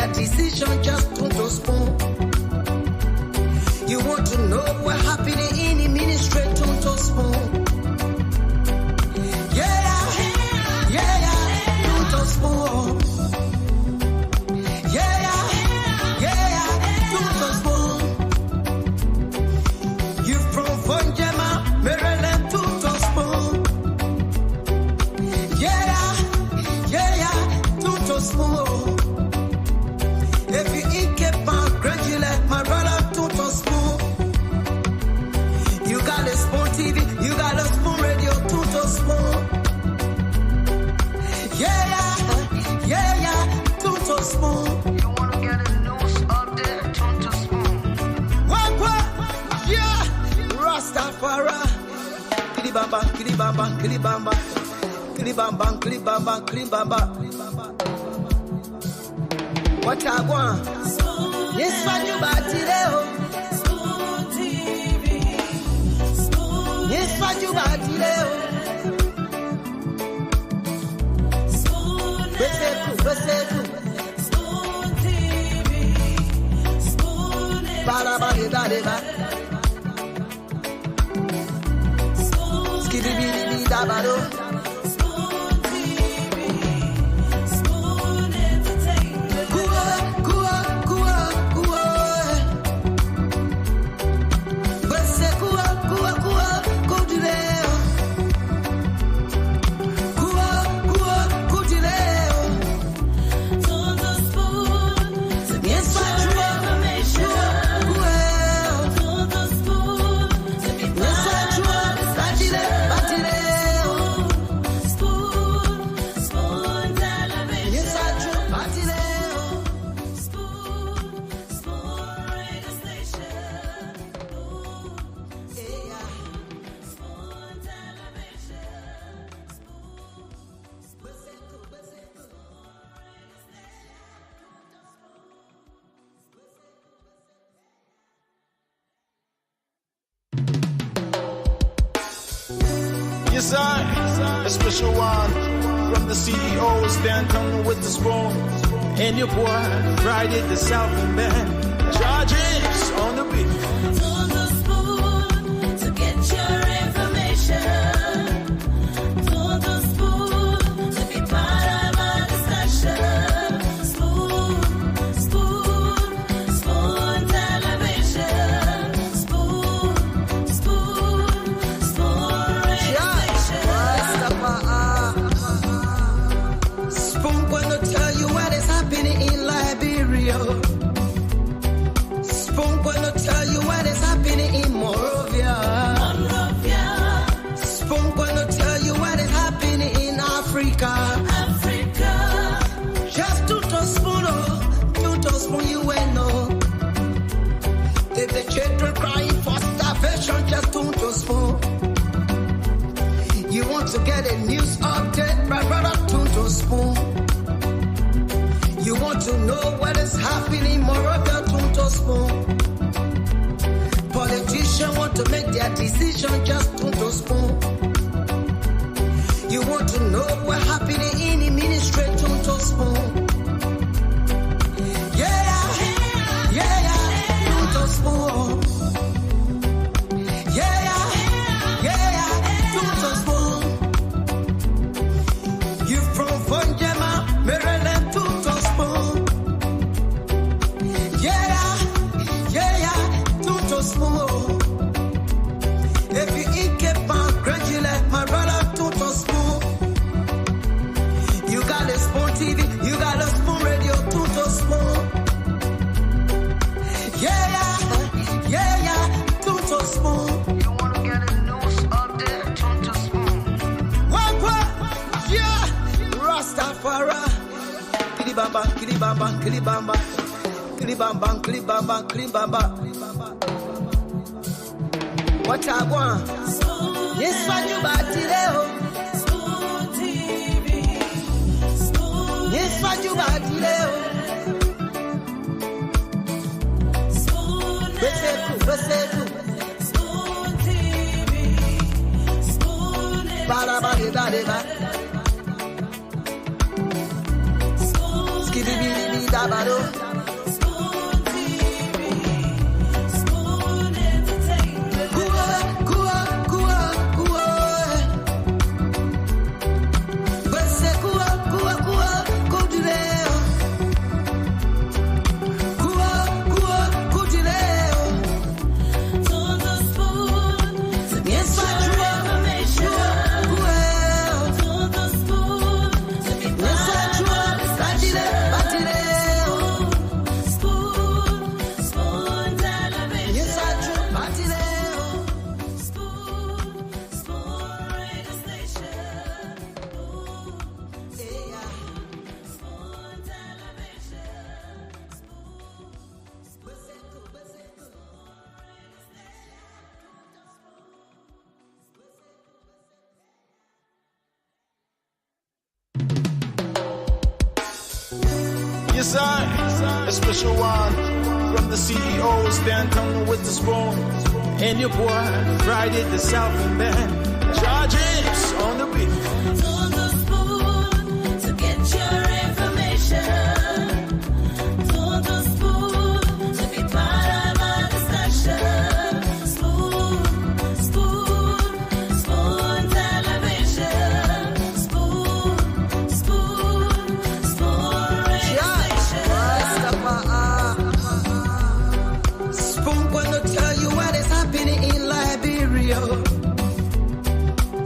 their decision just to spoon. You want to know what happening in the ministry to spoon. To spoon. To spoon. You from Fonjema, Maryland to spoon. To spoon. If you eat kepan, congratulate my brother to spoon. You got a spoon TV, you got a spoon radio to spoon. To spoon. You wanna get a news update? To spoon. What? Yeah. Rastafari. Kilibamba, kilibamba, kilibamba, kilibamba, kilibamba, kilibamba. What I want? Yes, what you bought today? Spoon TV. Spoon. Yes, what you bought today? Spoon. Spoon TV. Spoon. Ba-da-ba-da-da-da. Spoon. Skiddy-biddy-biddy-da-ba-do. Yes, a special one from the CEO, Stanton with the spoon. And your boy, Friday the Southern Band. Charges on the beat. To the spoon to get your information. To the spoon to be part of our discussion. Spoon, spoon, spoon television. Spoon, spoon, spoon radio station. Spoon gonna tell you what is happening in Liberia. Spoon gonna tell you what is happening in Monrovia. Spoon gonna tell you what is happening in Africa. Just to spoon, you will know. If the children crying for starvation, just to spoon. You want to get a news update, brother, to spoon. You want to know what is happening in Monrovia, to spoon. Politicians want to make their decision, just to spoon. You want to know what happening in the ministry, to spoon. To spoon. To spoon. You from Fonjema, Maryland, to spoon. To spoon. If you eat kepan, congratulate my brother, to spoon. You got a spoon TV, you got a spoon radio, to spoon. To spoon. You wanna get a news update, to spoon. What? Yeah. Rastafari. Kilibamba, kilibamba, kilibamba. Kilibamba, kilibamba, kilibamba. What I want? Yes, what you bought today? Spoon TV. Spoon. Yes, what you bought today? Spoon. Spoon TV. Spoon. Ba-da-ba-da-da-da. Spoon. Skiddy-biddy-biddy. dabado. Spoon TV, Spoon Entertainment. Kua. Bese kua, kudileo. Kua, kudileo. Tons of spoon to get your information. Tons of spoon to be part of our discussion. Spoon television. Spoon radio station. Spoon television. Yes, I, a special one from the CEOs, then coming with the spoon. And your boy, Friday the Southern Band. Charges on the beat. Tons of spoon to get your information. Tons of spoon to be part of our discussion. Spoon television. Spoon radio station. Spoon gonna tell you what is happening in Liberia.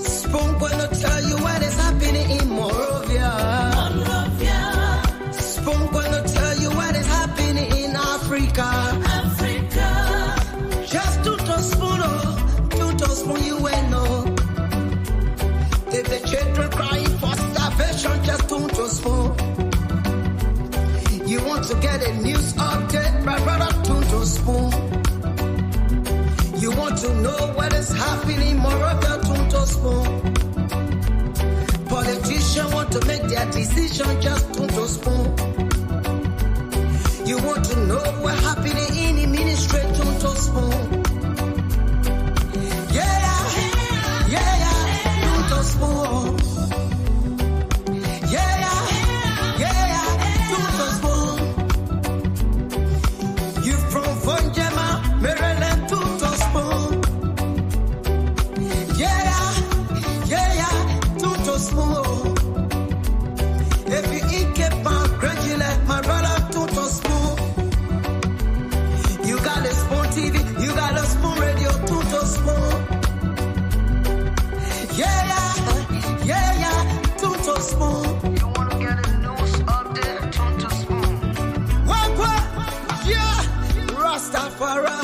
Spoon gonna tell you what is happening in Morovia. Spoon gonna tell you what is happening in Africa. Just to spoon, you will know. If the children crying for starvation, just to spoon. You want to get a news update, my brother, to spoon. You want to know what is happening in Morovia, to spoon. Politicians want to make their decision, just to spoon. You want to know what happening in the ministry, to spoon. Yeah, to spoon. Yeah, to spoon. You from Vonjema, Maryland, to spoon. Yeah, to spoon. If you eat kepan, gradually, my brother, to spoon. You got a spoon TV, you got a spoon radio, to spoon. Yeah, to spoon. You want to get a news update, to spoon. What? Yeah, Rastafari.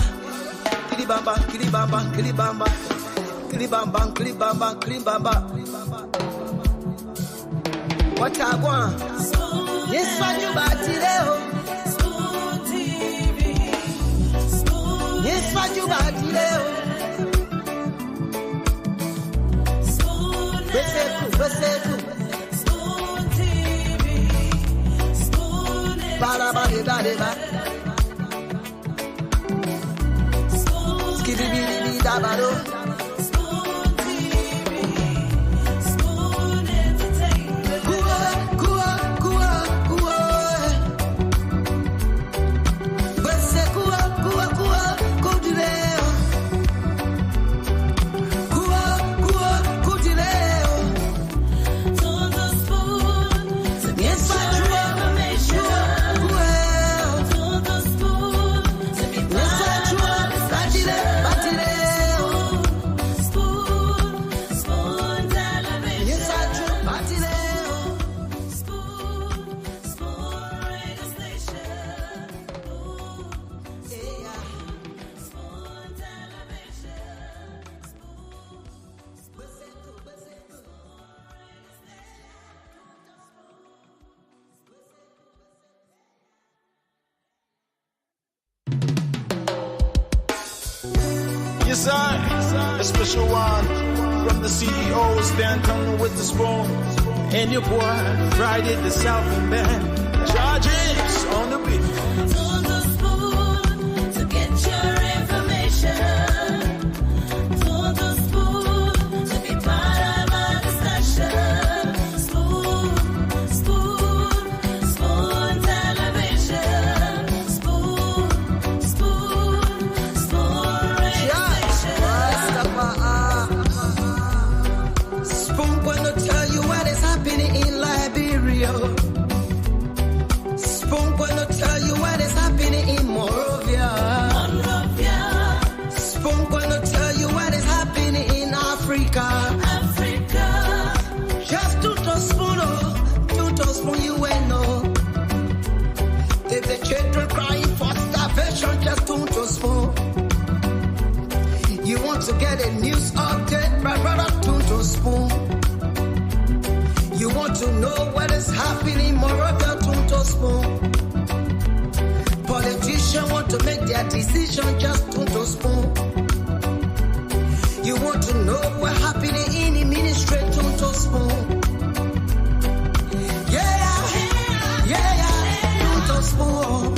Kilibamba. What I want? Yes, what you got today? Spoon TV. Spoon. Yes, what you got today? Spoon. Beseku. Spoon TV. Spoon. Ba. Spoon. Skibidi dabado. Spoon TV. Spoon Entertainment. Kua. Beseku, kudileo. Kudileo. Tons of spoon to get your information. Tons of spoon to be part of our discussion. Spoon television. Spoon radio station. Spoon television. Yes, I, a special one from the CEOs, then coming with the spoon. And your boy, Friday the Southern Band. Charges on the beat. Tons of spoon to get your information. Tons of spoon to be part of our discussion. Spoon television. get a news update, my brother Tunto Spoon. You want to know what is happening, my brother Tunto Spoon. Politicians want to make their decision, just Tunto Spoon. You want to know what happening in the ministry, Tunto Spoon. Yeah, Tunto Spoon.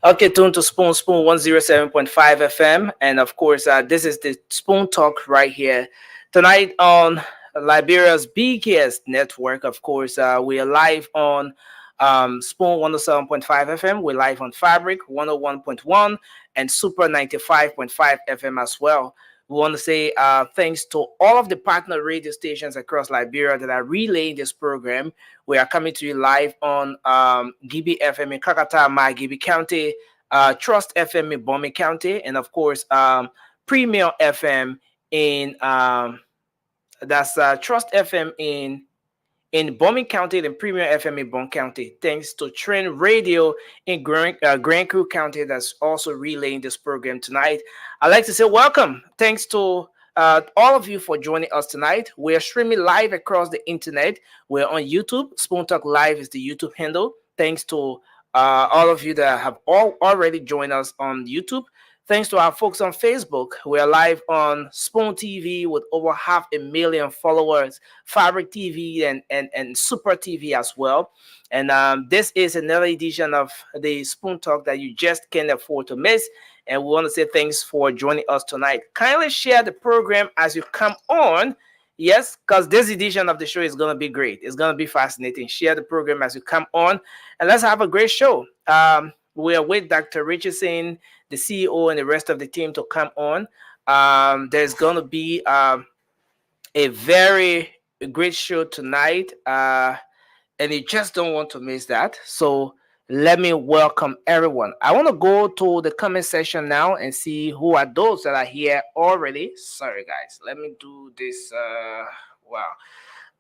Okay, tune to Spoon 107.5 FM. And of course, this is the Spoon Talk right here. Tonight on Liberia's biggest network, of course, we are live on Spoon 107.5 FM. We're live on Fabric 101.1 and Super 95.5 FM as well. We want to say thanks to all of the partner radio stations across Liberia that are relaying this program. We are coming to you live on Gibi FM in Kakata, Gibi County, Trust FM in Bomi County, and of course, Premier FM in Trust FM in Bombing County and Premier FM in Bon County. Thanks to Trend Radio in Grand Crew County that's also relaying this program tonight. I'd like to say welcome. Thanks to all of you for joining us tonight. We're streaming live across the internet. We're on YouTube. Spoon Talk Live is the YouTube handle. Thanks to all of you that have already joined us on YouTube. Thanks to our folks on Facebook. We are live on Spoon TV with over 500,000 followers, Fabric TV and Super TV as well. And this is another edition of the Spoon Talk that you just can't afford to miss. And we want to say thanks for joining us tonight. Kindly share the program as you come on. Yes, because this edition of the show is going to be great. It's going to be fascinating. Share the program as you come on. And let's have a great show. We are with Dr. Richardson, the CEO, and the rest of the team to come on. There's going to be a very great show tonight, and you just don't want to miss that. So let me welcome everyone. I want to go to the comment section now and see who are those that are here already. Sorry, guys. Let me do this.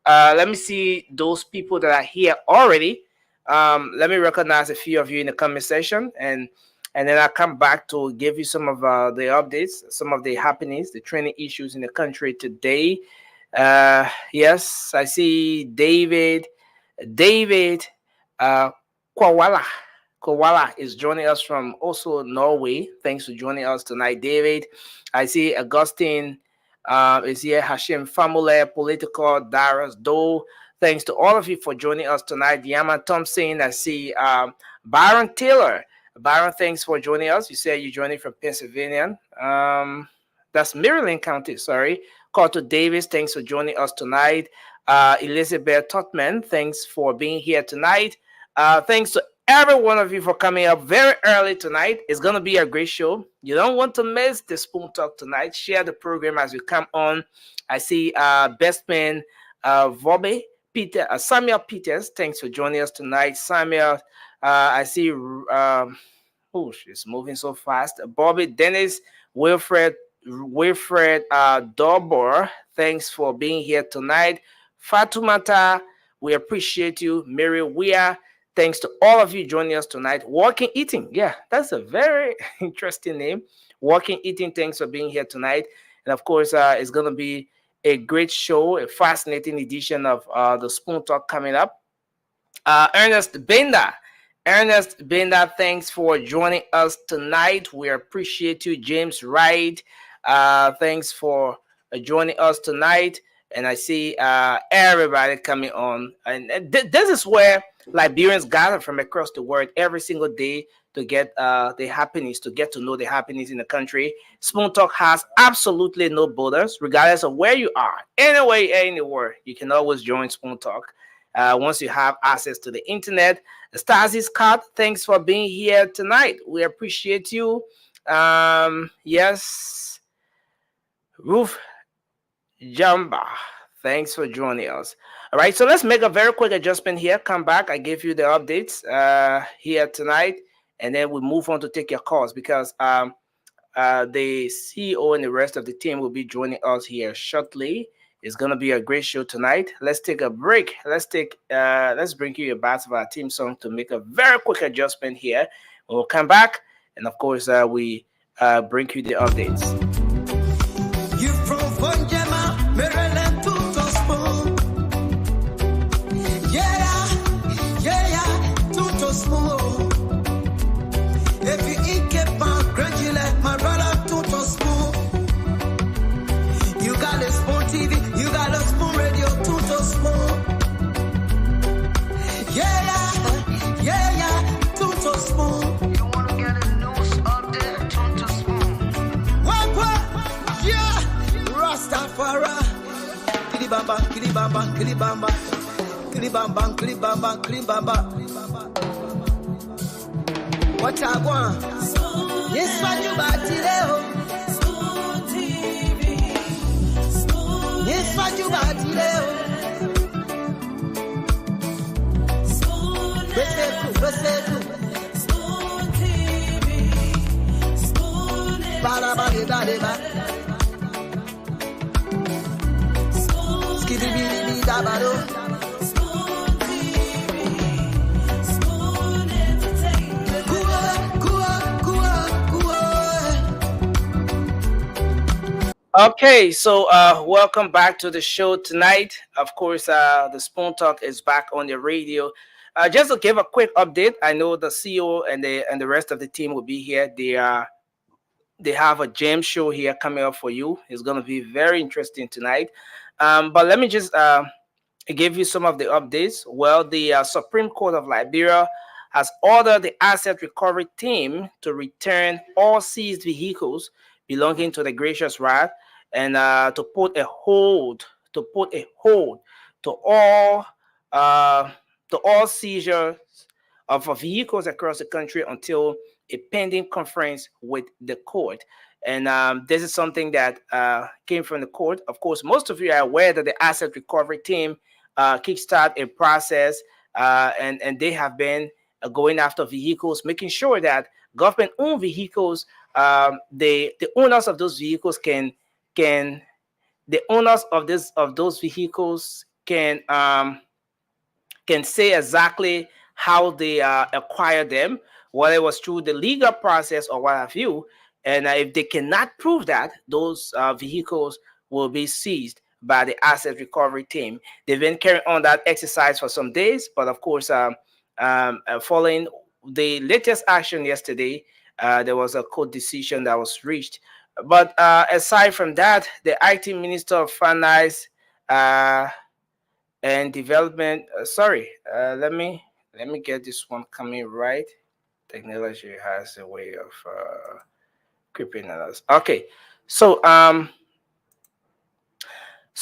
Let me see those people that are here already. Let me recognize a few of you in the comment section, and then I'll come back to give you some of the updates, some of the happenings, the training issues in the country today. Yes, I see David Kwawala. Kowala is joining us from also Norway. Thanks for joining us tonight, David. I see Augustine is here. Hashim Famule, Political, Darius Doe. Thanks to all of you for joining us tonight. Yama Thompson. I see Byron Taylor. Byron, thanks for joining us. You said you're joining from Pennsylvania. That's Maryland County, sorry. Carter Davis, thanks for joining us tonight. Elizabeth Totman, thanks for being here tonight. Thanks to every one of you for coming up very early tonight. It's going to be a great show. You don't want to miss the Spoon Talk tonight. Share the program as you come on. I see Best Man Vobe Peter, Samuel Peters, thanks for joining us tonight. Samuel, I see, she's moving so fast. Bobby Dennis, Wilfred Dobor, thanks for being here tonight. Fatumata, we appreciate you. Mary Weir, thanks to all of you joining us tonight. Walking Eating, yeah, that's a very interesting name. Walking Eating, thanks for being here tonight. And of course, it's going to be a great show, a fascinating edition of the Spoon Talk coming up. Ernest Benda, thanks for joining us tonight. We appreciate you. James Wright, thanks for joining us tonight. And I see everybody coming on. And this is where Liberians gather from across the world every single day to get the happenings, to get to know the happenings in the country. Spoon Talk has absolutely no borders, regardless of where you are. Anywhere, you can always join Spoon Talk. Once you have access to the internet. Stasi Scott, thanks for being here tonight. We appreciate you. Yes. Roof Jamba, thanks for joining us. All right, so let's make a very quick adjustment here. Come back. I gave you the updates here tonight, and then we move on to take your calls because the CEO and the rest of the team will be joining us here shortly. It's gonna be a great show tonight. Let's take a break. Let's bring you a back of our team song to make a very quick adjustment here. We'll come back, and of course, we bring you the updates. You from Funjama, Maryland to Tosmo. Yeah, to Tosmo. If you eat kepa, graduate, my brother to Tosmo. You got a spoon TV, you got a spoon radio to Tosmo. Yeah, to Tosmo. You wanna get a news update to Tosmo. What? Yeah, Rastafari. Kilibamba, kilibamba, kilibamba. Kilibamba, kilibamba, kilibamba. What I want? Yes, what you got today? Yes, what you got today? Beseku. Ba. Skidibidi dabado. Okay, so welcome back to the show tonight. Of course, the Spoon Talk is back on the radio. Just to give a quick update, I know the CEO and the rest of the team will be here. They have a jam show here coming up for you. It's going to be very interesting tonight. But let me just give you some of the updates. Well, the Supreme Court of Liberia has ordered the asset recovery team to return all seized vehicles belonging to the Gracious Wrath and to put a hold to all seizures of vehicles across the country until a pending conference with the court. And this is something that came from the court. Of course, most of you are aware that the asset recovery team kickstart a process, and they have been going after vehicles, making sure that government-owned vehicles, the owners of those vehicles can say exactly how they acquire them, whether it was through the legal process or what have you. And if they cannot prove that, those vehicles will be seized by the asset recovery team. They've been carrying on that exercise for some days, but of course, following the latest action yesterday, there was a court decision that was reached. But aside from that, the IT Minister of Finance and Development, let me get this one coming right. Technology has a way of creeping at us. Okay, so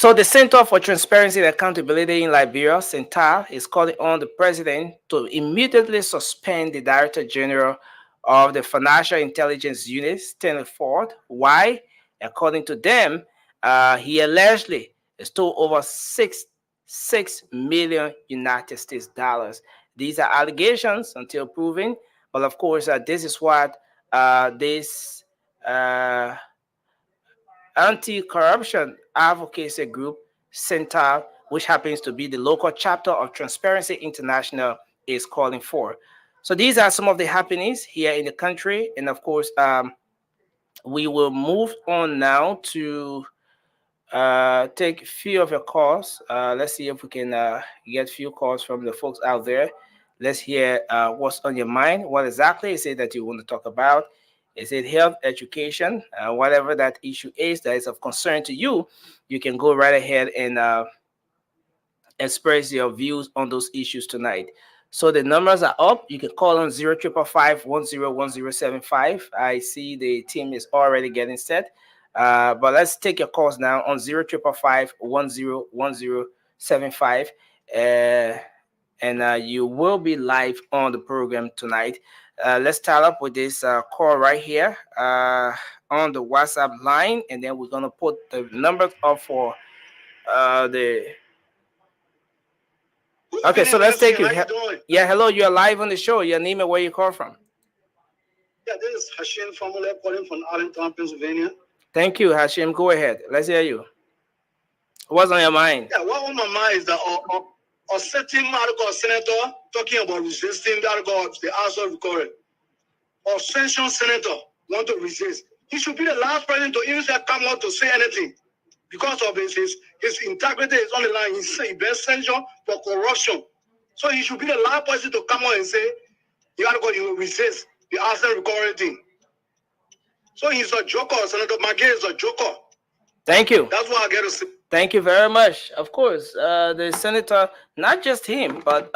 the Center for Transparency and Accountability in Liberia, CENTAR, is calling on the president to immediately suspend the Director General of the Financial Intelligence Unit, Stanley Ford. Why? According to them, he allegedly stole over $6 million United States dollars. These are allegations until proven, but of course, this is what this anti-corruption advocacy group, Center, which happens to be the local chapter of Transparency International, is calling for. So these are some of the happenings here in the country, and of course, we will move on now to take a few of your calls. Let's see if we can get a few calls from the folks out there. Let's hear what's on your mind. What exactly is it that you want to talk about? Is it health, education, whatever that issue is that is of concern to you? You can go right ahead and express your views on those issues tonight. So the numbers are up. You can call on 0555-101075. I see the team is already getting set. But let's take your calls now on 0555-101075. And you will be live on the program tonight. Let's start up with this call right here on the WhatsApp line, and then we're going to put the numbers up for the... Okay, so let's take you. Yeah, hello, you're live on the show. Your name and where you call from. Yeah, this is Hashim Famule calling from Arlington, Pennsylvania. Thank you, Hashim. Go ahead. Let's hear you. What's on your mind? Yeah, what on my mind is that a certain article senator talking about resisting the article the House of Recovery. Or sanction senator want to resist. He should be the last person to even come out to say anything because of his integrity is on the line. He's been sanctioned for corruption. So he should be the last person to come out and say, you gotta go, you resist the arson recovery thing. So he's a joker. Senator McGee is a joker. Thank you. That's what I get to say. Thank you very much. Of course, the senator, not just him, but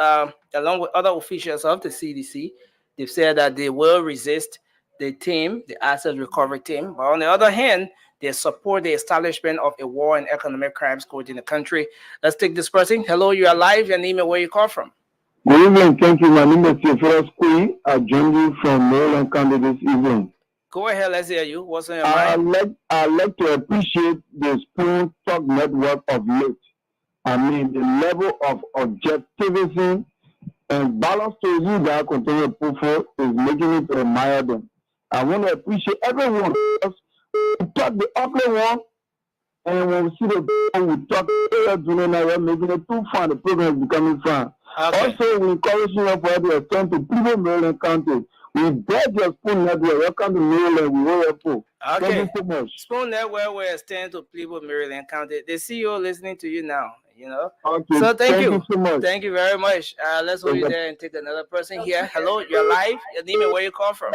along with other officials of the CDC, they've said that they will resist the team, the asset recovery team. But on the other hand, they support the establishment of a war and economic crimes court in the country. Let's take this person. Hello, you are live. Your name and where you call from. Good evening. Thank you. My name is Theophilus Kui. I joined you from Maryland County this evening. Go ahead. Let's hear you. What's on your mind? I'd like to appreciate the Spoon Talk Network of late. I mean, the level of objectivism and balance to you that I continue to put forth is making me to admire them. I want to appreciate everyone. We talk the ugly one, and when we see the we talk we're making it too fun. The program is becoming fun. Okay. Also, we encourage you for the attempt to Cleveland, Maryland County. We beg your Spoon Network. Welcome to Maryland. We will help. Okay. Thank you so much. Spoon Network will extend to Cleveland, Maryland County. The CEO listening to you now, you know. Okay. So thank you so much. Thank you very much. Let's hold you there and take another person here. Hello, you're live. Your name and where you call from?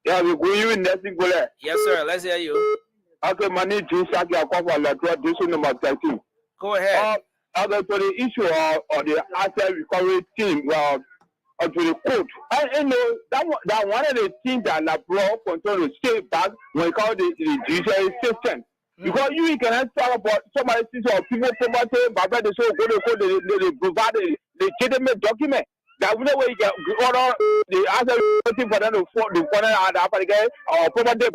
Yeah, we go you in that single. Yes, sir. Let's hear you. Okay, my name is Saki Akwafa Latua, this is number 13. Go ahead. Okay, so the issue of the asset recovery team, to the court. I know that one of the things that the law control to stay back when it comes to the judicial system. Because you cannot talk about somebody or people property, but they say they provide a legitimate document. That way you can order the asset for them to the corner and the upper guy or property.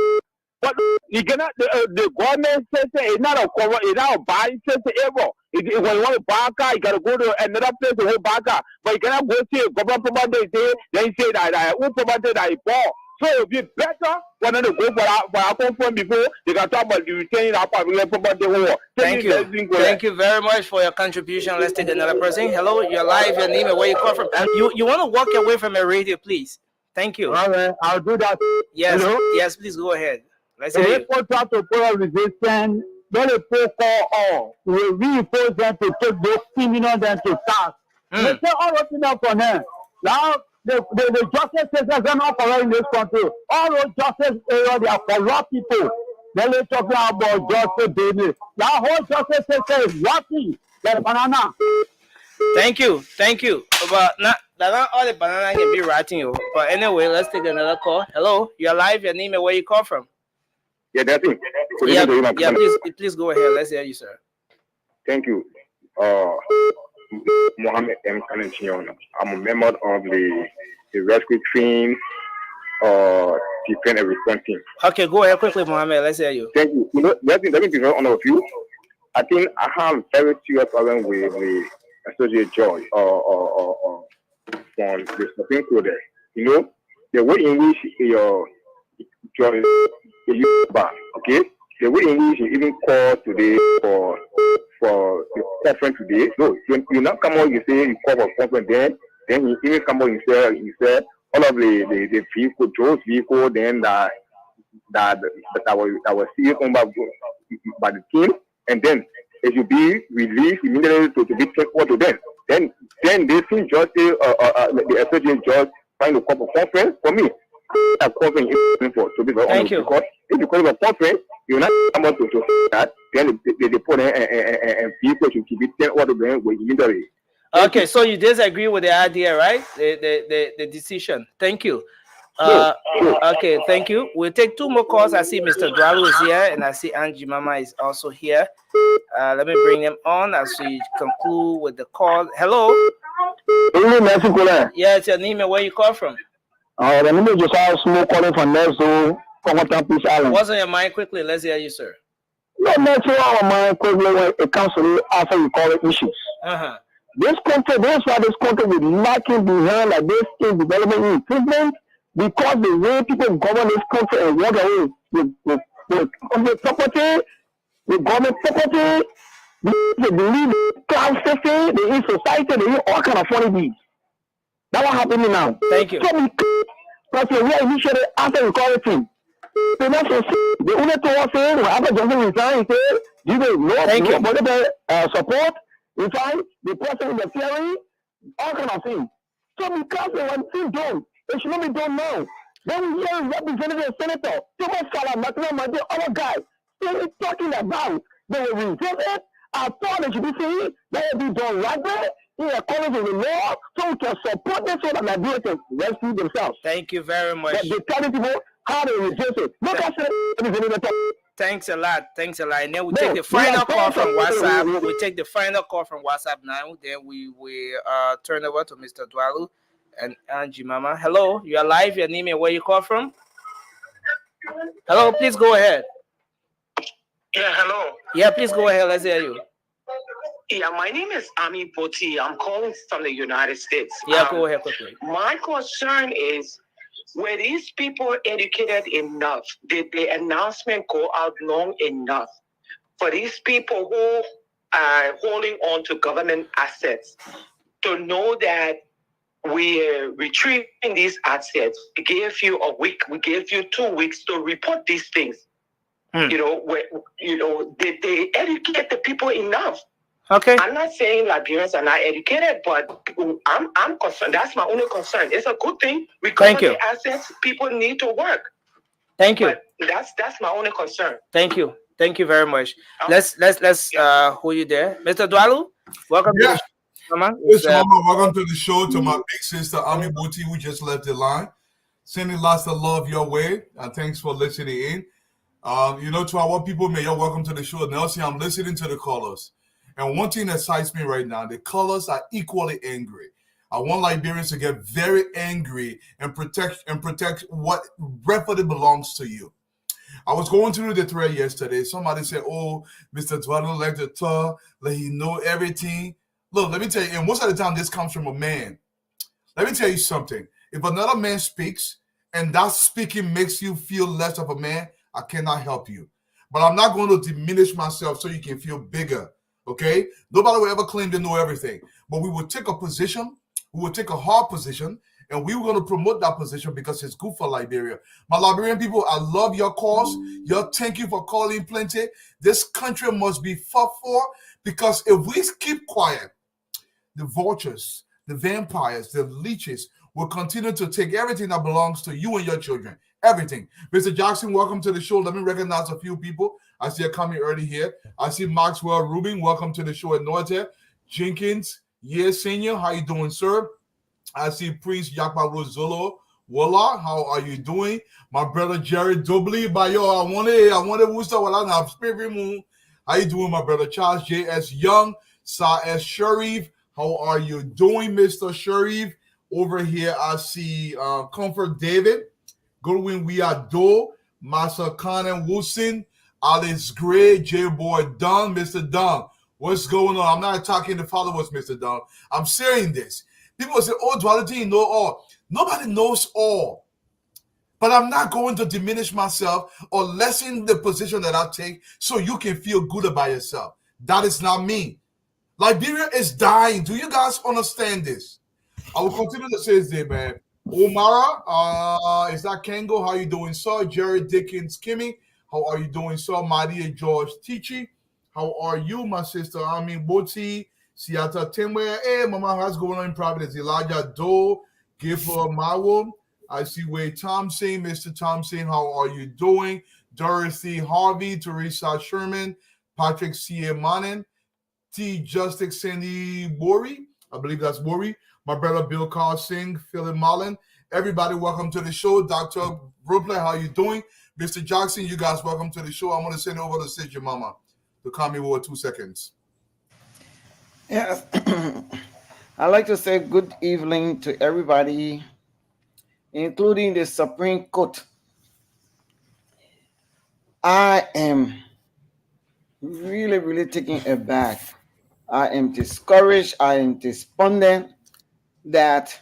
But you cannot the government says it's not a cover, it's not a buying system ever. When you want to buy a car, you gotta go to another place to hold buy a car. But you cannot go see a government property then say that who property that is bought. So it would be better for them to go for our conference before they can talk about the retaining our public property war. Thank you. Thank you very much for your contribution. Let's take another person. Hello, you're live, your name and where you come from. You want to walk away from your radio, please. Thank you. All right, I'll do that. Yes, Hello? yes, please go ahead. Let's hear you. People try to put a resistance, don't they put all. We reinforce them to take those criminals them to task. They say all those things for them. Now, the justice systems are not correct in this country. All those justice areas, they are corrupt people. Then they're talking about justice business. That whole justice system is rotten. Like banana. Thank you. But not all the banana can be rotting. But anyway, let's take another call. Hello, you're live, your name and where you call from. Yeah, that's it. Yeah, please go ahead. Let's hear you, sir. Thank you. Mohammed M. Kanenchion. I'm a member of the rescue team, defense and response team. Okay, go ahead quickly, Mohammed. Let's hear you. Thank you. You know, let me be very honest with you. I think I have very serious problem with the associate judge or from the Supreme Court there. You know, the way in which your judge is back, okay? The way in which you even call today for the conference today. No, you not come out, you say you call for conference, then you even come out, you say all of the vehicle, Joe's vehicle, then that was seized by the team, and then it should be released immediately to be transferred to them. Then they see just the associate judge trying to call for conference. For me, a conference is for to be very honest. Because if you call for conference, you're not come out to that. Then they put and people should be transferred to them immediately. Okay, so you disagree with the idea, right? The decision. Thank you. Okay, thank you. We'll take two more calls. I see Mr. Dwalo is here, and I see Angie Mama is also here. Let me bring them on as we conclude with the call. Hello. Yes, your name and where you call from? The name is Josiah Small calling from Nelson, Peace Island. What's on your mind quickly? Let's hear you, sir. No, not on my mind quickly when it comes to after recovery issues. This country, that's why this country is lacking behind like this in development improvement. Because the way people govern this country and walk away with property, with government property, They believe cloud system, they in society, they in all kind of funny things. That's what happening now. Thank you. So because we are initially after recording. So that's what the only thing I say, when after Johnson resigned, he said, you know, Thank you. political support, in fact, the person in the theory, all kind of things. So because they were still done, it should not be done now. Then we hear Representative Senator, Thomas Fala, Martina Madi, other guys, still talking about they will resist it. I thought they should be saying that will be done right there in accordance with the law, so we can support them so that Nigeria can rescue themselves. Thank you very much. But they tell people how they resist it. Look at it. Thanks a lot. Thanks a lot. And then we take the final call from WhatsApp. We take the final call from WhatsApp now. Then we turn over to Mr. Dwalu and Angie Mama. Hello, you are live. Your name and where you call from? Hello, please go ahead. Yeah, hello. Yeah, please go ahead. Let's hear you. Yeah, my name is Ami Poti. I'm calling from the United States. Yeah, go ahead quickly. My concern is, were these people educated enough? Did the announcement go out long enough for these people who are holding on to government assets to know that we're retrieving these assets? We gave you a week, we gave you 2 weeks to report these things. Did they educate the people enough? Okay. I'm not saying Liberians are not educated, but I'm concerned. That's my only concern. It's a good thing. We cover the assets. People need to work. Thank you. But that's my only concern. Thank you. Thank you very much. Let's hold you there. Mr. Dwalu, welcome to the show, Mama. Welcome to the show to my big sister Ami Boti, who just left the line. Sending lots of love your way. And thanks for listening in. To our people, you're welcome to the show. Nelson, I'm listening to the callers. And one thing that excites me right now, the callers are equally angry. I want Liberians to get very angry and protect what rightfully belongs to you. I was going through the thread yesterday. Somebody said, "Oh, Mr. Dwado like to talk, like he know everything." Look, let me tell you, and most of the time this comes from a man. Let me tell you something. If another man speaks and that speaking makes you feel less of a man, I cannot help you. But I'm not going to diminish myself so you can feel bigger. Okay? Nobody will ever claim to know everything. But we will take a position, we will take a hard position, and we were going to promote that position because it's good for Liberia. My Liberian people, I love your cause. Thank you for calling plenty. This country must be fought for, because if we keep quiet, the vultures, the vampires, the leeches will continue to take everything that belongs to you and your children. Everything. Mr. Jackson, welcome to the show. Let me recognize a few people. I see you coming early here. I see Maxwell Rubin. Welcome to the show at Norte. Jenkins, Senior. How you doing, sir? I see Prince Yakba Rosolo. Walla, how are you doing? My brother Jerry Dobley. I wanted Worcester. Well, I have Spirit Moon. How you doing, my brother Charles J.S. Young? Sa S. Sharif. How are you doing, Mr. Sharif? Over here, I see Comfort David. Goodwin Wiado, Masa Khan and Wilson, Alex Gray, J-Boy Dunn, Mr. Dunn. What's going on? I'm not talking to followers, Mr. Dunn. I'm saying this. People say, "Oh, duality, know all." Nobody knows all. But I'm not going to diminish myself or lessen the position that I take so you can feel good about yourself. That is not me. Liberia is dying. Do you guys understand this? I will continue to say this, man. Omara, is that Kengo? How you doing, sir? Jerry Dickens Kimmy, how are you doing, sir? Maria George Tichi, how are you, my sister? Ami Boti, Siata Timwe. Hey, Mama, how's going on in Providence? Elijah Doe, Gifford Mawo. I see Wade Thompson, Mr. Thompson, how are you doing? Dorothy Harvey, Teresa Sherman, Patrick C.A. Manin, T. Justice Sandy Bori, I believe that's Bori. My brother Bill Carl Singh, Philip Mullen. Everybody, welcome to the show. Dr. Ruple, how you doing? Mr. Jackson, you guys welcome to the show. I'm going to send it over to Sid Mama to call me over 2 seconds. Yes. I'd like to say good evening to everybody, including the Supreme Court. I am really, really taken aback. I am discouraged. I am despondent that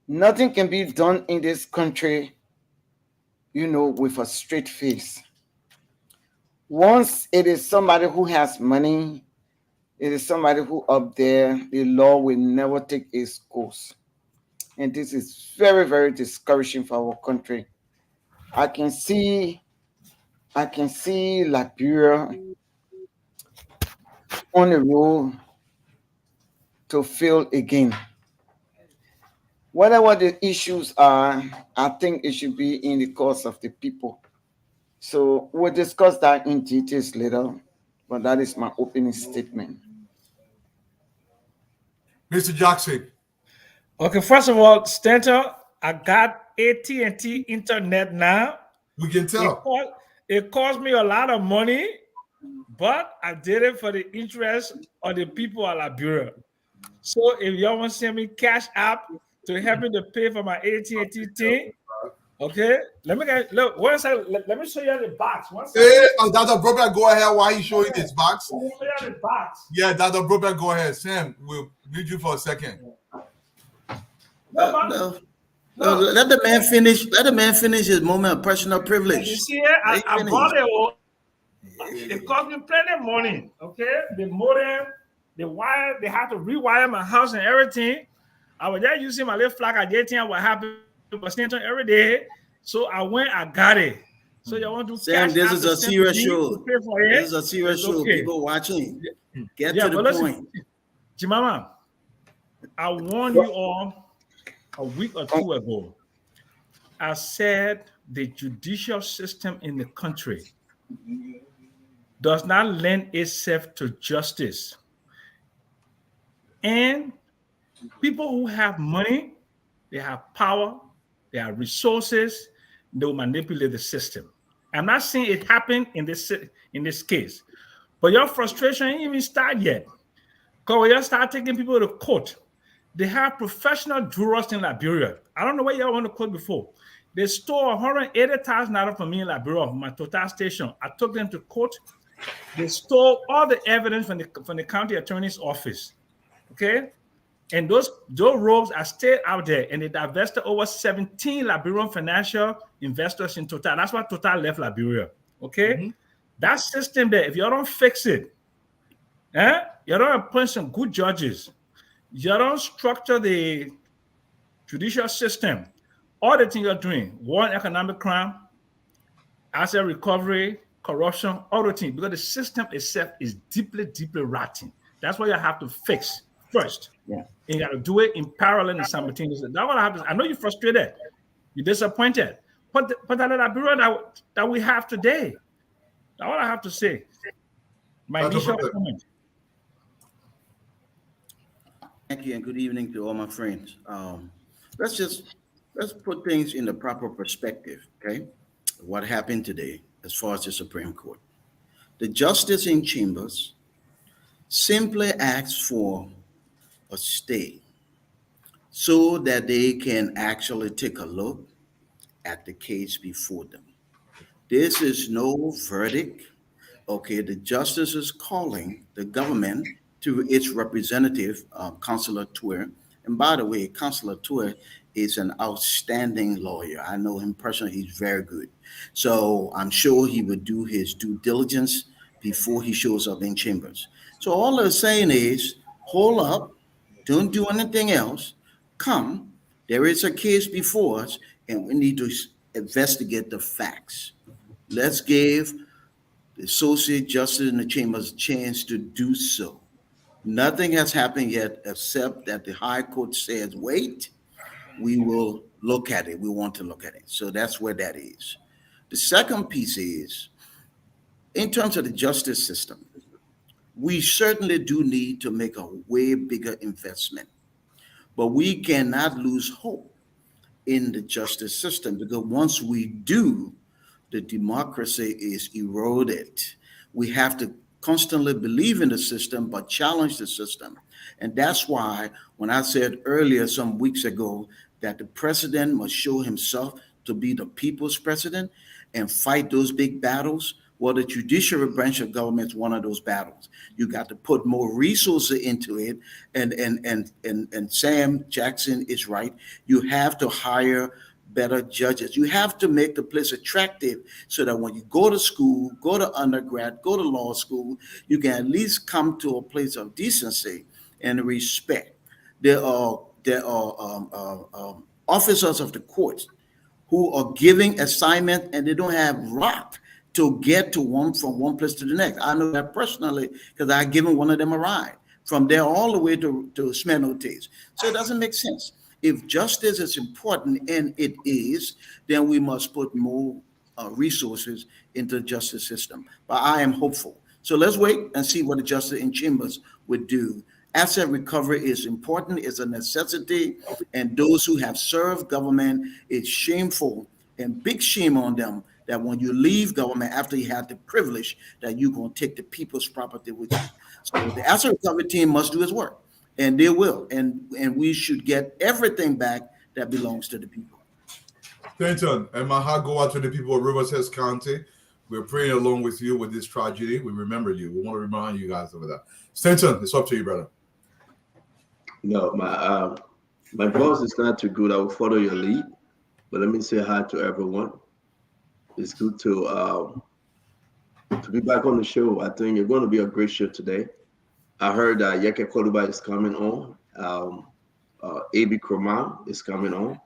nothing can be done in this country, with a straight face. Once it is somebody who has money, It is somebody who up there, the law will never take its course. And this is very, very discouraging for our country. I can see I can see Liberia on the road to fail again. Whatever the issues are, I think it should be in the course of the people. So we'll discuss that in details later, but that is my opening statement. Mr. Jackson, Okay, first of all, Stanton, I got AT&T internet now. we can It tell. cost, it cost me a lot of money, but I did it for the interest of the people of Liberia. So if y'all want to send me cash app to help me to pay for my AT&T thing, okay, let me get look. One second, let me show you the box. One second. Hey, Dr. Brobeck, go ahead while he's showing his box. Let me show you the box. Yeah, Dr. Brobeck, go ahead. Sam, we'll mute you for a second. No, man. No, let the man finish. Let the man finish his moment of personal privilege. You see it? I bought it. It cost me plenty of money. Okay, the modem, the wire, they had to rewire my house and everything. I was just using my little flag. I did think what happened was Stanton every day. So I went, I got it. So you want to Sam, this is a serious show. This is a serious show. Okay. People watching. Get Yeah, to the but listen, point. Jimama, I warned you all a week or two ago. I said the judicial system in the country does not lend itself to justice. And people who have money, they have power, they have resources, they will manipulate the system. I'm not saying it happened in this case, but your frustration ain't even started yet. Because when you start taking people to court, they have professional jurors in Liberia. I don't know what y'all want to quote before. They stole $180,000 from me in Liberia, from my total station. I took them to court. They stole all the evidence from the county attorney's office. Okay? And those rogues are still out there, and they divested over 17 Liberian financial investors in Total. That's why Total left Liberia. Okay? Mm-hmm. That system there, if you don't fix it, you don't appoint some good judges, you don't structure the judicial system, all the things you're doing, war and economic crime, asset recovery, corruption, all the things, because the system itself is deeply, deeply rotten. That's what you have to fix first. Yeah. And you got to do it in parallel and simultaneously. That's what I have to. I know you're frustrated, you're disappointed, but the Liberia that we have today, that's what I have to say. My initial comment. Thank you, and good evening to all my friends. Let's put things in the proper perspective. Okay, what happened today as far as the Supreme Court? The justice in chambers simply asked for a stay so that they can actually take a look at the case before them. This is no verdict. Okay, the justice is calling the government to its representative, Councillor Tour. And by the way, Councillor Tour is an outstanding lawyer. I know him personally, he's very good. So I'm sure he would do his due diligence before he shows up in chambers. So all they're saying is, hold up, don't do anything else, come, there is a case before us, and we need to investigate the facts. Let's give the Associate Justice in the Chambers a chance to do so. Nothing has happened yet except that the High Court says, wait, we will look at it. We want to look at it. So that's where that is. The second piece is, in terms of the justice system, we certainly do need to make a way bigger investment, but we cannot lose hope in the justice system, because once we do, the democracy is eroded. We have to constantly believe in the system, but challenge the system. And that's why when I said earlier, some weeks ago, that the president must show himself to be the people's president and fight those big battles, well, the judiciary branch of government is one of those battles. You got to put more resources into it. And Sam Jackson is right. You have to hire better judges. You have to make the place attractive so that when you go to school, go to undergrad, go to law school, you can at least come to a place of decency and respect. There are officers of the courts who are giving assignment and they don't have rock to get to one from one place to the next. I know that personally because I given one of them a ride from there all the way to Smenotes. So it doesn't make sense. If justice is important, and it is, then we must put more resources into the justice system. But I am hopeful. So let's wait and see what the justice in chambers would do. Asset recovery is important, it's a necessity, and those who have served government, it's shameful and big shame on them that when you leave government after you had the privilege that you're going to take the people's property with you. So the asset recovery team must do its work, and they will, and we should get everything back that belongs to the people. Stanton, and my heart go out to the people of Riverside County. We're praying along with you with this tragedy. We remember you. We want to remind you guys of that. Stanton, it's up to you, brother. No, my voice is not too good. I will follow your lead, but let me say hi to everyone. It's good to be back on the show. I think it's going to be a great show today. I heard Yeke Koluba is coming on. A.B. Kroman is coming on.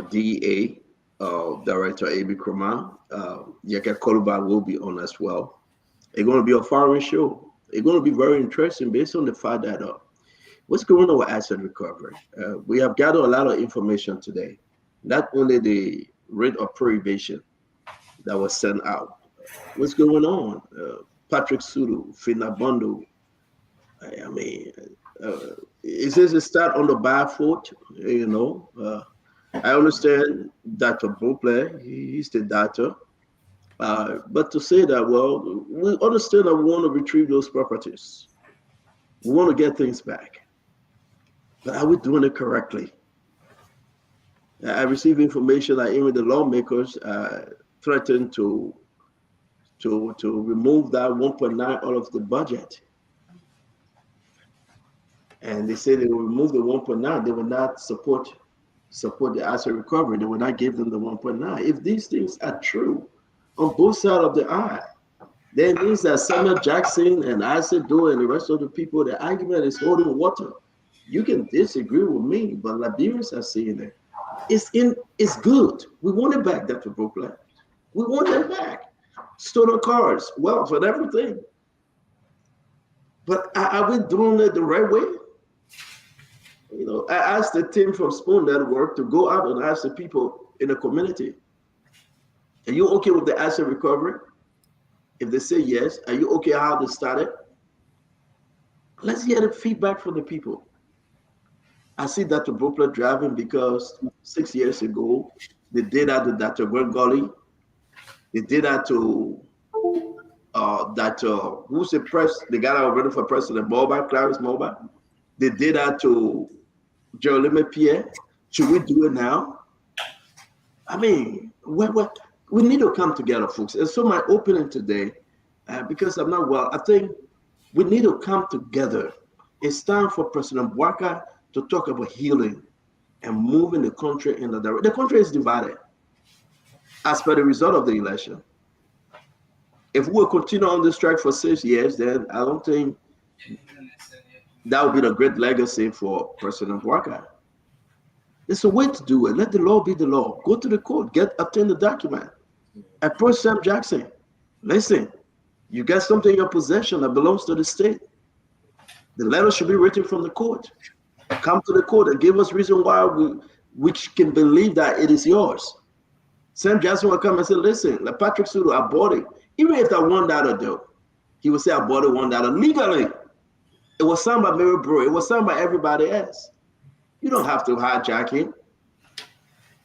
DEA Director A.B. Kroman. Yeke Koluba will be on as well. It's going to be a foreign show. It's going to be very interesting based on the fact that what's going on with asset recovery. We have gathered a lot of information today. Not only the rate of prohibition that was sent out. What's going on? Patrick Sudu, Finabondo. I mean, is this a start on the bad foot? You know, I understand Dr. Bople, he's the doctor. But to say that, well, we understand that we want to retrieve those properties. We want to get things back. But are we doing it correctly? I received information that even the lawmakers threatened to remove that 1.9 out of the budget. And they said they will remove the 1.9. They will not support the asset recovery. They will not give them the 1.9. If these things are true on both sides of the aisle, then it means that Samuel Jackson and Isaac Doe and the rest of the people, the argument is holding water. You can disagree with me, but Liberians are saying it. It's good. We want it back, Dr. Brooklyn. We want it back. Stolen cars, wealth, and everything. But are we doing it the right way? You know, I asked the team from Spoon Network to go out and ask the people in the community, are you okay with the asset recovery? If they say yes, are you okay how they started? Let's hear the feedback from the people. I see Dr. Brooklyn driving because 6 years ago, they did that to Dr. Greg Gully. They did that to who's the press, the guy that was running for president, Clarence Mobile. They did that to Jerome Pierre. Should we do it now? I mean, we need to come together, folks. And so my opening today, because I'm not well, I think we need to come together. It's time for President Bouaka to talk about healing and moving the country in the direction. The country is divided as per the result of the election. If we will continue on this track for 6 years, then I don't think that would be a great legacy for President Bouaka. There's a way to do it. Let the law be the law. Go to the court, obtain the document. Approach Sam Jackson. Listen, you got something in your possession that belongs to the state. The letter should be written from the court. Come to the court and give us reason why we can believe that it is yours. Sam Jackson will come and say, listen, like Patrick Sudo, I bought it. Even if that $1 though, he would say, I bought it $1 legally. It was signed by Mary Brewer. It was signed by everybody else. You don't have to hijack him.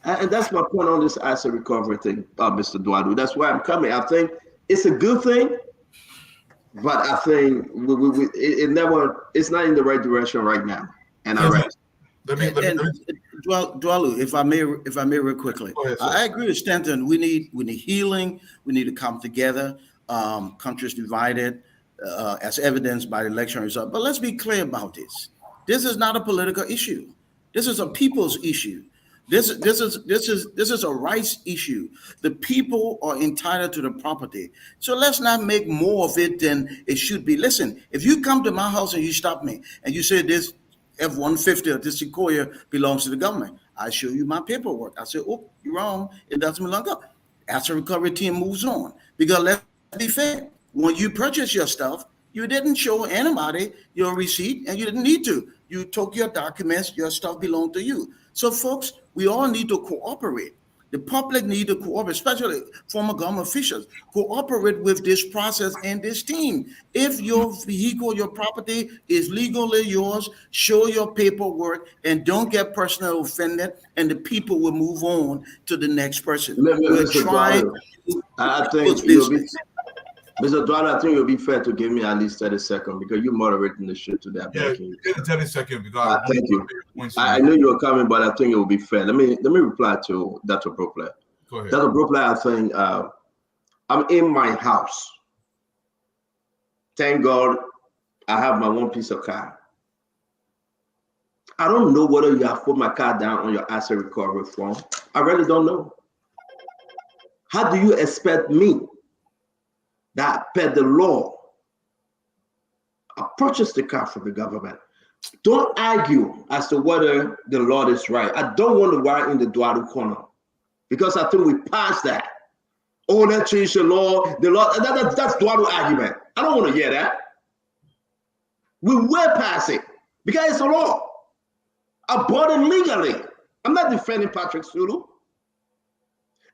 And that's my point on this asset recovery thing, Mr. Duadu. That's why I'm coming. I think it's a good thing, but I think it's not in the right direction right now. And I rest. Dwalu, if I may real quickly, ahead, I agree with Stanton. We need healing. We need to come together. Countries divided, as evidenced by the election result. But let's be clear about this. This is not a political issue. This is a people's issue. This is a rights issue. The people are entitled to the property. So let's not make more of it than it should be. Listen, if you come to my house and you stop me and you say this F-150 or this Sequoia belongs to the government, I show you my paperwork. I say, oh, you're wrong. It doesn't belong to. Asset recovery team moves on. Because let's be fair. When you purchase your stuff, you didn't show anybody your receipt and you didn't need to. You took your documents, your stuff belonged to you. So folks, we all need to cooperate. The public need to cooperate, especially former government officials, cooperate with this process and this team. If your vehicle, your property is legally yours, show your paperwork and don't get personally offended, and the people will move on to the next person. We're trying I think you'll be, Mr. Dwyer, I think it'll be fair to give me at least 30 seconds because you're moderating the show today. Yeah, give it 30 seconds because thank you. I knew you were coming, but I think it will be fair. Let me reply to Dr. Brooklyn. Go ahead. Dr. Brooklyn, I think I'm in my house. Thank God I have my one piece of car. I don't know whether you have put my car down on your asset recovery form. I really don't know. How do you expect me that per the law, I purchased the car from the government? Don't argue as to whether the law is right. I don't want to ride in the Duado corner because I think we passed that. Oh, let's change the law. The law, that's Duado argument. I don't want to hear that. We will pass it because it's a law. I bought it legally. I'm not defending Patrick Sulu.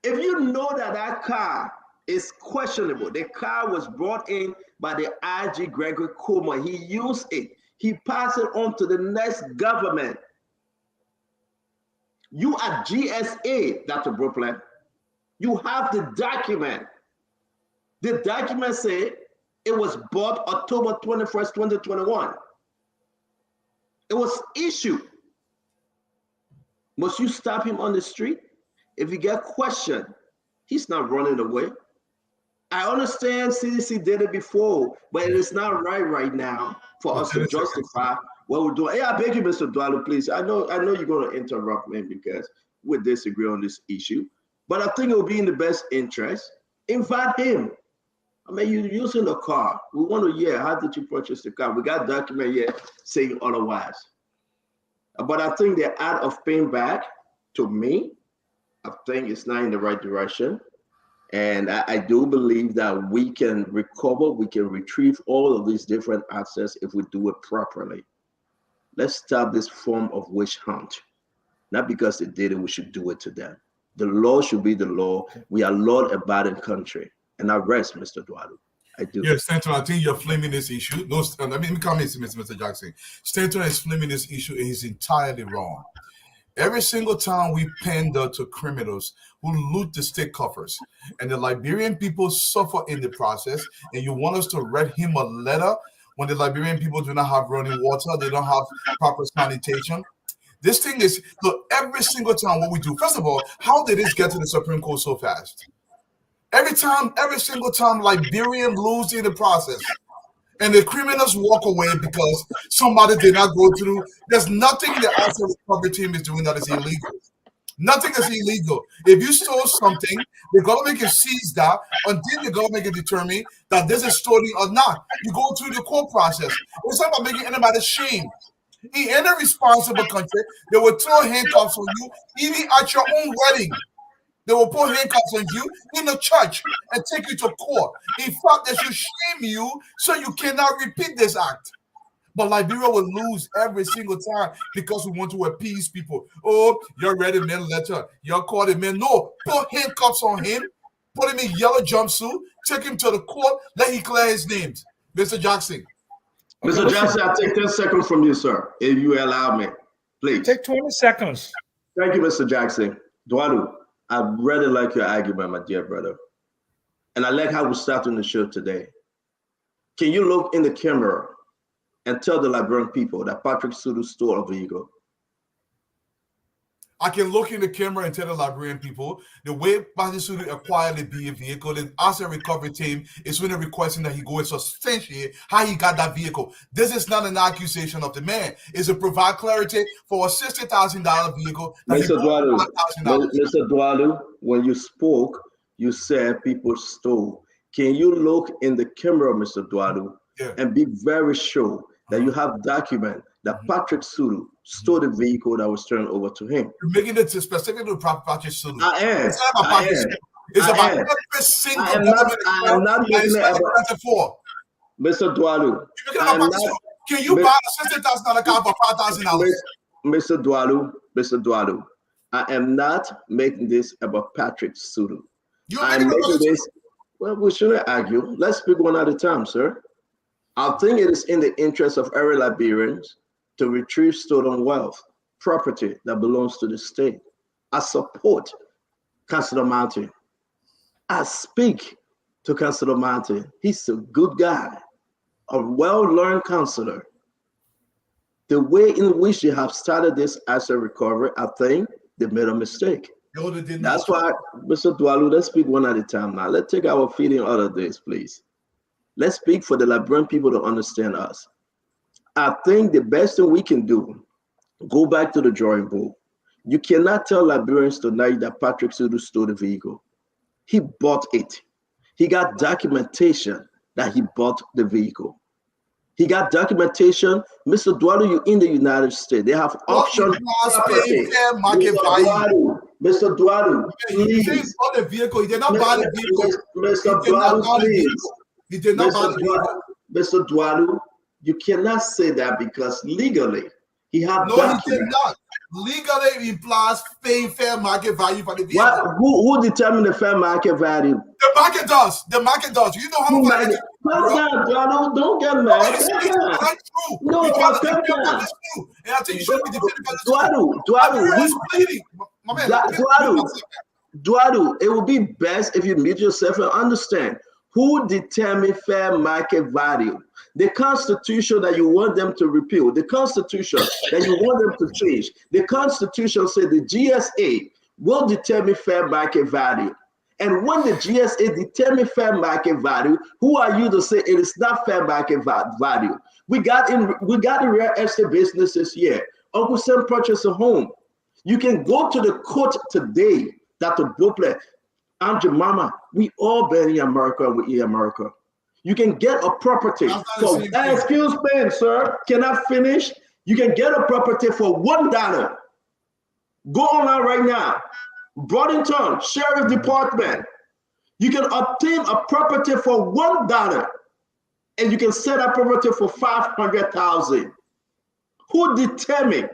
If you know that that car is questionable, the car was brought in by the IG Gregory Comer. He used it. He passed it on to the next government. You are GSA, Dr. Brooklyn. You have the document. The document said it was bought October 21st, 2021. It was issued. Must you stop him on the street? If you get questioned, he's not running away. I understand CDC did it before, but it is not right now for us to justify what we're doing. Hey, I beg you, Mr. Dwalo, please. I know you're going to interrupt me because we disagree on this issue, but I think it will be in the best interest. Invite him. I mean, you're using a car. We want to hear, how did you purchase the car? We got document here saying otherwise. But I think the act of paying back, to me, I think it's not in the right direction. And I do believe that we can recover, we can retrieve all of these different assets if we do it properly. Let's stop this form of witch hunt. Not because they did it, we should do it to them. The law should be the law. We are law-abiding country. And I rest, Mr. Duadu. I do. Yes, Stanton, I think you're flaming this issue. No, let me come in, Mr. Jackson. Stanton is flaming this issue and he's entirely wrong. Every single time we pander to criminals who loot the state coffers, and the Liberian people suffer in the process, and you want us to write him a letter when the Liberian people do not have running water, they don't have proper sanitation. This thing is, look, every single time what we do, first of all, how did this get to the Supreme Court so fast? Every single time Liberian lose in the process, and the criminals walk away because somebody did not go through. There's nothing the asset recovery team is doing that is illegal. Nothing is illegal. If you stole something, the government can seize that until the government can determine that this is stolen or not. You go through the court process. It's not about making anybody ashamed. In any responsible country, they will throw handcuffs on you, even at your own wedding. They will put handcuffs on you in the church and take you to court. In fact, they should shame you so you cannot repeat this act. But Liberia will lose every single time because we want to appease people. Oh, you're ready, man, letter. You're called a man. No, put handcuffs on him, put him in yellow jumpsuit, take him to the court, let him clear his names. Mr. Jackson. Mr. Jackson, I'll take 10 seconds from you, sir, if you allow me. Please. Take 20 seconds. Thank you, Mr. Jackson. Duadu, I really like your argument, my dear brother. And I like how we're starting the show today. Can you look in the camera and tell the Liberian people that Patrick Sulu stole a vehicle? I can look in the camera and tell the Liberian people the way Patrik acquired the vehicle, the asset recovery team is really requesting that he go and substantiate how he got that vehicle. This is not an accusation of the man. It's to provide clarity for a $60,000 vehicle that Mr. he bought Dwalu, for $5,000. Mr. Dwalu, when you spoke, you said people stole. Can you look in the camera, Mr. Dwalu, and be very sure that you have document that Patrick Sulu stole the vehicle that was turned over to him? You're making it specific to Patrick Sulu. I am. It's not about Patrick Sulu. It's about every single government I am not making it about for. Mr. Dwalu. Can you buy a $60,000 car for $5,000? Mr. Dwalu, I am not making this about Patrick Sulu. I'm making this. Well, we shouldn't argue. Let's speak one at a time, sir. I think it is in the interest of every Liberians to retrieve stolen wealth, property that belongs to the state. I support Councillor Martin. I speak to Councillor Martin. He's a good guy, a well-learned councillor. The way in which they have started this asset recovery, I think they made a mistake. That's why, Mr. Dwalu, let's speak one at a time now. Let's take our feet in out of this, please. Let's speak for the Liberian people to understand us. I think the best thing we can do, go back to the drawing board. You cannot tell Liberians tonight that Patrick Sulu stole the vehicle. He bought it. He got documentation that he bought the vehicle. He got documentation. Mr. Dwalu, you're in the United States. They have auction property. Mr. Dwalu, please. He bought the vehicle. He did not buy the vehicle. Mr. Dwalu, please. He did not buy the vehicle. Mr. Dwalu, you cannot say that because legally he had no, documents. He cannot. Legally implies paying fair market value for the vehicle. Who determines the fair market value? The market does. The market does. You know how much. Don't get mad. No, And I think you should be defending Dwalu, it would be best if you meet yourself and understand who determines fair market value. The Constitution that you want them to repeal, the Constitution that you want them to change, the Constitution said the GSA will determine fair market value. And when the GSA determines fair market value, who are you to say it is not fair market value? We got in real estate businesses here. Uncle Sam purchased a home. You can go to the court today, Dr. Duple, Aunt Mama, we all been in America, we in America. You can get a property for, excuse me, sir, can I finish? You can get a property for $1. Go online right now. Broadington Sheriff Department. You can obtain a property for $1 and you can sell that property for $500,000. Who determines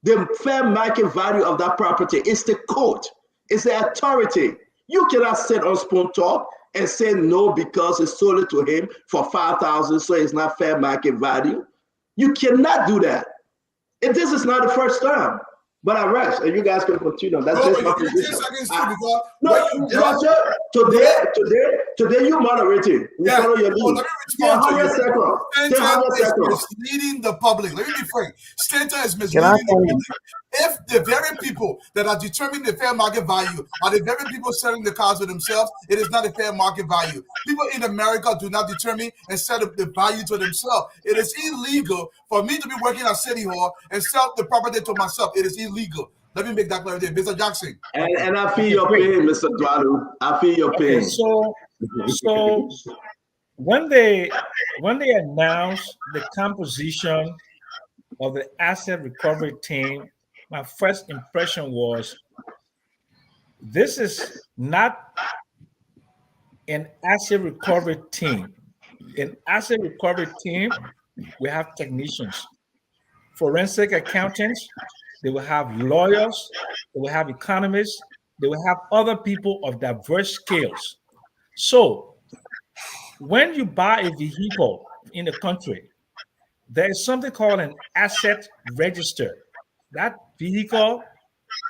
the fair market value of that property? It's the court. It's the authority. You cannot sit on Spoon Talk and say no because it's sold it to him for $5,000, so it's not fair market value. You cannot do that. And this is not the first time. But I rest, and you guys can continue. That's just my position. Today you moderating. We follow your lead. Let me respond to you. Stanton is misleading the public. Let me be frank. Stanton is misleading the public. If the very people that are determining the fair market value are the very people selling the cars for themselves, it is not a fair market value. People in America do not determine and set up the value to themselves. It is illegal for me to be working at City Hall and sell the property to myself. It is illegal. Let me make that clear there. Mr. Jackson. And I feel your pain, Mr. Dwalu. I feel your pain. So when they announced the composition of the asset recovery team, my first impression was this is not an asset recovery team. An asset recovery team, we have technicians, forensic accountants, they will have lawyers, they will have economists, they will have other people of diverse skills. So when you buy a vehicle in the country, there is something called an asset register. That vehicle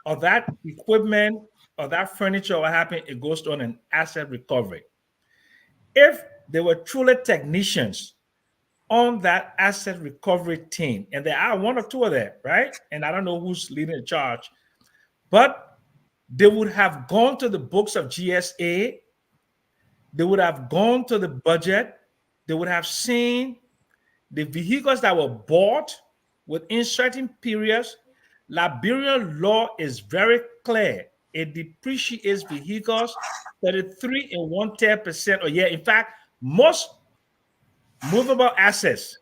or that equipment or that furniture or what happened, it goes on an asset recovery. If there were truly technicians on that asset recovery team, and there are one or two of them, right? And I don't know who's leading the charge, But they would have gone to the books of GSA, they would have gone to the budget, they would have seen the vehicles that were bought within certain periods. Liberian law is very clear. It depreciates vehicles 33 and 1/10% a year. In fact, most movable assets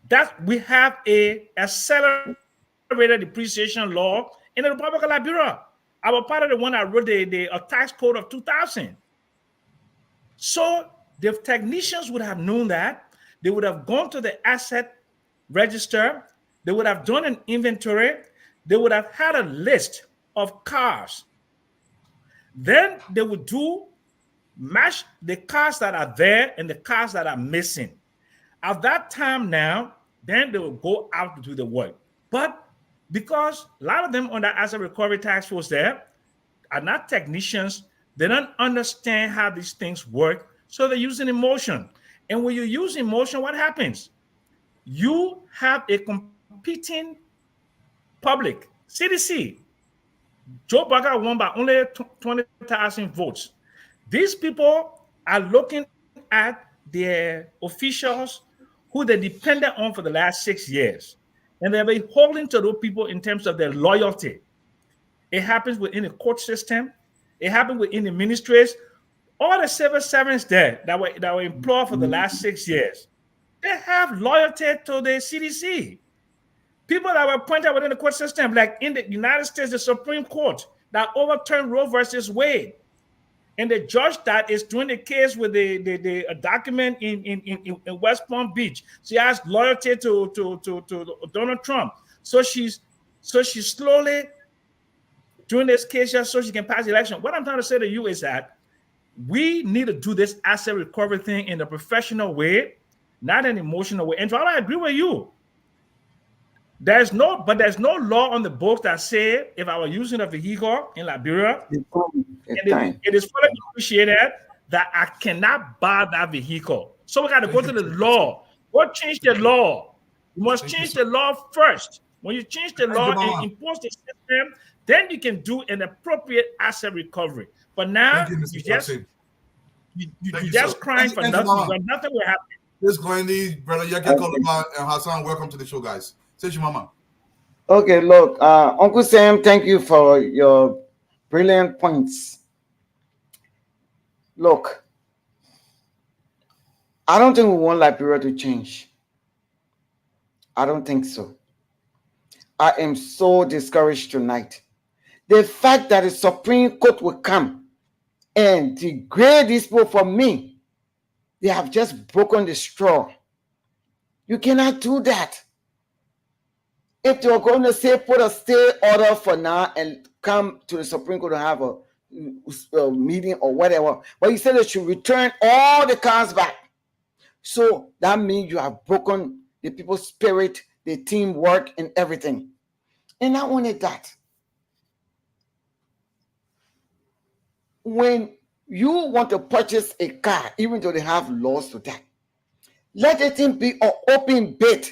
that we have a accelerated depreciation law in the Republic of Liberia. I was part of the one that wrote the tax code of 2000. So the technicians would have known that. They would have gone to the asset register. They would have done an inventory. They would have had a list of cars. Then they would match the cars that are there and the cars that are missing. At that time now, then they will go out to do the work. But because a lot of them on the asset recovery task force there are not technicians, they don't understand how these things work, so they're using emotion. And when you use emotion, what happens? You have a competing public. CDC, Joe Biden won by only 20,000 votes. These people are looking at their officials who they depended on for the last 6 years. And they'll be holding to those people in terms of their loyalty. It happens within the court system. It happened within the ministries. All the civil servants there that were employed for the last 6 years, they have loyalty to the CDC. People that were appointed within the court system, like in the United States, the Supreme Court that overturned Roe versus Wade. And the judge that is doing the case with the document in West Palm Beach, she has loyalty to Donald Trump. So she's slowly doing this case just so she can pass the election. What I'm trying to say to you is that we need to do this asset recovery thing in a professional way, not an emotional way. And so I agree with you. There's no law on the books that say if I was using a vehicle in Liberia, it is fully appreciated that I cannot buy that vehicle. So we got to go to the law. Go change the law. You must change the law first. When you change the law and impose the system, then you can do an appropriate asset recovery. But now you just crying for nothing. But nothing will happen. This Glendy, brother Yaki Koloma and Hassan, welcome to the show, guys. Say your mama. Okay, look, Uncle Sam, thank you for your brilliant points. Look, I don't think we want Liberia to change. I don't think so. I am so discouraged tonight. The fact that the Supreme Court will come and degrade these people, for me, they have just broken the straw. You cannot do that. If you're going to say put a stay order for now and come to the Supreme Court to have a meeting or whatever, but you said they should return all the cars back. So that means you have broken the people's spirit, the teamwork, and everything. And not only that, when you want to purchase a car, even though they have laws to that, let it be an open bid.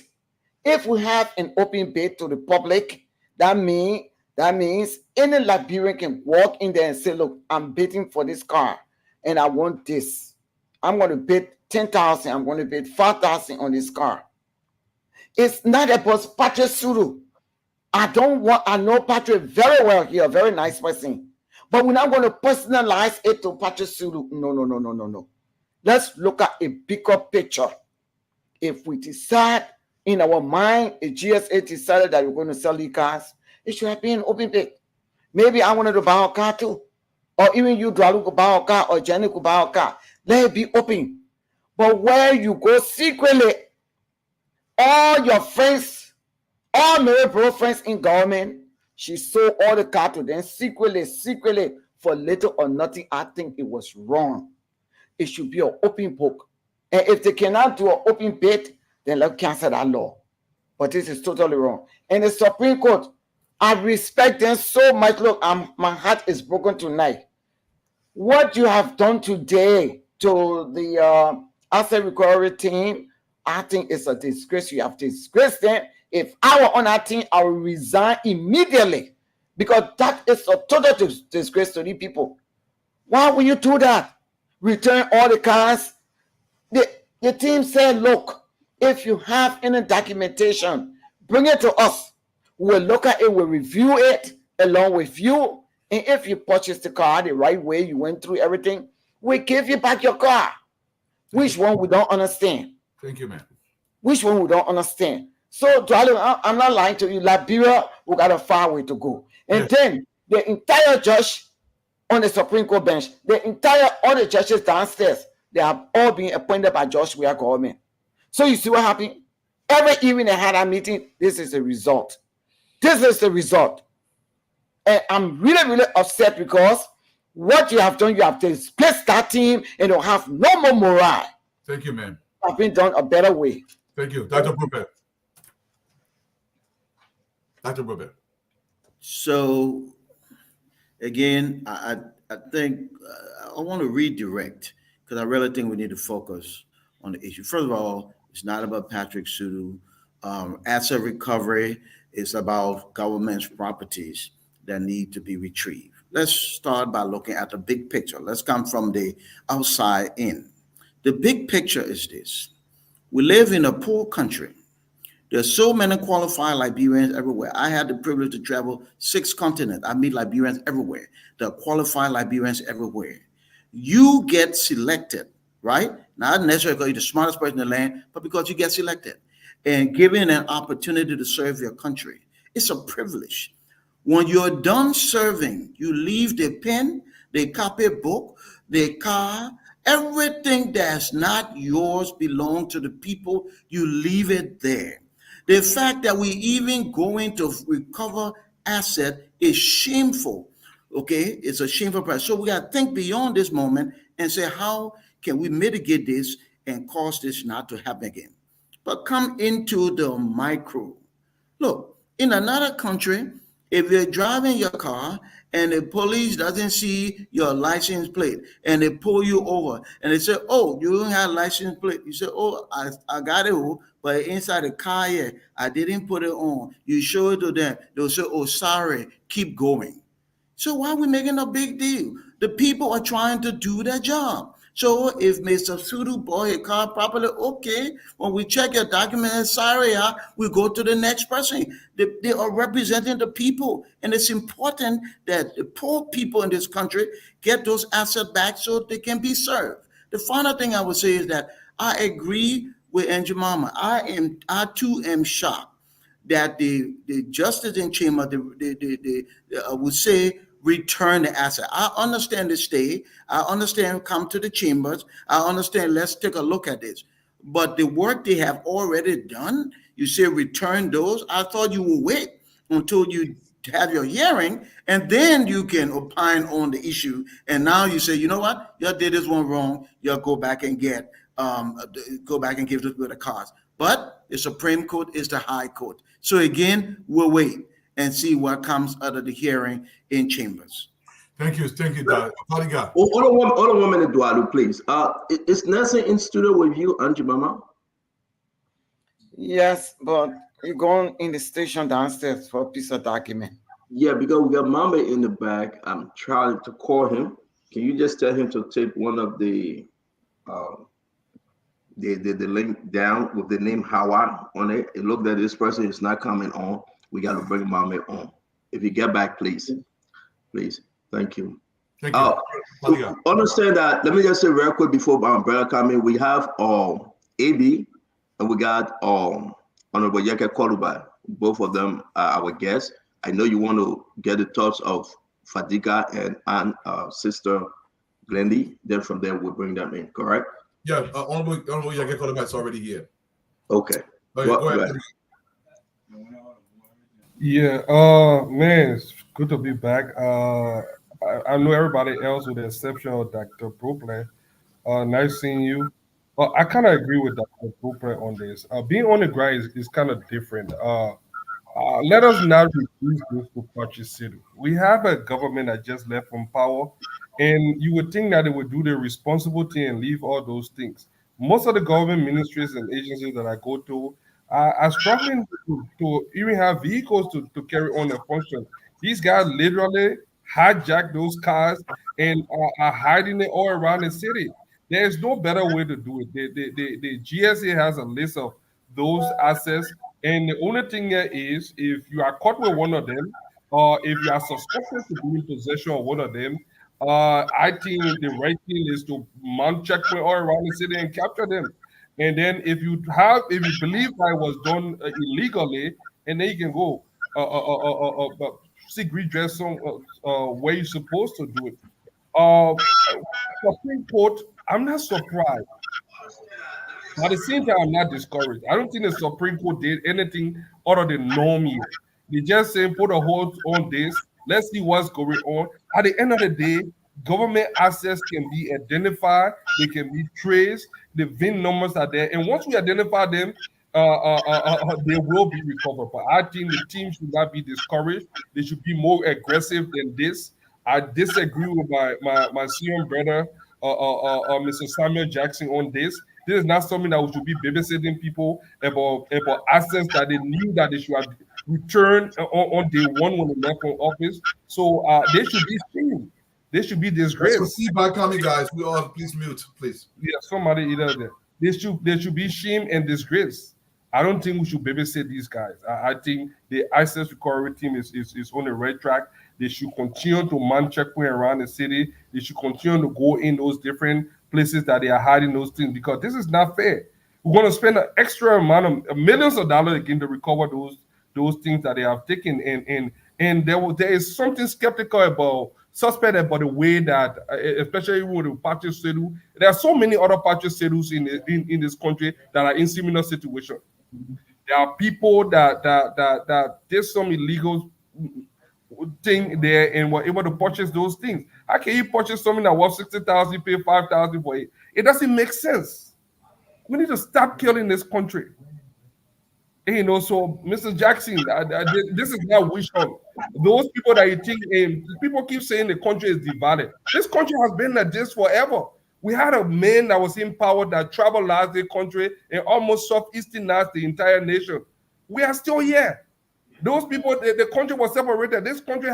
If we have an open bid to the public, that means any Liberian can walk in there and say, look, I'm bidding for this car and I want this. I'm going to bid 10,000. I'm going to bid 5,000 on this car. It's not about Patrick Suru. I know Patrick very well here, a very nice person. But we're not going to personalize it to Patrick Suru. No. Let's look at a bigger picture. If we decide in our mind, a GSA decided that we're going to sell these cars, it should have been an open bid. Maybe I wanted to buy a car too. Or even you, Dralu, could buy a car, or Jenny could buy a car. Let it be open. But where you go secretly, all your friends, all Mary Bro friends in government, she sold all the cars to them secretly, for little or nothing. I think it was wrong. It should be an open book. And if they cannot do an open bid, then let's cancel that law. But this is totally wrong. And the Supreme Court, I respect them so much. Look, my heart is broken tonight. What you have done today to the asset recovery team, I think it's a disgrace. You have disgraced them. If I were on that team, I would resign immediately. because that is a total disgrace to the people. Why will you do that? Return all the cars. The team said, look, if you have any documentation, bring it to us. We'll look at it, we'll review it along with you. And if you purchased the car the right way, you went through everything, we give you back your car. Which one we don't understand? Thank you, man. Which one we don't understand? So, darling, I'm not lying to you. Liberia, we got a far way to go. And then the entire judge on the Supreme Court bench, all the judges downstairs, they have all been appointed by Josh Weah government. So you see what happened? Every evening they had a meeting. This is the result. This is the result. And I'm really, really upset because what you have done, you have displaced that team and don't have no more morale. Thank you, man. Have been done a better way. Thank you. Dr. Prophet. Dr. Prophet. So, again, I think I want to redirect because I really think we need to focus on the issue. First of all, it's not about Patrick Sudu. Asset recovery is about government's properties that need to be retrieved. Let's start by looking at the big picture. Let's come from the outside in. The big picture is this. We live in a poor country. There's so many qualified Liberians everywhere. I had the privilege to travel 6 continents. I meet Liberians everywhere. There are qualified Liberians everywhere. You get selected, right? Not necessarily because you're the smartest person in the land, but because you get selected and given an opportunity to serve your country. It's a privilege. When you're done serving, you leave the pen, the copybook, the car, everything that's not yours belongs to the people. You leave it there. The fact that we even going to recover asset is shameful. Okay, it's a shameful price. So we got to think beyond this moment and say, how can we mitigate this and cause this not to happen again? But come into the micro. Look, in another country, if you're driving your car and the police doesn't see your license plate and they pull you over and they say, oh, you don't have license plate. You say, oh, I got it, but inside the car here, I didn't put it on. You show it to them. They'll say, oh, sorry, keep going. So why are we making a big deal? The people are trying to do their job. So if Mr. Sudu bought a car properly, okay, when we check your document, sorry, we go to the next person. They are representing the people. And it's important that the poor people in this country get those assets back so they can be served. The final thing I would say is that I agree with Njamama. I too am shocked that the justice in chamber would say return the asset. I understand the stay. I understand come to the chambers. I understand let's take a look at this. But the work they have already done, you say return those. I thought you would wait until you have your hearing and then you can opine on the issue. And now you say, you know what, you did this one wrong. You'll go back and give this with a cause. But the Supreme Court is the High Court. So again, we'll wait and see what comes out of the hearing in chambers. Thank you, Dr. Padiga. Other woman, Eduardo, please. Is Nelson in studio with you, Auntie Mama? Yes, but you're going in the station downstairs for a piece of document. Yeah, because we got Mama in the back. I'm trying to call him. Can you just tell him to take one of the link down with the name Hawa on it? It looked that this person is not coming on. We got to bring Mama on. If you get back, please. Thank you. Thank you. Understand that. Let me just say real quick before my brother come in. We have AB and we got Honorable Yeke Kolubai. Both of them are our guests. I know you want to get the thoughts of Fadiga and Sister Glendy. Then from there we'll bring them in. Correct? Yeah. Honorable Yeke Kolubai is already here. Okay. Go ahead. Yeah, man, it's good to be back. I know everybody else with the exception of Dr. Brooklyn. Nice seeing you. I kind of agree with Dr. Brooklyn on this. Being on the ground is kind of different. Let us not reduce this to Patrick City. We have a government that just left from power, and you would think that they would do the responsible thing and leave all those things. Most of the government ministries and agencies that I go to are struggling to even have vehicles to carry on their function. These guys literally hijack those cars and are hiding it all around the city. There's no better way to do it. The GSA has a list of those assets, and the only thing here is if you are caught with one of them, or if you are suspected to be in possession of one of them, I think the right thing is to mount checkpoint all around the city and capture them. And then if you believe that it was done illegally, and then you can go seek redress on where you're supposed to do it. Supreme Court, I'm not surprised. But at the same time, I'm not discouraged. I don't think the Supreme Court did anything other than norm here. They just saying put a hold on this. Let's see what's going on. At the end of the day, government assets can be identified. They can be traced. The VIN numbers are there, and once we identify them, they will be recovered. But I think the team should not be discouraged. They should be more aggressive than this. I disagree with my senior brother, Mr. Samuel Jackson, on this. This is not something that we should be babysitting people about assets that they knew that they should have returned on day one when they left from office. So they should be shamed. They should be That's disgraced. what feedback coming, guys. We all please mute, please. Yeah, somebody either there. They should be shamed and disgraced. I don't think we should babysit these guys. I think the ISIS recovery team is on the right track. They should continue to man checkpoint around the city. They should continue to go in those different places that they are hiding those things because this is not fair. We're going to spend an extra amount of millions of dollars again to recover those things that they have taken. And there is something skeptical about suspect about the way that, especially with the Patrick Sedu, there are so many other Patrick Sedus in this country that are in similar situation. There are people that did some illegal thing there and were able to purchase those things. How can you purchase something that was 60,000, pay 5,000 for it? It doesn't make sense. We need to stop killing this country. So Mr. Jackson, this is not wish hunt. Those people that you think, people keep saying the country is divided. This country has been like this forever. We had a man that was in power that traveled the country and almost southeasternized the entire nation. We are still here. Those people, the country was separated. This country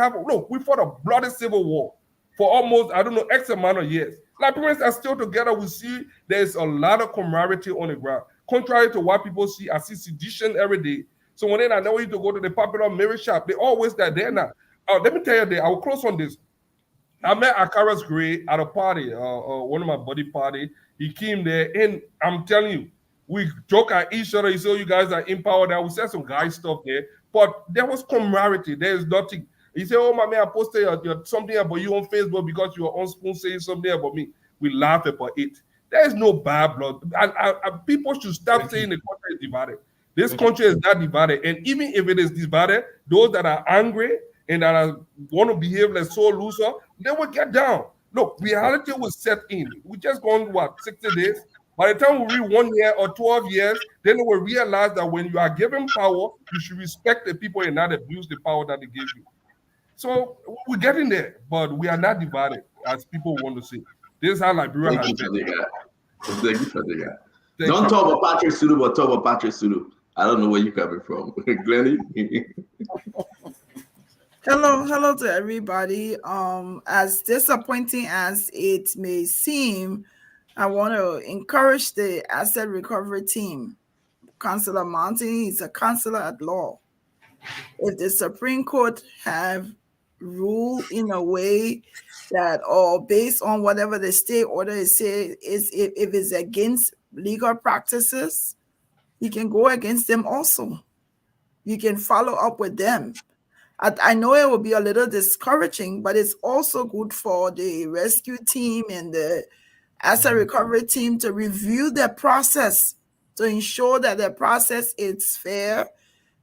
we fought a bloody civil war for almost, X amount of years. Liberians are still together. We see there's a lot of camaraderie on the ground. Contrary to what people see, I see sedition every day. So when I know you to go to the popular marriage shop, they always there now. Let me tell you, I will close on this. I met Akaras Gray at a party, one of my buddy party. He came there, and I'm telling you, we joke at each other. He said, you guys are empowered. We said some guy stuff there, but there was camaraderie. There is nothing. He said, oh, my man, I posted something about you on Facebook because you were on Spoon saying something about me. We laugh about it. There is no bad blood. And people should stop saying the country is divided. This country is not divided. And even if it is divided, those that are angry and that want to behave like so loser, they will get down. Look, reality will set in. We just gone, 60 days? By the time we reach 1 year or 12 years, then they will realize that when you are given power, you should respect the people and not abuse the power that they give you. So we're getting there, but we are not divided, as people want to say. This is how Liberia has been. Thank you for the guy. Don't talk about Patrick Sudu, but talk about Patrick Sudu. I don't know where you're coming from. Glennie? Hello to everybody. As disappointing as it may seem, I want to encourage the asset recovery team. Councillor Mountain is a councillor at law. If the Supreme Court have ruled in a way that, or based on whatever the state order is saying, if it's against legal practices, you can go against them also. You can follow up with them. I know it will be a little discouraging, but it's also good for the rescue team and the asset recovery team to review their process to ensure that the process is fair,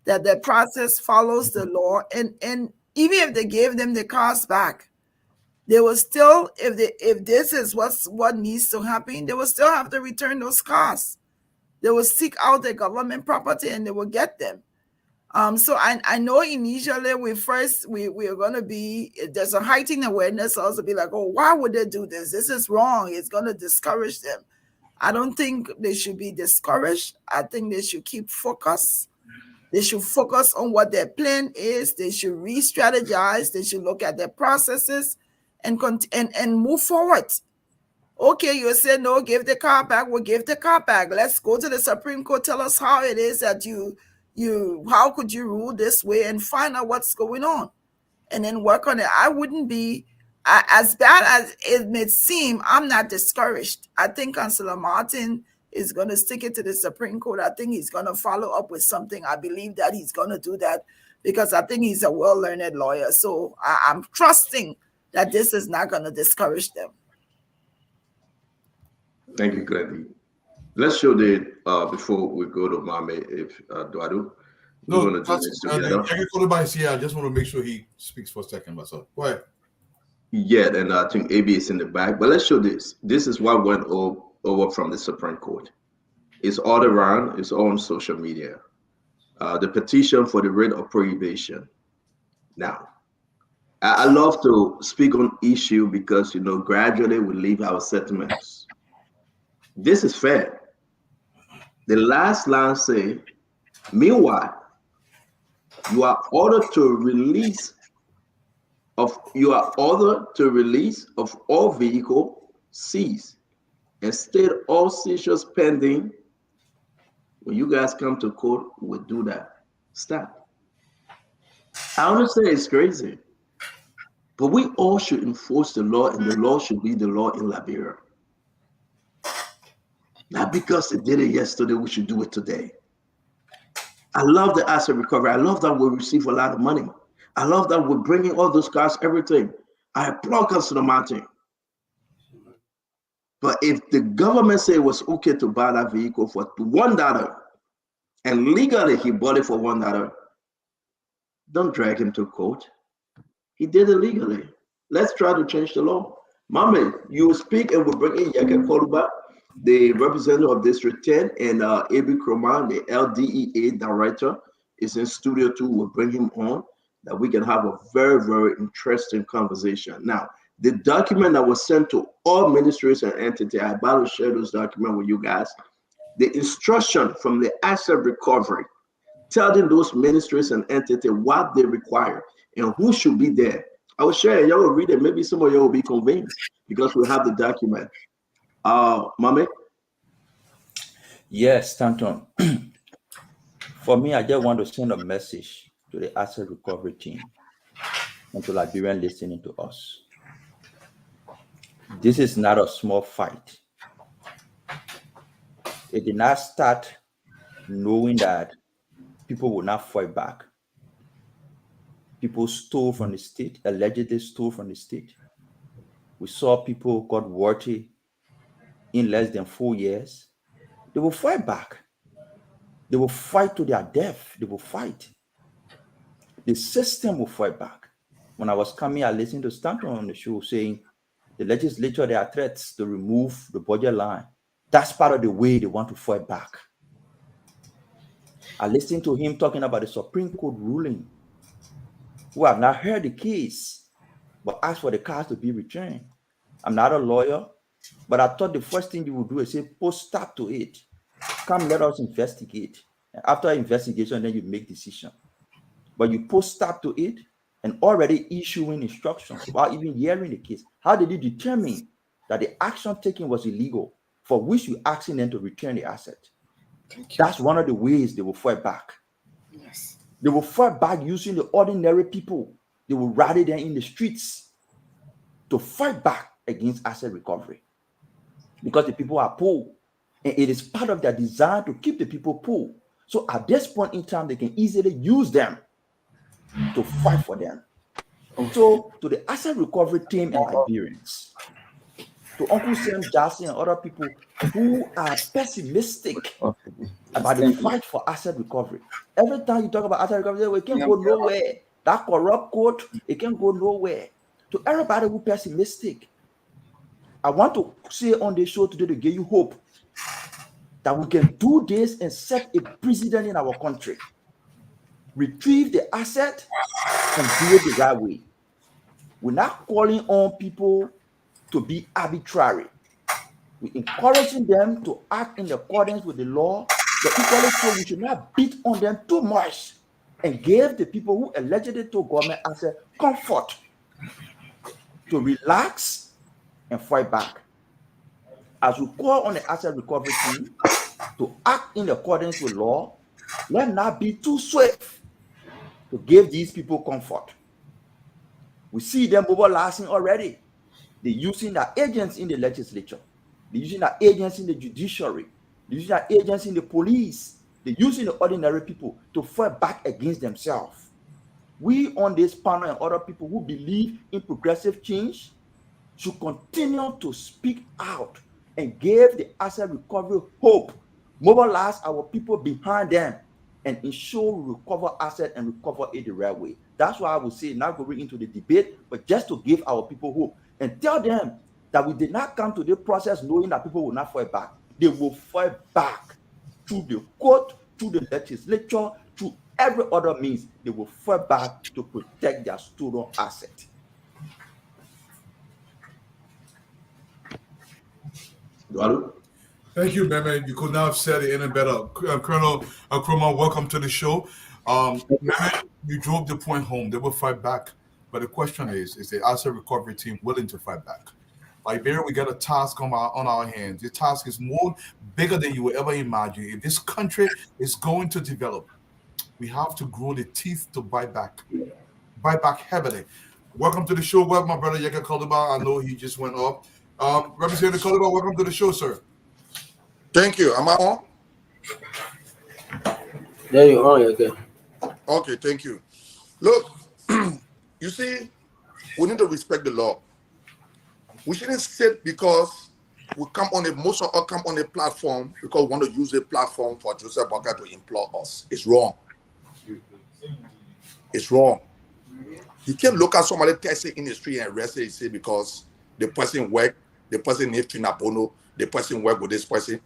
that the process follows the law. And even if they gave them the cars back, they will still, if this is what needs to happen, they will still have to return those cars. They will seek out the government property and they will get them. So I know initially we're going to be, there's a heightened awareness also be like, oh, why would they do this? This is wrong. It's going to discourage them. I don't think they should be discouraged. I think they should keep focused. They should focus on what their plan is. They should re-strategize. They should look at their processes and move forward. Okay, you say no, give the car back. We'll give the car back. Let's go to the Supreme Court. Tell us how it is that how could you rule this way, and find out what's going on, and then work on it. I wouldn't be as bad as it may seem. I'm not discouraged. I think Councillor Martin is going to stick it to the Supreme Court. I think he's going to follow up with something. I believe that he's going to do that because I think he's a well-learned lawyer. So I'm trusting that this is not going to discourage them. Thank you, Glendy. Let's show the before we go to Mame, if Duadu. No, we're going to do this together. I just want to make sure he speaks for a second. Myself. Go ahead. Yeah, and I think AB is in the back. But let's show this. This is what went over from the Supreme Court. It's all around. It's all on social media. The petition for the writ of prohibition. Now, I love to speak on issue because, gradually we leave our settlements. This is fair. The last line say, meanwhile, you are ordered to release of all vehicle seized and state all seizures pending. When you guys come to court, we'll do that. Stop. I understand it's crazy, but we all should enforce the law, and the law should be the law in Liberia. Not because they did it yesterday, we should do it today. I love the asset recovery. I love that we receive a lot of money. I love that we're bringing all those cars, everything. I applaud Councilor Martin. But if the government said it was okay to buy that vehicle for $1, and legally he bought it for $1, don't drag him to court. He did it legally. Let's try to change the law. Mame, you speak and we'll bring in Yaka Koluba, the representative of District 10, and A.B. Kroman, the LDEA director, is in studio too. We'll bring him on, that we can have a very, very interesting conversation. Now, the document that was sent to all ministries and entities, I'm about to share this document with you guys. The instruction from the asset recovery, telling those ministries and entities what they require and who should be there. I will share it. Y'all will read it. Maybe some of y'all will be convinced because we have the document. Mame? Yes, Stanton. For me, I just want to send a message to the asset recovery team and to Liberians listening to us. This is not a small fight. It did not start knowing that people will not fight back. People stole from the state, allegedly stole from the state. We saw people got worthy in less than 4 years. They will fight back. They will fight to their death. They will fight. The system will fight back. When I was coming, I listened to Stanton on the show saying the legislature, there are threats to remove the budget line. That's part of the way they want to fight back. I listened to him talking about the Supreme Court ruling. Who have not heard the case, but asked for the cars to be returned. I'm not a lawyer, but I thought the first thing you would do is say, post stop to it. Come, let us investigate. And after investigation, then you make decision. But you post stop to it and already issuing instructions without even hearing the case. How did you determine that the action taken was illegal, for which you asking them to return the asset? That's one of the ways they will fight back. Yes. They will fight back using the ordinary people. They will rally them in the streets to fight back against asset recovery. Because the people are poor. And it is part of their desire to keep the people poor. So at this point in time, they can easily use them to fight for them. So to the asset recovery team and Liberians, to Uncle Sam Jassy and other people who are pessimistic about the fight for asset recovery. Every time you talk about asset recovery, we can't go nowhere. That corrupt court, it can't go nowhere. To everybody who pessimistic, I want to say on the show today to give you hope that we can do this and set a precedent in our country. Retrieve the asset and do it the right way. We're not calling on people to be arbitrary. We're encouraging them to act in accordance with the law But equally so, we should not beat on them too much and give the people who allegedly took government asset comfort to relax and fight back. As we call on the asset recovery team to act in accordance with law, let not be too swift to give these people comfort. We see them mobilizing already. They're using their agents in the legislature. They're using their agents in the judiciary. They're using their agents in the police. They're using the ordinary people to fight back against themselves. We on this panel and other people who believe in progressive change should continue to speak out and give the asset recovery hope, mobilize our people behind them, and ensure we recover asset and recover it the right way. That's why I would say, not going into the debate, but just to give our people hope and tell them that we did not come to the process knowing that people will not fight back. They will fight back through the court, through the legislature, through every other means. They will fight back to protect their stolen asset. Thank you, Meme. You could not have said it any better. Colonel Nkrumah, welcome to the show. Meme, you drove the point home. They will fight back. But the question is the asset recovery team willing to fight back? Liberia, we got a task on our hands. The task is more bigger than you will ever imagine. If this country is going to develop, we have to grow the teeth to bite back heavily. Welcome to the show. Welcome, my brother Yeka Kalduba. I know he just went up. Representative Kalduba, welcome to the show, sir. Thank you. Am I on? There you are, okay. Okay, thank you. Look, you see, we need to respect the law. We shouldn't sit because we come on most of us come on a platform because we want to use a platform for Joseph Barker to implore us. It's wrong. It's wrong. You can't look at somebody testing in the street and arrest it, say because the person work, the person needs to Nabono, the person work with this person.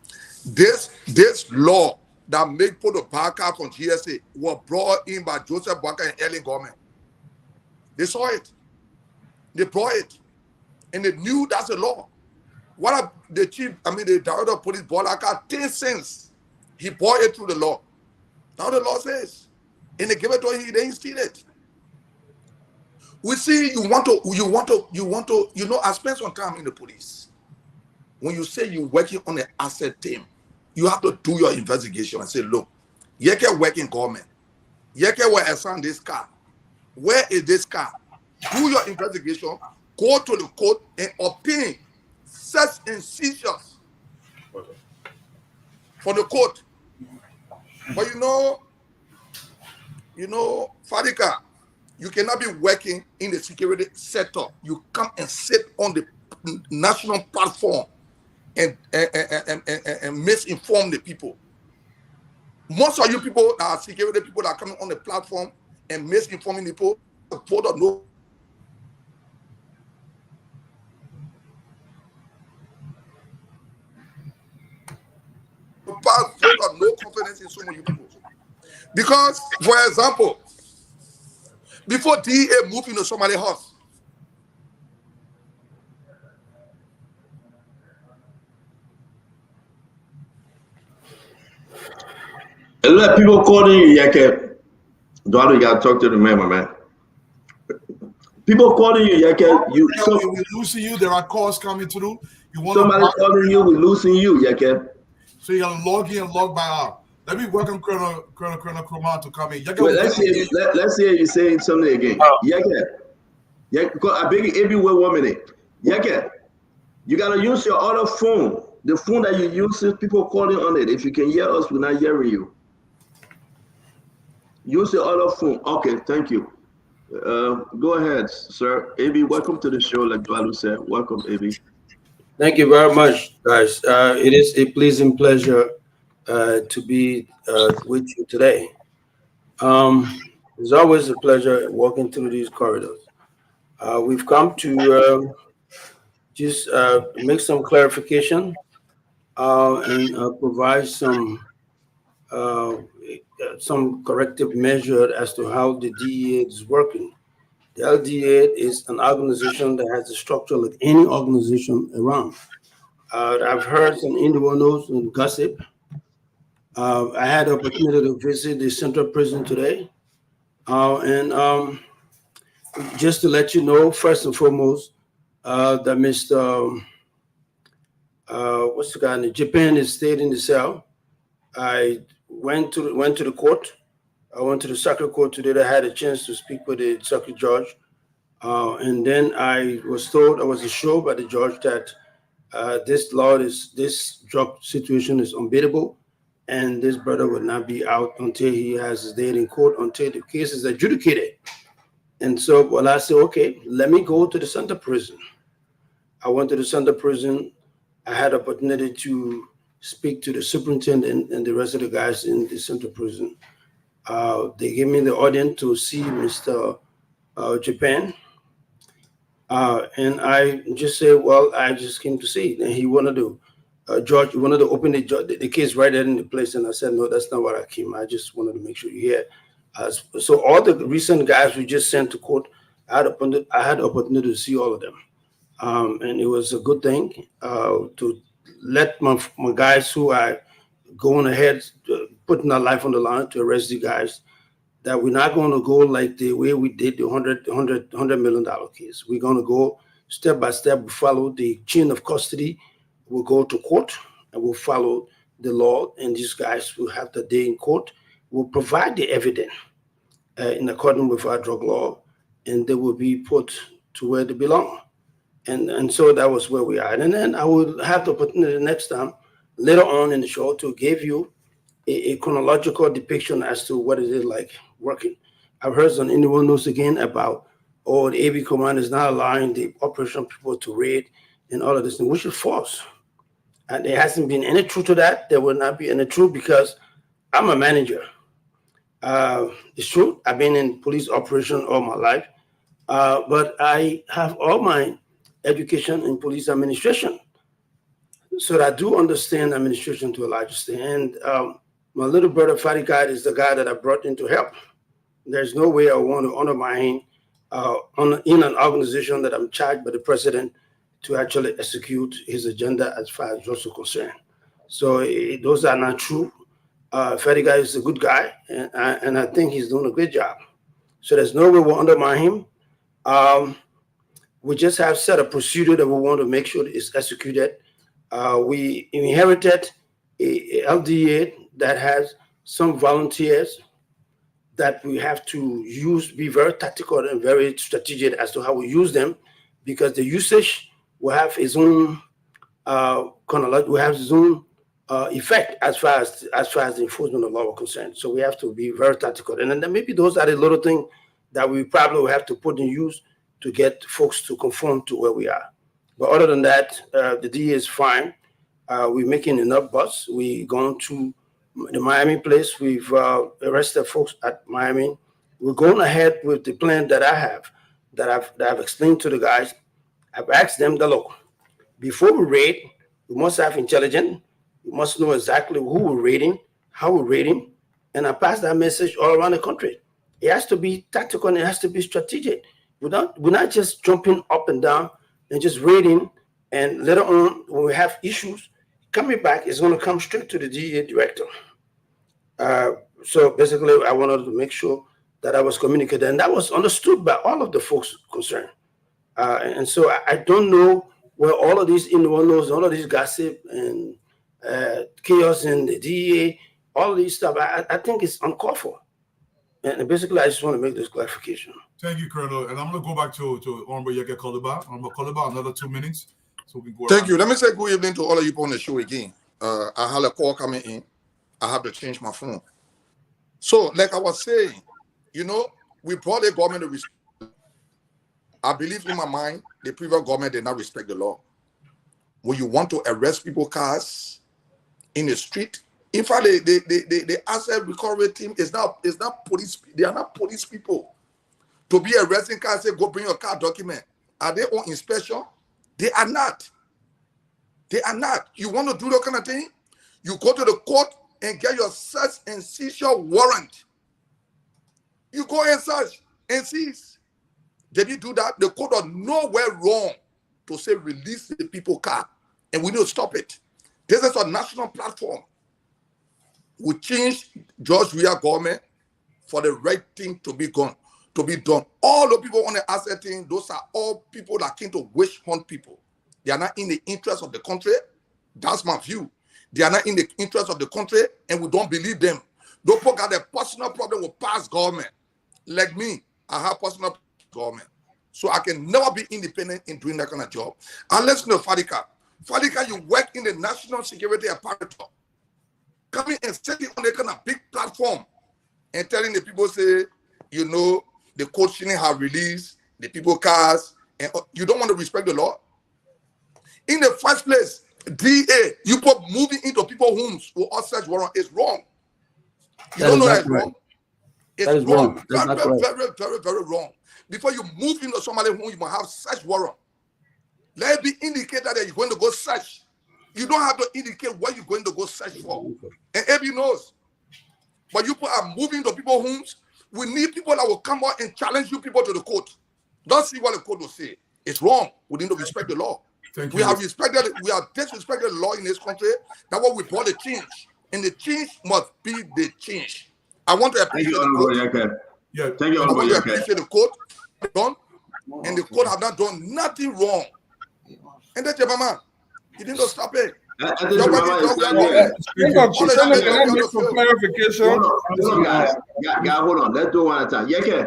This law that made put the back out on GSA was brought in by Joseph Barker and Ellen government. They saw it. They brought it. And they knew that's the law. What the director of police bought like 10 cents. He bought it through the law. Now the law says. And they give it to him, he didn't steal it. We see you want to, I spent some time in the police. When you say you're working on an asset team, you have to do your investigation and say, look, you can work in government. You can work assign this car. Where is this car? Do your investigation, go to the court and obtain search and seizures for the court. But Fadika, you cannot be working in the security sector. You come and sit on the national platform and misinform the people. Most of you people that are security people that are coming on the platform and misinforming people, vote or no. Vote or no confidence in some of you people. Because, for example, before DA moved into somebody's house, a lot of people calling you, Yake. Daughter, you gotta talk to the man, my man. People calling you, Yake. We're losing you. There are calls coming through. You want somebody calling you, we're losing you, Yake. So you gotta log in and log back out. Let me welcome Colonel Nkrumah to come in. Wait, let's hear you saying something again. Yake, I beg you, everywhere 1 minute. Yake, you gotta use your other phone. The phone that you use, people calling on it. If you can hear us, we're not hearing you. Use your other phone. Okay, thank you. Go ahead, sir. AB, welcome to the show, like Dwalu said. Welcome, AB. Thank you very much, guys. It is a pleasing pleasure to be with you today. It's always a pleasure walking through these corridors. We've come to just make some clarification and provide some corrective measure as to how the DEA is working. The LDA is an organization that has the structure like any organization around. I've heard some innuendos and gossip I had the opportunity to visit the Central Prison today. And just to let you know, first and foremost, that Mr. What's the guy in Japan is stayed in the cell. I went to the court. I went to the circuit court today. I had a chance to speak with the circuit judge. And then I was assured by the judge that this drug situation is unbeatable, and this brother will not be out until he has his day in court, until the case is adjudicated. And so, well, I said, okay, let me go to the center prison. I went to the center prison. I had opportunity to speak to the superintendent and the rest of the guys in the center prison. They gave me the audience to see Mr. Japan. And I just said, well, I just came to see. And he wanted to, George, he wanted to open the case right there in the place. And I said, no, that's not what I came. I just wanted to make sure you hear. So all the recent guys we just sent to court, I had the opportunity to see all of them. And it was a good thing to let my guys who are going ahead, putting their life on the line to arrest the guys, that we're not going to go like the way we did the $100 million case. We're going to go step by step. We follow the chain of custody. We'll go to court and we'll follow the law. And these guys will have the day in court. We'll provide the evidence in accordance with our drug law, and they will be put to where they belong. And so that was where we are. And then I will have the opportunity next time, later on in the show, to give you a chronological depiction as to what it is like working. I've heard some anyone knows again about, the AB command is not allowing the operation people to raid and all of this, which is false. And there hasn't been any truth to that. There will not be any truth because I'm a manager. It's true. I've been in police operation all my life, but I have all my education in police administration. So that I do understand administration to a large extent. And my little brother, Fatty God, is the guy that I brought in to help. There's no way I want to undermine in an organization that I'm charged by the president to actually execute his agenda as far as also concerned. So those are not true. Fatty God is a good guy, and I think he's doing a good job. So there's no way we'll undermine him. We just have set a procedure that we want to make sure is executed. We inherited a LDA that has some volunteers that we have to be very tactical and very strategic as to how we use them, because the usage will have its own effect as far as the enforcement of law is concerned. So we have to be very tactical, and then maybe those are the little things that we probably will have to put in use to get folks to conform to where we are. But other than that, the DA is fine. We're making enough buzz. We're going to the Miami place. We've arrested folks at Miami. We're going ahead with the plan that I have, that I've explained to the guys. I've asked them to look. Before we raid, we must have intelligence. We must know exactly who we're raiding, how we're raiding, and I pass that message all around the country. It has to be tactical and it has to be strategic. We're not just jumping up and down and just raiding, and later on, when we have issues, coming back is going to come straight to the DEA director. So basically, I wanted to make sure that I was communicated, and that was understood by all of the folks concerned. And so I don't know where all of these innuendos, all of these gossip and chaos in the DEA, all of these stuff, I think it's uncalled for. And basically, I just want to make this clarification. Thank you, Colonel. And I'm going to go back to Honorable Yeke Koliba. Honorable Koliba, another 2 minutes. So we can go Thank around. you. Let me say good evening to all of you on the show again. I had a call coming in. I have to change my phone. So, like I was saying, we brought the government to respect. I believe in my mind, the previous government did not respect the law. When you want to arrest people's cars in the street, in fact, the asset recovery team is not police. They are not police people. To be arresting cars, say, go bring your car document. Are they on inspection? They are not. They are not. You want to do that kind of thing? You go to the court and get your search and seizure warrant. You go and search and seize. Did you do that? The court was nowhere wrong to say release the people car. And we need to stop it. This is a national platform. We change George Weah government for the right thing to be done. All the people on the asset thing, those are all people that came to witch hunt people. They are not in the interest of the country. That's my view. They are not in the interest of the country, and we don't believe them. Those people got a personal problem with past government. Like me, I have personal government. So I can never be independent in doing that kind of job. Unless you know Fadika. Fadika, you work in the national security apparatus. Coming and sitting on a kind of big platform and telling the people, say, you know, the court shouldn't have released the people cars, and you don't want to respect the law. In the first place, DA, you put moving into people's homes with all such warrant is wrong. You don't know that it's wrong. It's wrong. Very wrong. Before you move into somebody's home, you must have search warrant. Let it be indicated that you're going to go search. You don't have to indicate what you're going to go search for. And everybody knows. But you people are moving to people's homes. We need people that will come out and challenge you people to the court. Don't see what the court will say. It's wrong. We need to respect the law. We have disrespected the law in this country. That's what we brought the change. And the change must be the change. I want to appreciate the court. Yeah, thank you. I want to appreciate the court. And the court have not done nothing wrong. And that's your mama. You didn't stop it. Clarification. Hold on. Let's do one at a time. Yeah,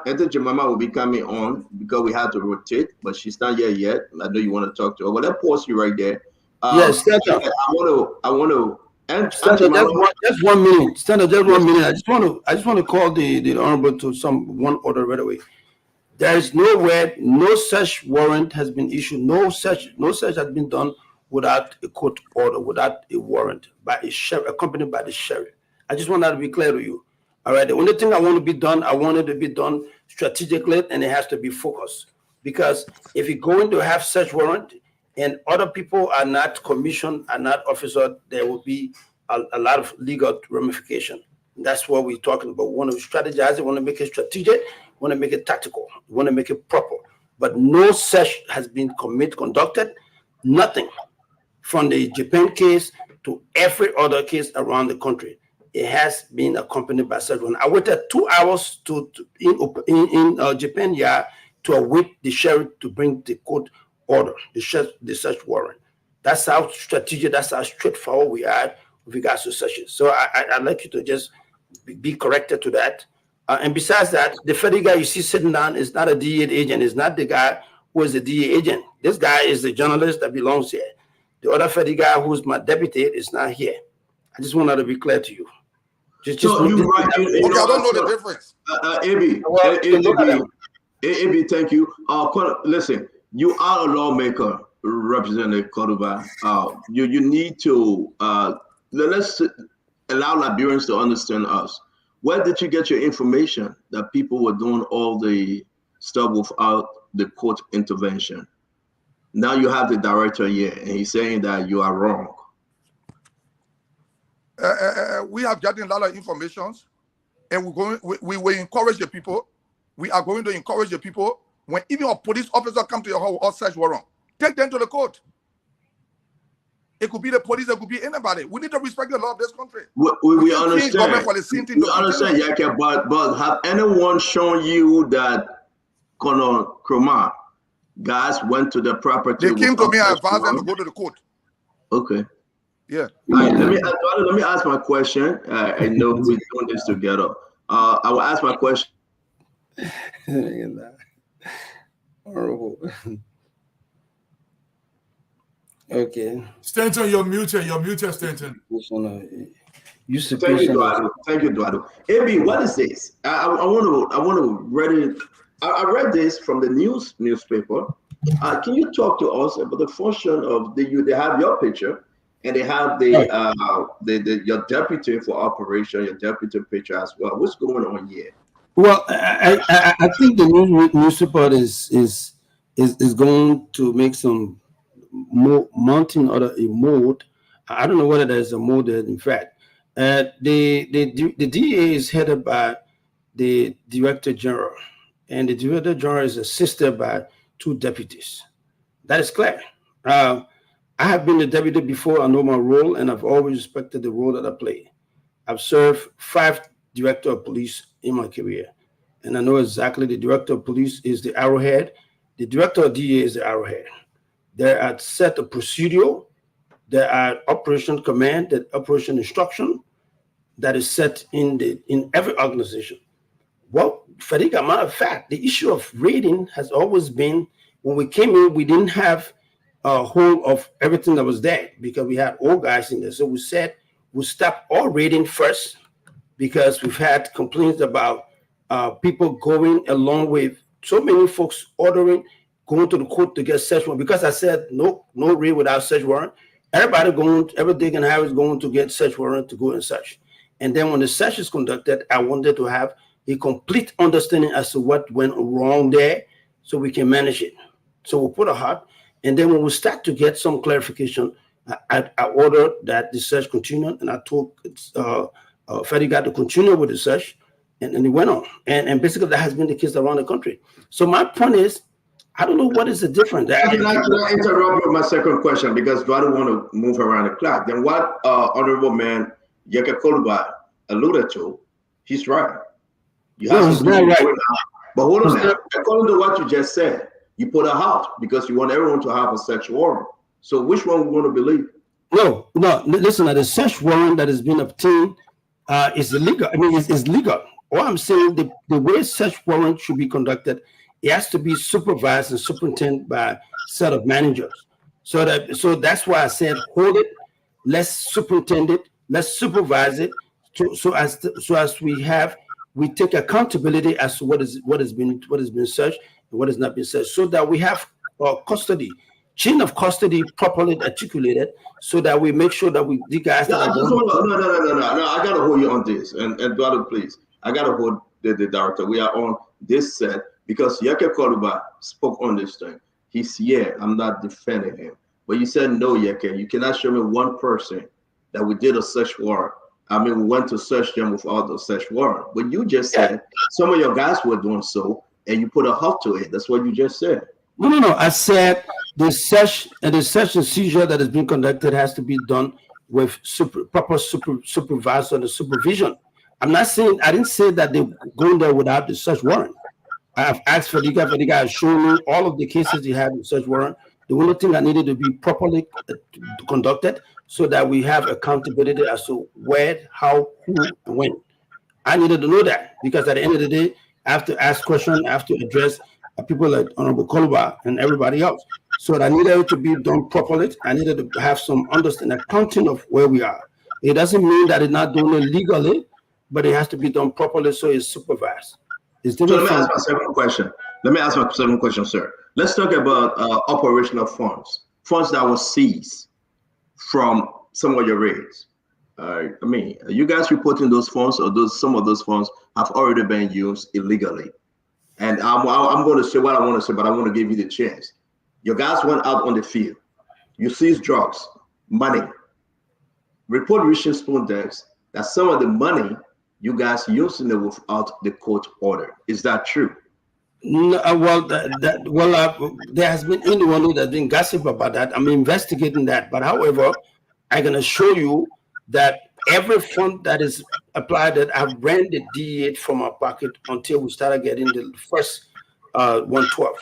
Enter Jemima will be coming on because we have to rotate, but she's not here yet. I know you want to talk to her. Well, let's pause you right there. Yes, I want to. Just 1 minute. Stand up, just 1 minute. I just want to call the honorable to one order right away. There is nowhere, no such warrant has been issued. No such has been done without a court order, without a warrant by a sheriff, accompanied by the sheriff. I just want that to be clear to you. All right. The only thing I want it to be done strategically, and it has to be focused. Because if you're going to have such warrant and other people are not commissioned, are not officer, there will be a lot of legal ramification. That's what we're talking about. We want to strategize it, want to make it strategic, want to make it tactical, want to make it proper. But no such has been conducted, nothing from the Japan case to every other case around the country. It has been accompanied by such one. I waited 2 hours in Japan to await the sheriff to bring the court order, the search warrant. That's how strategic, that's how straightforward we are with regards to searches. So I'd like you to just be corrected to that. And besides that, the federal guy you see sitting down is not a DEA agent. It's not the guy who is a DEA agent. This guy is the journalist that belongs here. The other federal guy who's my deputy is not here. I just want that to be clear to you. So you're right. Okay, I don't know the difference. AB, thank you. Listen, you are a lawmaker representing Cordoba. You need to let's allow Liberians to understand us. Where did you get your information that people were doing all the stuff without the court intervention? Now you have the director here, and he's saying that you are wrong. We have gotten a lot of information, and we will encourage the people. We are going to encourage the people. When even a police officer come to your house or search warrant, take them to the court. It could be the police, it could be anybody. We need to respect the law of this country. We understand. We understand, Yake, but have anyone shown you that Colonel Kroma guys went to the property? They came to me and advised them to go to the court. Okay. Yeah. Right, let me ask my question. I know we're doing this together. I will ask my question. Horrible. Okay. Stanton, you're muted. You're muted, Stanton. Thank you, Eduardo. AB, what is this? I want to read it. I read this from the newspaper. Can you talk to us about the function of they have your picture and they have your deputy for operation, your deputy picture as well. What's going on here? Well, I think the newspaper is going to make some mounting or a mode. I don't know whether there's a mode there. In fact, the DA is headed by the Director General, and the Director General is assisted by 2 deputies. That is clear. I have been the deputy before. I know my role, and I've always respected the role that I play. I've served 5 director of police in my career, and I know exactly the director of police is the arrowhead. The director of DA is the arrowhead. There are set of procedure, there are operation command, that operation instruction that is set in every organization. Well, Fadiga, matter of fact, the issue of rating has always been, when we came in, we didn't have a whole of everything that was there because we had all guys in there. So we said we'll stop all rating first because we've had complaints about people going along with so many folks ordering, going to the court to get search warrant. Because I said no raid without search warrant. Every day and have is going to get search warrant to go and search. And then when the search is conducted, I wanted to have a complete understanding as to what went wrong there so we can manage it. So we'll put a halt. And then when we start to get some clarification, I ordered that the search continue, and I told Fadiga to continue with the search, and it went on. And basically that has been the case around the country. So my point is, I don't know what is the difference. Can I interrupt with my second question because I don't want to move around the clock. Then what honorable man Yeke Koluba alluded to, he's right. You have he's not right. But hold on now. According to what you just said, you put a halt because you want everyone to have a search warrant. So which one we want to believe? No. Listen, the search warrant that has been obtained is illegal. I mean, it's legal. All I'm saying, the way search warrant should be conducted, it has to be supervised and superintended by a set of managers. So that's why I said, hold it, let's superintend it, let's supervise it, so as we take accountability as to what has been searched and what has not been searched, so that we have chain of custody properly articulated, so that we make sure that the guys that are no, I gotta hold you on this, and brother, please, I gotta hold the director. We are on this set because Yeke Koluba spoke on this thing. He's here. I'm not defending him, but you said no, Yeke. You cannot show me one person that we did a search warrant. I mean, we went to search them without the search warrant. But you just said some of your guys were doing so, and you put a halt to it. That's what you just said. No. I said the search and seizure that has been conducted has to be done with proper supervisor and supervision. I'm not saying, I didn't say that they're going there without the search warrant. I have asked Fadiga has shown me all of the cases he had with search warrant. The only thing that needed to be properly conducted so that we have accountability as to where, how, who, and when. I needed to know that because at the end of the day, I have to ask questions, I have to address people like Honorable Koluba and everybody else. So I needed it to be done properly. I needed to have some understanding, accounting of where we are. It doesn't mean that it's not doing it legally, but it has to be done properly so it's supervised. So let me ask my second question, sir. Let's talk about operational funds that were seized from some of your raids. I mean, are you guys reporting those funds, or some of those funds have already been used illegally? And I'm going to say what I want to say, but I want to give you the chance. Your guys went out on the field. You seized drugs, money. Report reaching Spoon Desk that some of the money you guys using it without the court order. Is that true? No, there has been anyone that's been gossip about that. I'm investigating that. But however, I'm going to show you that every fund that is applied, that I've ran the D8 from our pocket until we started getting the first 112.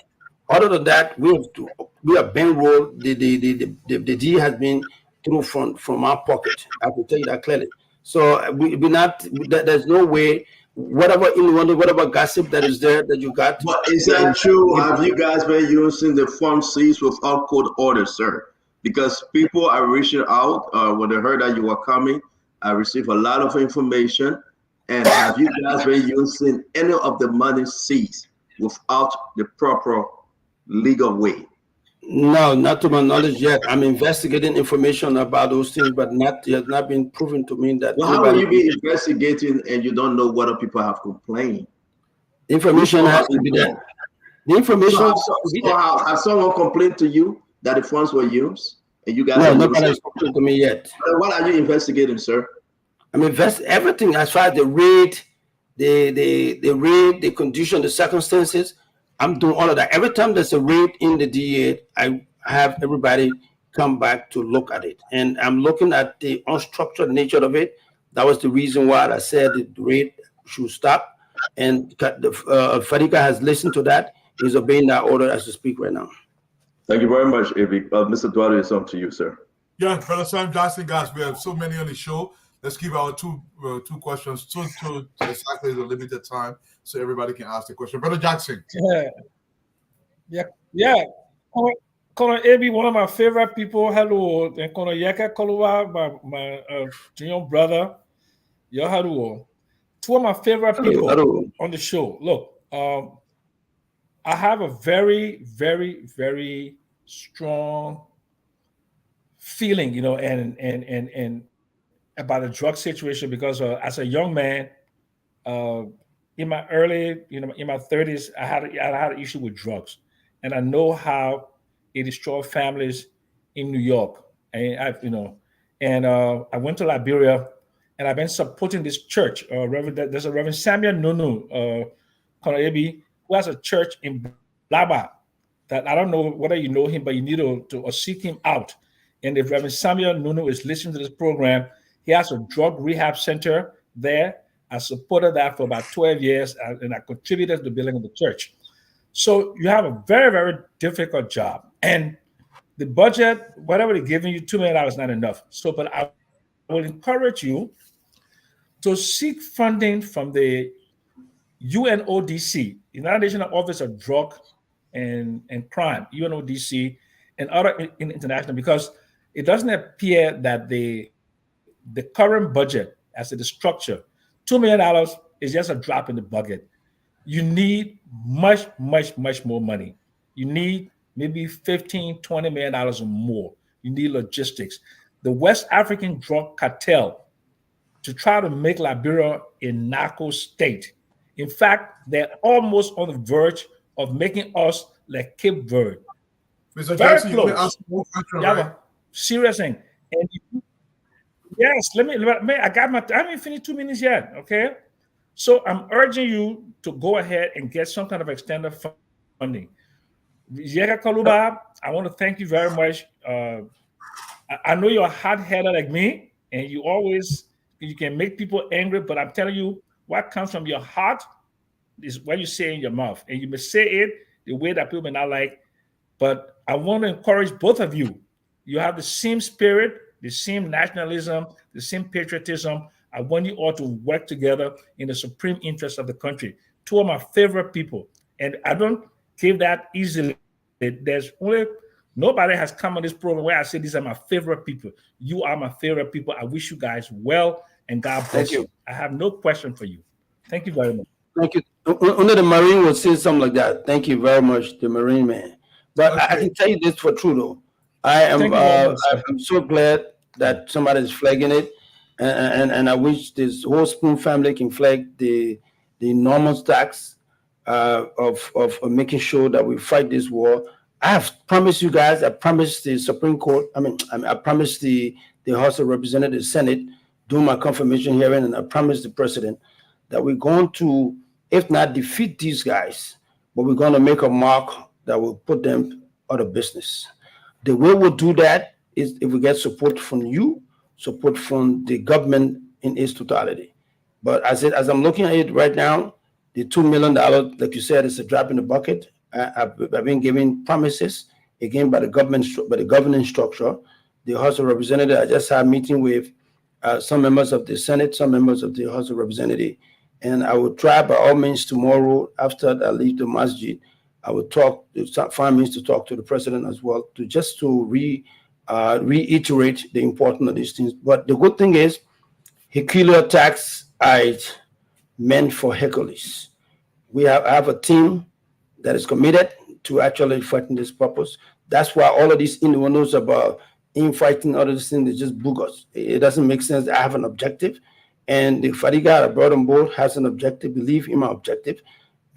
Other than that, we have bankrolled. The D has been through from our pocket. I can tell you that clearly. So there's no way, whatever gossip that is there that you got. But is that true? Have you guys been using the fund seized without court order, sir? Because people are reaching out when they heard that you were coming. I received a lot of information. And have you guys been using any of the money seized without the proper legal way? No, not to my knowledge yet. I'm investigating information about those things, but it has not been proven to me that. Well, how will you be investigating and you don't know whether people have complained? Information has to be there. The information. Have someone complained to you that the funds were used, and you guys? No, nobody has spoken to me yet. What are you investigating, sir? I'm investigating everything as far as the rate, the condition, the circumstances. I'm doing all of that. Every time there's a raid in the DA, I have everybody come back to look at it. And I'm looking at the unstructured nature of it. That was the reason why I said the rate should stop. And Fadika has listened to that. He's obeying that order as we speak right now. Thank you very much, Avi. Mr. Duarte, it's on to you, sir. Yeah, Brother Sam Johnson, guys, we have so many on the show. Let's keep our two questions to exactly the limited time so everybody can ask the question. Brother Jackson. Yeah. Kono Ebi, one of my favorite people. Hello, and Kono Yeka Kolua, my junior brother. Yo, hello. Two of my favorite people on the show. Look, I have a very, very, very strong feeling, and about the drug situation because as a young man, in my early, in my 30s, I had an issue with drugs, and I know how it destroyed families in New York. And I went to Liberia, and I've been supporting this church. There's a Reverend Samuel Nunu, Konoebi, who has a church in Blaba. That I don't know whether you know him, but you need to seek him out. And if Reverend Samuel Nunu is listening to this program, he has a drug rehab center there. I supported that for about 12 years, and I contributed to the building of the church. So you have a very, very difficult job. And the budget, whatever they're giving you, $2 million is not enough. So, but I will encourage you to seek funding from the UNODC, United Nations Office of Drug and Crime, UNODC, and other international, because it doesn't appear that the current budget, as the structure, $2 million is just a drop in the bucket. You need much, much, much more money. You need maybe $15, $20 million or more. You need logistics. The West African drug cartel, to try to make Liberia a narco state. In fact, they're almost on the verge of making us like Cape Verde. Mr. Very Jackson, close. you ask more question, Yeah, right? serious thing. And yes, let me. I haven't finished 2 minutes yet. Okay, so I'm urging you to go ahead and get some kind of extended funding. Yeka Kaluba, I want to thank you very much. I know you're hard-headed like me, and you can make people angry, but I'm telling you, what comes from your heart is what you say in your mouth. And you may say it the way that people may not like, but I want to encourage both of you. You have the same spirit, the same nationalism, the same patriotism. I want you all to work together in the supreme interest of the country. Two of my favorite people. And I don't give that easily. Nobody has come on this program where I say these are my favorite people. You are my favorite people. I wish you guys well, and God bless you. I have no question for you. Thank you very much. Thank you. Only the Marine would say something like that. Thank you very much, the Marine man. But I can tell you this for true though. I'm so glad that somebody is flagging it, and I wish this whole Spoon family can flag the enormous tax of making sure that we fight this war. I have promised you guys. I promised the Supreme Court. I promised the House of Representatives, Senate, during my confirmation hearing, and I promised the president that we're going to, if not defeat these guys, but we're going to make a mark that will put them out of business. The way we'll do that is if we get support from you, support from the government in its totality. But as I'm looking at it right now, the $2 million, like you said, is a drop in the bucket. I've been given promises again by the government, by the governing structure. The House of Representatives, I just had a meeting with some members of the Senate, some members of the House of Representatives, and I will try by all means tomorrow after I leave the masjid. I will find means to talk to the president as well, to reiterate the importance of these things. But the good thing is, Herculean tax I meant for Hercules. I have a team that is committed to actually fighting this purpose. That's why all of these innuendos about infighting, all of these things, they just bogus. It doesn't make sense. I have an objective, and the Fadiga I brought on board has an objective. Believe in my objective.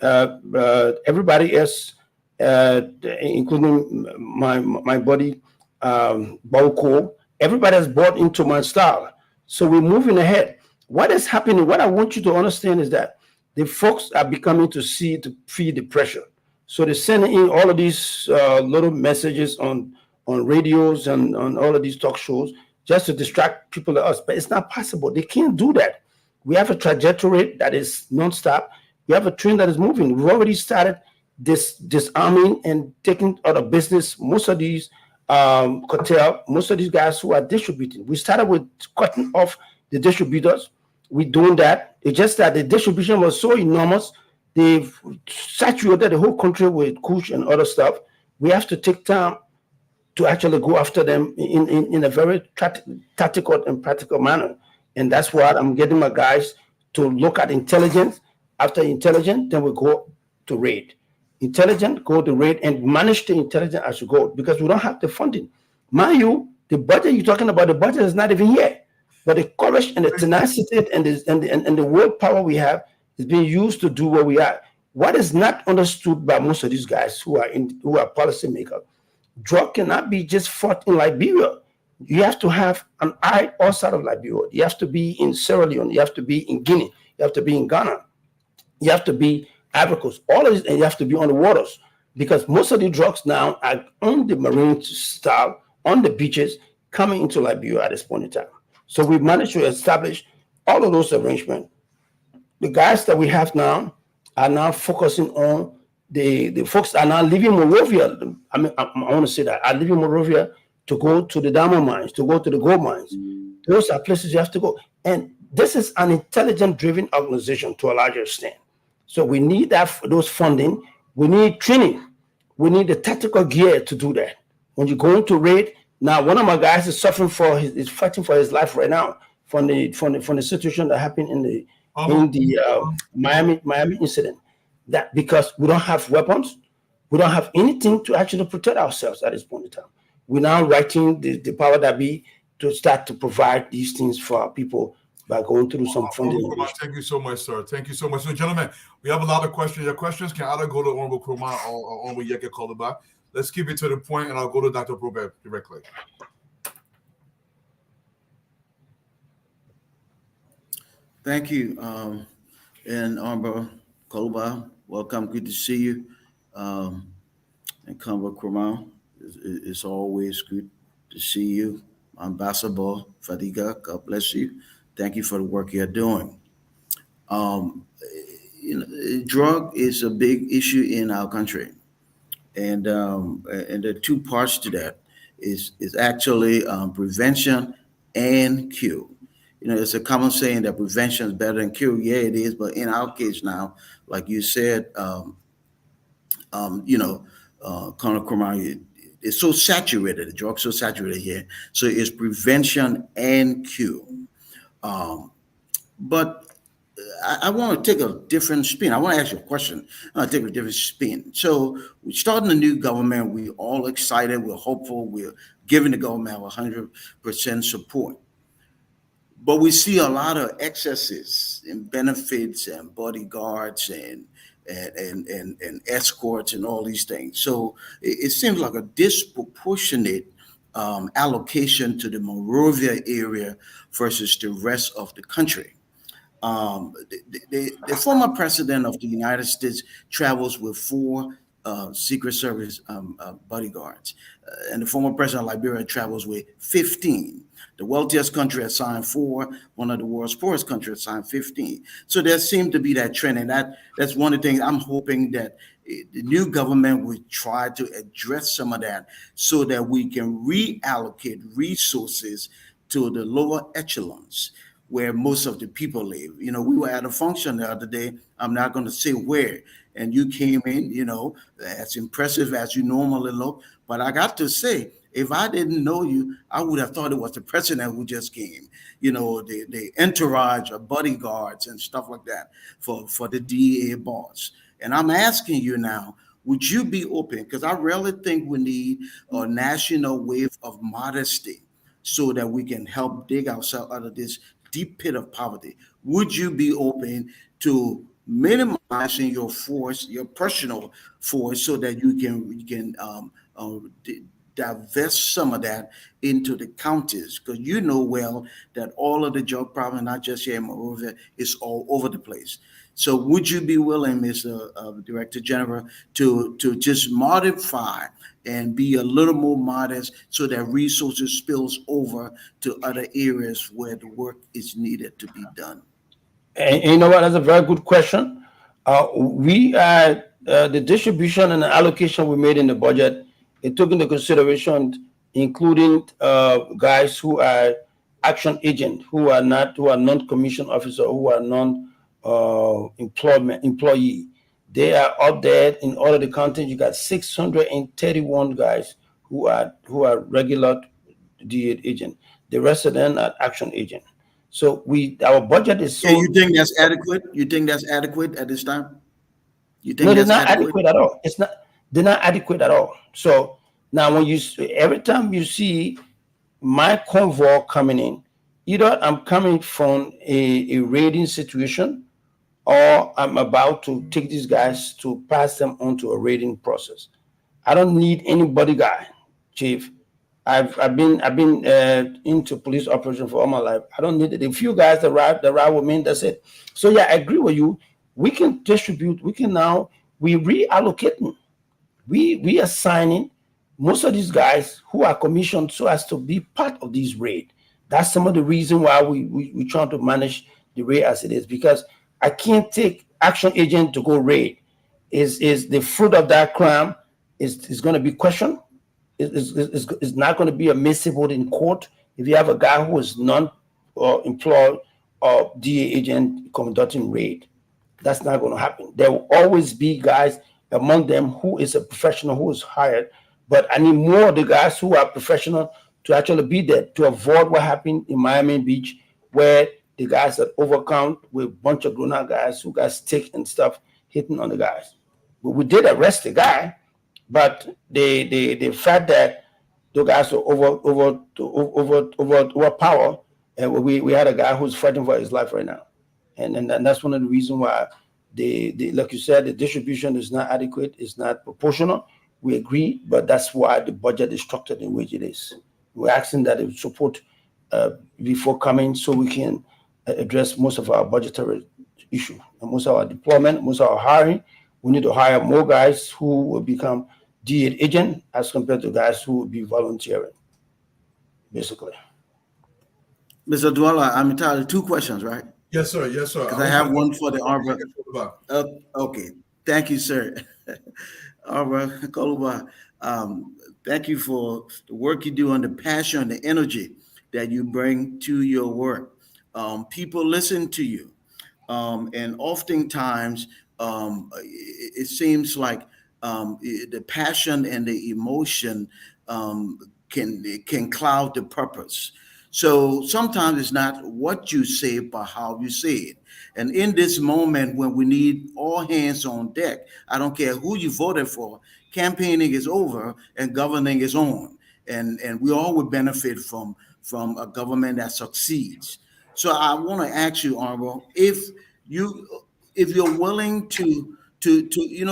Everybody else, including my buddy Bauko, everybody has bought into my style. So we're moving ahead. What is happening? What I want you to understand is that the folks are becoming to feel the pressure. So they're sending in all of these little messages on on radios and on all of these talk shows just to distract people like us. But it's not possible. They can't do that. We have a trajectory that is nonstop. We have a train that is moving. We've already started disarming and taking out of business most of these cartel, most of these guys who are distributing. We started with cutting off the distributors. We're doing that. It's just that the distribution was so enormous. They've saturated the whole country with kush and other stuff. We have to take time to actually go after them in a very tactical and practical manner. And that's what I'm getting my guys to look at intelligence. After intelligence, then we go to raid. Intelligent, go to raid and manage the intelligence as you go because we don't have the funding. Mind you, the budget you're talking about, the budget is not even here. But the courage and the tenacity and the willpower we have is being used to do what we are. What is not understood by most of these guys who are policymakers, drug cannot be just fought in Liberia. You have to have an eye outside of Liberia. You have to be in Sierra Leone. You have to be in Guinea. You have to be in Ghana. You have to be Ivory Coast. All of this, and you have to be on the waters because most of the drugs now are on the marine style, on the beaches, coming into Liberia at this point in time. So we've managed to establish all of those arrangements. The guys that we have now are now focusing on the folks are now leaving Monrovia. I mean, I want to say that are leaving Monrovia to go to the diamond mines, to go to the gold mines. Those are places you have to go. And this is an intelligent-driven organization to a larger extent. So we need those funding. We need training. We need the tactical gear to do that. When you go into raid, now one of my guys is suffering is fighting for his life right now from the situation that happened in the Miami incident. That because we don't have weapons, we don't have anything to actually protect ourselves at this point in time. We're now writing the power that be to start to provide these things for our people by going through some funding. Thank you so much, sir. Thank you so much. So, gentlemen, we have a lot of questions. Your questions can either go to Honorable Kroma or Honorable Yeke Koloba. Let's keep it to the point, and I'll go to Dr. Probert directly. Thank you. And Honorable Koloba, welcome. Good to see you. And Honorable Kroma, it's always good to see you. Ambassador Fadiga, God bless you. Thank you for the work you're doing. Drug is a big issue in our country, and there are two parts to that. Is actually prevention and cure. It's a common saying that prevention is better than cure. Yeah, it is, but in our case now, like you said, Colonel Kroma, it's so saturated. The drug's so saturated here, so it's prevention and cure. But I want to take a different spin. I want to ask you a question. I want to take a different spin. So we're starting a new government. We're all excited. We're hopeful. We're giving the government 100% support. But we see a lot of excesses in benefits and bodyguards and escorts and all these things. So it seems like a disproportionate allocation to the Monrovia area versus the rest of the country. The former president of the United States travels with 4 Secret Service bodyguards, and the former president of Liberia travels with 15. The wealthiest country assigned 4, one of the world's poorest countries assigned 15. So there seemed to be that trend, and that's one of the things I'm hoping that the new government would try to address some of that so that we can reallocate resources to the lower echelons where most of the people live. We were at a function the other day, I'm not going to say where, and you came in, as impressive as you normally look, but I got to say, if I didn't know you, I would have thought it was the president who just came. The entourage of bodyguards and stuff like that for the DEA boss. And I'm asking you now, would you be open? Because I really think we need a national wave of modesty so that we can help dig ourselves out of this deep pit of poverty. Would you be open to minimizing your force, your personal force, so that you can divest some of that into the counties, because you know well that all of the drug problem, not just here in Monrovia, is all over the place. So would you be willing, Mr. Director General, to just modify and be a little more modest so that resources spills over to other areas where the work is needed to be done? And you know what? That's a very good question. The distribution and the allocation we made in the budget, it took into consideration, including guys who are action agent, who are non-commissioned officer, who are employee. They are out there in all of the counties. You got 631 guys who are regular DA agent. The rest of them are action agent. So our budget is so. And you think that's adequate? You think that's adequate at this time? You think No, they're that's not adequate at all. It's not. They're not adequate at all. So now, every time you see my convoy coming in, either I'm coming from a raiding situation, or I'm about to take these guys to pass them on to a raiding process. I don't need any bodyguard, Chief. I've been into police operation for all my life. I don't need it. A few guys that ride with me, that's it. So yeah, I agree with you. We can distribute. We reallocating. We assigning most of these guys who are commissioned so as to be part of these raid. That's some of the reason why we trying to manage the raid as it is, because I can't take action agent to go raid. Is the fruit of that crime is going to be questioned? Is not going to be admissible in court if you have a guy who is non-employed or DA agent conducting raid. That's not going to happen. There will always be guys among them who is a professional who is hired, but I need more of the guys who are professional to actually be there to avoid what happened in Miami Beach, where the guys that overcount with a bunch of grown-up guys who got stick and stuff hitting on the guys. But we did arrest the guy, but the fact that the guys were overpower, and we had a guy who's fighting for his life right now, and that's one of the reasons why like you said, the distribution is not adequate, it's not proportional. We agree, but that's why the budget is structured in which it is. We're asking that it support before coming, so we can address most of our budgetary issue and most of our deployment, most of our hiring. We need to hire more guys who will become DA agent as compared to guys who will be volunteering, basically. Mr. Dwala, I'm entitled to 2 questions, right? Yes, sir. Yes, sir. Because I have one for the Arbor. Okay. Thank you, sir. Arbor Koluba, thank you for the work you do and the passion and the energy that you bring to your work. People listen to you. And oftentimes, it seems like the passion and the emotion can cloud the purpose. So sometimes it's not what you say, but how you say it. And in this moment when we need all hands on deck, I don't care who you voted for, campaigning is over and governing is on. And we all would benefit from a government that succeeds. So I want to ask you, Arbor, if you're willing to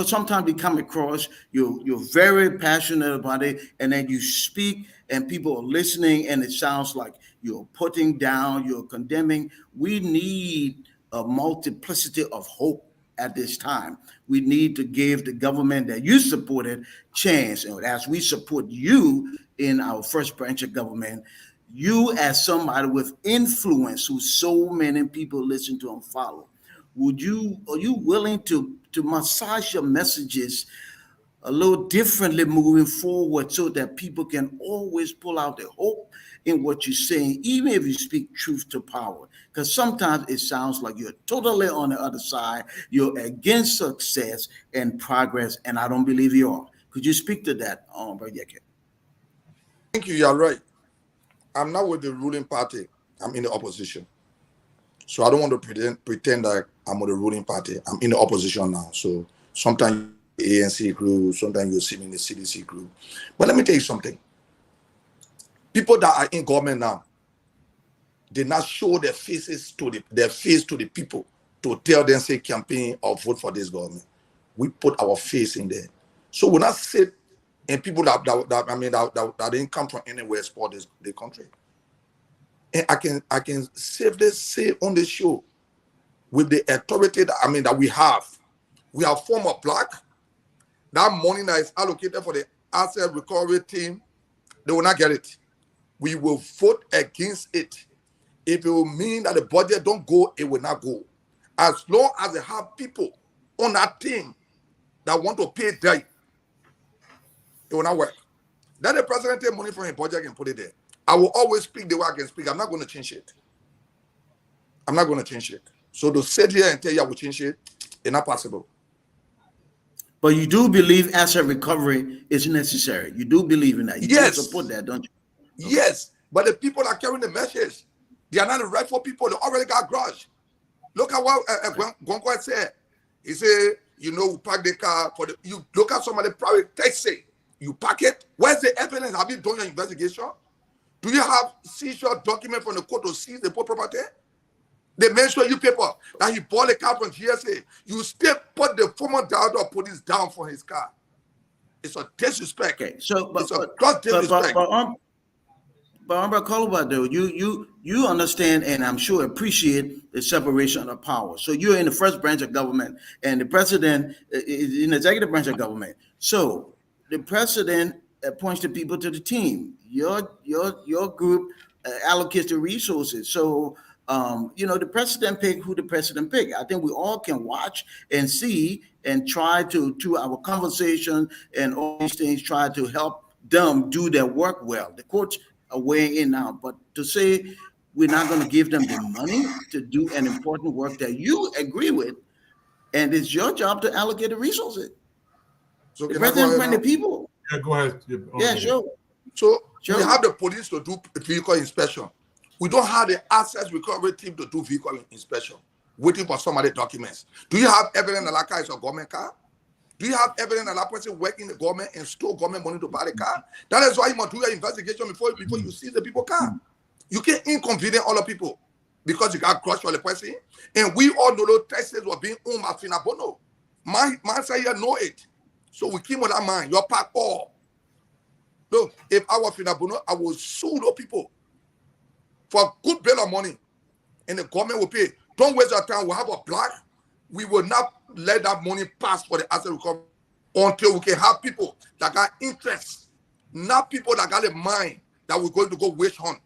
sometimes you come across, you're very passionate about it, and then you speak and people are listening and it sounds like you're putting down, you're condemning. We need a multiplicity of hope at this time. We need to give the government that you supported chance. And as we support you in our first branch of government, you as somebody with influence who so many people listen to and follow, are you willing to massage your messages a little differently moving forward so that people can always pull out the hope in what you're saying, even if you speak truth to power? Because sometimes it sounds like you're totally on the other side, you're against success and progress, and I don't believe you are. Could you speak to that, Brayeke? Thank you. You're right. I'm not with the ruling party. I'm in the opposition. So I don't want to pretend that I'm with the ruling party. I'm in the opposition now. So sometimes ANC group, sometimes you see me in the CDC group. But let me tell you something. People that are in government now, they not show their face to the people to tell them, say, campaign or vote for this government. We put our face in there. So we not sit and people that didn't come from anywhere support the country. And I can safely say on the show, with the authority that we have former black. That money that is allocated for the asset recovery team, they will not get it. We will vote against it. If it will mean that the budget don't go, it will not go. As long as they have people on that team that want to pay them, it will not work. Then the president take money from his budget and put it there. I will always speak the way I can speak. I'm not going to change it. I'm not going to change it. So to sit here and tell you I will change it, it's not possible. But you do believe asset recovery is necessary. You do believe in that. You do support that, don't you? Okay. Yes, but the people that are carrying the message, they are not the rightful people. They already got grudge. Look at what Gonko said. He said, we park the car for you look at some of the private taxi. You park it. Where's the evidence? Have you done your investigation? Do you have seizure document from the court to seize the property? They mention you paper that he bought a car from GSA. You still put the former director of police down for his car. It's a disrespect. Okay, so it's a gross disrespect. But Koluba, though, you understand and I'm sure appreciate the separation of power. So you're in the first branch of government, and the president is in the executive branch of government. So the president appoints the people to the team. Your group allocates the resources. So the president pick who the president pick. I think we all can watch and see and try to our conversation and all these things, try to help them do their work well. The courts are weighing in now, but to say we're not going to give them the money to do an important work that you agree with, and it's your job to allocate the resources. So the president find the people. Yeah, go ahead. Yeah, sure. So we have the police to do vehicle inspection. We don't have the assets recovery team to do vehicle inspection, waiting for some of the documents. Do you have evidence that that car is a government car? Do you have evidence that that person work in the government and stole government money to buy the car? That is why you must do your investigation before you see the people car. You can't inconvenience all the people because you got crushed for the person. And we all know those taxes were being owned by Finabono. Man say you know it. So we keep on that mind. Your part all. Look, if I were Finabono, I would sue those people for a good bill of money, and the government will pay. Don't waste your time. We'll have a black. We will not let that money pass for the asset recovery until we can have people that got interest, not people that got a mind that we're going to go wish on.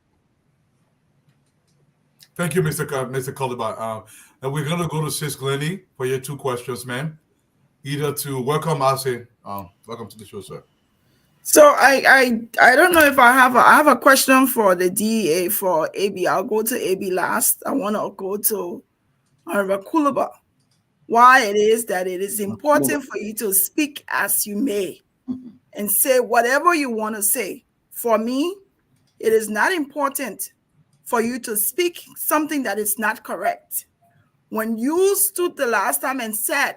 Thank you, Mr. Koliba. And we're going to go to Sis Glennie for your two questions, man. Either to welcome Ase. Welcome to the show, sir. So I don't know if I have a question for the DEA for AB. I'll go to AB last. I want to go to Honorable Kuluba. Why it is that it is important for you to speak as you may and say whatever you want to say. For me, it is not important for you to speak something that is not correct. When you stood the last time and said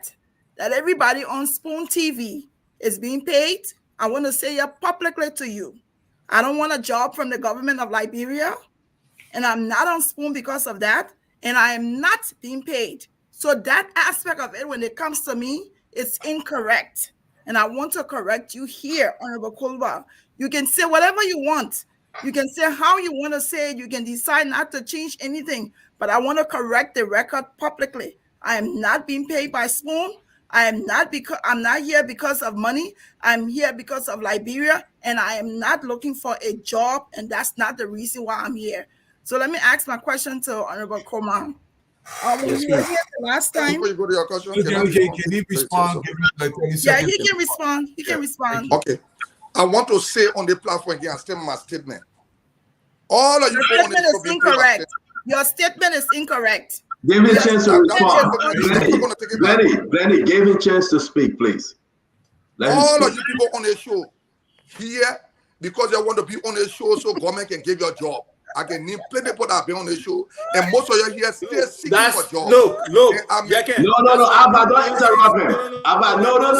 that everybody on Spoon TV is being paid, I want to say it publicly to you. I don't want a job from the government of Liberia, and I'm not on Spoon because of that, and I am not being paid. So that aspect of it, when it comes to me, it's incorrect. And I want to correct you here, Honorable Kulba. You can say whatever you want. You can say how you want to say it. You can decide not to change anything. But I want to correct the record publicly. I am not being paid by Spoon. I'm not here because of money. I'm here because of Liberia, and I am not looking for a job, and that's not the reason why I'm here. So let me ask my question to Honorable Koman. When you were here the last time, Before you go to your question, can he respond? Give him like 30 seconds. Yeah, he can respond. He can respond. Okay. I want to say on the platform again, state my statement. All of you Your statement is incorrect. Your statement is incorrect. Give him a chance to respond. Glennie, give him a chance to speak, please. All of you people on the show here, because you want to be on the show so government can give you a job. I can name plenty people that have been on the show, and most of you here still seeking for jobs. No, Abba, don't interrupt him. Abba, no. Abba,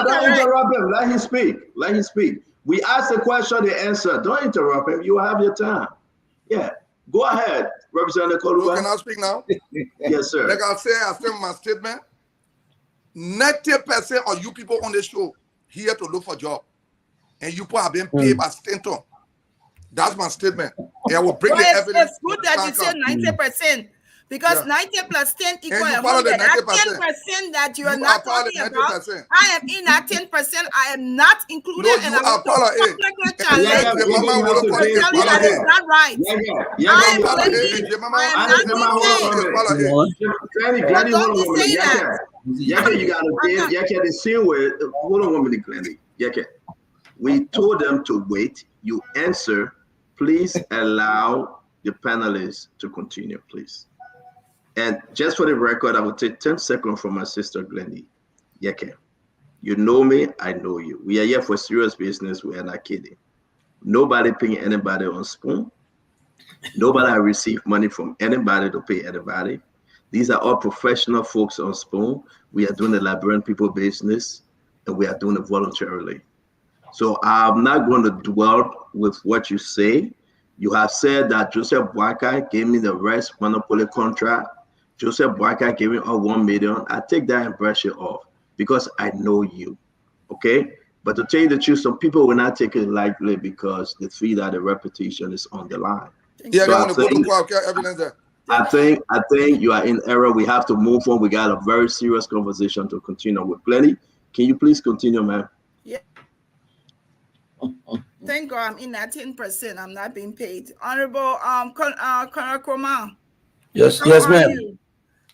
don't interrupt him. Let him speak. We ask the question, the answer. Don't interrupt him. You have your time. Yeah. Go ahead, Representative Koluba. Can I speak now? Yes, sir. Like I said my statement. 90% of you people on the show, here to look for job, and you people have been paid by Stanton. That's my statement. And I will bring Well, the evidence. it's good when the that time you say comes. 90%, because Yeah. 90 plus 10 equal And you follow the 100. That 90%. 10% that you are You not are part of talking the about, 90%. I am in that 10%. I am not included, No, and you I are want to part of it. publicly And challenge the you mama will to call you tell you part that of is it. not right. You I are am part of it. Glendy. And the mama I am will not being paid. part of it. Glenny, But don't hold be on 1 minute. saying that. Yaka, you gotta give Yaka the same way. Hold on 1 minute, Glenny. Yaka. We told them to wait. You answer. Please allow the panelists to continue, please. And just for the record, I will take 10 seconds from my sister Glenny. Yaka. You know me, I know you. We are here for serious business. We are not kidding. Nobody paying anybody on spoon. Nobody has received money from anybody to pay anybody. These are all professional folks on spoon. We are doing the Liberian people business, and we are doing it voluntarily. So I'm not going to dwell with what you say. You have said that Joseph Boakai gave me the rest monopoly contract. Joseph Boakai gave me all 1 million. I take that and brush it off because I know you. Okay? But to tell you the truth, some people will not take it lightly because they feel that the reputation is on the line. Yeah, So they want to go to court, evidence there. I think you are in error. We have to move on. We got a very serious conversation to continue with. Glenny, can you please continue, man? Yeah. Thank God I'm in that 10%. I'm not being paid. Honorable Colonel Kroma. Yes, How yes, are ma'am. you?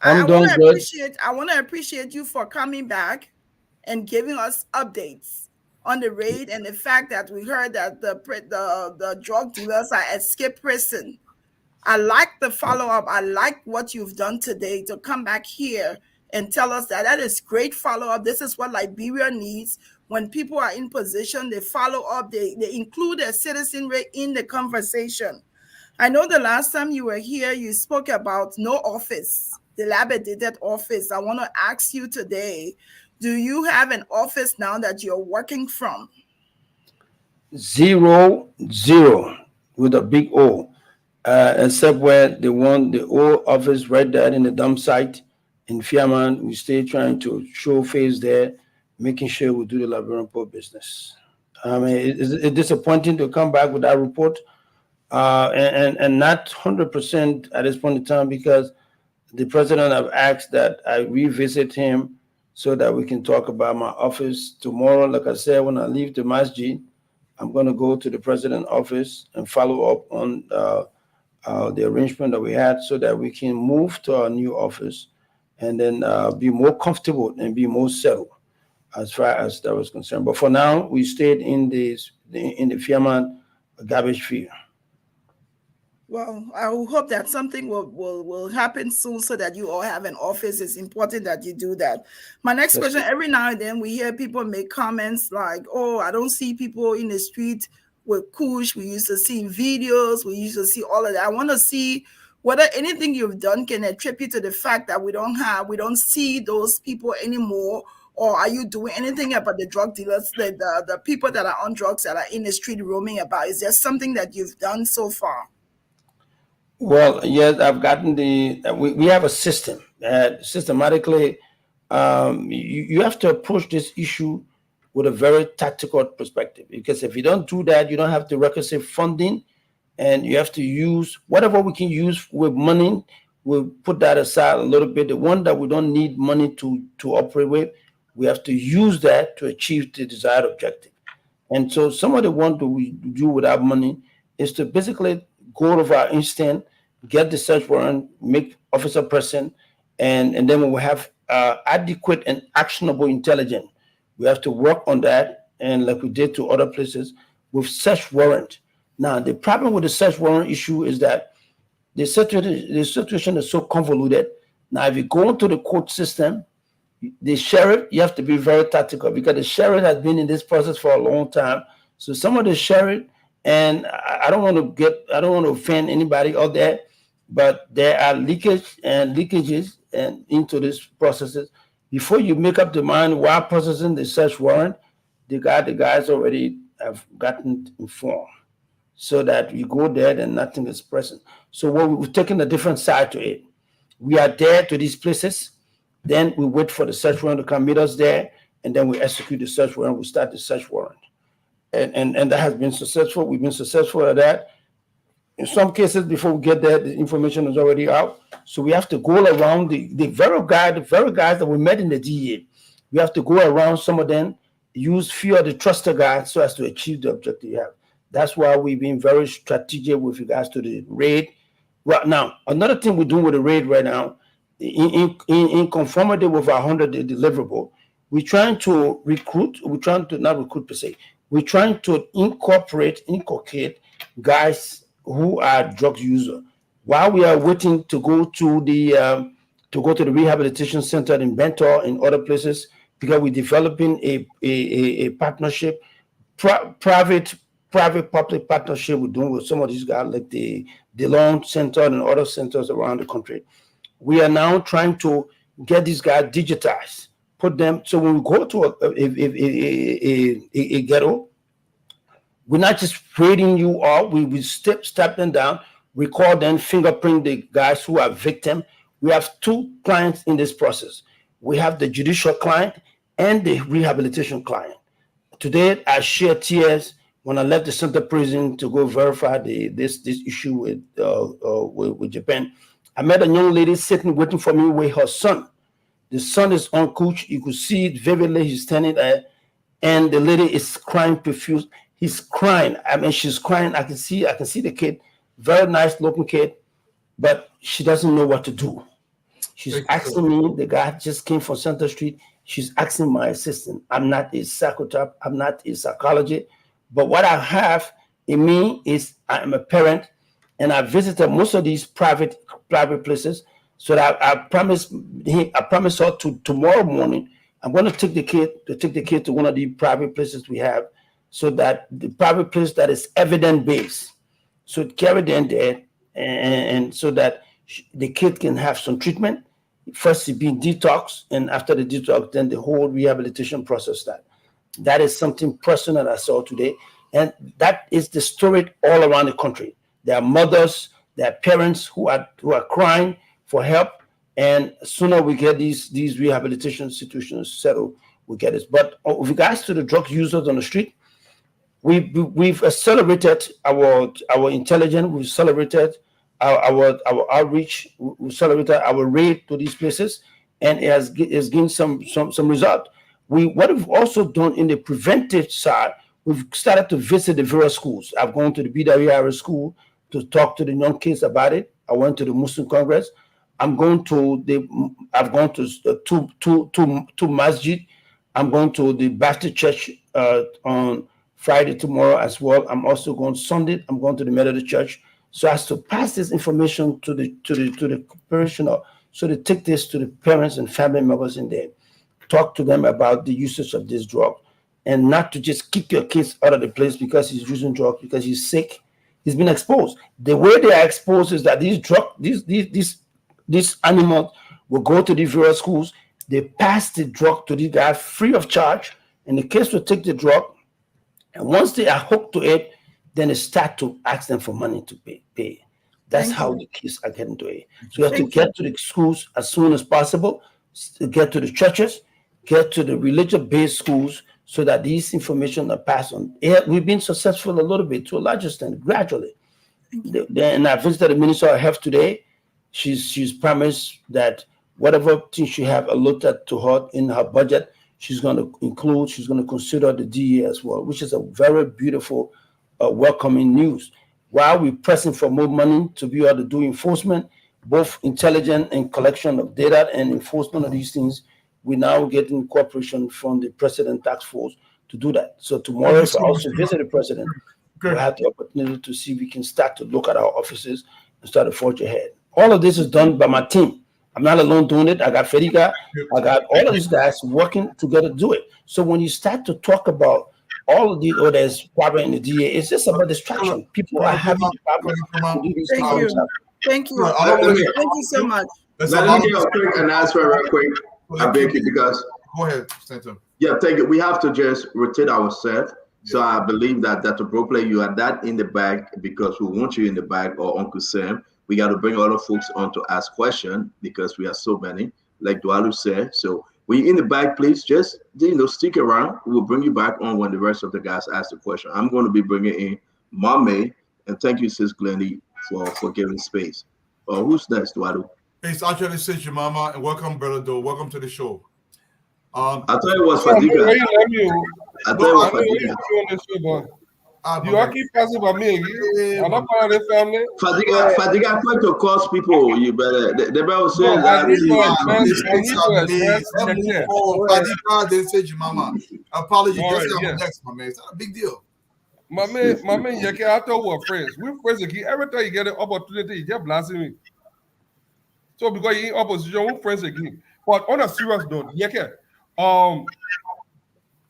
I'm I doing want to good. appreciate you for coming back and giving us updates on the raid and the fact that we heard that the drug dealers are escape prison. I like the follow-up. I like what you've done today to come back here and tell us that. That is great follow-up. This is what Liberia needs. When people are in position, they follow up, they include their citizenry in the conversation. I know the last time you were here, you spoke about no office, dilapidated office. I want to ask you today, do you have an office now that you're working from? 0, 0 with a big O, except where they want the old office right there in the dump site in Fiaman. We stay trying to show face there, making sure we do the Liberian Port business. I mean, it's disappointing to come back with that report, and not 100% at this point in time, because the president have asked that I revisit him so that we can talk about my office tomorrow. Like I said, when I leave the masjid, I'm going to go to the president's office and follow up on the arrangement that we had so that we can move to our new office and then be more comfortable and be more settled as far as that was concerned. But for now, we stayed in the Fiaman garbage field. Well, I hope that something will happen soon so that you all have an office. It's important that you do that. My next question, every now and then we hear people make comments like, oh, I don't see people in the street with kush. We used to see videos. We used to see all of that. I want to see whether anything you've done can attribute to the fact that we don't see those people anymore. Or are you doing anything about the drug dealers, the people that are on drugs that are in the street roaming about? Is there something that you've done so far? Well, yes, I've gotten we have a system that systematically, you have to approach this issue with a very tactical perspective, because if you don't do that, you don't have the requisite funding, and you have to use whatever we can use with money. We'll put that aside a little bit. The one that we don't need money to operate with, we have to use that to achieve the desired objective. And so some of the one that we do without money is to basically go over our instant, get the search warrant, make officer present, and then when we have adequate and actionable intelligence, we have to work on that, and like we did to other places, with search warrant. Now, the problem with the search warrant issue is that the situation is so convoluted. Now, if you go into the court system, the sheriff, you have to be very tactical, because the sheriff has been in this process for a long time. So some of the sheriff, and I don't want to offend anybody out there, but there are leakages and into these processes. Before you make up the mind while processing the search warrant, the guys already have gotten informed, so that you go there and nothing is present. So we've taken a different side to it. We are there to these places. Then we wait for the search warrant to come meet us there, and then we execute the search warrant. We start the search warrant, and that has been successful. We've been successful at that. In some cases, before we get there, the information is already out. So we have to go around the very guys that we met in the DEA. We have to go around some of them, use few of the trusted guys so as to achieve the objective you have. That's why we've been very strategic with regards to the raid. Right now, another thing we're doing with the raid right now, in conformity with our 100-day deliverable, we're trying to recruit, we're trying to not recruit per se, we're trying to inculcate guys who are drug users. While we are waiting to go to the rehabilitation center in Bentor and other places, because we're developing a partnership, private public partnership we're doing with some of these guys like the Loan Center and other centers around the country. We are now trying to get these guys digitized, put them so when we go to a ghetto, we're not just raiding you all. We step them down, record them, fingerprint the guys who are victim. We have two clients in this process. We have the judicial client and the rehabilitation client. Today, I shed tears when I left the center prison to go verify this issue with Japan. I met a young lady sitting waiting for me with her son. The son is uncouth. You could see it vividly. He's standing there, and the lady is crying profuse. He's crying. I mean, she's crying. I can see the kid, very nice looking kid, but she doesn't know what to do. She's asking me, the guy just came from Center Street. She's asking my assistant. I'm not a psychotherapist. I'm not a psychologist. But what I have in me is I'm a parent, and I visited most of these private places. So that I promised her to tomorrow morning, I'm going to take the kid to one of the private places we have, so that the private place that is evidence based, so carry them there, and so that the kid can have some treatment. First, it be detox, and after the detox, then the whole rehabilitation process starts. That is something personal I saw today, and that is the story all around the country. There are mothers, there are parents who are crying for help, and sooner we get these rehabilitation situations settled, we get this. But with regards to the drug users on the street, we've accelerated our intelligence, we've accelerated our outreach, we accelerated our raid to these places, and it has gained some result. What we've also done in the preventive side, we've started to visit the various schools. I've gone to the BWI school to talk to the young kids about it. I went to the Muslim Congress. I've gone to two masjid. I'm going to the Baptist Church on Friday tomorrow as well. I'm also going Sunday. I'm going to the Methodist Church, so as to pass this information to the parishioner, so they take this to the parents and family members in there, talk to them about the usage of this drug, and not to just kick your kids out of the place because he's using drugs, because he's sick. He's been exposed. The way they are exposed is that these animals will go to the various schools. They pass the drug to the guy free of charge, and the kids will take the drug. And once they are hooked to it, then they start to ask them for money to pay. That's how the kids are getting to it. So you have to get to the schools as soon as possible, get to the churches, get to the religious-based schools, so that these information are passed on. We've been successful a little bit, to a large extent, gradually. And I visited the Minister of Health today. She's promised that whatever things she have allotted to her in her budget, she's going to consider the DEA as well, which is a very beautiful, welcoming news. While we're pressing for more money to be able to do enforcement, both intelligence and collection of data and enforcement of these things, we're now getting cooperation from the President Task Force to do that. So tomorrow, if I also visit the President, we'll have the opportunity to see if we can start to look at our offices and start to forge ahead. All of this is done by my team. I'm not alone doing it. I got Federica, I got all of these guys working together to do it. So when you start to talk about all of these others problem in the DA, it's just about distraction. People are having the problem to do these things. Thank you. Thank you so much. Let me give a quick announcement real quick. I beg you, because go ahead, Stanton. Yeah, thank you. We have to just rotate ourselves. So I believe that Dr. Bropley, you are not in the bag because we want you in the bag, or Uncle Sam. We got to bring other folks on to ask questions because we are so many, like Dwalu said. So When you're in the back, please just stick around. We'll bring you back on when the rest of the guys ask the question. I'm going to be bringing in Mame, and thank you, Sis Glenny, for giving space. Who's next, Wadu? It's actually Sis Jemima, and welcome, Brother Doe. Welcome to the show. I thought it was So I know Fadiga. where you love you. I thought it was I know where you Fadiga. love you on this show, boy. You my all keep passing by me again. I'm not part of the family. Fadiga, going to cost people. You better. The Bible says No, I need to address. Mistakes I need are to made. address. Let's move Check. forward. Fadiga, then say Jemima. Apology. All Just right, got yeah. next, my man. It's not a big deal. My man, Yeke, I thought we're friends. We're friends again. Every time you get an opportunity, you just blasting me. So because you're in opposition, we're friends again. But on a serious note, Yeke,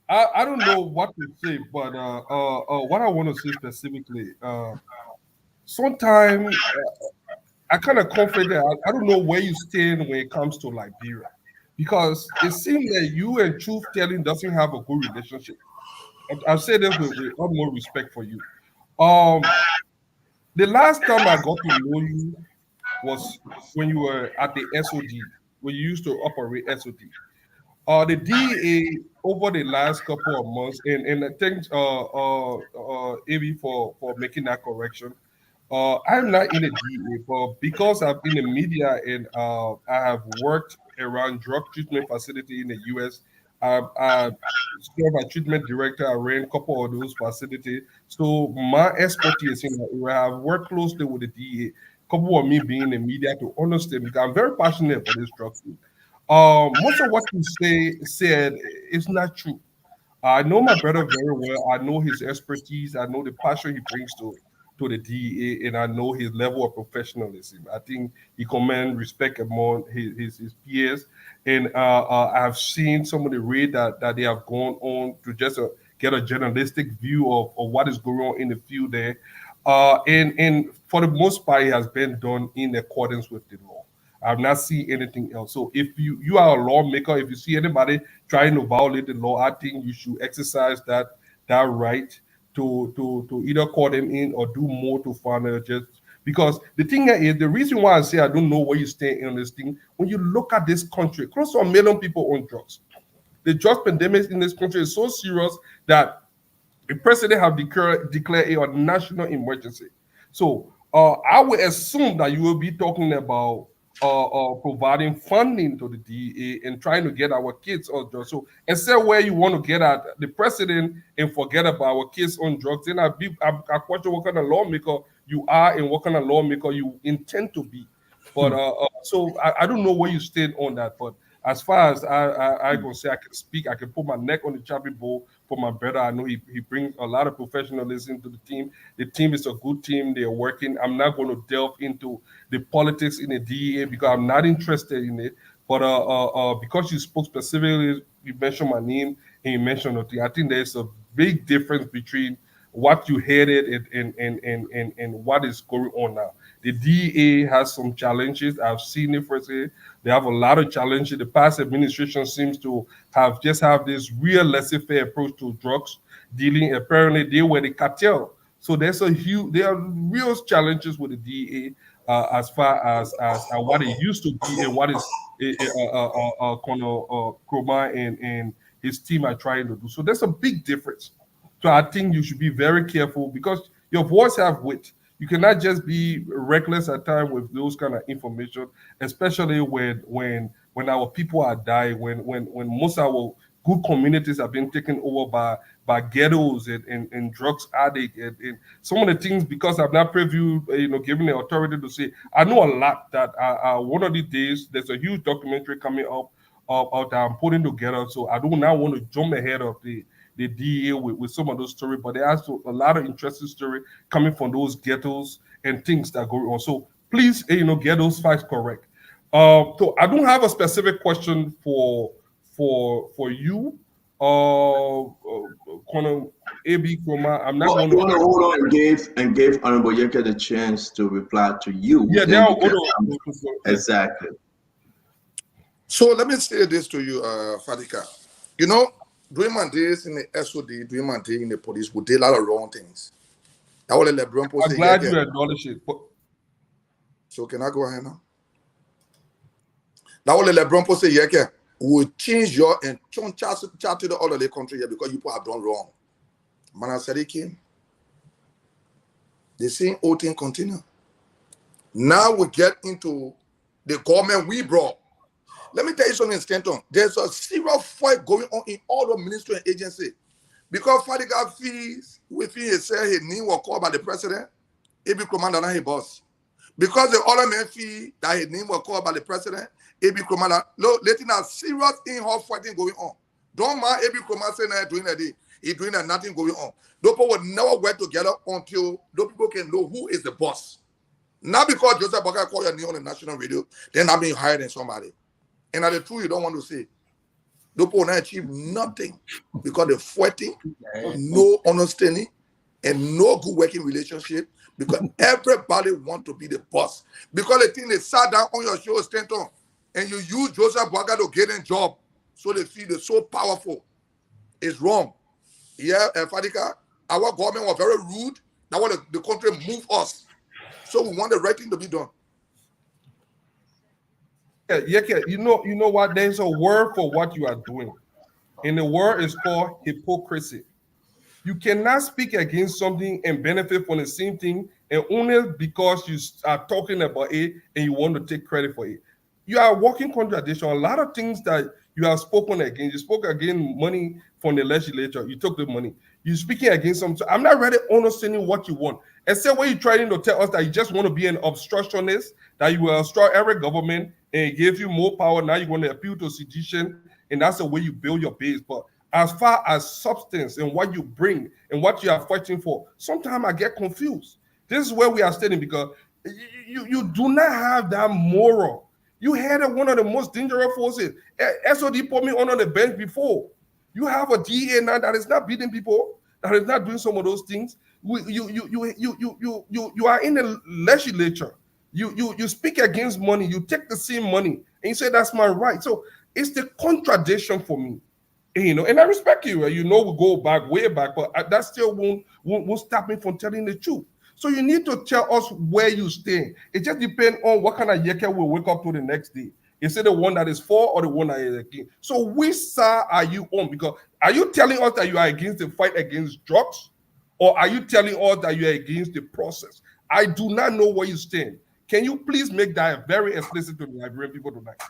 I don't know what to say, but what I want to say specifically, sometimes I kind of conflict. I don't know where you stand when it comes to Liberia, because it seems that you and Truth Telling doesn't have a good relationship. I'll say this with all more respect for you. The last time I got to know you was when you were at the SOD, when you used to operate SOD. The DEA over the last couple of months, and I thank Avi for making that correction. I'm not in the DEA, but because I'm in the media and I have worked around drug treatment facility in the U.S. I serve as treatment director. I ran a couple of those facilities, so my expertise in that area. I've worked closely with the DEA. Couple of me being in the media to understand, because I'm very passionate for this drug thing. Most of what you said is not true. I know my brother very well. I know his expertise. I know the passion he brings to the DEA, and I know his level of professionalism. I think he commands respect among his peers. And I've seen some of the raid that they have gone on to just get a journalistic view of what is going on in the field there. And for the most part, it has been done in accordance with the law. I've not seen anything else. So if you are a lawmaker, if you see anybody trying to violate the law, I think you should exercise that right to either call them in or do more to find out, just because the thing is, the reason why I say I don't know where you stand on this thing, when you look at this country, close to 1 million people on drugs. The drug pandemic in this country is so serious that the president have declared a national emergency. So I would assume that you will be talking about providing funding to the DEA and trying to get our kids on drugs. So instead where you want to get at the president and forget about our kids on drugs, then I question what kind of lawmaker you are and what kind of lawmaker you intend to be. But so I don't know where you stand on that. But as far as I can say, I can speak, I can put my neck on the chopping bowl for my brother. I know he brings a lot of professionalism to the team. The team is a good team. They're working. I'm not going to delve into the politics in the DEA because I'm not interested in it. But because you spoke specifically, you mentioned my name and you mentioned the thing. I think there's a big difference between what you headed and what is going on now. The DEA has some challenges. I've seen it firsthand. They have a lot of challenges. The past administration seems to have this real laissez-faire approach to drugs dealing. Apparently, they were the cartel. So there are real challenges with the DEA as far as what it used to be and what is Colonel Kroma and his team are trying to do. So there's a big difference. So I think you should be very careful because your voice have weight. You cannot just be reckless at times with those kind of information, especially when our people are dying, when most of our good communities have been taken over by ghettos and drugs addicts and some of the things, because I'm not privy, given the authority to say, I know a lot that one of these days there's a huge documentary coming up that I'm putting together. So I do not want to jump ahead of the DEA with some of those stories, but there's also a lot of interesting story coming from those ghettos and things that go on. So please, get those facts correct. So I don't have a specific question for you, Colonel AB Kroma. I'm not going to hold on and gave Honorable Yeke the chance to reply to you. Yeah, then you can exactly. So let me say this to you, Fadika. During my days in the SOD, during my day in the police, we did a lot of wrong things. I'm glad you acknowledge it. So can I go ahead now? That was LeBron say, will change your and chat to the other country here because you people have done wrong. Man, said it came. The same old thing continue. Now we get into the government we brought. Let me tell you something, Stanton. There's a serious fight going on in all the ministry and agency. Because Fadiga fees, within he said his name was called by the president, he be commander and his boss. Because the other man fee that his name was called by the president, he be commander. Look, letting a serious in-house fighting going on. Don't mind Abi Kroma saying that doing a day. He's doing that nothing going on. Those people will never work together until those people can know who is the boss. Not because Joseph Boga call your name on the national radio, then I'm being hired than somebody. And at the truth you don't want to say. Those people will not achieve nothing because they're fighting, no understanding, and no good working relationship because everybody want to be the boss. Because the thing they sat down on your show, Stanton, and you use Joseph Boga to get a job, so they feel they're so powerful. It's wrong. Yeah, Fadika, our government was very rude. That's why the country moved us. So we want the right thing to be done. Yeah, you know what? There's a word for what you are doing. And the word is called hypocrisy. You cannot speak against something and benefit from the same thing, and only because you are talking about it and you want to take credit for it. You are walking contradiction. A lot of things that you have spoken against. You spoke against money from the legislature. You took the money. You're speaking against something. I'm not really understanding what you want. Except when you're trying to tell us that you just want to be an obstructionist, that you will obstruct every government and give you more power. Now you want to appeal to sedition, and that's the way you build your base. But as far as substance and what you bring and what you are fighting for, sometimes I get confused. This is where we are standing because you do not have that moral. You had one of the most dangerous forces. SOD put me on the bench before. You have a DA now that is not beating people, that is not doing some of those things. You are in the legislature. You speak against money. You take the same money and you say that's my right. So it's the contradiction for me. And I respect you. We go back, way back, but that still won't stop me from telling the truth. So you need to tell us where you stand. It just depends on what kind of yeke we'll wake up to the next day. Is it the one that is for or the one that is against? So which side are you on? Because are you telling us that you are against the fight against drugs? Or are you telling us that you are against the process? I do not know where you stand. Can you please make that very explicit to the Liberian people tonight?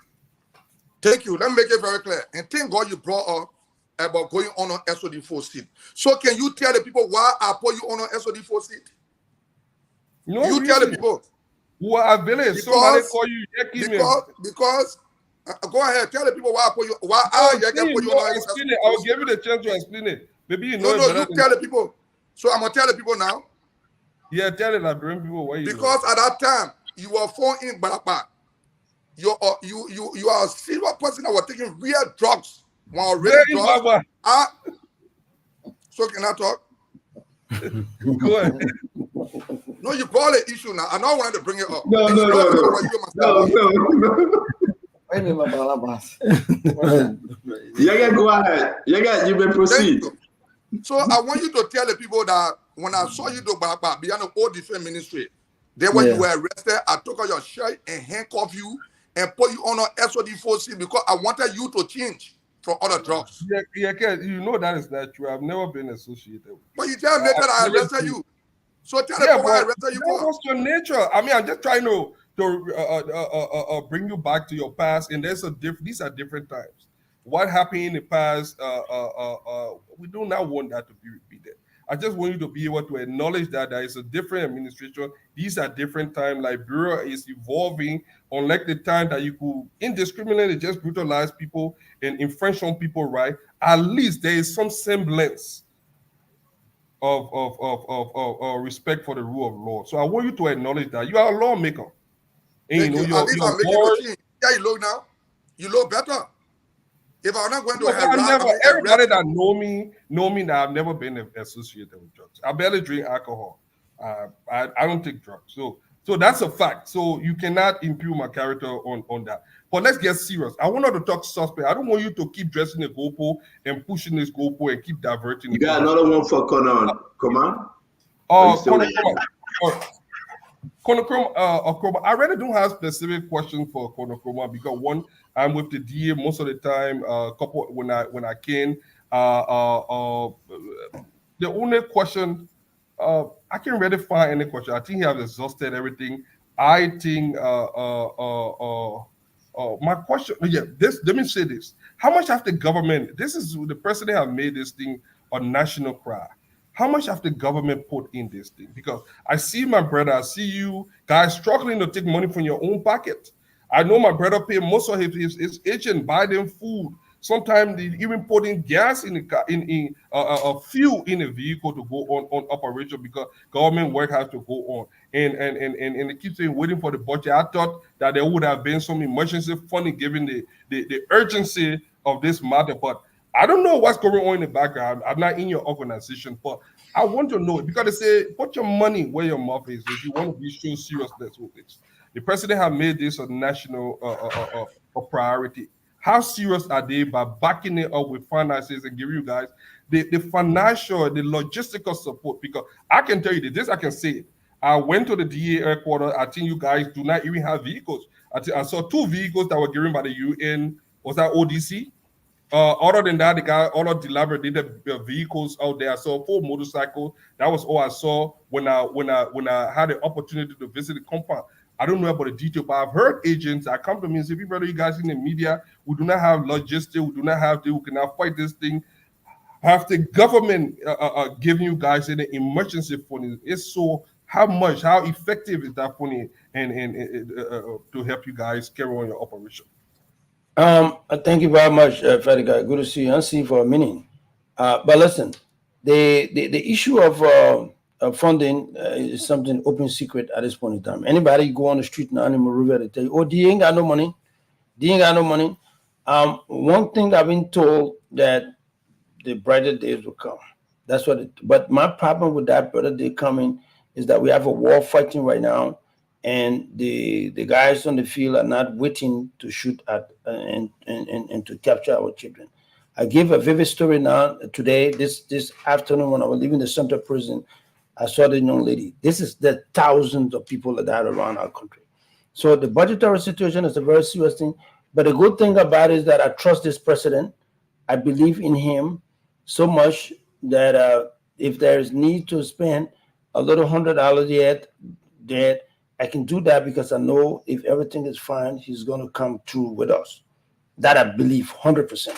Thank you. Let me make it very clear. And thank God you brought up about going on SOD4 seat. So can you tell the people why I put you on SOD4 seat? No, you tell the people. Who are available? Somebody call you. Because go ahead, tell the people why I put you. Why I put you on SOD4 seat. I'll give you the chance to explain it. Maybe you know. No, you tell the people. So I'm gonna tell the people now. Yeah, tell the Liberian people why you. Because at that time you were phone in Balapa. You are a serious person that was taking real drugs. Drugs. So can I talk? Go ahead. No, you call it issue now. I don't want to bring it up. No. Go ahead. You may proceed. So I want you to tell the people that when I saw you do behind the old defense ministry, then when you were arrested, I took out your shirt and handcuffed you and put you on an SOD4 seat because I wanted you to change from other drugs. Yeah, you know that is not true. I've never been associated with. But you tell me that I arrested you. So tell them why I arrested you for. What's your nature? I mean, I'm just trying to bring you back to your past, and these are different times. What happened in the past, we do not want that to be repeated. I just want you to be able to acknowledge that there is a different administration. These are different times. Liberia is evolving, unlike the time that you could indiscriminately just brutalize people and infringe on people's rights. At least there is some semblance of respect for the rule of law. So I want you to acknowledge that you are a lawmaker. And you look now. You look better. If I'm not going to everybody that know me that I've never been associated with drugs. I barely drink alcohol. I don't take drugs. So that's a fact. So you cannot impugn my character on that. But let's get serious. I want to talk suspect. I don't want you to keep dressing the goalpost and pushing this goalpost and keep diverting. You got another one for Conan. Come on. Oh, Conan. Konochrome, Okroma, I really don't have specific questions for Konochroma because one, I'm with the DA most of the time. Couple when I can. The only question, I can't really find any question. I think he has exhausted everything. I think my question, yeah, this let me say this. How much have the government, this is the president have made this thing a national cry. How much have the government put in this thing? Because I see my brother, I see you guys struggling to take money from your own pocket. I know my brother pay most of his agent, buy them food. Sometimes they even put in gas in the car, in fuel in a vehicle to go on operation because government work has to go on. And they keep saying waiting for the budget. I thought that there would have been some emergency funding given the urgency of this matter, but I don't know what's going on in the background. I'm not in your organization, but I want to know it because they say put your money where your mouth is if you want to be show seriousness with this. The president have made this a national a priority. How serious are they by backing it up with finances and giving you guys the financial, the logistical support? Because I can tell you this, I can say it. I went to the DA headquarters. I think you guys do not even have vehicles. I saw 2 vehicles that were given by the UN. Was that ODC? Other than that, the guy all of dilapidated vehicles out there. I saw 4 motorcycles. That was all I saw when I had the opportunity to visit the compound. I don't know about the detail, but I've heard agents that come to me and say, "Brother, you guys in the media, we do not have logistics, we do not have we cannot fight this thing." Have the government giving you guys an emergency funding? If so, how much? How effective is that funding and to help you guys carry on your operation? Thank you very much, Fediga. Good to see you. I'll see you for a minute. But listen, the issue of funding is something open secret at this point in time. Anybody go on the street now in Monrovia, they tell you, "Oh, D ain't got no money. D ain't got no money." One thing I've been told that the brighter days will come. That's what. But my problem with that brighter day coming is that we have a war fighting right now, and the guys on the field are not waiting to shoot at and to capture our children. I give a vivid story now today. This afternoon when I was leaving the Central Prison, I saw the young lady. This is the thousands of people that died around our country. So the budgetary situation is a very serious thing. But the good thing about it is that I trust this president. I believe in him so much that if there is need to spend a little $100 yet, that I can do that because I know if everything is fine, he's going to come through with us. That I believe 100%.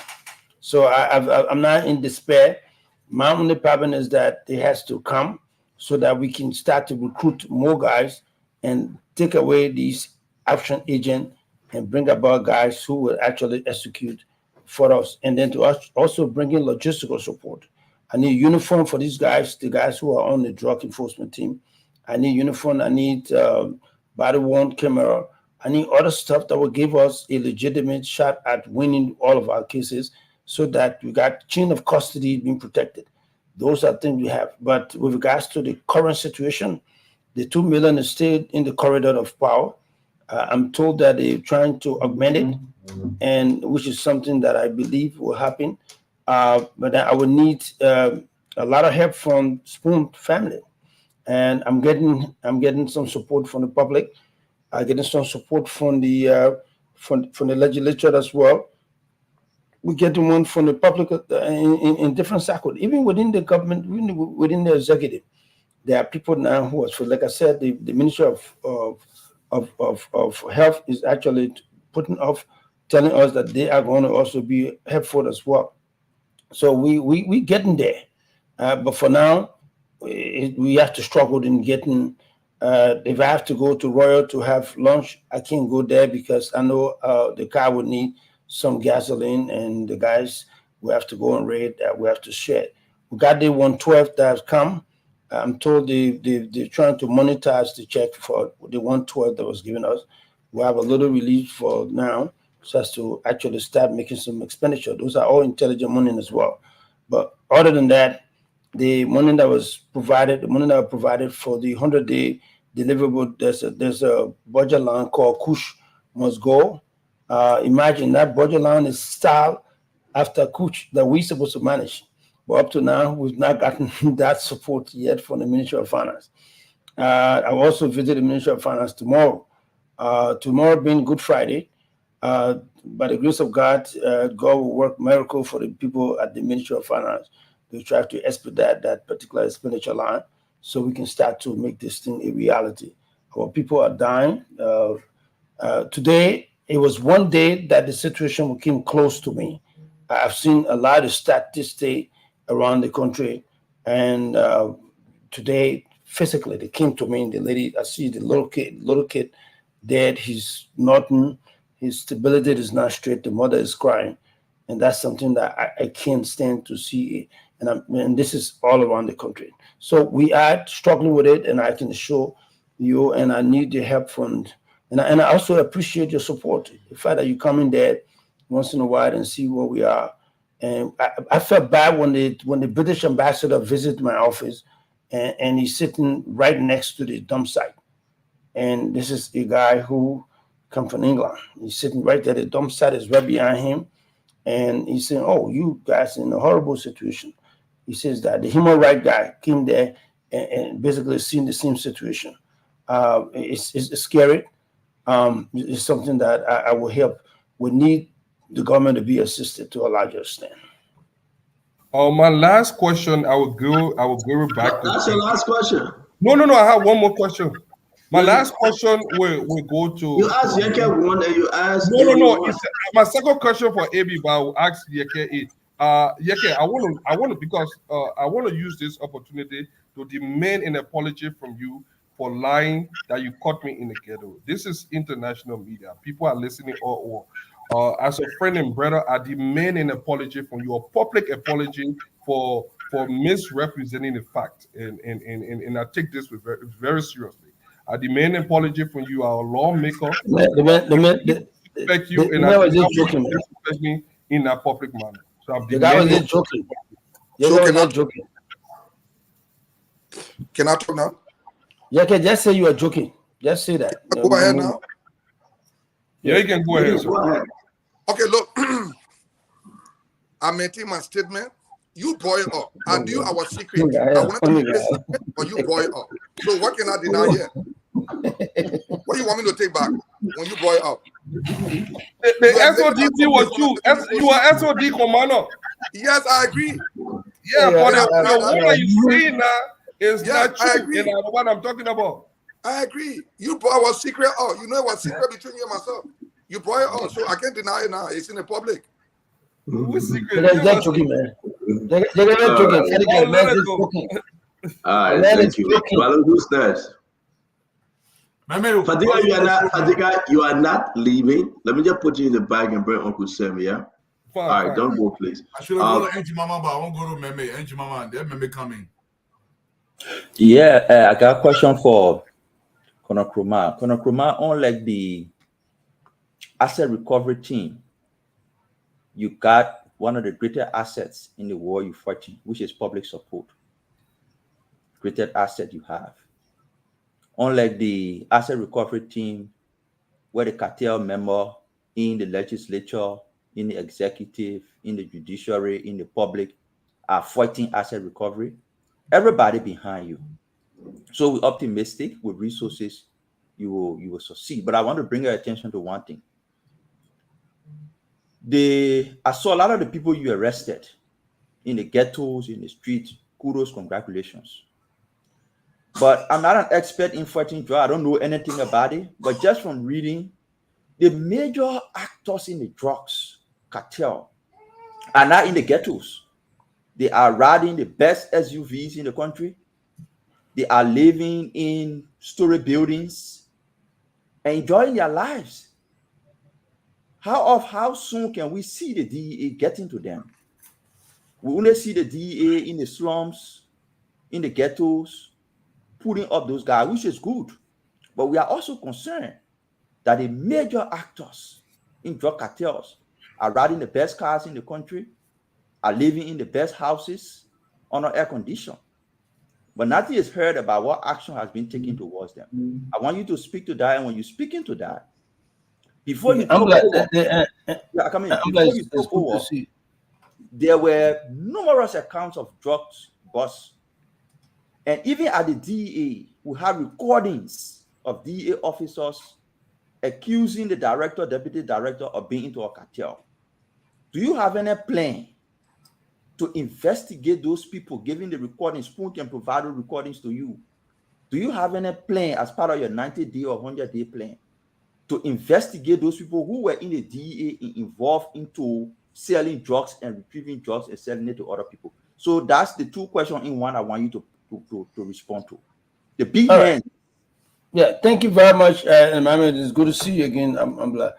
So I'm not in despair. My only problem is that it has to come so that we can start to recruit more guys and take away these action agents and bring about guys who will actually execute for us. And then to us also bring in logistical support. I need uniform for these guys, the guys who are on the drug enforcement team. I need uniform. I need body worn camera. I need other stuff that will give us a legitimate shot at winning all of our cases so that we got chain of custody being protected. Those are things we have. But with regards to the current situation, the 2 million is still in the corridor of power. I'm told that they're trying to augment it, and which is something that I believe will happen. But I would need a lot of help from Spoon family, and I'm getting some support from the public. I'm getting some support from the legislature as well. We get one from the public in different circles, even within the government, within the executive. There are people now who are, so like I said, the Ministry of Health is actually putting off, telling us that they are going to also be helpful as well. So we getting there, but for now, we have to struggle in getting. If I have to go to Royal to have lunch, I can't go there because I know the car would need some gasoline, and the guys will have to go on raid. We have to share. We got the 112 that has come. I'm told they're trying to monetize the check for the 112 that was given us. We have a little relief for now, so as to actually start making some expenditure. Those are all intelligent money as well. But other than that, the money that was provided, for the 100-day deliverable, there's a budget line called Kush Must Go. Imagine that budget line is style after Kush that we're supposed to manage. But up to now, we've not gotten that support yet from the Ministry of Finance. I will also visit the Ministry of Finance tomorrow. Tomorrow being Good Friday, by the grace of God, God will work miracle for the people at the Ministry of Finance to try to expedite that particular expenditure line so we can start to make this thing a reality. Our people are dying. Today, it was one day that the situation came close to me. I've seen a lot of statistics around the country, and today, physically, they came to me, and the lady, I see the little kid dead. He's nothing. His stability is not straight. The mother is crying, and that's something that I can't stand to see. And this is all around the country. So we are struggling with it, and I can assure you, and I need the help from, and I also appreciate your support. The fact that you come in there once in a while and see where we are. And I felt bad when the British ambassador visited my office, and he's sitting right next to the dump site. And this is a guy who come from England. He's sitting right there. The dump site is right behind him. And he's saying, oh, you guys are in a horrible situation. He says that the human rights guy came there and basically seen the same situation. It's scary. It's something that I will help. We need the government to be assisted to a larger extent. My last question, I will go back to. That's your last question. No. I have one more question. My last question will go to. You asked Yeke one, and you asked. No. It's my second question for AB, but I will ask Yeke it. Yeke, I want to because I want to use this opportunity to demand an apology from you for lying that you caught me in the ghetto. This is international media. People are listening all over. As a friend and brother, I demand an apology from you, a public apology for misrepresenting the fact, and I take this very, very seriously. I demand an apology from you, our lawmaker. Respect you, and I respect me in that public manner. So I'm demanding. Joking. Can I talk now? Yeah, can just say you are joking. Just say that. Go ahead now. Yeah, you can go ahead. Sir. Okay, look. I maintain my statement. You brought it up. I knew our secret. I wanted to be secret, but you brought it up. So what can I deny here? What do you want me to take back when you brought it up? The SODC was you. You are SOD commander. Yes, I agree. Yeah, but the one that you see now is not true. I agree. And what I'm talking about. I agree. You brought our secret up. You know what's secret between you and myself. You brought it up, so I can't deny it now. It's in the public. Who's secret? They're joking, man. They're joking. All right, thank you. Well, who's next? Fadiga, you are not leaving. Let me just put you in the bag and bring Uncle Sam, yeah? All right, don't go, please. I should have gone to Angie Mama, but I won't go to Meme. Angie Mama, and then Meme coming. Yeah, I got a question for Conor Krumah. Conor Krumah, unlike the asset recovery team, you got one of the greatest assets in the war you're fighting, which is public support. Greatest asset you have. Unlike the asset recovery team, where the cartel member in the legislature, in the executive, in the judiciary, in the public are fighting asset recovery, everybody behind you. So we're optimistic with resources, you will succeed. But I want to bring your attention to one thing. I saw a lot of the people you arrested in the ghettos, in the streets. Kudos, congratulations. But I'm not an expert in fighting drug. I don't know anything about it. But just from reading, the major actors in the drugs cartel are not in the ghettos. They are riding the best SUVs in the country. They are living in story buildings and enjoying their lives. How soon can we see the DEA getting to them? We only see the DEA in the slums, in the ghettos, putting up those guys, which is good. But we are also concerned that the major actors in drug cartels are riding the best cars in the country, are living in the best houses under air condition. But nothing is heard about what action has been taken towards them. I want you to speak to that, and when you speak into that, before you talk over, there were numerous accounts of drugs busts. And even at the DEA, we have recordings of DEA officers accusing the director, deputy director of being into a cartel. Do you have any plan to investigate those people, giving the recordings? Spoon can provide the recordings to you. Do you have any plan as part of your 90-day or 100-day plan to investigate those people who were in the DEA involved into selling drugs and retrieving drugs and selling it to other people? So that's the two questions in one I want you to respond to. The big All man. right. Yeah, thank you very much, Emmanuel. It's good to see you again. I'm glad.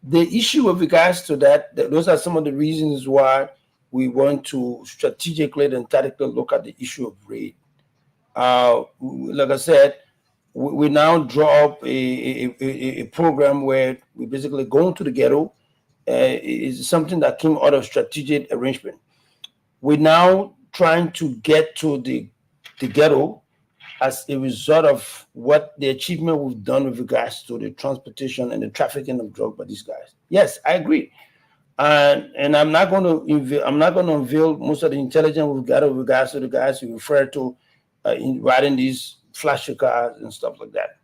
The issue with regards to that, those are some of the reasons why we want to strategically and tactically look at the issue of raid. Like I said, we now draw up a program where we basically go into the ghetto. It's something that came out of strategic arrangement. We're now trying to get to the ghetto as a result of what the achievement we've done with regards to the transportation and the trafficking of drugs by these guys. Yes, I agree. And I'm not going to unveil most of the intelligence we've got with regards to the guys you refer to in riding these flashy cars and stuff like that.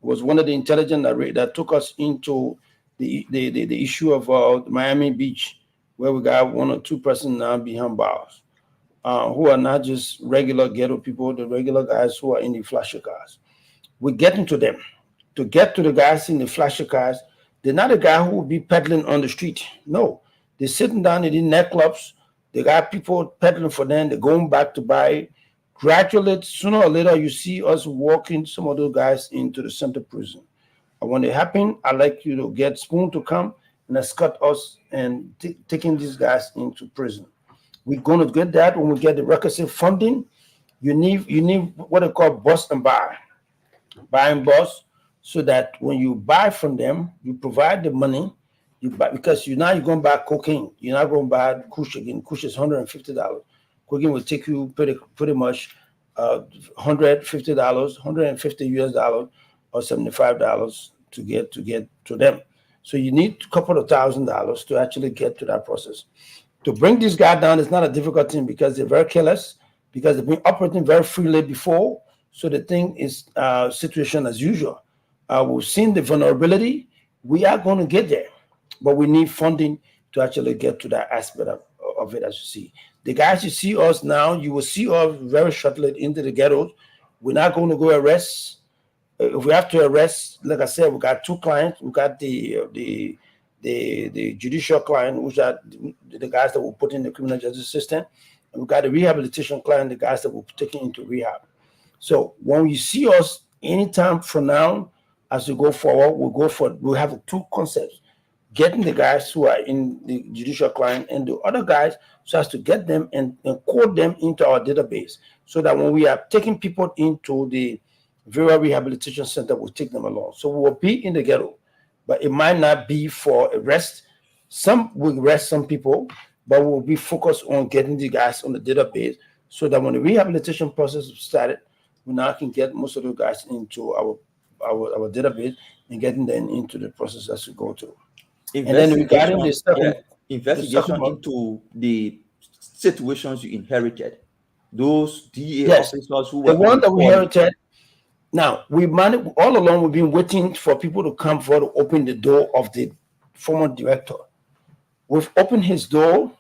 It was one of the intelligence that took us into the issue of Miami Beach, where we got one or two persons now behind bars. Who are not just regular ghetto people, the regular guys who are in the flashy cars. We're getting to them. To get to the guys in the flashy cars, they're not a guy who will be peddling on the street. No, they're sitting down in the nightclubs. They got people peddling for them. They're going back to buy. Gradually, sooner or later, you see us walking some of those guys into the center prison. And when it happens, I'd like you to get Spoon to come and escort us and taking these guys into prison. We're going to get that when we get the requisite funding. You need what they call bust and buy, and bust, so that when you buy from them, you provide the money. You buy because you're going to buy cocaine. You're not going to buy kush again. Kush is $150. Cocaine will take you pretty much $150, $150 or $75 to get to them. So you need a couple of $1,000s to actually get to that process. To bring this guy down is not a difficult thing because they're very careless, because they've been operating very freely before. So the thing is situation as usual. We've seen the vulnerability. We are going to get there, but we need funding to actually get to that aspect of it, as you see. The guys you see us now, you will see us very shortly into the ghettos. We're not going to go arrest. If we have to arrest, like I said, we got two clients. We got the judicial client, which are the guys that were put in the criminal justice system, and we got the rehabilitation client, the guys that were taken into rehab. So when you see us anytime from now, as we go forward, we'll have two concepts: getting the guys who are in the judicial client and the other guys, so as to get them and code them into our database, so that when we are taking people into the Vera Rehabilitation Center, we'll take them along. So we will be in the ghetto, but it might not be for arrest. Some will arrest some people, but we'll be focused on getting the guys on the database, so that when the rehabilitation process is started, we now can get most of the guys into our database and getting them into the process as we go through. And then regarding the investigation into the situations you inherited, those DA officers who were the one that we inherited. Now, all along we've been waiting for people to come forward to open the door of the former director. We've opened his door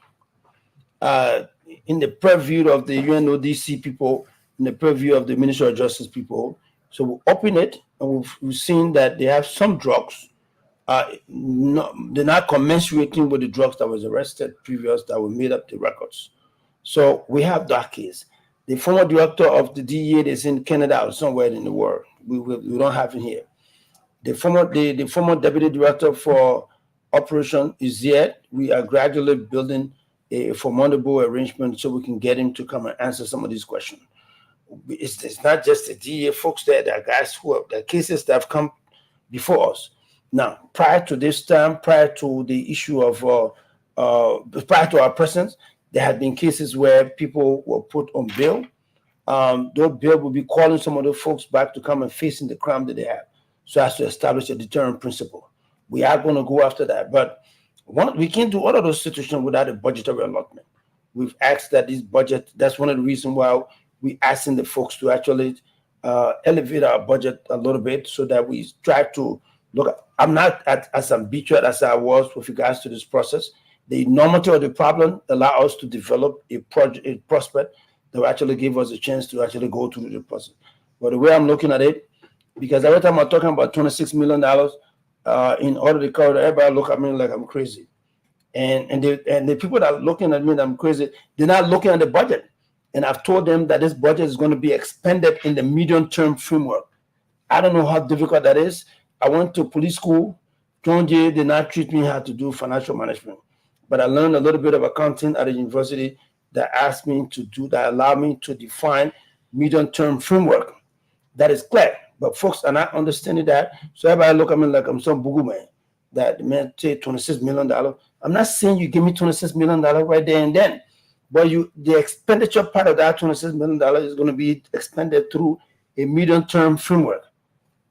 in the purview of the UNODC people, in the purview of the Ministry of Justice people. So we open it, and we've seen that they have some drugs. They're not commensurating with the drugs that was arrested previous that were made up the records. So we have that case. The former director of the DEA is in Canada or somewhere in the world. We don't have him here. The former deputy director for operation is here. We are gradually building a formidable arrangement so we can get him to come and answer some of these questions. It's not just the DEA folks there. There are guys there are cases that have come before us. Now, prior to this time, prior to the issue of prior to our presence, there had been cases where people were put on bail. Those bail will be calling some of the folks back to come and facing the crime that they have, so as to establish a deterrent principle. We are going to go after that, but we can't do all of those situations without a budgetary allotment. We've asked that this budget. That's one of the reasons why we asking the folks to actually elevate our budget a little bit so that we try to look. I'm not as ambitious as I was with regards to this process. The enormity of the problem allow us to develop a project, a prospect that will actually give us a chance to actually go through the process. But the way I'm looking at it, because every time I'm talking about $26 million in order to cover, everybody look at me like I'm crazy. And the people that are looking at me that I'm crazy, they're not looking at the budget. And I've told them that this budget is going to be expanded in the medium term framework. I don't know how difficult that is. I went to police school. John Jay did not teach me how to do financial management, but I learned a little bit of accounting at a university that asked me to do that, allowed me to define medium term framework that is clear. But folks are not understanding that. So everybody look at me like I'm some boogie man that man say $26 million. I'm not saying you give me $26 million right there and then, but the expenditure part of that $26 million is going to be expended through a medium term framework.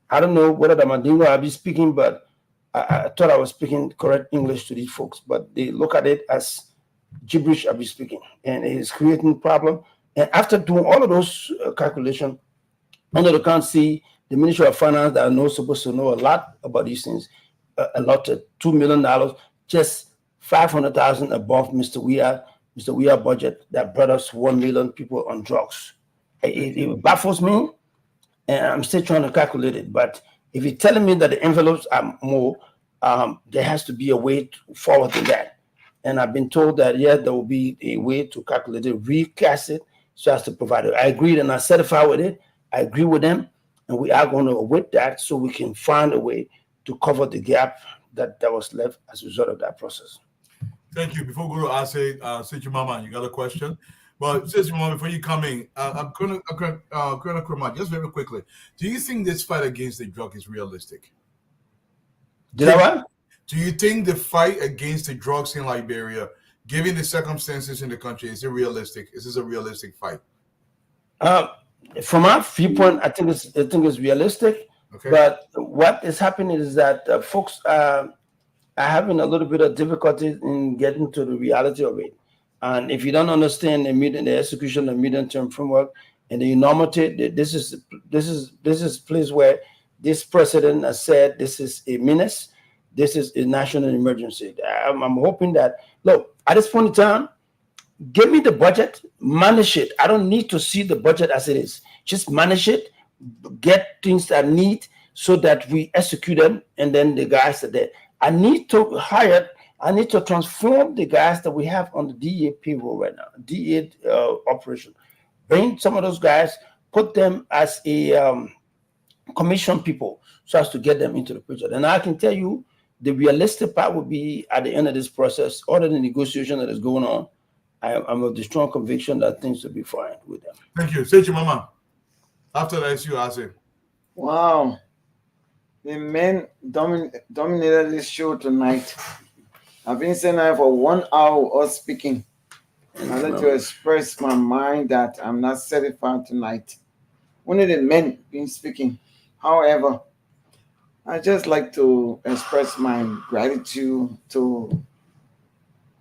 I don't know whether the Mandingo I'll be speaking, but I thought I was speaking correct English to these folks, but they look at it as gibberish I'll be speaking, and it is creating problem. And after doing all of those calculations, under the country, the Ministry of Finance that I know supposed to know a lot about these things, allotted $2 million, just 500,000 above Mr. Weir budget that brought us 1 million people on drugs. It baffles me, and I'm still trying to calculate it. But if you're telling me that the envelopes are more, there has to be a way forward to that. And I've been told that, yeah, there will be a way to calculate it, recast it, so as to provide it. I agreed and I certify with it. I agree with them, and we are going to await that so we can find a way to cover the gap that was left as a result of that process. Thank you. Before we go to Sechi Mama, you got a question? But Sechi Mama, before you come in, I'm going to Kurma, just very quickly. Do you think this fight against the drug is realistic? Did I what? Do you think the fight against the drugs in Liberia, given the circumstances in the country, is it realistic? Is this a realistic fight? From our viewpoint, I think it's realistic. Okay. But what is happening is that folks are having a little bit of difficulty in getting to the reality of it. And if you don't understand the execution of medium-term framework and the enormity, this is place where this president has said this is a menace. This is a national emergency. I'm hoping that, look, at this point in time, give me the budget, manage it. I don't need to see the budget as it is. Just manage it, get things that I need so that we execute them, and then the guys are there. I need to transform the guys that we have on the DEA payroll right now, DEA operation. Bring some of those guys, put them as a commission people so as to get them into the picture. And I can tell you, the realistic part would be at the end of this process, all of the negotiation that is going on, I'm of the strong conviction that things will be fine with them. Thank you. Sechi Mama. After that, you ask him. Wow. The men dominated this show tonight. I've been sitting there for 1 hour us speaking. And I like to express my mind that I'm not certified tonight. Only the men been speaking. However, I just like to express my gratitude to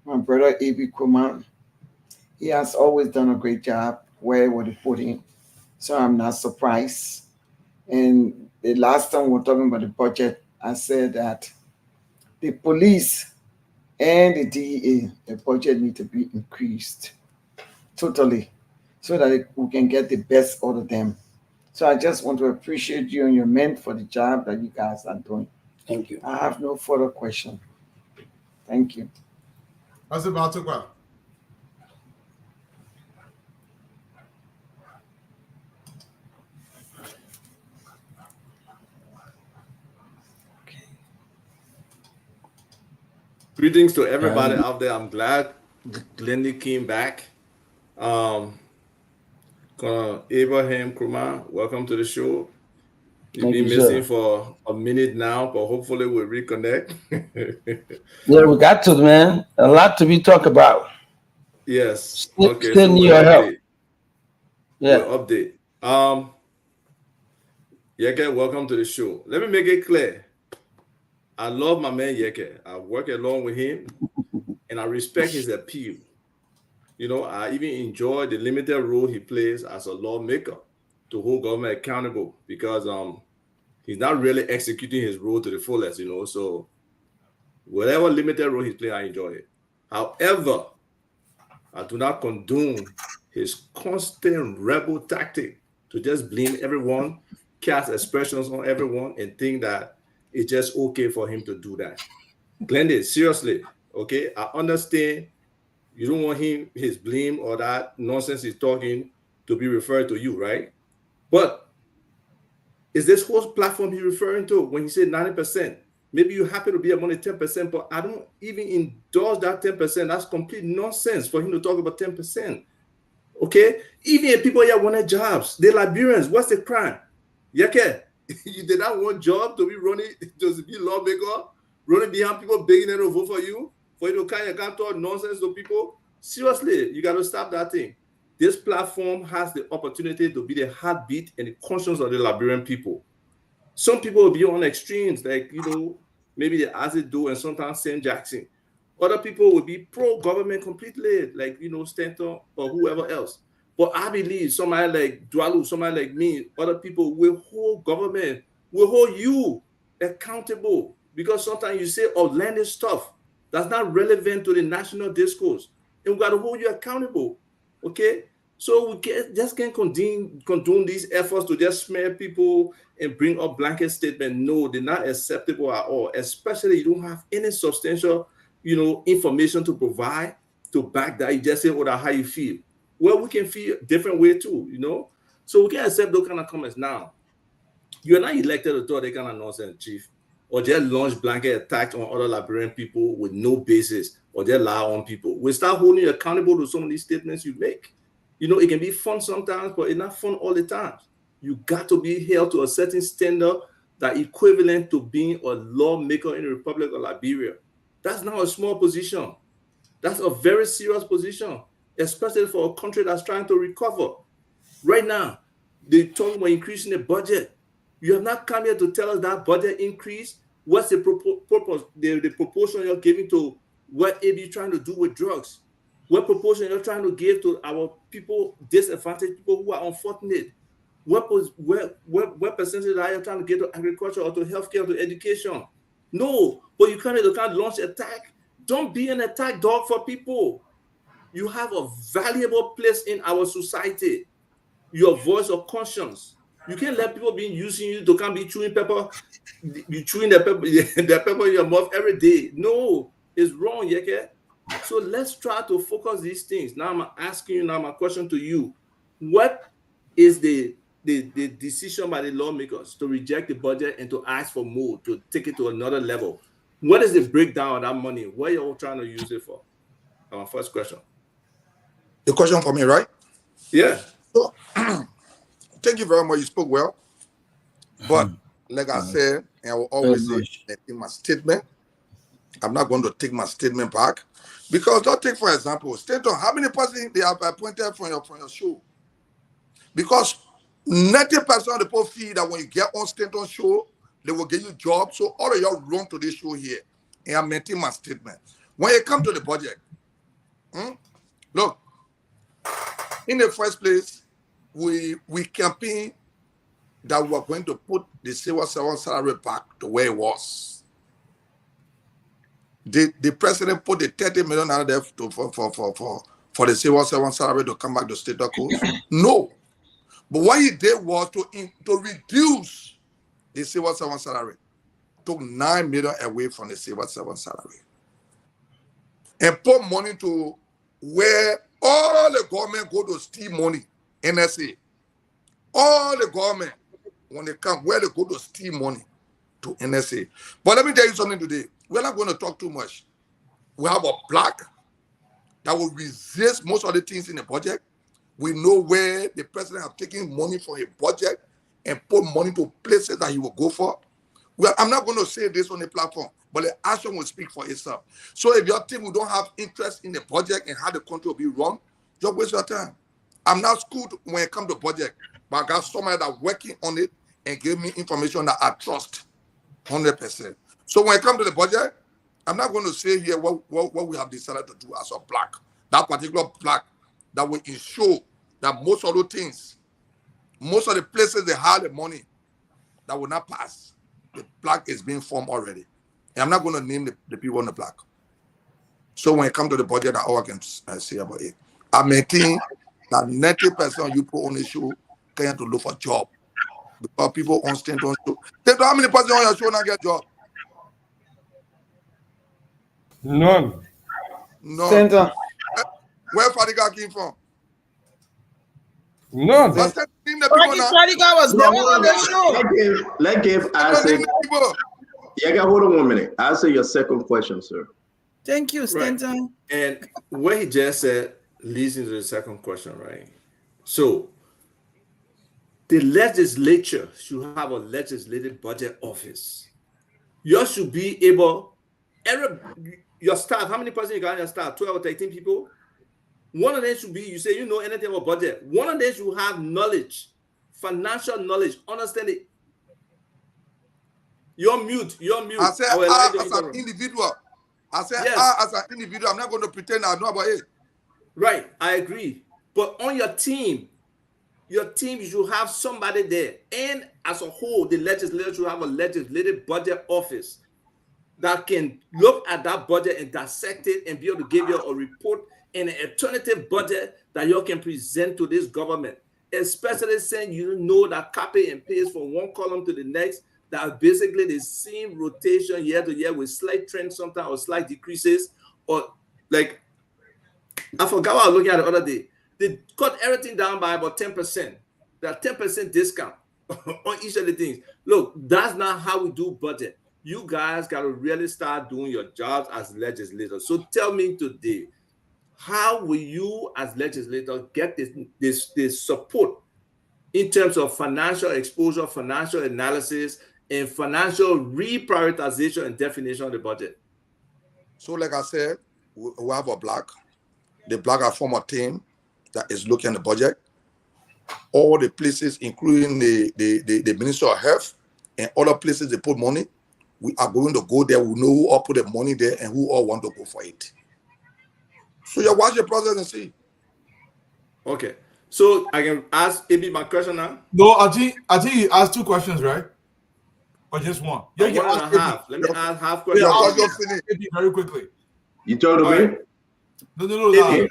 my brother A.B. Kuman. He has always done a great job where would he put in. So I'm not surprised. And the last time we were talking about the budget, I said that the police and the DEA, the budget need to be increased totally so that we can get the best out of them. So I just want to appreciate you and your men for the job that you guys are doing. Thank you. I have no further question. Thank you. How's it about to go? Greetings to everybody out there. I'm glad Glendy came back. Abraham Krumah, welcome to the show. You've been missing for a minute now, but hopefully we'll reconnect. Yeah, we got to, man. A lot to be talked about. Yes. Okay. Still need your help. Yeah. We'll update. Yeke, welcome to the show. Let me make it clear. I love my man Yeke. I work along with him, and I respect his appeal. You know, I even enjoy the limited role he plays as a lawmaker. to hold government accountable because he's not really executing his role to the fullest, So whatever limited role he's playing, I enjoy it. However, I do not condone his constant rebel tactic to just blame everyone, cast expressions on everyone, and think that it's just okay for him to do that. Glendon, seriously, okay? I understand you don't want his blame or that nonsense he's talking to be referred to you, right? But is this whole platform he's referring to when he said 90%? Maybe you're happy to be among the 10%, but I don't even endorse that 10%. That's complete nonsense for him to talk about 10%. Okay? Even if people here wanted jobs, they're Liberians. What's the crime? Yeke, you did not want job to be running, to be lawmaker, running behind people begging them to vote for you to can't talk nonsense to people. Seriously, you got to stop that thing. This platform has the opportunity to be the heartbeat and the conscience of the Liberian people. Some people will be on extremes, like, maybe the Azido and sometimes St. Jackson. Other people will be pro-government completely, like, Stanton or whoever else. But I believe somebody like Dwalu, somebody like me, other people will hold government, will hold you accountable. Because sometimes you say outlandish stuff that's not relevant to the national discourse. And we got to hold you accountable. Okay? So we just can't condone these efforts to just smear people and bring up blanket statement. No, they're not acceptable at all, especially you don't have any substantial, information to provide to back that. You just say, that's how you feel. Well, we can feel different way too, So we can accept those kind of comments now. You're not elected to do that kind of nonsense, Chief, or just launch blanket attacks on other Liberian people with no basis, or just lie on people. We start holding you accountable to some of these statements you make. It can be fun sometimes, but it's not fun all the time. You got to be held to a certain standard that equivalent to being a lawmaker in the Republic of Liberia. That's not a small position. That's a very serious position, especially for a country that's trying to recover. Right now, they talk about increasing the budget. You have not come here to tell us that budget increase. What's the purpose, the proportion you're giving to what AB trying to do with drugs? What proportion you're trying to give to our people, disadvantaged people who are unfortunate? What percentage are you trying to give to agriculture or to healthcare or to education? No, but you can't launch attack. Don't be an attack dog for people. You have a valuable place in our society. Your voice of conscience. You can't let people be using you to come be chewing pepper, you chewing the pepper in your mouth every day. No, it's wrong, Yeke. So let's try to focus these things. Now I'm asking you, my question to you. What is the decision by the lawmakers to reject the budget and to ask for more, to take it to another level? What is the breakdown of that money? What are you all trying to use it for? Our first question. The question for me, right? Yeah. So, thank you very much. You spoke well. But like I said, and I will always say in my statement, I'm not going to take my statement back. Because don't take, for example, Stanton, how many persons they have appointed from your show? Because 90% of the people feel that when you get on Stanton's show, they will give you jobs. So all of y'all run to this show here. And I maintain my statement. When you come to the budget, look, in the first place, we campaign that we are going to put the civil servant salary back to where it was. The president put the 30 million out there for the civil servant salary to come back to state coast. No. But what he did was to reduce the civil servant salary. Took 9 million away from the civil servant salary. And put money to where all the government go to steal money, NSA. All the government, when they come, where they go to steal money to NSA. But let me tell you something today. We're not going to talk too much. We have a block that will resist most of the things in the budget. We know where the president have taken money from a budget and put money to places that he will go for. Well, I'm not going to say this on the platform, but the action will speak for itself. So if your team don't have interest in the budget and how the country will be run, just waste your time. I'm not schooled when it comes to budget, but I got somebody that's working on it and give me information that I trust 100%. So when it comes to the budget, I'm not going to say here what we have decided to do as a block. That particular block that will ensure that most of the things Most of the places they have the money that will not pass, the plaque is being formed already. And I'm not going to name the people on the plaque. So when it comes to the budget, that's all I can say about it. I maintain that 90% of you put on the show can to look for job. Because people on stand on show. How many person on your show not get job? None. None. Where Fadiga came from? None. Let's name the people now. Fadiga was never on the show. Let's give answer. Yeah, hold on 1 minute. Answer your second question, sir. Thank you, Stanton. And what he just said leads into the second question, right? So the legislature should have a legislative budget office. You should be able, your staff, how many person you got in your staff? 12 or 13 people? One of them should be, you say you know anything about budget. One of them should have knowledge, financial knowledge, understand it. You're mute. I said, as an individual. I said, as an individual, I'm not going to pretend I know about it. Right, I agree. But on your team, you should have somebody there. And as a whole, the legislature should have a legislative budget office that can look at that budget and dissect it and be able to give you a report and an alternative budget that you can present to this government. Especially saying you know that copy and paste from one column to the next, that basically the same rotation year to year with slight trends sometimes or slight decreases, or like I forgot what I was looking at the other day. They cut everything down by about 10%. That 10% discount on each of the things. Look, that's not how we do budget. You guys got to really start doing your jobs as legislators. So tell me today, how will you as legislators get this support in terms of financial exposure, financial analysis, and financial reprioritization and definition of the budget? So like I said, we have a block. The block are form a team that is looking at the budget. All the places, including the Minister of Health and other places they put money, we are going to go there. We know who all put the money there and who all want to go for it. So you watch the process and see. Okay. So I can ask maybe my question now? No, I think you asked 2 questions, right? Or just one? Yeah, one and a half. Let me ask half question. Very quickly. You told me? No.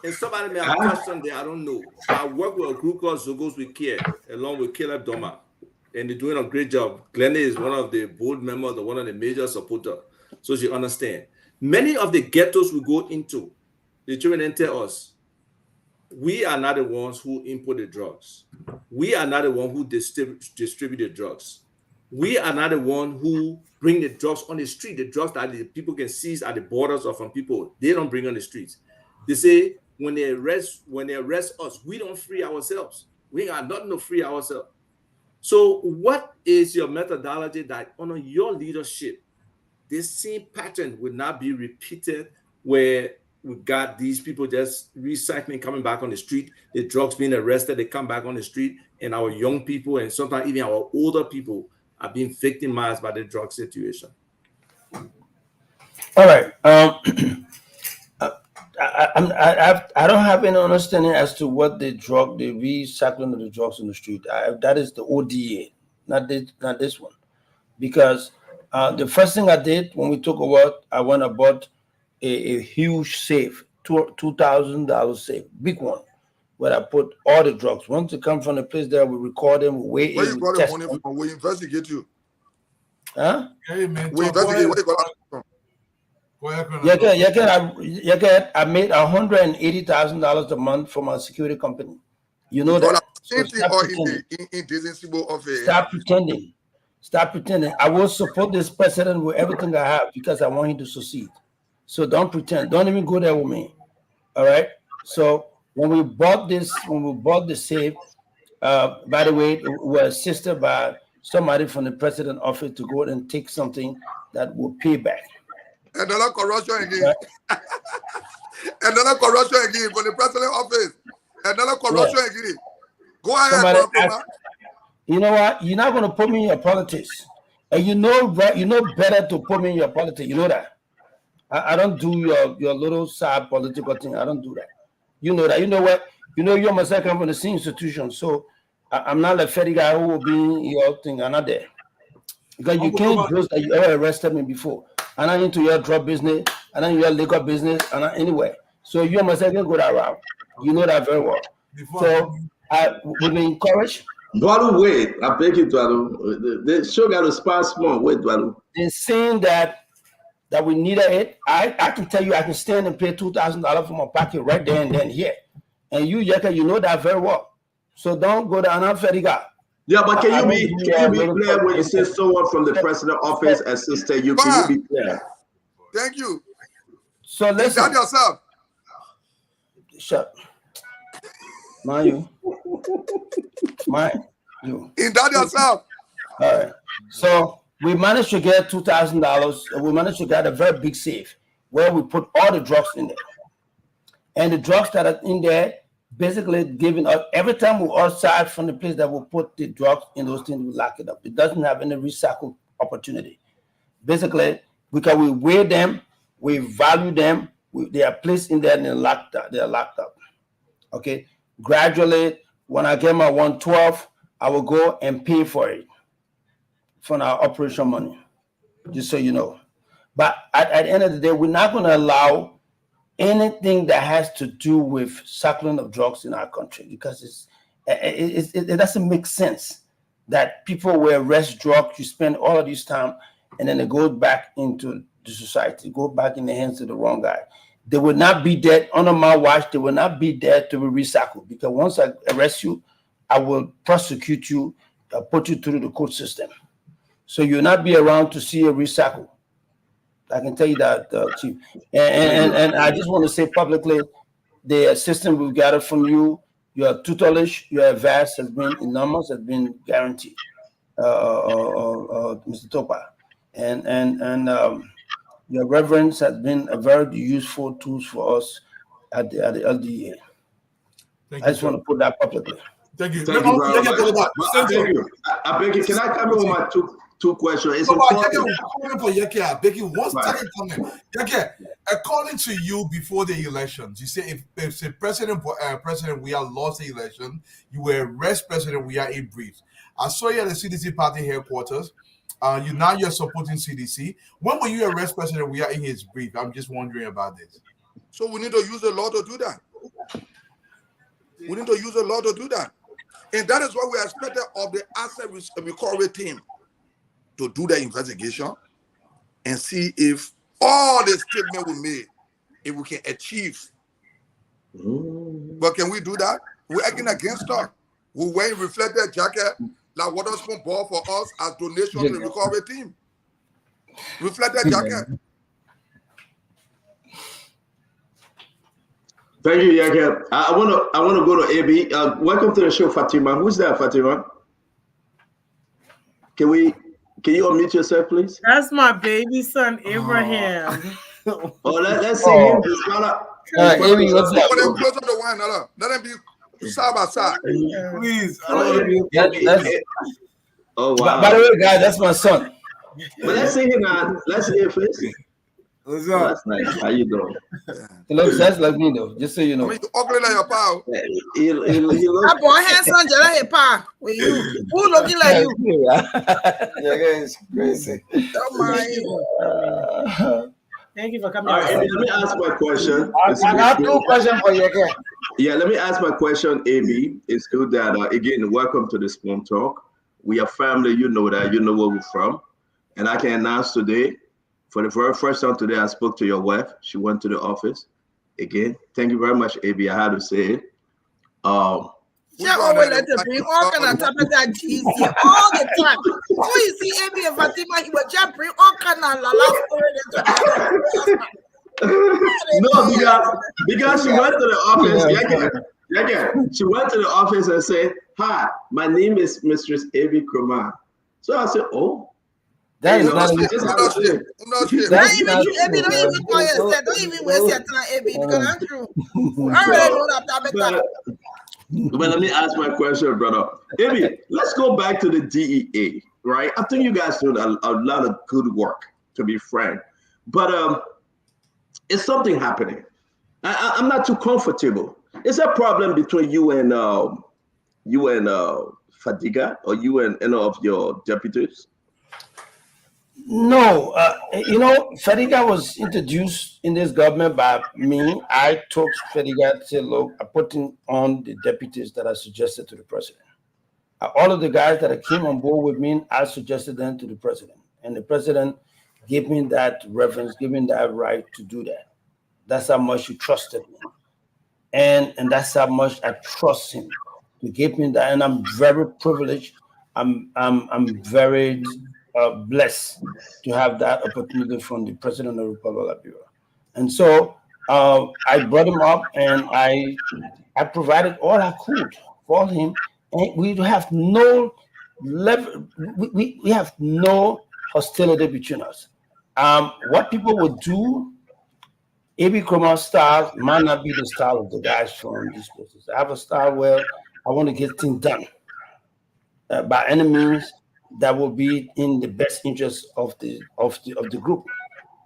And somebody may have a question there, I don't know. I work with a group called Zogos with Care, along with Caleb Doma, and they're doing a great job. Glenna is one of the board members, one of the major supporters, so she understands. Many of the ghettos we go into, the children then tell us, we are not the ones who import the drugs. We are not the one who distribute the drugs. We are not the one who bring the drugs on the street. The drugs that the people can seize at the borders or from people, they don't bring on the streets. They say when they arrest us, we don't free ourselves. We ain't got nothing to free ourselves. So what is your methodology that under your leadership, this same pattern will not be repeated, where we got these people just recycling, coming back on the street, the drugs being arrested, they come back on the street, and our young people and sometimes even our older people are being victimized by the drug situation? All right. I don't have any understanding as to what the recycling of the drugs in the street. That is the ODA, not this one. Because the first thing I did when we took over, I went and bought a huge safe, $2,000 safe, big one, where I put all the drugs. Once they come from the place there, we record them, we weigh Where in, you we got the test money them. from? We investigate you. Huh? Hey, man. We investigate where you got it from. I made $180,000 a month from a security company. You know that. So stop pretending. Stop pretending. I will support this president with everything I have because I want him to succeed. So don't pretend. Don't even go there with me. All right. So when we bought the safe, by the way, we were assisted by somebody from the president's office to go and take something that will pay back. Another corruption again. Right? Another corruption again from the president's office. Another corruption again. Go ahead, you know what? You're not going to put me in your politics. And you know better to put me in your politics. You know that. I don't do your little side political thing. I don't do that. You know that. You know what? You know you're my second from the same institution, so I'm not a petty guy who will be in your thing. I'm not there because you can't boast that you ever arrested me before. I'm not into your drug business. I'm not in your liquor business. I'm not anywhere. So you must second go that route. You know that very well. So I will be encouraged. Dwalu, wait. I beg you, Dwalu. The show got to spot small. Wait, Dwalu. In saying that we needed it, I can tell you I can stand and pay $2,000 from my pocket right there and then here. And you, Yeka, you know that very well. So don't go down and ferry guy. Yeah, but can you be clear when you say someone from the president office assisted you? Can you be clear? Thank you. So listen. Indulge yourself. Shut. Mind you. Mind you. Indulge yourself. All right. So we managed to get $2,000. We managed to get a very big safe where we put all the drugs in there. And the drugs that are in there, basically giving us every time we're outside from the place that we put the drugs in those things, we lock it up. It doesn't have any recycle opportunity. Basically, because we weigh them, we value them, they are placed in there and they're locked up. Okay. Gradually, when I get my 112, I will go and pay for it from our operation money, just so you know. But at the end of the day, we're not going to allow anything that has to do with circling of drugs in our country because it doesn't make sense that people will arrest drugs, you spend all of this time, and then it goes back into the society, go back in the hands of the wrong guy. They will not be there under my watch. They will not be there to be recycled because once I arrest you, I will prosecute you, put you through the court system. So you'll not be around to see a recycle. I can tell you that, Chief. And I just want to say publicly, the assistance we've gathered from you, your tutelage, your advice has been enormous, has been guaranteed, Mr. Topa. And your reverence has been a very useful tool for us at the LDA. I just want to put that publicly. Thank you. Thank you very much. I beg you. Can I come in with my two questions? It's important. According to you, before the elections, you say if the President we are lost the election, you will arrest President we are in brief. I saw you at the CDC party headquarters. You're supporting CDC. When will you arrest President we are in his brief? I'm just wondering about this. So we need to use the law to do that. We need to use the law to do that. And that is what we expected of the asset recovery team, to do the investigation and see if all the statements we made, if we can achieve. But can we do that? We're acting against us. We're wearing reflected jacket like Waterspoon bought for us as donation to the recovery team. Reflected jacket. Thank you, Yaka. I want to go to AB. Welcome to the show, Fatima. Who's that, Fatima? Can you unmute yourself, please? That's my baby son, Abraham. Let's see him. Amy, what's up? Closer to one another. Let them be side by side. Please. Oh, wow. By the way, guys, that's my son. But let's see him now. Let's see him first. What's up? That's nice. How you doing? He looks just like me, though, just so you know. I mean, ugly like your pal. He looks... That boy handsome, just like a pa. With you. Who looking like you? Yeah, guys, crazy. Don't mind. Thank you for coming. All right, let me ask my question. I got two questions for you again. Yeah, let me ask my question, AB. It's good that, again, welcome to the Spoon Talk. We are family, you know that, you know where we're from. And I can announce today, for the very first time today, I spoke to your wife. She went to the office. Again, thank you very much, AB. I had to say it. She always let to bring all kind of topic that cheesy all the time. So you see AB and Fatima, he will just bring all kind of la story. No, because she went to the office. She went to the office and said, "Hi, my name is Mistress AB Kroma." So I said, "Oh, that is not Don't even call yourself. Don't even waste your time, AB, because I'm true. I already know that topic. But let me ask my question, brother. AB, let's go back to the DEA, right? I think you guys do a lot of good work, to be frank. But it's something happening. I'm not too comfortable. Is a problem between you and Fadiga, or you and any of your deputies? No, Fediga was introduced in this government by me. I took Fediga to look, I put in on the deputies that I suggested to the president. All of the guys that came on board with me, I suggested them to the president. And the president gave me that reference, gave me that right to do that. That's how much he trusted me. And that's how much I trust him to give me that. And I'm very privileged. I'm very blessed to have that opportunity from the president of the Republic of Liberia. And so I brought him up, and I provided all I could for him, and we have no level, we have no hostility between us. What people would do, AB Kroma's style might not be the style of the guys from these places. I have a style where I want to get things done by any means that will be in the best interest of the group,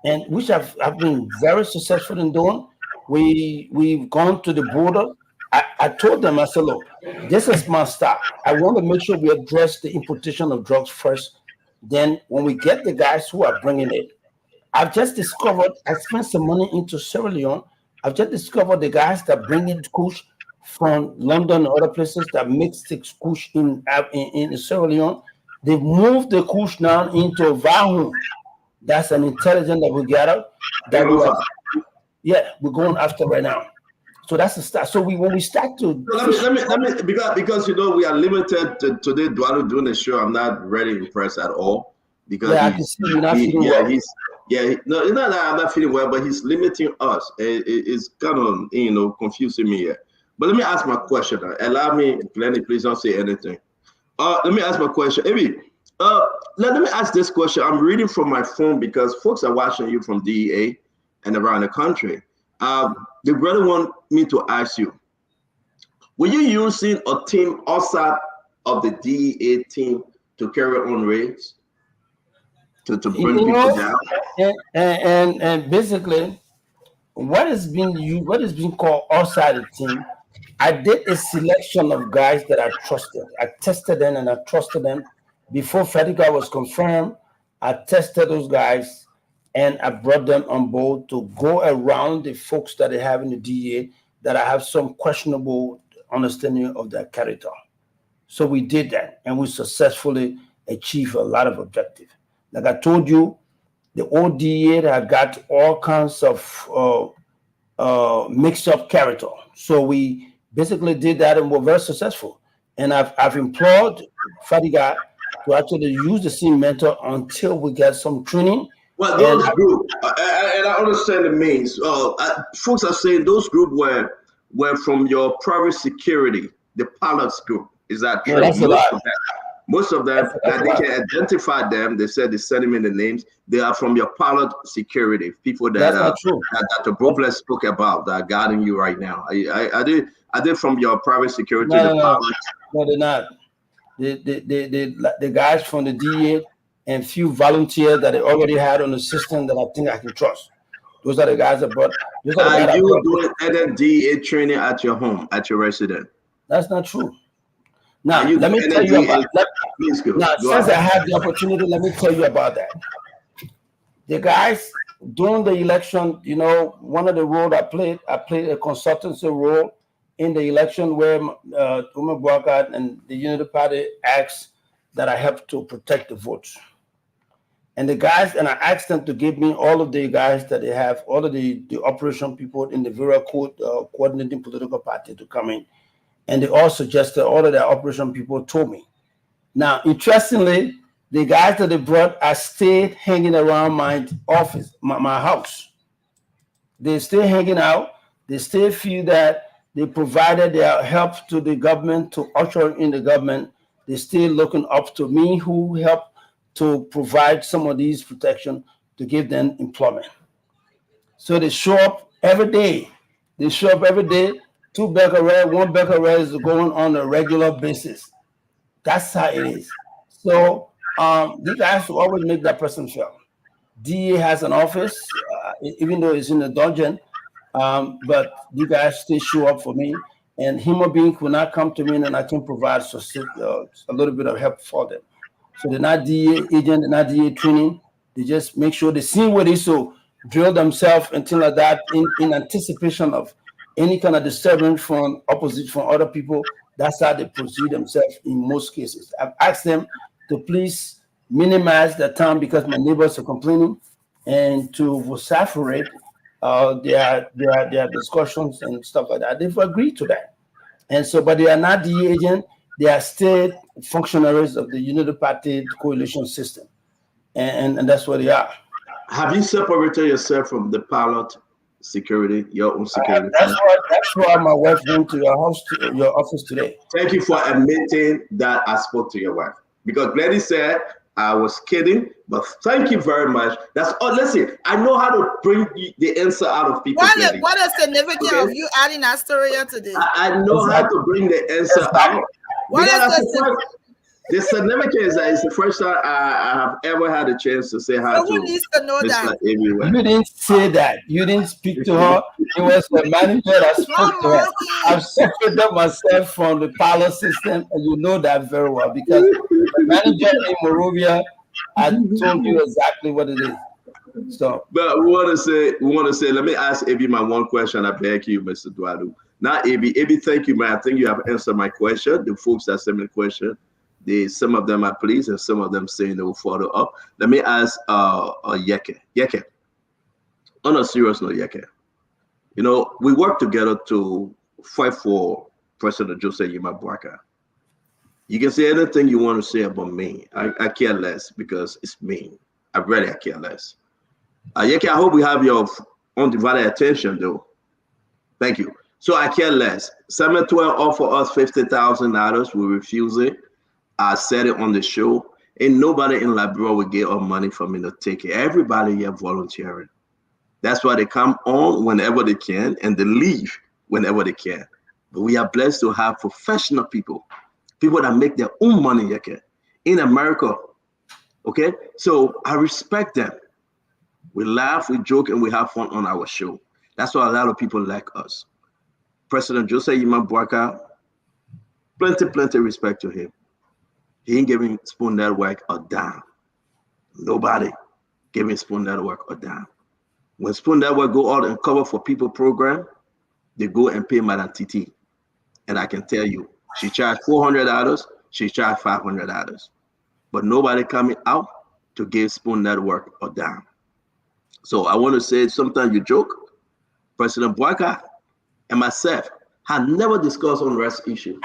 and which I've been very successful in doing. We've gone to the border. I told them, I said, look, this is my style. I want to make sure we address the importation of drugs first. Then when we get the guys who are bringing it, I've just discovered, I spent some money into Sierra Leone. I've just discovered the guys that bring in kush from London and other places that mix the kush in Sierra Leone. They've moved the kush now into Vahu. That's an intelligence that we gathered. That we are, we're going after right now. So that's the start. So when we start to let me because we are limited to today. Dualu doing the show. I'm not really impressed at all because I can see you're not feeling well. No, it's not that I'm not feeling well, but he's limiting us. It's kind of confusing me here. But let me ask my question. Allow me, Glenny, please don't say anything. Let me ask my question. Maybe let me ask this question. I'm reading from my phone because folks are watching you from DEA and around the country. The brother want me to ask you, were you using a team outside of the DEA team to carry on raids? To bring people down? And basically, what is being called outside the team, I did a selection of guys that I trusted. I tested them and I trusted them. Before Fadiga was confirmed, I tested those guys and I brought them on board to go around the folks that they have in the DEA that I have some questionable understanding of their character. So we did that, and we successfully achieved a lot of objectives. Like I told you, the old DEA had got all kinds of mixed up character. So we basically did that, and we're very successful. And I've employed Fadiga to actually use the same mentor until we get some training. Well, those groups, and I understand the means. Folks are saying those groups were from your private security, the pilots group. Is that true? Most of them, that they can identify them. They said they sent them in the names. They are from your pilot security, people that the Brooklyn spoke about that are guarding you right now. Are they from your private security? No, they're not. The guys from the DEA and few volunteers that they already had on the system that I think I can trust. Those are the guys that brought. Are you doing NDA training at your home, at your residence? That's not true. Now, let me tell you about that. Since I have the opportunity, let me tell you about that. The guys, during the election, one of the roles I played a consultancy role in the election where Umar Bouakat and the Unity Party asked that I help to protect the votes. And the guys, and I asked them to give me all of the guys that they have, all of the operation people in the various coordinating political party to come in. And they all suggested, all of their operation people told me. Now, interestingly, the guys that they brought, I stayed hanging around my office, my house. They stay hanging out. They still feel that they provided their help to the government, to usher in the government. They still looking up to me, who helped to provide some of these protection to give them employment. So they show up every day. Two becquerel, one becquerel is going on a regular basis. That's how it is. So these guys will always make that person feel. DA has an office, even though it's in the dungeon, But you guys still show up for me, and human being could not come to me, and I can provide a little bit of help for them. So they're not DA agent, they're not DA training. They just make sure they see where they so drill themselves and things like that in anticipation of any kind of disturbance from opposite from other people. That's how they proceed themselves in most cases. I've asked them to please minimize the time because my neighbors are complaining, and to vociferate their discussions and stuff like that. They've agreed to that. And so, but they are not the agent, they are still functionaries of the Unity Party coalition system. And that's what they are. Have you separated yourself from the pilot security, your own security? That's why my wife went to your house, to your office today. Thank you for admitting that I spoke to your wife. Because Glenny said I was kidding, but thank you very much. That's all. Listen, I know how to bring the answer out of people. What is the significance of you adding that story here today? I know how to bring the answer out. What is the significance is that it's the first time I have ever had a chance to say hi to who needs to know that? Everywhere. You didn't say that. You didn't speak to her. It was the manager that spoke to her. I've separated myself from the parlor system, and you know that very well because the manager in Morovia, I told you exactly what it is. So, but we want to say, let me ask Ebi my one question. I beg you, Mr. Duadu. Now, Ebi, thank you, man. I think you have answered my question. The folks that sent me the question, some of them are pleased, and some of them saying they will follow up. Let me ask Yeke. Yeke, on a serious note, Yeke, you know, we work together to fight for President Joseph Yima Bwaka. You can say anything you want to say about me. I care less because it's me. I care less. Yeke, I hope we have your undivided attention, though. Thank you. So I care less. 712 offer us $50,000. We refuse it. I said it on the show. Ain't nobody in Liberia will get our money for me to take it. Everybody here volunteering. That's why they come on whenever they can and they leave whenever they can. But we are blessed to have professional people that make their own money in America. Okay? So I respect them. We laugh, we joke, and we have fun on our show. That's why a lot of people like us. President Joseph Yima Bwaka, plenty respect to him. He ain't giving Spoon Network a dime. Nobody giving Spoon Network a dime. When Spoon Network go out and cover for people program, they go and pay Madam Titi. And I can tell you, she charged $400, she charged $500. But nobody coming out to give Spoon Network a dime. So I want to say, sometimes you joke. President Bwaka and myself have never discussed unrest issue.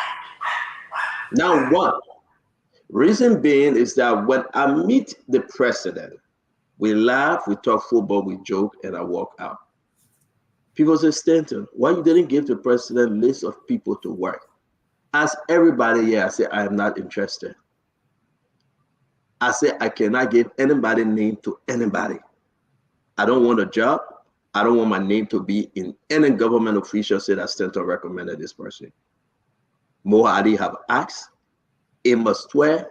Now what? Reason being is that when I meet the president, we laugh, we talk football, we joke, and I walk out. People say, Stanton, why you didn't give the president a list of people to work? Ask everybody here, I say, I am not interested. I say, I cannot give anybody name to anybody. I don't want a job. I don't want my name to be in any government official say that Stanton recommended this person. Mohadi have asked, Amos Swear,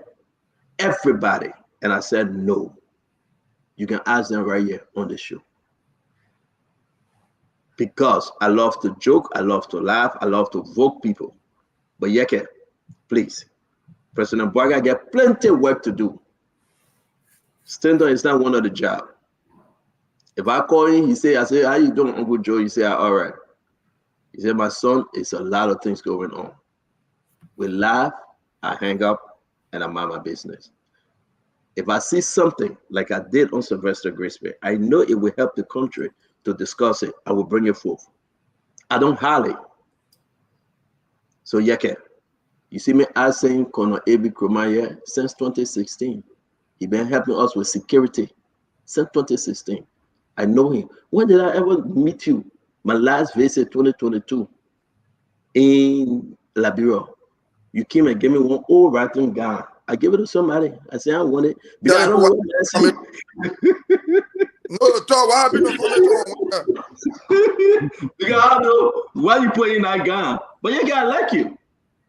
everybody. And I said, no. You can ask them right here on the show. Because I love to joke, I love to laugh, I love to vote people. But Yeke, please, President Bwaka get plenty of work to do. Stanton is not one of the job. If I call him, I say, how you doing, Uncle Joe? You say, all right. He said, my son, it's a lot of things going on. We laugh, I hang up, and I mind my business. If I see something like I did on Sylvester Grisby, I know it will help the country to discuss it. I will bring it forth. I don't hide. So Yeke, you see me asking Colonel Abi Kromaya since 2016. He been helping us with security since 2016. I know him. When did I ever meet you? My last visit, 2022, in Liberia. You came and gave me one old racking gun. I give it to somebody. I say I want it because I don't want that. No, talk. What happened to because I don't know why you put in that gun. But you guys like you.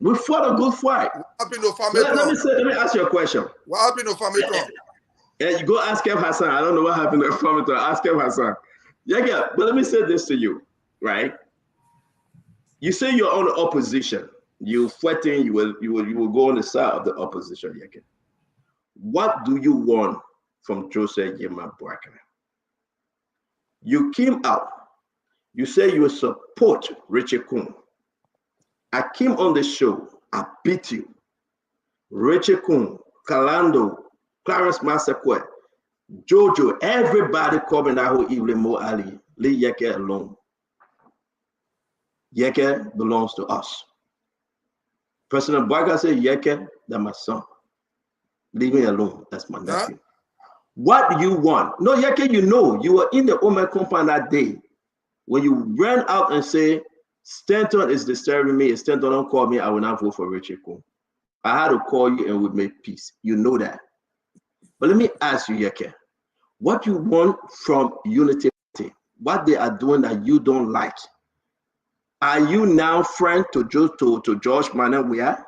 We fought a good fight. Let me ask you a question. What happened to Family Trump? Yeah, you go ask Kev Hassan. I don't know what happened to Family Trump. Ask Kev Hassan. Yeah, but let me say this to you. right? You say you're on the opposition. You fighting. You will go on the side of the opposition. Yeke. What do you want from Joseph Yema Boakai? You came out. You say you support Richie Kun. I came on the show. I beat you. Richie Kun, Kalando, Clarence Massaquet, Jojo, everybody coming that whole evening, Mo Ali, leave Yeke alone. Yeke belongs to us. President Boakai said, Yeke, that's my son. Leave me alone. That's my nephew. Huh? What do you want? No, Yeke, you know, you were in the Omer compound that day when you ran out and say, Stanton is disturbing me. If Stanton don't call me, I will not vote for Richie Kun. I had to call you and we make peace. You know that. But let me ask you, Yeke, what you want from Unity? What they are doing that you don't like? Are you now friend to George Manawia?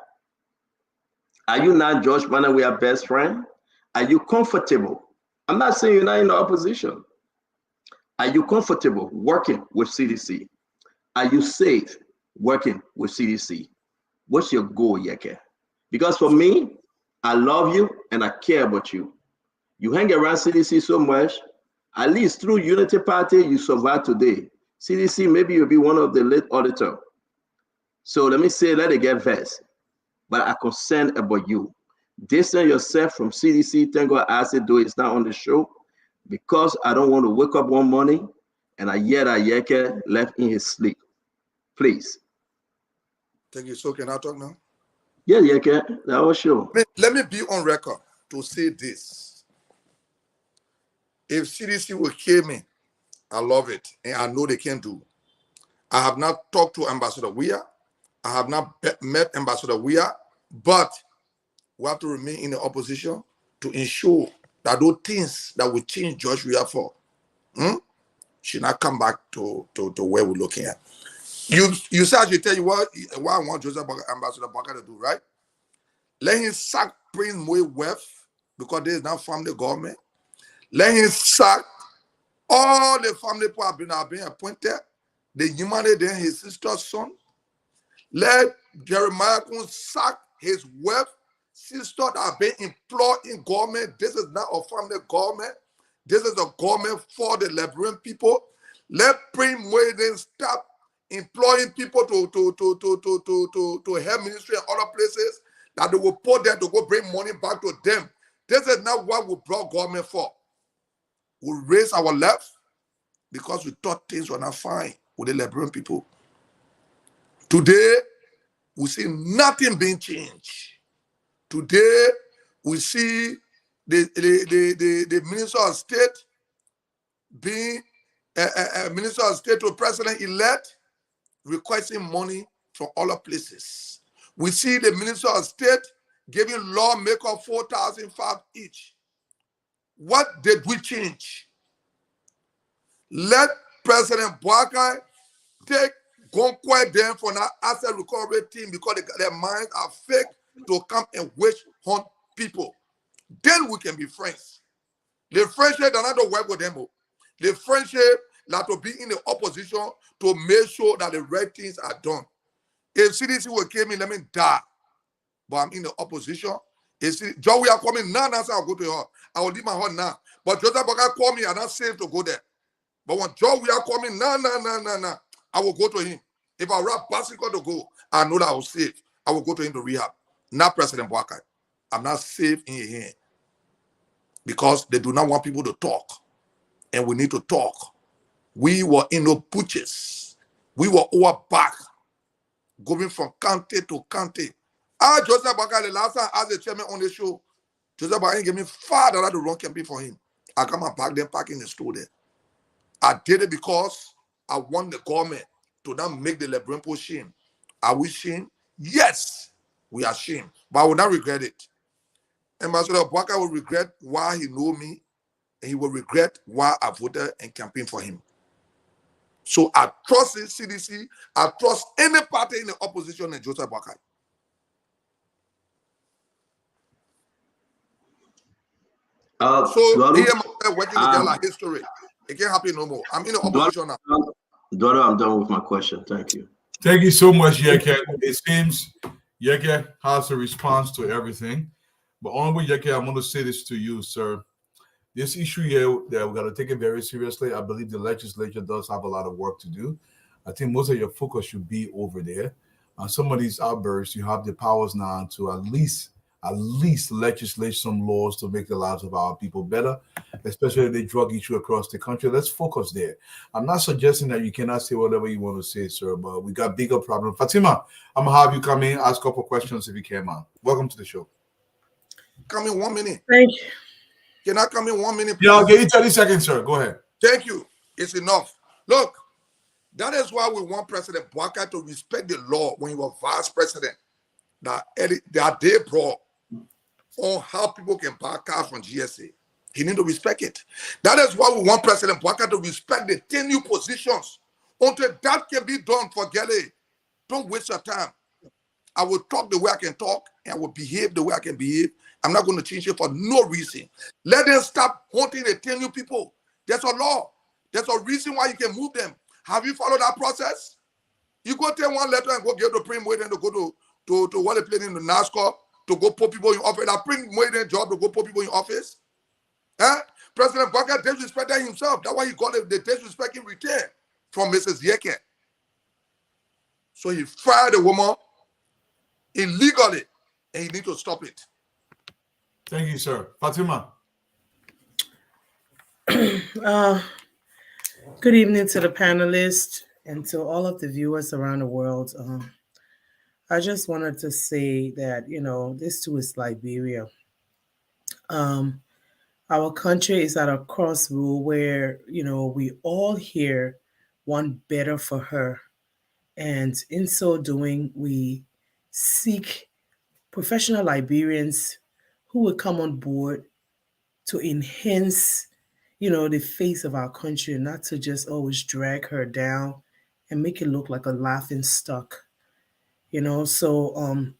Are you now George Manawia best friend? Are you comfortable? I'm not saying you're not in the opposition. Are you comfortable working with CDC? Are you safe working with CDC? What's your goal, Yeke? Because for me, I love you and I care about you. You hang around CDC so much, at least through Unity Party, you survive today. CDC, maybe you'll be one of the late auditor. So let me say, let it get vexed. But I'm concerned about you. Distance yourself from CDC. Thank God I said do it's not on the show because I don't want to wake up one morning and I hear that Yeke left in his sleep. Please. Thank you. So can I talk now? Yeah, Yeke, that was sure. Let me be on record to say this. If CDC will kill me, I love it, and I know they can do. I have not talked to Ambassador Weah. I have not met Ambassador Weah, but we have to remain in the opposition to ensure that those things that will change George Weah for should not come back to where we're looking at. You said I should tell you what I want Ambassador Boakai to do, right? Let him sack Prince Moe West because there is now family government. Let him sack all the family people have been appointed. The humanity then his sister's son. Let Jeremiah Kun sack his wife, sister that have been employed in government. This is not a family government. This is a government for the Liberian people. Let Prince Moe then stop employing people to health ministry and other places that they will put them to go bring money back to them. This is not what we brought government for. We raise our left because we thought things were not fine with the Liberian people. Today, we see nothing being changed. Today, we see the Minister of State being a Minister of State to President-elect requesting money from other places. We see the Minister of State giving lawmakers 4,500 each. What did we change? Let President Boakai take Gonkwe them for that asset recovery team because their minds are fake to come and witch hunt people. Then we can be friends. The friendship that not work with them. The friendship that will be in the opposition to make sure that the right things are done. If CDC will kill me, let me die. But I'm in the opposition. John, we are coming now. That's how I'll go to her. I will leave my heart now. But Joseph Boakai called me. I'm not safe to go there. But when John, we are coming now. I will go to him. If I wrap bicycle to go, I know that I will save. I will go to him to rehab. Not President Boakai. I'm not safe in here because they do not want people to talk. And we need to talk. We were in no butches. We were over back, going from county to county. Joseph Boakai, the last time I asked the chairman on the show, Joseph Boakai gave me $5 to run campaign for him. I come and back then, park in the store there. I did it because I want the government to not make the Liberian people shame. Are we shame? Yes, we are shame, but I will not regret it. Ambassador Boakai will regret why he knew me, and he will regret why I voted and campaigned for him. So I trust the CDC. I trust any party in the opposition and Joseph Boakai. So here, working together like history. It can't happen no more. I'm in the opposition now. Daughter, I'm done with my question. Thank you. Thank you so much, Yeke. It seems Yeke has a response to everything. But Honorable Yeke, I'm going to say this to you, sir. This issue here, that we got to take it very seriously. I believe the legislature does have a lot of work to do. I think most of your focus should be over there. On some of these outbursts, you have the powers now to at least legislate some laws to make the lives of our people better, especially the drug issue across the country. Let's focus there. I'm not suggesting that you cannot say whatever you want to say, sir, but we got bigger problems. Fatima, I'm gonna have you come in, ask a couple questions if you can, man. Welcome to the show. Come in 1 minute. Thank you. Can I come in 1 minute, please? Yeah, I'll give you 30 seconds, sir. Go ahead. Thank you. It's enough. Look, that is why we want President Bwaka to respect the law when he was vice president that they brought on how people can buy cars from GSA. He need to respect it. That is why we want President Bwaka to respect the 10 new positions. Until that can be done, forget it. Don't waste your time. I will talk the way I can talk, and I will behave the way I can behave. I'm not going to change it for no reason. Let them stop hunting the 10 new people. There's a law. There's a reason why you can move them. Have you followed that process? You go take one letter and go give the print waiting to go to what they play in the NASCAR to go put people in office. That print waiting job to go put people in office. President Bwaka disrespected himself. That's why he got the disrespect in return from Mrs. Yeke. So he fired the woman illegally, and he need to stop it. Thank you, sir. Fatima. Good evening to the panelists and to all of the viewers around the world. I just wanted to say that, this too is Liberia. Our country is at a crossroad where, we all here want better for her. And in so doing, we seek professional Liberians who will come on board to enhance, the face of our country, and not to just always drag her down and make it look like a laughing stock. So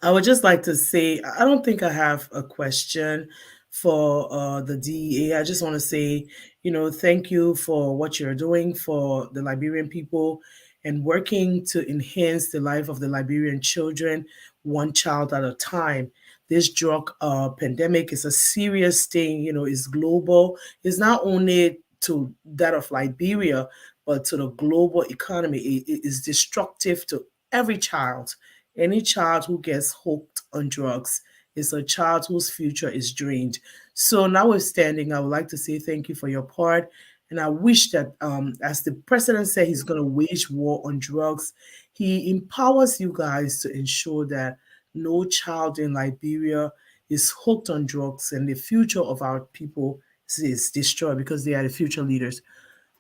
I would just like to say, I don't think I have a question for the DEA. I just want to say, thank you for what you're doing for the Liberian people and working to enhance the life of the Liberian children, one child at a time. This drug pandemic is a serious thing, it's global. It's not only to that of Liberia, but to the global economy. It is destructive to every child. Any child who gets hooked on drugs is a child whose future is drained. So notwithstanding, I would like to say thank you for your part. And I wish that, as the president said, he's going to wage war on drugs, he empowers you guys to ensure that no child in Liberia is hooked on drugs and the future of our people is destroyed because they are the future leaders.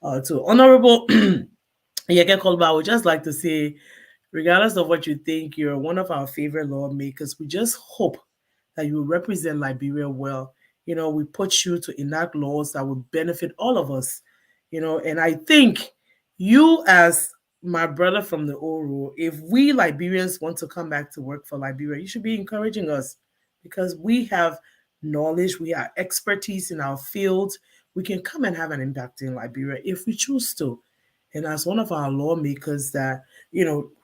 To Honorable Yeke Kolba, I would just like to say, regardless of what you think, you're one of our favorite lawmakers. We just hope that you will represent Liberia well. We put you to enact laws that will benefit all of us. And I think you, as my brother from the Oro, if we Liberians want to come back to work for Liberia, you should be encouraging us because we have knowledge, we have expertise in our field. We can come and have an impact in Liberia if we choose to. And as one of our lawmakers that,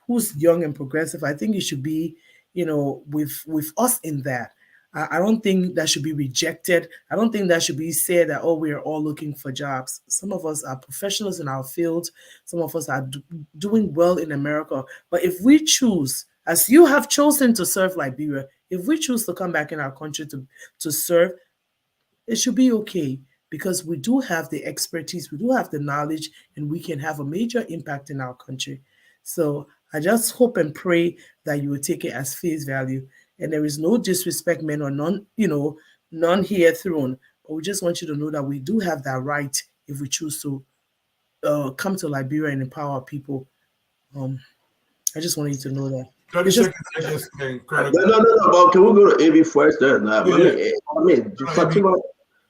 who's young and progressive, I think you should be, with us in that. I don't think that should be rejected. I don't think that should be said that, we are all looking for jobs. Some of us are professionals in our field. Some of us are doing well in America. But if we choose, as you have chosen to serve Liberia, if we choose to come back in our country to serve, it should be okay because we do have the expertise, we do have the knowledge, and we can have a major impact in our country. So I just hope and pray that you will take it as face value. And there is no disrespect meant or none here thrown. But we just want you to know that we do have that right if we choose to come to Liberia and empower our people. I just want you to know that. 30 seconds. No. But can we go to AB first?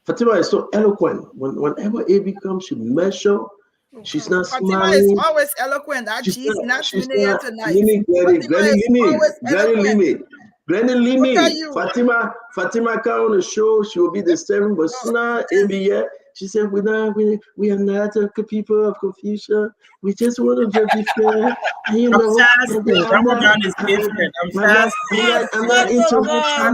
Fatima is so eloquent. Whenever AB comes, she measure. She's not Fatima smiling. is always eloquent. She's not here tonight. Glenny Limi. Fatima come on the show. She will be the 7, but now AB, She said, we are not a people of confusion. We just want to just be fair. And, you I'm know, and fasting. Ramadan is different. I'm fasting. I'm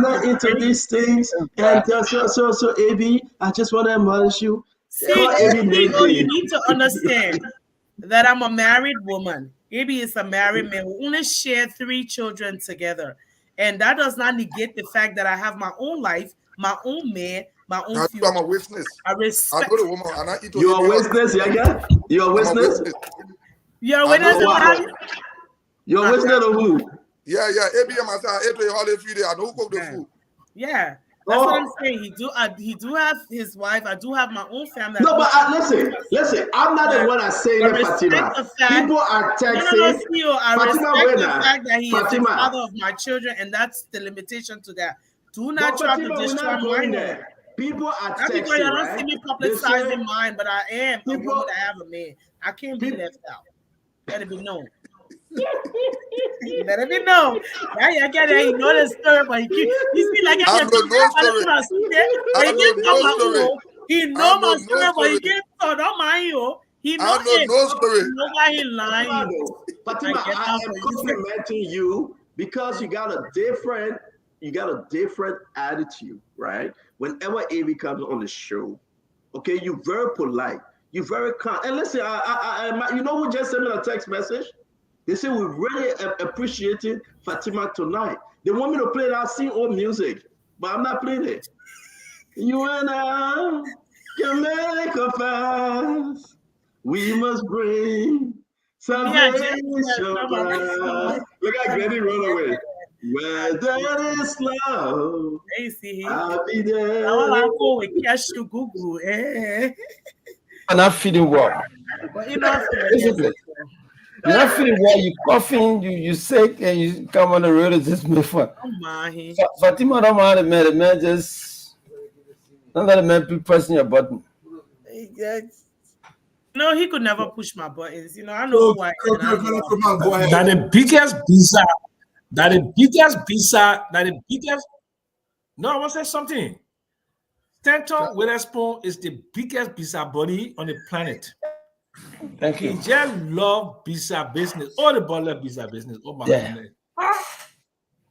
not into these things. And so, AB, I just want to admonish you. See, Call AB next CEO, you day. need to understand that I'm a married woman. AB is a married man. We only share 3 children together. And that does not negate the fact that I have my own life, my own man, my own Now, future. I'm a witness. I I respect. know the woman, and I eat You are witness, Yaga? You are I'm a witness? witness. You're a I know witness the of woman. that? You're a witness of who? Yeah. ABM, I said, I ate the holiday feed. I know who cook the food. Yeah. That's what I'm Oh. saying. He do have his wife. I do have my own family. No, but listen. I'm not the one that's saying it, Fatima. People are texting. CEO, I Fatima, respect wait the now. fact that he is the Fatima. father of my children, and that's the limitation to that. Do not But try to Fatima, we're destroy not my going home. there. People are Not because you texting, don't right? see me They say publicizing mine, but I am a people- woman. I have a man. I can't be left out. Let it be known. Let it be known. Yeah, get it. He know the story, but you see, like I know no story. I know no story. He know my story, but he can't talk on mine, yo. He know I know it. no story. He know why he lying. Fatima, I am complimenting you because you got a different attitude, right? Whenever AB comes on the show, okay, you're very polite, you're very calm. And listen, you know who just sent me a text message? They say we really appreciated Fatima tonight. They want me to play that same old music, but I'm not playing it. You and I can make a fast. We must bring salvation back. Look at Granny run away. Where there is love, I'll be there. You're not feeling well. But you know, Basically, you're not feeling well. You coughing, you sick, and you come on the road and just make fun. Fatima don't mind the man. The man just don't let the man be pressing your button. No, he could never push my buttons. You know, I know who I am. Go ahead. That the biggest visa, No, I want to say something. Stanton Witherspoon is the biggest visa body on the planet. Thank you. He just love visa business. All the butler visa business. Oh my goodness.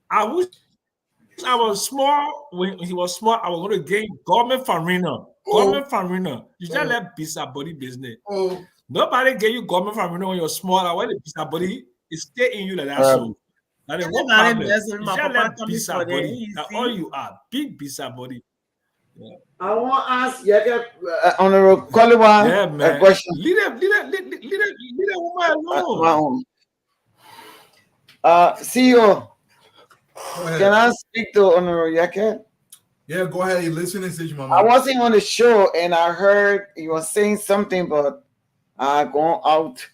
I wish I was small. When he was small, I was going to get government farina. Government farina. You just let visa body business. Nobody gave you government farina when you're small. I want the visa body is stay in you like that. So that is one problem. You just let visa body. That's all you are. Big visa body. Yeah. I want to ask Honorable Koliwa a question. Leave that woman alone. CEO, can I speak to Honorable Yeke? Yeah, go ahead. You listen and say, Mama. I wasn't on the show and I heard he was saying something, but I gone out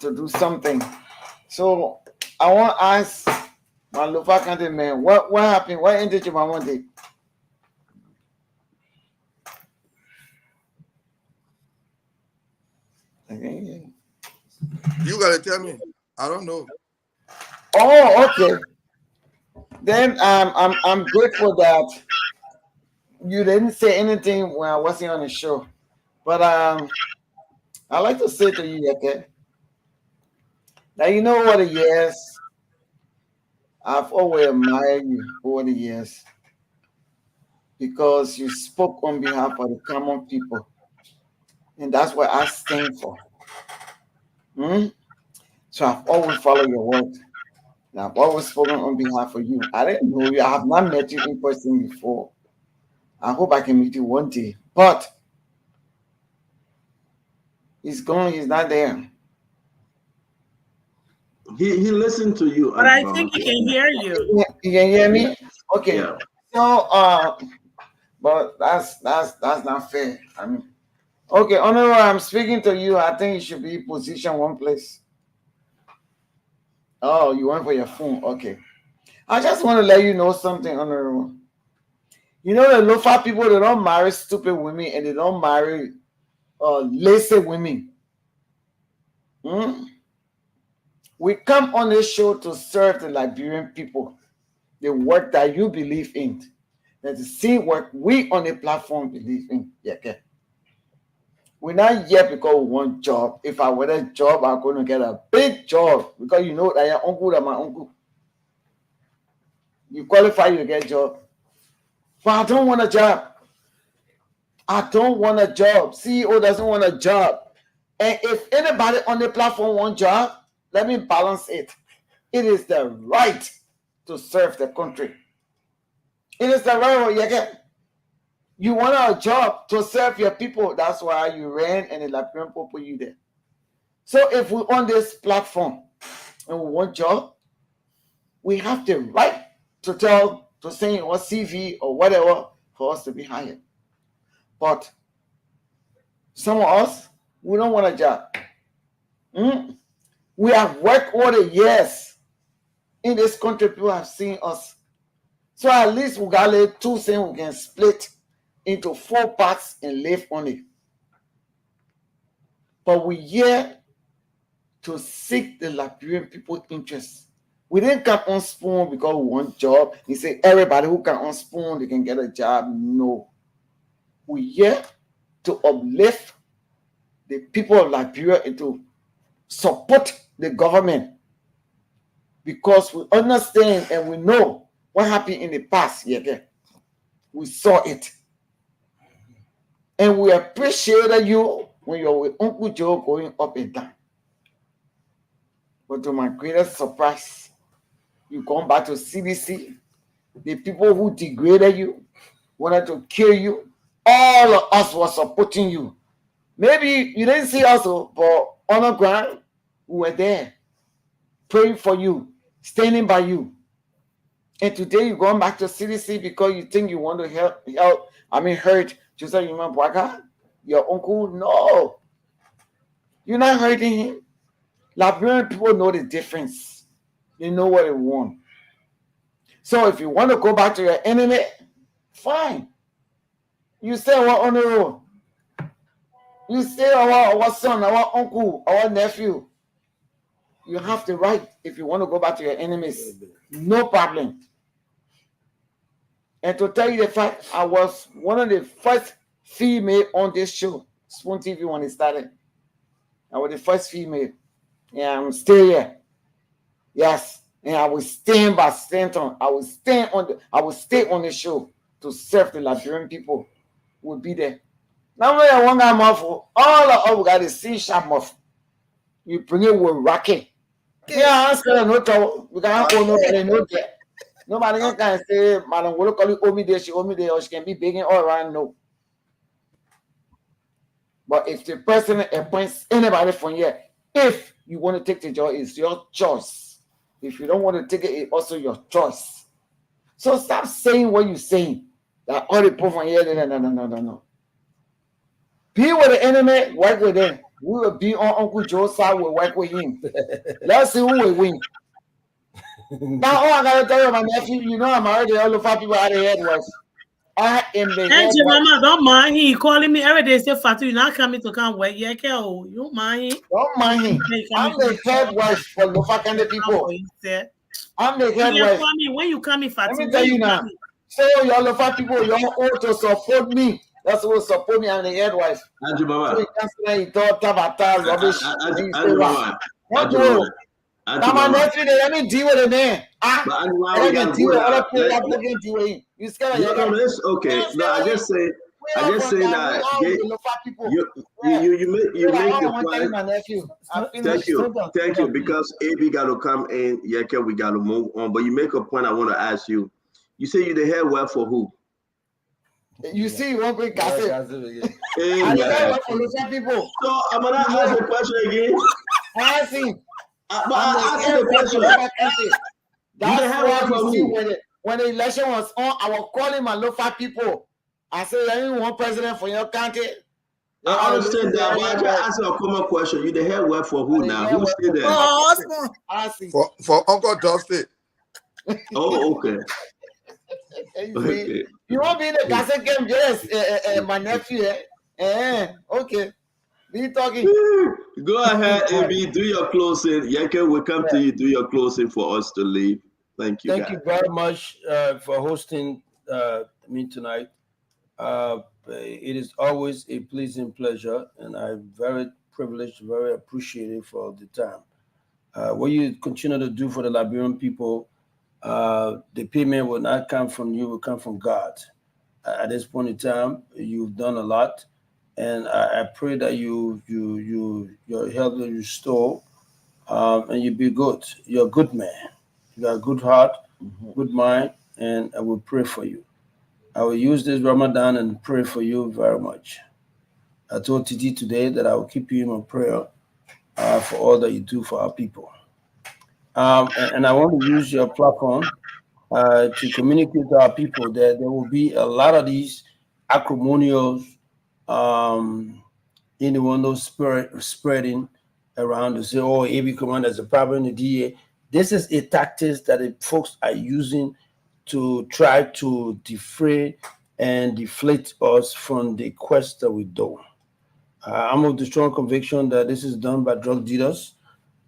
to do something. So I want to ask my Lufa County man, what happened? What ended your mama did? You gotta tell me. I don't know. Oh, okay. Then I'm grateful that you didn't say anything when I wasn't on the show. But I like to say to you, okay, now you know over the years, I've always admired you over the years because you spoke on behalf of the common people. And that's what I stand for. So I've always followed your word. And I've always spoken on behalf of you. I didn't know you. I have not met you in person before. I hope I can meet you one day. But he's gone. He's not there. He listened to you. But I think he can hear you. You can hear me? Okay. Yeah. So, but that's not fair. I mean, okay, Honorable, I'm speaking to you. I think you should be positioned one place. Oh, you went for your phone. Okay. I just want to let you know something, Honorable. You know, the Lofa people, they don't marry stupid women and they don't marry lazy women. We come on this show to serve the Liberian people, the work that you believe in, that the same work we on the platform believe in. Yeah, okay. We're not here because we want job. If I want a job, I'm going to get a big job because you know that your uncle and my uncle. You qualify, you get a job. But I don't want a job. I don't want a job. CEO doesn't want a job. And if anybody on the platform wants a job, let me balance it. It is the right to serve the country. It is the right. You want a job to serve your people. That's why you ran and the Liberian people put you there. So if we're on this platform and we want job, we have the right to send your CV or whatever for us to be hired. But some of us, we don't want a job. We have worked all the years in this country. People have seen us. So at least we got like 2 cents we can split into 4 parts and live on it. But we're here to seek the Liberian people's interests. We didn't come on spoon because we want job. You say everybody who can on spoon, they can get a job. No. We're here to uplift the people of Liberia and to support the government because we understand and we know what happened in the past. We saw it. And we appreciated you when you're with Uncle Joe going up and down. But to my greatest surprise, you come back to CDC. The people who degraded you, wanted to kill you, all of us were supporting you. Maybe you didn't see us, but on the ground, we were there, praying for you, standing by you. And today you're going back to CDC because you think you want to hurt Joseph Human Bwaga, your uncle. No. You're not hurting him. Liberian people know the difference. They know what they want. So if you want to go back to your enemy, fine. You stay on the road. You stay our son, our uncle, our nephew. You have the right if you want to go back to your enemies. No problem. And to tell you the fact, I was one of the first female on this show, Spoon TV, when it started. I was the first female. And I'm still here. Yes. And I will stand by Stanton. I will stay on the show to serve the Liberian people. Will be there. Now when I want to muffle, all of us got the C-sharp muffle. You bring it with racket. Yeah, I'm scared of no trouble. We can't hold nobody no debt. Nobody can say, Madam, we'll call you owe me there, she owe me there, or she can be begging all around. No. But if the president appoints anybody from here, if you want to take the job, it's your choice. If you don't want to take it, it's also your choice. So stop saying what you're saying. That all the people from here, no. Be with the enemy, work with them. We will be on Uncle Joe's side, we'll work with him. Let's see who will win. Now, all I gotta tell you, my nephew, you know I'm already all the 5 people out of the headworks. I am the Hey, Mama, don't mind him. He calling me every day. Say, Fatu, you're not coming to come work. Yeah, you don't mind him. Don't mind him. I'm the head wife for Lofa Kande people. I'm the head wife. When you coming, Fatu? Let me tell you now. So, y'all Lofa people, y'all all to support me. That's what support me. I'm the head wife. Andrew Baba. So you can't say you thought Tabata, rubbish. Andrew Baba. Now my nephew, let me deal with it, man. Let me deal with other people that can deal with him. You scared of No, it's okay. No, I just say that you make the point. Thank you. Because AB got to come in. We got to move on. But you make a point. I want to ask you. You say you the head well for who? You see, one quick cassette. I the head well for Lucia people. So I'm gonna ask the question again. I see. But I asked the question. That's why you see when the election was on, I was calling my local people. I said, "You want president for your country?" I understand that, but I just asked a common question. You the head work for who now? Who stay there? I see. For Uncle Dusty. Oh, okay. Okay. You won't be in the cassette game, yes, my nephew. Okay. Be talking. Go ahead, AB. Do your closing. Yeke will come to you. Do your closing for us to leave. Thank you. Thank you very much for hosting me tonight. It is always a pleasing pleasure, and I'm very privileged, very appreciative for the time. What you continue to do for the Liberian people, the payment will not come from you, will come from God. At this point in time, you've done a lot, and I pray that your health will restore, and you be good. You're a good man. You got a good heart, good mind, and I will pray for you. I will use this Ramadan and pray for you very much. I told Titi today that I will keep you in my prayer for all that you do for our people. And I want to use your platform to communicate to our people that there will be a lot of these acrimonious, um, anyone those spreading around to say, oh, AB Command is a problem in the DA. This is a tactic that the folks are using to try to defray and deflate us from the quest that we do. I'm of the strong conviction that this is done by drug dealers.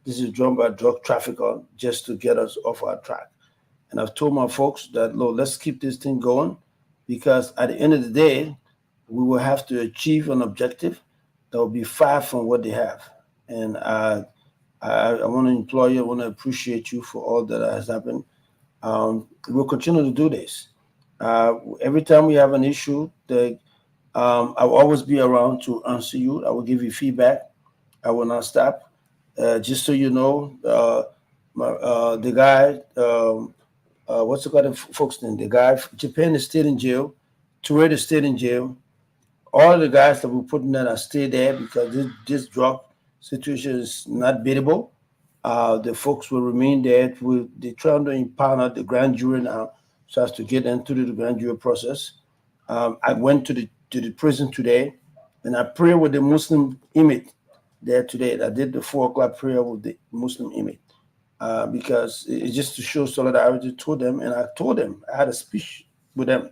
This is done by drug traffickers just to get us off our track. And I've told my folks that, look, let's keep this thing going because at the end of the day, we will have to achieve an objective that will be far from what they have. And I want to implore you, I want to appreciate you for all that has happened. We'll continue to do this. Every time we have an issue, I will always be around to answer you. I will give you feedback. I will not stop. Just so you know, the guy, what's the guy, folks name? The guy, Japan is still in jail. Turet is still in jail. All the guys that we put in there are still there because this drug situation is not beatable. The folks will remain there. They're trying to impound the grand jury now so as to get into the grand jury process. I went to the prison today, and I prayed with the Muslim imam there today. I did the 4 o'clock prayer with the Muslim imam because it's just to show solidarity to them. And I told them, I had a speech with them.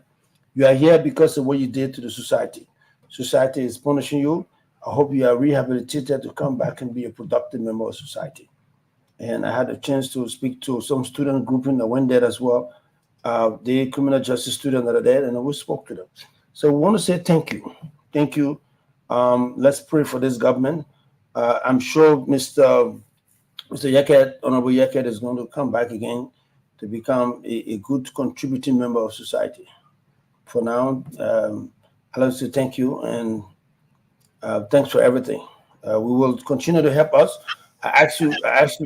You are here because of what you did to the society. Society is punishing you. I hope you are rehabilitated to come back and be a productive member of society. And I had a chance to speak to some student grouping that went there as well. The criminal justice students that are there, and we spoke to them. So we want to say thank you. Thank you. Let's pray for this government. I'm sure Mr. Yaket, Honorable Yaket, is going to come back again to become a good contributing member of society. For now, I'd like to say thank you and thanks for everything. We will continue to help us. I asked you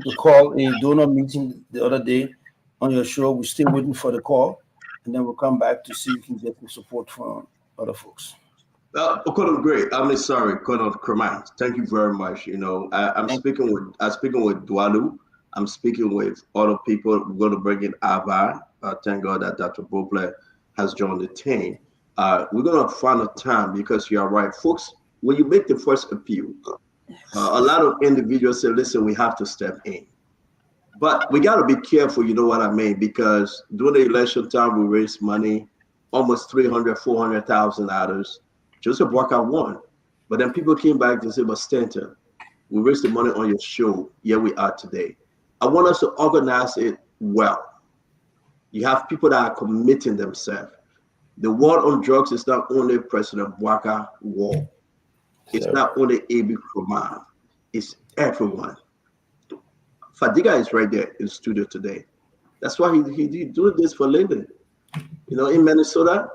to call a donor meeting the other day on your show. We're still waiting for the call, and then we'll come back to see if we can get some support from other folks. Colonel Great, I'm sorry, Colonel Kerman. Thank you very much. You know, I'm speaking with Dwalu. I'm speaking with other people. We're going to bring in Ava. Thank God that Dr. Boble has joined the team. We're going to find a time because you are right, folks. When you make the first appeal, a lot of individuals say, "Listen, we have to step in." But we got to be careful, you know what I mean? Because during the election time, we raised money, almost $300,000, $400,000. Joseph Walker won. But then people came back and said, but Stanton, we raised the money on your show. Here we are today. I want us to organize it well. You have people that are committing themselves. The war on drugs is not only President Walker war. It's not only A.B. Krumah. It's everyone. Fadiga is right there in the studio today. That's why he doing this for a living. You know, in Minnesota,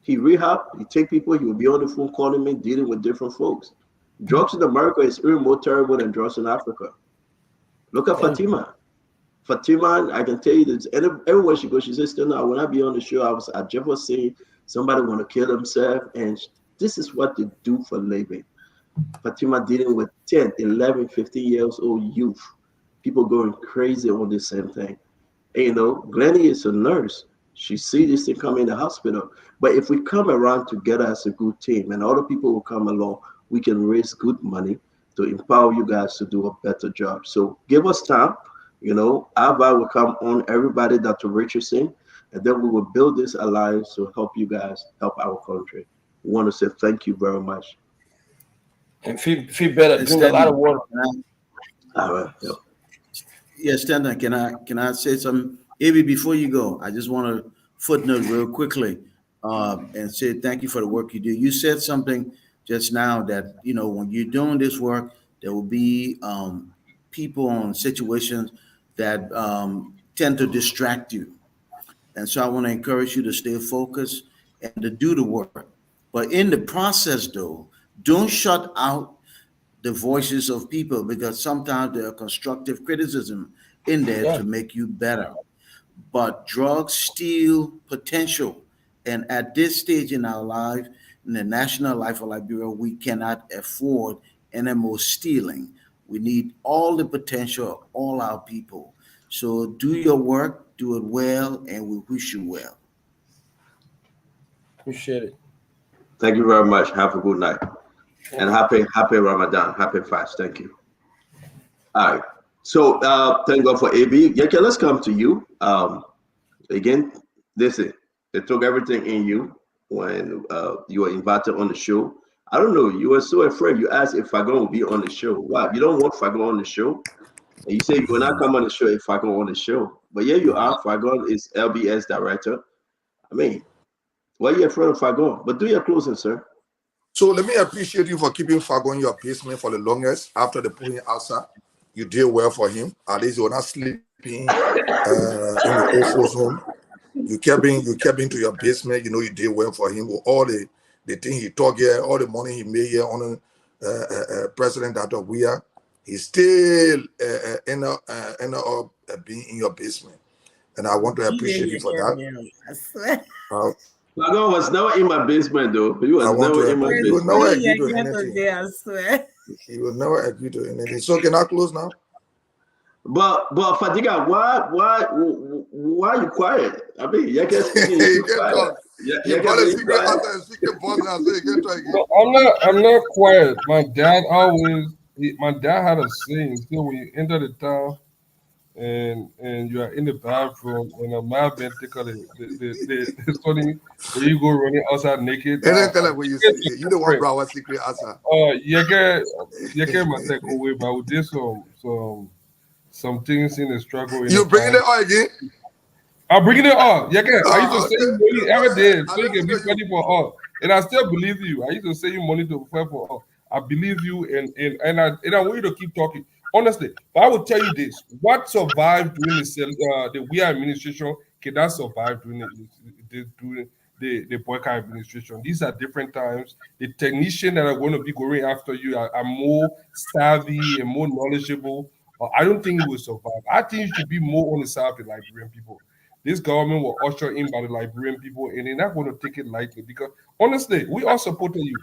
he rehab, he take people, he will be on the phone calling me, dealing with different folks. Drugs in America is even more terrible than drugs in Africa. Look at Fatima. Fatima, I can tell you this, everywhere she goes, she says, still now, when I be on the show, I just was saying somebody want to kill themselves, and this is what they do for a living. Fatima dealing with 10, 11, 15 years old youth. People going crazy on the same thing. And, you know, Glennie is a nurse. She sees this thing come in the hospital. But if we come around together as a good team and other people will come along, we can raise good money to empower you guys to do a better job. So give us time. You know, Ava will come on, everybody, Dr. Richardson, and then we will build this alliance to help you guys help our country. We want to say thank you very much. And feel better. Drink a lot of water. All right. Yep. Yes, Stanton, can I say something? Avi, before you go, I just want to footnote real quickly. and say thank you for the work you do. You said something just now that when you're doing this work, there will be people in situations that tend to distract you. And so I want to encourage you to stay focused and to do the work. But in the process, though, don't shut out the voices of people, because sometimes there are constructive criticism in there Yeah. to make you better. But drugs steal potential. And at this stage in our life, in the national life of Liberia, we cannot afford any more stealing. We need all the potential of all our people. So do your work, do it well, and we wish you well. Appreciate it. Thank you very much. Have a good night. And happy Ramadan. Happy fast. Thank you. All right. So thank God for AB. Yeah, okay, let's come to you. Again, listen, it took everything in you when you were invited on the show. I don't know, you were so afraid. You asked if Fagon would be on the show. Wow, you don't want Fagon on the show? And you say you will not come on the show if Fagon on the show. But here you are. Fagon is LBS director. I mean, why are you afraid of Fagon? But do your closing, sir. So let me appreciate you for keeping Fago in your basement for the longest after the putting outside. You did well for him. At least you're not sleeping in the old folks' home. You kept him to your basement. You did well for him with all the thing he took here, all the money he made here on President Dr. Weah. He's still end up being in your basement, and I want to appreciate you for that. I swear. Fagon was never in my basement, though. He was I want never to in my appreciate. You will basement. never agree to anything. Today, I swear. He will never agree to anything. So can I close now? But Fadiga, why are you quiet? I mean, you can speak. You can quiet. talk. You You can got a be secret quiet. answer and secret boss now, so you can try again. No, I'm not quiet. My dad my dad had a saying. So when you enter the town and you are in the bathroom and a man been take out the Sony, where you go running outside naked. And then tell him when you see you don't want our secret answer. You can my take away, but we did some things in the struggle in You the bringing past. it on again? I'm bringing it up. Yeah, I used to say Okay. you money every day I so you can listen be to you. funny for us. And I still believe you. I used to say you money to fight for us. I believe you and I want you to keep talking. Honestly, but I will tell you this. What survived during the Weah administration cannot survive during the Boycott administration. These are different times. The technicians that are going to be going after you are more savvy and more knowledgeable. I don't think it will survive. I think you should be more on the side of the Liberian people. This government will usher in by the Liberian people, and they're not going to take it lightly because honestly, we all supported you.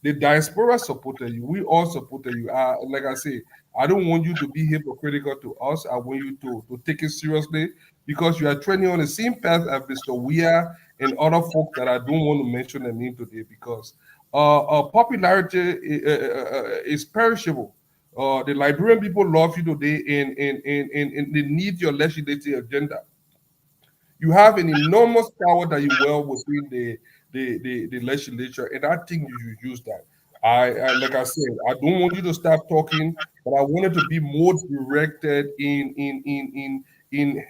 The diaspora supported you. We all supported you. Like I say, I don't want you to be hypocritical to us. I want you to take it seriously because you are trending on the same path as Mr. Weah and other folks that I don't want to mention their name today because popularity is perishable. The Liberian people love you today and they need your legislative agenda. You have an enormous power that you wield within the legislature, and I think you should use that. Like I said, I don't want you to stop talking, but I wanted to be more directed in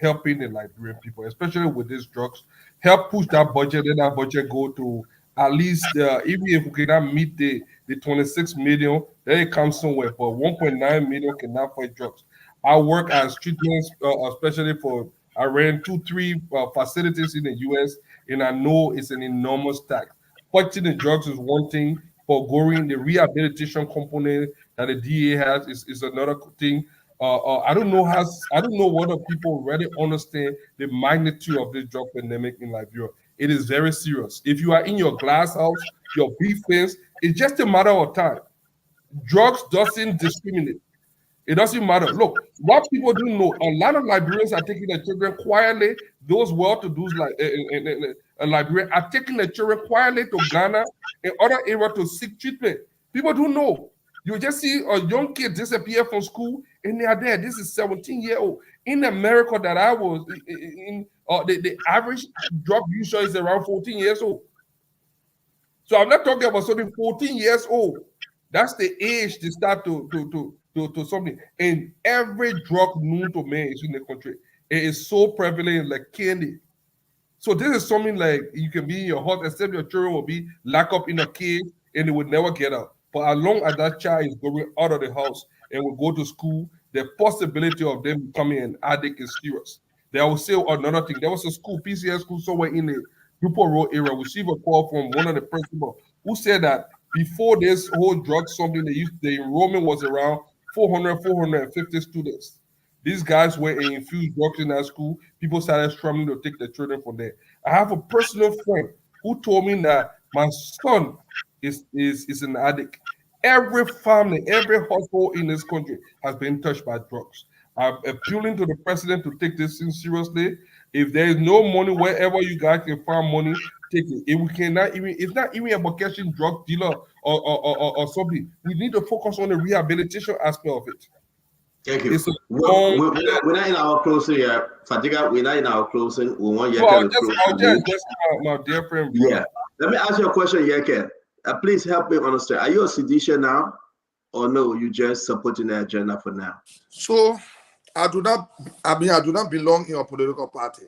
helping the Liberian people, especially with these drugs. Help push that budget, let that budget go to at least even if we cannot meet the 26 million, then it comes somewhere. But 1.9 million cannot fight drugs. I work as treatments, especially for I ran 2, 3 facilities in the US, and I know it's an enormous tax. Fighting the drugs is one thing, for going the rehabilitation component that the DA has is another thing. I don't know whether people really understand the magnitude of this drug pandemic in Liberia. It is very serious. If you are in your glass house, your big fence, it's just a matter of time. Drugs doesn't discriminate. It doesn't matter. Look, what people do know, a lot of Liberians are taking their children quietly. Those well-to-do like Liberians are taking their children quietly to Ghana and other areas to seek treatment. People do know. You just see a young kid disappear from school and they are there. This is 17-year-old. In America that I was in, the average drug user is around 14 years old. So I'm not talking about something 14 years old. That's the age they start to something. And every drug known to man is in the country. It is so prevalent like candy. So this is something like you can be in your house, except your children will be locked up in a cage and they will never get out. But as long as that child is going out of the house and will go to school, the possibility of them becoming an addict is serious. They will say another thing. There was a school, PCS school, somewhere in the Newport Road area. We received a call from one of the principals who said that before this whole drug something, the enrollment was around 400, 450 students. These guys were infused drugs in that school. People started struggling to take the children from there. I have a personal friend who told me that my son is an addict. Every family, every household in this country has been touched by drugs. I'm appealing to the president to take this thing seriously. If there is no money wherever you guys can find money, take it. If we cannot even, it's not even about catching drug dealer or something. We need to focus on the rehabilitation aspect of it. Thank you. It's a Well, long. we're not in our closing yet. Fatiga, we're not in our closing. We want So I'll Yeke to just, close I'll the room. just my dear friend, brother. Yeah. Let me ask you a question, Yeke. Please help me understand. Are you a seditious now? Or no, you just supporting the agenda for now? So I do not belong in a political party.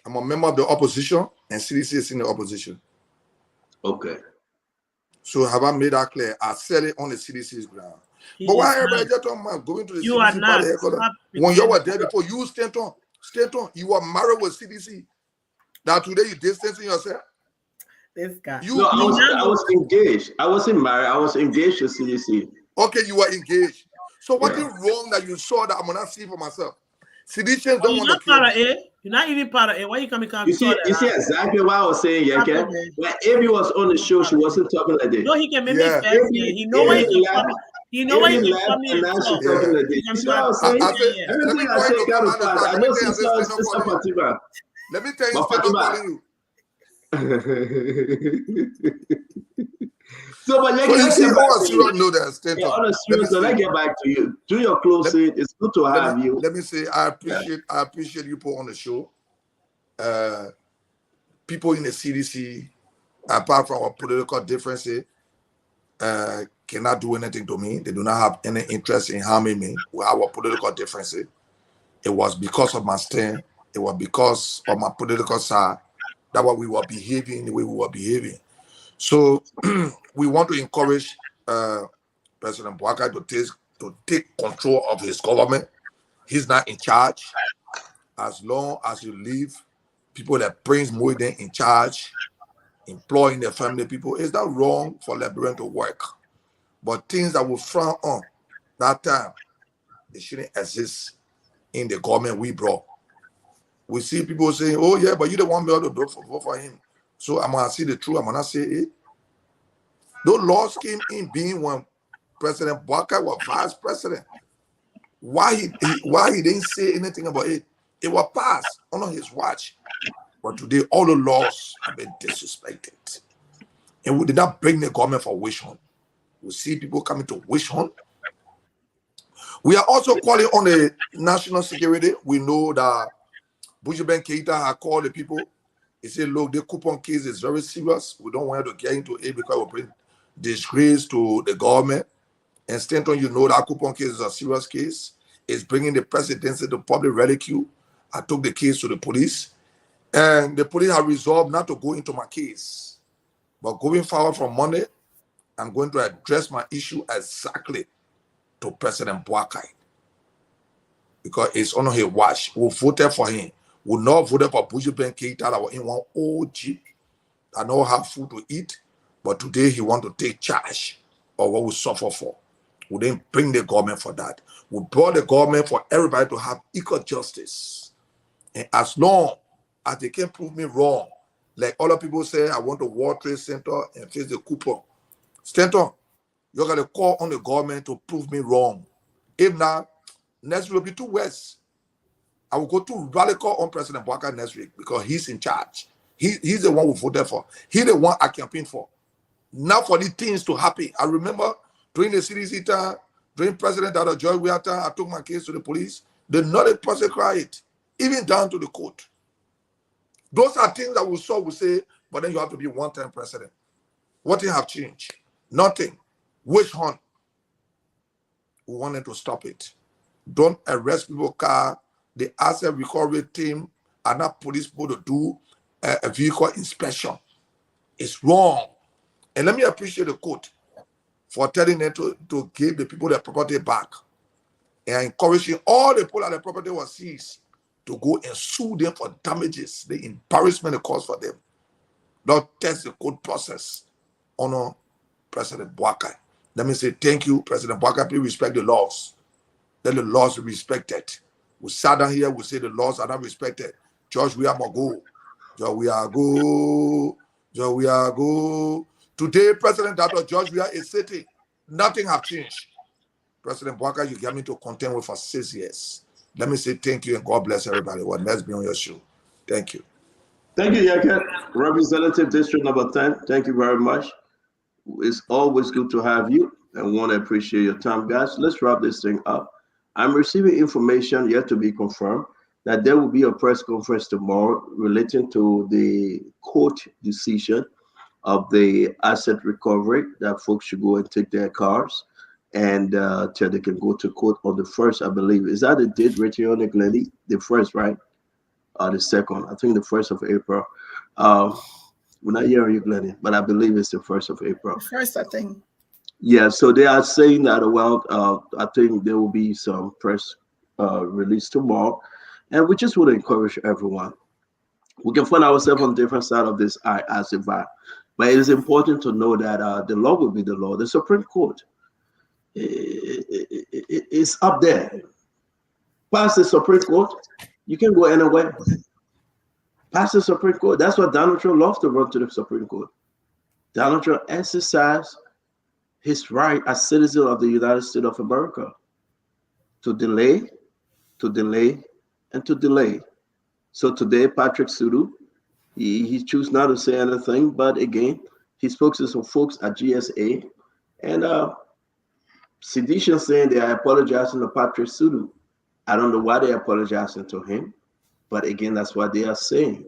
I'm a member of the opposition, and CDC is in the opposition. Okay. So have I made that clear? I said it on the CDC's ground. He But why is everybody not. just talking about going to the You are CDC not. party headquarters? Stop When you were pretending. there before, you Stanton, you were married with CDC. That today you distancing yourself. This guy. No, I was engaged. I wasn't married. I was engaged to CDC. Okay, you were engaged. So what is Yeah. wrong that you saw that I'm gonna see for myself? Seditians Oh, don't you're want to not kill part of me. it. You're not even part of it. Why you coming You see exactly what I was saying, Stop Yeke. it, man. When Amy was on the show, she wasn't talking like this. No, he can make Yeah. me fair. He know where he can come. He know where he Amy can left, come in and and now she's talk. talking Yeah. like this. He You can see be what I like, was saying? I said, yeah. let me Everything I for say you to got come to out pass. I let know me tell you, Stanton Sister calling you. Fatima. Let me tell you, But Stanton Fatima. calling you. So, but So you let's see, get back on a to serious you. note, there, Yeah, Stanton. on a Let me serious note, let's say, get back to you. Do your closing. It's good to have you. let me say, I Yeah. appreciate you put on the show. People in the CDC, apart from our political differences, cannot do anything to me. They do not have any interest in harming me with our political differences. It was because of my stand. It was because of my political side that what we were behaving the way we were behaving. So we want to encourage President Bouaka to take control of his government. He's not in charge. As long as you leave people that brings more than in charge, employing their family people, it's not wrong for Liberian to work. But things that will frown on that time, they shouldn't exist in the government we brought. We see people saying, oh yeah, but you don't want me to vote for him. So I'm gonna see the truth, I'm gonna say it. Those laws came in being when President Bouaka was vice president. Why he didn't say anything about it? It was passed under his watch. But today all the laws have been disrespected. And we did not bring the government for wish hunt. We see people coming to wish hunt. We are also calling on the national security. We know that Bujiben Keita had called the people. He said, look, the coupon case is very serious. We don't want to get into it because it will bring disgrace to the government. And Stanton, you know that coupon case is a serious case. It's bringing the presidency to public ridicule. I took the case to the police. And the police have resolved not to go into my case. But going forward from Monday, I'm going to address my issue exactly to President Bouaka. Because it's on his watch. We voted for him. We not voted for Bujiben Keita that was in one old jeep that don't have food to eat. But today he want to take charge of what we suffer for. We didn't bring the government for that. We brought the government for everybody to have equal justice. And as long as they can prove me wrong, like other people say, I want to World Trade Center and face the coupon. Stanton, you got to call on the government to prove me wrong. If not, next week will be too worse. I will go too radical on President Bouaka next week because he's in charge. He's the one we voted for. He's the one I campaigned for. Not for the things to happen. I remember during the CDC time, during President Dr. George Weah time, I took my case to the police. They not a person cried, even down to the court. Those are things that we saw, we say, but then you have to be one-time president. What thing have changed? Nothing. Which hunt? We wanted to stop it. Don't arrest people car. The asset recovery team are not police people to do a vehicle inspection. It's wrong. And let me appreciate the court for telling them to give the people their property back and encouraging all the people that the property was seized to go and sue them for damages, the embarrassment it caused for them. Not test the court process. Honor President Boakai. Let me say thank you, President Boakai. Please respect the laws. Let the laws be respected. We sat down here, we say the laws are not respected. George, we are go. George, we are go. George, we are go. Today, President Dr. George, we are a city. Nothing have changed. President Boakai, you got me to contend with for 6 years. Let me say thank you and God bless everybody. Well, let's be on your show. Thank you. Thank you, Yaka. Representative District Number 10, thank you very much. It's always good to have you and want to appreciate your time, guys. Let's wrap this thing up. I'm receiving information yet to be confirmed that there will be a press conference tomorrow relating to the court decision of the asset recovery that folks should go and take their cars and till they can go to court on the 1st, I believe. Is that the date written on the Glenny? The 1st, right? The 2nd, I think the 1st of April. We're not hearing you, Glenny, but I believe it's the 1st of April. First, I think. Yeah, so they are saying that, I think there will be some press release tomorrow. And we just want to encourage everyone. We can find ourselves on different side of this as a vibe. But it is important to know that the law will be the law. The Supreme Court is up there. Past the Supreme Court, you can go anywhere. Past the Supreme Court. That's what Donald Trump loves to run to the Supreme Court. Donald Trump exercised his right as citizen of the United States of America to delay, and to delay. So today, Patrick Sudu, he chose not to say anything, but again, he spoke to some folks at GSA, and Sedition saying they are apologizing to Patrick Sudu. I don't know why they're apologizing to him, but again, that's what they are saying,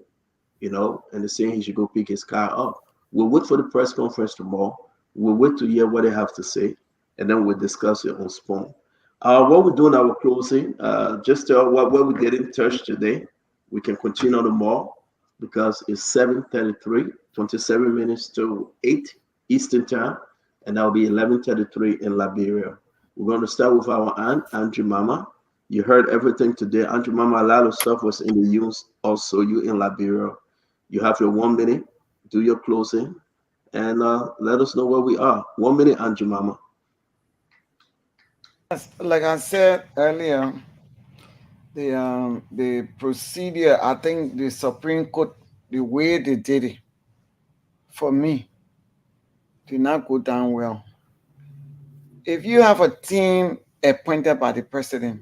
and they're saying he should go pick his car up. We'll wait for the press conference tomorrow. We'll wait to hear what they have to say, and then we'll discuss it on Spoon. What we're doing our closing, just what we did in touch today, we can continue tomorrow because it's 7:33, 27 minutes to 8 Eastern time, and that'll be 11:33 in Liberia. We're going to start with our aunt, Andrew Mama. You heard everything today. Andrew Mama, a lot of stuff was in the news. Also, you in Liberia. You have your 1 minute, do your closing, and let us know where we are. 1 minute, Andrew Mama. Like I said earlier, the procedure, I think the Supreme Court, the way they did it, for me, did not go down well. If you have a team appointed by the president,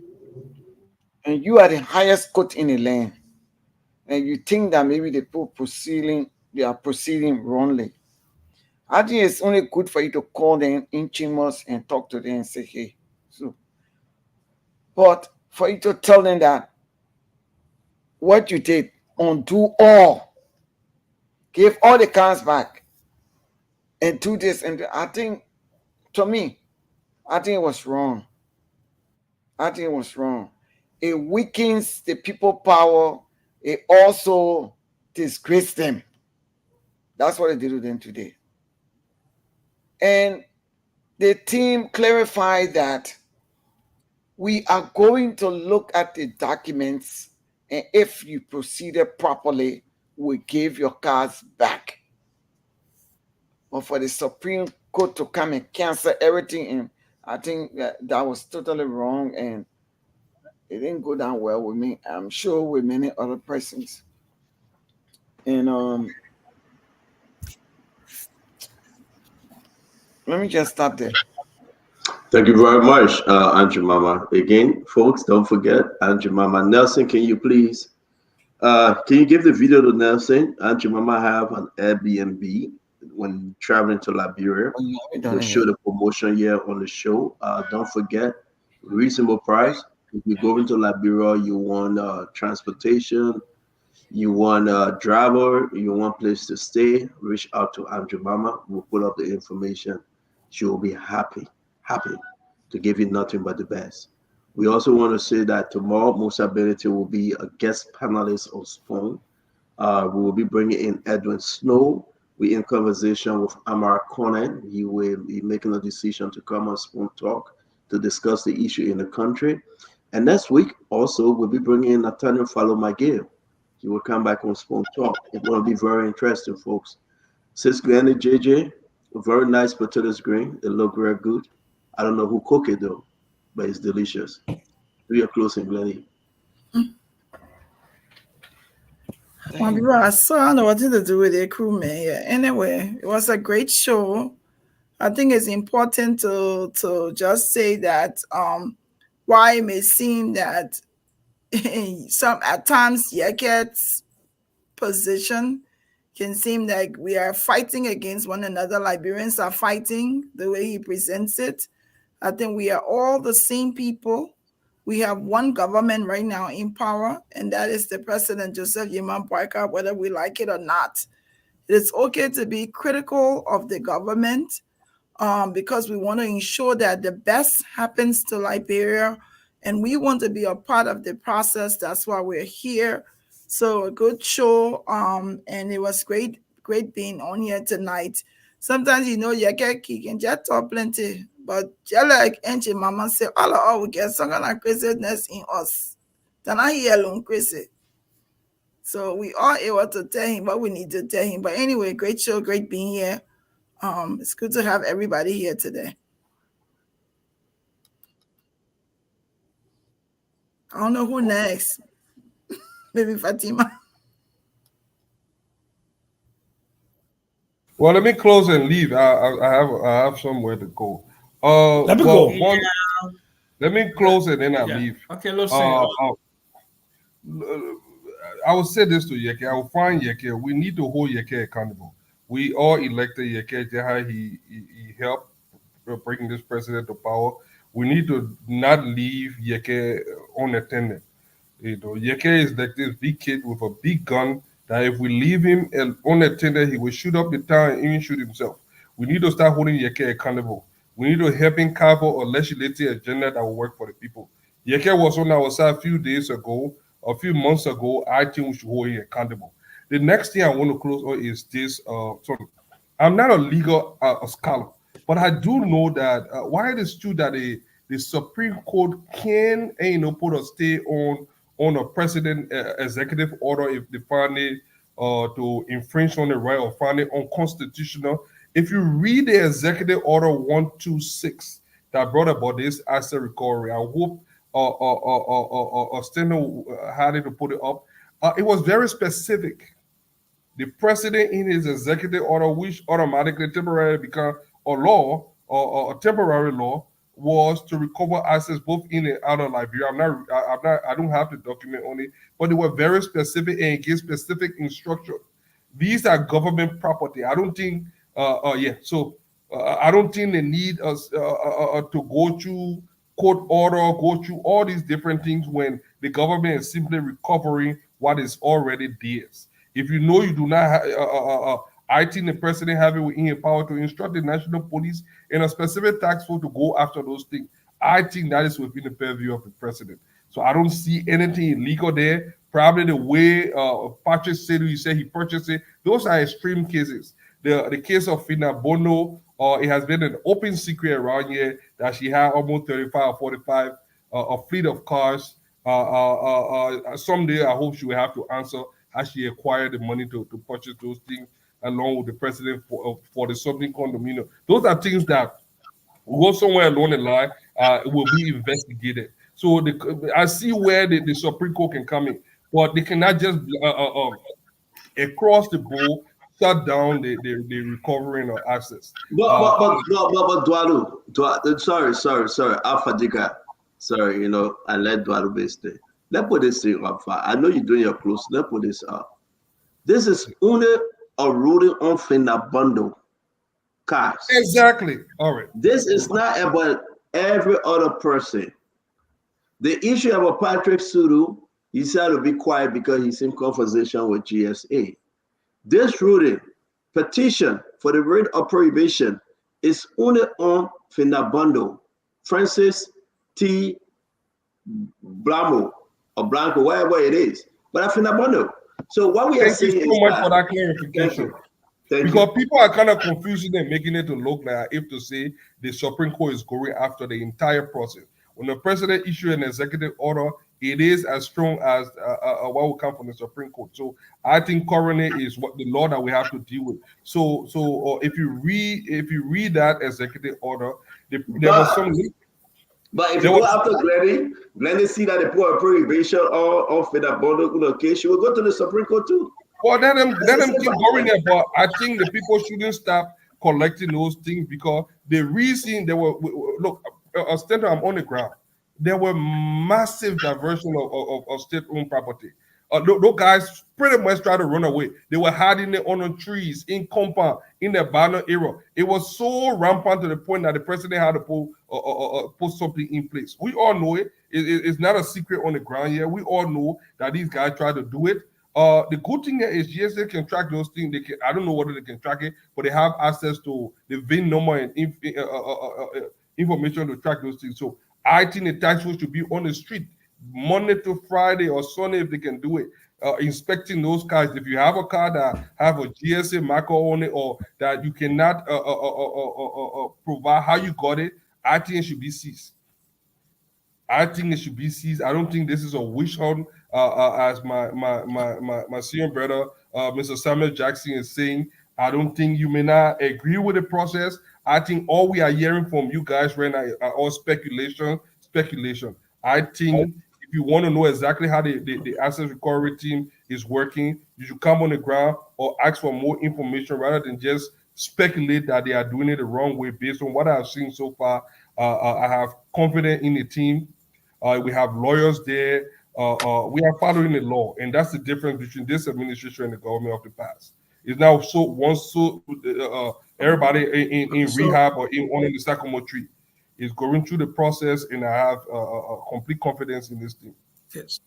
and you are the highest court in the land, and you think that maybe they are proceeding wrongly, I think it's only good for you to call them in chambers and talk to them and say, hey. So, but for you to tell them that what you did, undo all, give all the cars back, and do this, and I think, to me, I think it was wrong. I think it was wrong. It weakens the people power. It also disgraces them. That's what they did to them today. And the team clarified that we are going to look at the documents, and if you proceeded properly, we give your cars back. But for the Supreme Court to come and cancel everything, and I think that was totally wrong, and it didn't go down well with me. I'm sure with many other persons. And let me just stop there. Thank you very much, Andrew Mama. Again, folks, don't forget, Andrew Mama. Nelson, can you please, can you give the video to Nelson? Andrew Mama have an Airbnb when traveling to Liberia. We'll show the promotion here on the show. Don't forget, reasonable price. If you're going to Liberia, you want transportation, you want a driver, you want place to stay, reach out to Andrew Mama. We'll put up the information. She will be happy to give you nothing but the best. We also want to say that tomorrow, Musa Benete will be a guest panelist on Spoon. We will be bringing in Edwin Snow. We in conversation with Amar Conan. He will be making a decision to come on Spoon Talk to discuss the issue in the country. And next week, also, we'll be bringing in Nathaniel Follow My Game. He will come back on Spoon Talk. It's going to be very interesting, folks. Sis Granny JJ, very nice potatoes green. They look very good. I don't know who cooked it though, but it's delicious. Do your closing, Glenny. My people, I saw nothing to do with the crew, man. Yeah. Anyway, it was a great show. I think it's important to just say that why it may seem that some at times Yeket's position can seem like we are fighting against one another. Liberians are fighting the way he presents it. I think we are all the same people. We have one government right now in power, and that is the President Joseph Yeman Boyka, whether we like it or not. It is okay to be critical of the government because we want to ensure that the best happens to Liberia, and we want to be a part of the process. That's why we're here. So a good show, and it was great being on here tonight. Sometimes you can just talk plenty, but just like Auntie Mama said, all we get some kind of craziness in us. Then I hear alone crazy. So we are able to tell him what we need to tell him. But anyway, great show, great being here. It's good to have everybody here today. I don't know who next. Maybe Fatima. Well, let me close and leave. I have somewhere to go. Let me go. Let me close and then I Yeah. leave. Okay, let's see. I will say this to Yeke. I will find Yeke. We need to hold Yeke accountable. We all elected Yeke Jaha. He helped bring this president to power. We need to not leave Yeke unattended. You know, Yeke is like this big kid with a big gun that if we leave him unattended, he will shoot up the town and even shoot himself. We need to start holding Yeke accountable. We need to help him carve out a legislative agenda that will work for the people. Yeke was on our side a few months ago. I think we should hold him accountable. The next thing I want to close on is this. So I'm not a legal scholar, but I do know that while it is true that the Supreme Court can put a stay on a president executive order if they find it to infringe on the right or find it unconstitutional. If you read the executive order 126 that brought about this asset recovery, I hope Steno had it to put it up. It was very specific. The president in his executive order, which automatically temporarily become a law or a temporary law, was to recover assets both in and out of Liberia. I don't have the document on it, but they were very specific and gave specific instruction. These are government property. I don't think, I don't think they need us to go through court order, go through all these different things when the government is simply recovering what is already theirs. If you know you do not have, I think the president have it within his power to instruct the national police and a specific task force to go after those things. I think that is within the purview of the president. So I don't see anything illegal there. Probably the way Patrick said, you said he purchased it. Those are extreme cases. The case of Fina Bono, it has been an open secret around here that she had almost 35 or 45 a fleet of cars. Someday I hope she will have to answer how she acquired the money to purchase those things along with the president for the something condominium. Those are things that will go somewhere along the line, will be investigated. So I see where the Supreme Court can come in, but they cannot just across the board shut down the recovering of assets. But Dwalu, sorry, Alpha Diga, sorry, I let Dwalu be stay. Let's put this thing up. I know you're doing your close. Let's put this up. This is only a ruling on Fina bundle cars. Exactly. All right. This is not about every other person. The issue about Patrick Suru, he said to be quiet because he's in conversation with GSA. This ruling, petition for the writ of prohibition, is only on Fina bundle. Francis T. Blamo or Blanco, wherever it is. But I think about no. So what we are Thank you saying so is much that for that thank clarification. you. Thank Because you. people are kind of confusing and making it to look like if to say the Supreme Court is going after the entire process. When the president issues an executive order, it is as strong as what will come from the Supreme Court. So I think coroner is what the law that we have to deal with. So if you read that executive order, there was some. But if There you go was after Glenny see that they put a prohibition or for that bundle case, she will go to the Supreme Court too. Well, let them That's the keep same going thing. there, but I think the people shouldn't stop collecting those things because the reason they were look, Stanton, I'm on the ground. There were massive diversion of state-owned property. Those guys pretty much tried to run away. They were hiding it on trees, in compound, in the banner era. It was so rampant to the point that the president had to put something in place. We all know it. It's not a secret on the ground here. We all know that these guys tried to do it. The good thing is, yes, they can track those things. They can. I don't know whether they can track it, but they have access to the VIN number and information to track those things. So I think the tax force should be on the street Monday to Friday or Sunday if they can do it. Inspecting those cars. If you have a car that have a GSA marker on it or that you cannot provide how you got it, I think it should be seized. I think it should be seized. I don't think this is a wish hunt, as my senior brother, Mr. Samuel Jackson, is saying. I don't think you may not agree with the process. I think all we are hearing from you guys right now are all speculation. I think if you want to know exactly how the asset recovery team is working, you should come on the ground or ask for more information rather than just speculate that they are doing it the wrong way based on what I've seen so far. I have confidence in the team. We have lawyers there. We are following the law, and that's the difference between this administration and the government of the past. It's now everybody in So rehab or in the Sycamore tree is going through the process, and I have complete confidence in this team. yes.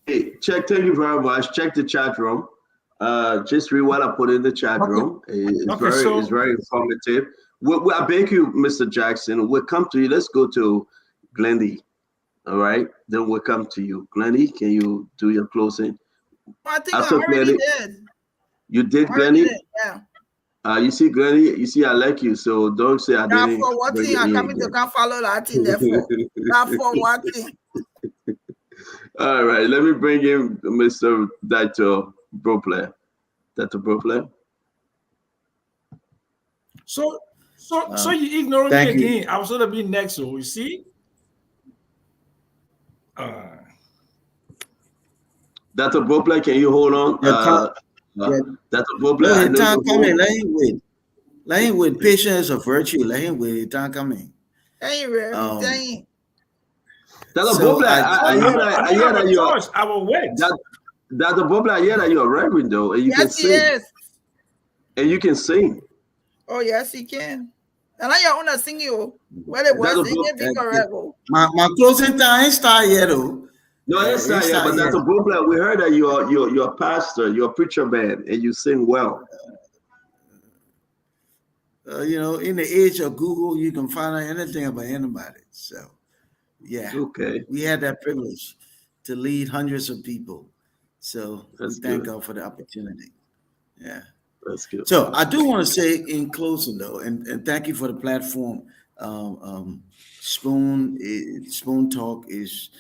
Hey, thank you very much. Check the chat room. Just read what I put in the chat Okay. room. It's Okay. So very informative. I beg you, Mr. Jackson, we'll come to you. Let's go to Glendy. All right. Then we'll come to you. Glendy, can you do your closing? I think I After already Glendy, did. you did, Already Glendy? did, yeah. You see, Glendy, you see, I like you, so don't say I Now didn't for what bring thing you I in coming to again. can follow that thing there for? Now for what thing? All right, let me bring in Mr. Dr. Bropley. Dr. Bropley. so you ignoring me Thank you. again. I was gonna be next, so you see. Dr. Bropley, can you hold on? Yeah. Dr. Bropley, No, I it know can't you come in. hold. Let him wait. Let him wait. Patience is a virtue. Let him wait. It can't come in. Anyway, Um, Dr. So Bropley, I hear I that don't have you're a choice. I will wait. Dr. Bropley, I hear that you're a reverend though, and you can yes, he sing. is. And you can sing. Oh, yes, he can. And I want to sing you. Well, it was Dr. singing be correct. my closing time ain't start yet, though. No, it's not yet, but Dr. Bropley, we heard that you're a pastor, you're a preacher man, and you sing well. You know, in the age of Google, you can find out anything about anybody. So, yeah, okay, we had that privilege to lead hundreds of people. So that's we thank good. God for the opportunity. Yeah, that's good. So I do want to say in closing though, and thank you for the platform. Spoon Talk is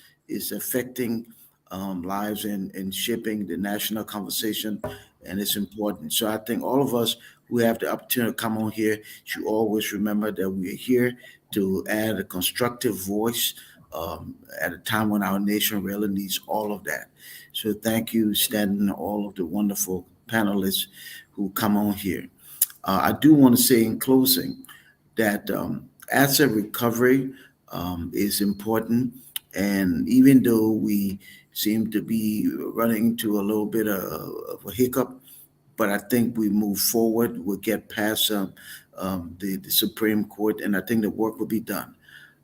affecting lives and shaping the national conversation, and it's important. So I think all of us who have the opportunity to come on here should always remember that we are here to add a constructive voice at a time when our nation really needs all of that. So thank you, Stanton, all of the wonderful panelists who come on here. I do want to say in closing that asset recovery is important. And even though we seem to be running into a little bit of a hiccup, but I think we move forward, we'll get past the Supreme Court, and I think the work will be done.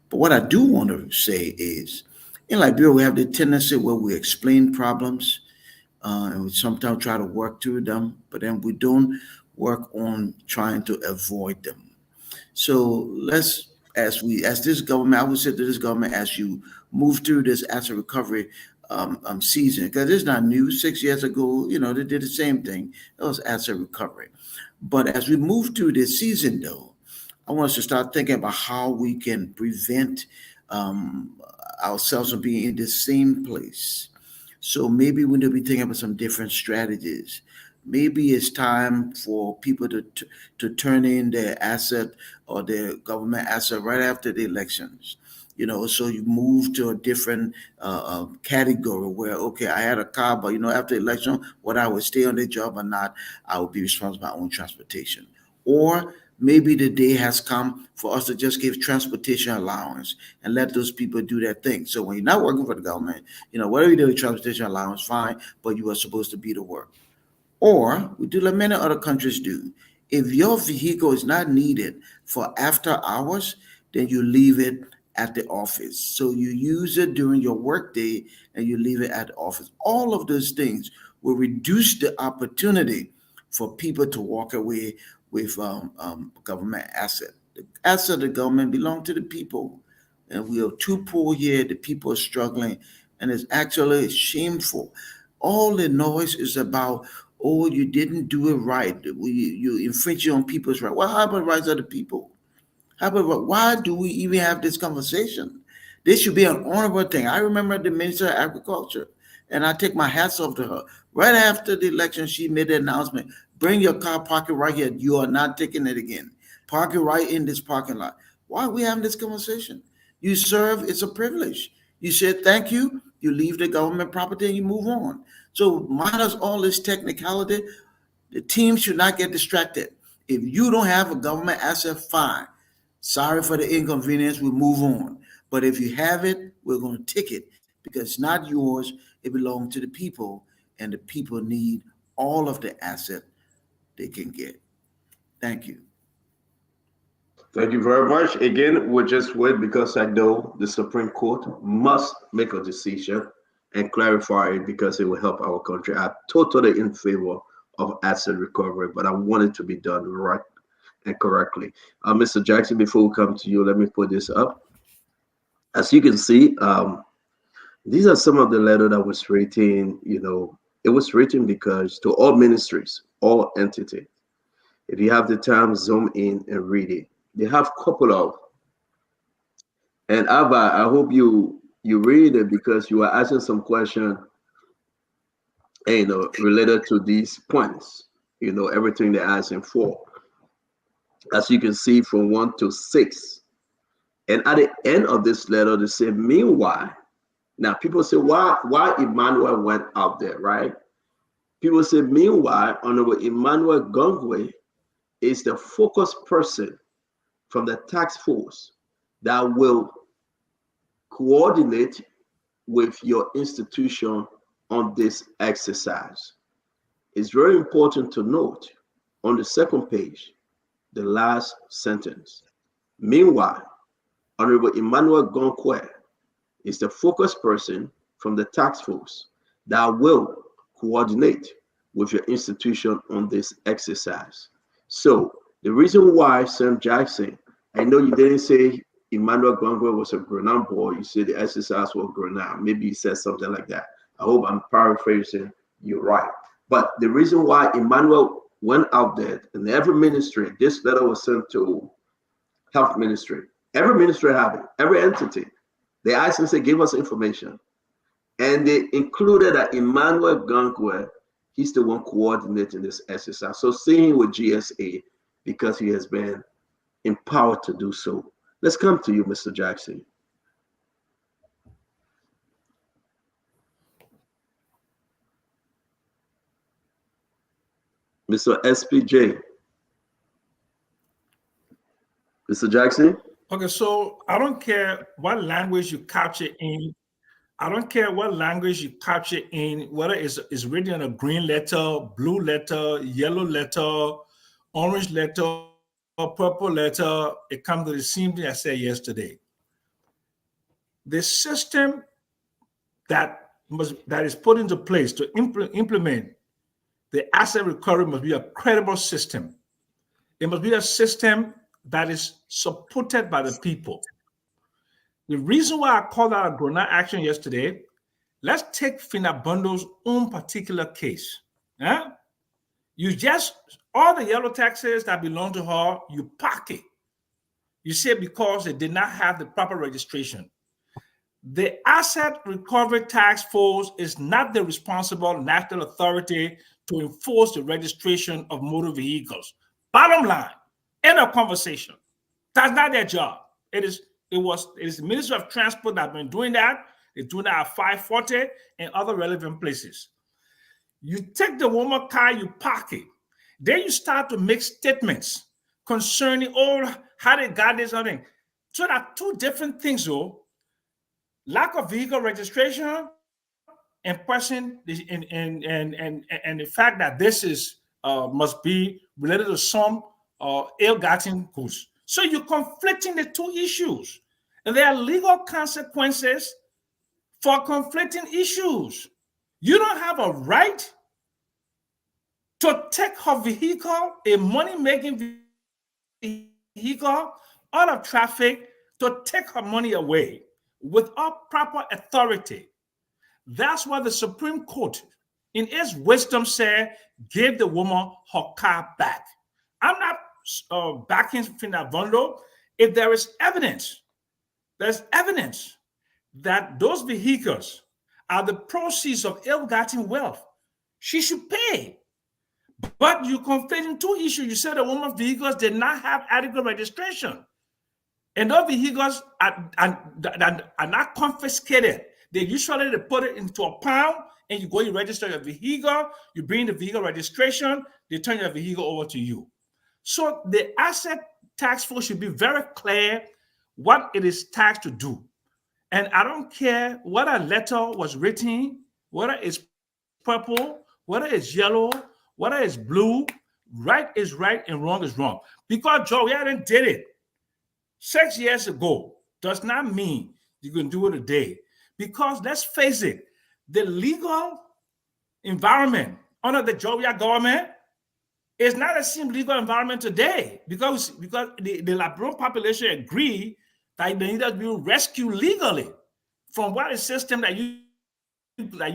But what I do want to say is, in Liberia, we have the tendency where we explain problems, and we sometimes try to work through them, but then we don't work on trying to avoid them. So let's, as this government, I would say to this government, as you move through this asset recovery season, because it's not new. 6 years ago, they did the same thing. It was asset recovery. But as we move through this season, though, I want us to start thinking about how we can prevent ourselves from being in the same place. So maybe we need to be thinking about some different strategies. Maybe it's time for people to turn in their asset or their government asset right after the elections. So you move to a different category where, okay, I had a car, but after the election, whether I would stay on the job or not, I would be responsible for my own transportation. Or maybe the day has come for us to just give transportation allowance and let those people do their thing. So when you're not working for the government, whatever you do with transportation allowance, fine, but you are supposed to be to work. Or we do like many other countries do. If your vehicle is not needed for after hours, then you leave it at the office. So you use it during your workday and you leave it at the office. All of those things will reduce the opportunity for people to walk away with government asset. The asset of the government belong to the people. And we are too poor here. The people are struggling. And it's actually shameful. All the noise is about, oh, you didn't do it right. You infringing on people's rights. What happened to the rights of the people? However, why do we even have this conversation? This should be an honorable thing. I remember the Minister of Agriculture, and I take my hats off to her. Right after the election, she made the announcement, bring your car, park it right here. You are not taking it again. Park it right in this parking lot. Why are we having this conversation? You serve, it's a privilege. You said thank you, you leave the government property and you move on. So minus all this technicality, the team should not get distracted. If you don't have a government asset, fine. Sorry for the inconvenience, we move on. But if you have it, we're going to take it because it's not yours, it belongs to the people, and the people need all of the asset they can get. Thank you. Thank you very much. Again, we'll just wait because I know the Supreme Court must make a decision and clarify it because it will help our country. I'm totally in favor of asset recovery, but I want it to be done right and correctly. Mr. Jackson, before we come to you, let me put this up. As you can see, these are some of the letter that was written. It was written because to all ministries, all entities. If you have the time, zoom in and read it. They have couple of, and Abba, I hope you read it because you are asking some question, related to these points. Everything they're asking for. As you can see, from 1 to 6, and at the end of this letter, they say, meanwhile. Now, people say, why Emmanuel went out there, right? People say, meanwhile, Honorable Emmanuel Gongwe is the focus person from the task force that will coordinate with your institution on this exercise. It's very important to note on the second page, the last sentence. Meanwhile, Honorable Emmanuel Gongwe is the focus person from the task force that will coordinate with your institution on this exercise. So the reason why Sam Jackson, I know you didn't say Emmanuel Gongwe was a Grenade boy, you said the exercise was Grenade. Maybe you said something like that. I hope I'm paraphrasing you right. But the reason why Emmanuel went out there in every ministry, this letter was sent to health ministry. Every ministry have it, every entity. They asked and said, give us information. And they included that Emmanuel Gongwe, he's the one coordinating this exercise. So seeing with GSA, because he has been empowered to do so. Let's come to you, Mr. Jackson. Mr. SPJ. Mr. Jackson? Okay, so I don't care what language you capture in. I don't care what language you capture in, whether it's written in a green letter, blue letter, yellow letter, orange letter, purple letter. It comes to the same thing I said yesterday. The system that is put into place to implement the asset recovery must be a credible system. It must be a system that is supported by the people. The reason why I called out a Grenade action yesterday, let's take Finabundo's own particular case. Yeah? You just, all the yellow taxes that belong to her, you pocket. You say because they did not have the proper registration. The Asset Recovery Task Force is not the responsible national authority to enforce the registration of motor vehicles. Bottom line, end of conversation. That's not their job. It is the Ministry of Transport that have been doing that. They're doing that at 540 and other relevant places. You take the woman car, you park it. Then you start to make statements concerning how they got this other. So there are two different things, though. Lack of vehicle registration and person and the fact that this is must be related to some ill-gotten goods. So you're conflicting the two issues, and there are legal consequences for conflicting issues. You don't have a right to take her vehicle, a money-making vehicle, out of traffic, to take her money away without proper authority. That's why the Supreme Court, in its wisdom, said, give the woman her car back. I'm not backing Finavondo. If there is evidence, there's evidence that those vehicles are the proceeds of ill-gotten wealth, she should pay. But you conflating two issues. You said the woman's vehicles did not have adequate registration. And those vehicles are not confiscated. They usually put it into a pound and you register your vehicle, you bring the vehicle registration, they turn your vehicle over to you. So the asset tax force should be very clear what it is taxed to do. And I don't care what a letter was written, whether it's purple, whether it's yellow, whether it's blue, right is right and wrong is wrong. Because Joe Allen did it 6 years ago does not mean you can do it today. Because let's face it, the legal environment under the Georgia government is not the same legal environment today because the Labrador population agree that they need to be rescued legally from what a system that you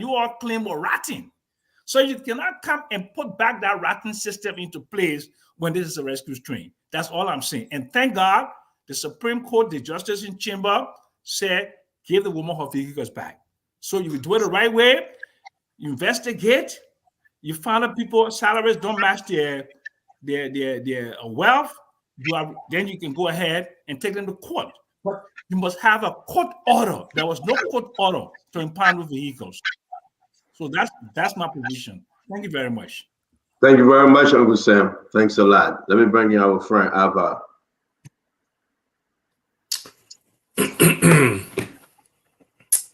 all claim were rotten. So you cannot come and put back that rotten system into place when this is a rescue stream. That's all I'm saying. And thank God the Supreme Court, the justice in chamber said, give the woman her vehicles back. So you do it the right way, you investigate, you find out people's salaries don't match their wealth, then you can go ahead and take them to court. But you must have a court order. There was no court order to impound the vehicles. So that's my position. Thank you very much. Thank you very much, Uncle Sam. Thanks a lot. Let me bring you our friend Ava.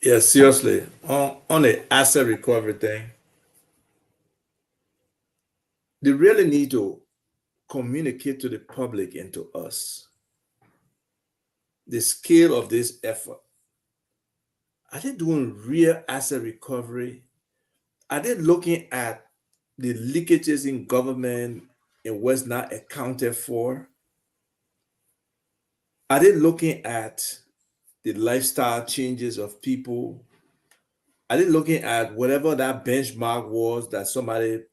Yeah, seriously. On the asset recovery thing, they really need to communicate to the public and to us the scale of this effort. Are they doing real asset recovery? Are they looking at the leakages in government and what's not accounted for? Are they looking at the lifestyle changes of people? Are they looking at whatever that benchmark was that somebody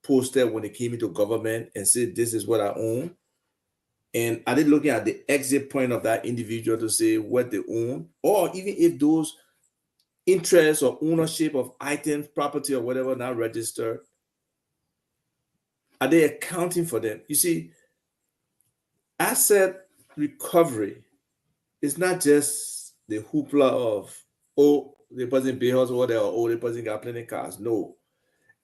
posted when they came into government and said, this is what I own? And are they looking at the exit point of that individual to say what they own? Or even if those interests or ownership of items, property, or whatever not registered, are they accounting for them? You see, asset recovery is not just the hoopla of, oh, the person pay us or whatever, oh, the person got plenty of cars. No.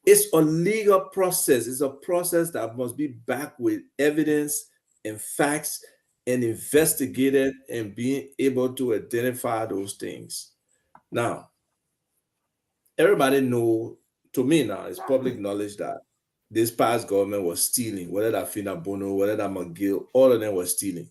It's a legal process. It's a process that must be backed with evidence and facts and investigated and being able to identify those things. Now, everybody know, to me now, it's public knowledge that this past government was stealing, whether that Fina Bono, whether that McGill, all of them were stealing.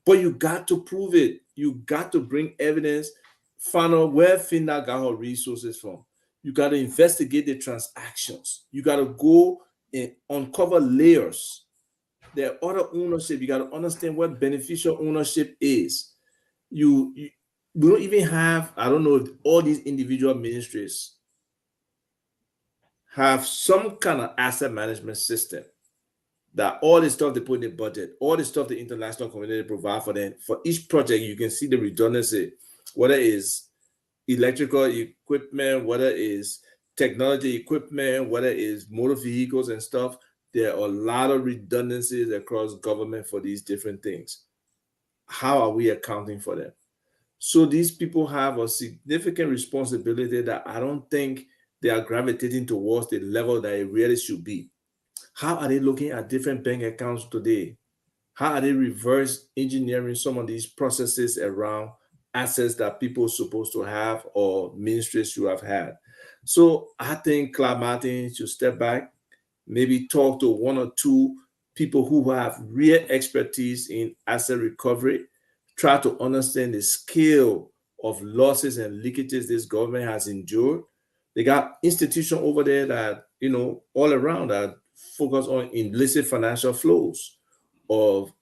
But you got to prove it. You got to bring evidence, find out where Fina got her resources from. You got to investigate the transactions. You got to go and uncover layers. There are other ownership. You got to understand what beneficial ownership is. The we don't even have, I don't know if all these individual ministries have some kind of asset management system that all the stuff they put in the budget, all the stuff the international community provide for them, for each project, you can see the redundancy, whether it's electrical equipment, whether it's technology equipment, whether it's motor vehicles and stuff. There are a lot of redundancies across government for these different things. How are we accounting for them? So these people have a significant responsibility that I don't think they are gravitating towards the level that it really should be. How are they looking at different bank accounts today? How are they reverse engineering some of these processes around assets that people are supposed to have or ministries should have had? So I think Claude Martin should step back, maybe talk to one or two people who have real expertise in asset recovery, try to understand the scale of losses and leakages this government has endured. They got institutions over there that, all around that focus on illicit financial flows or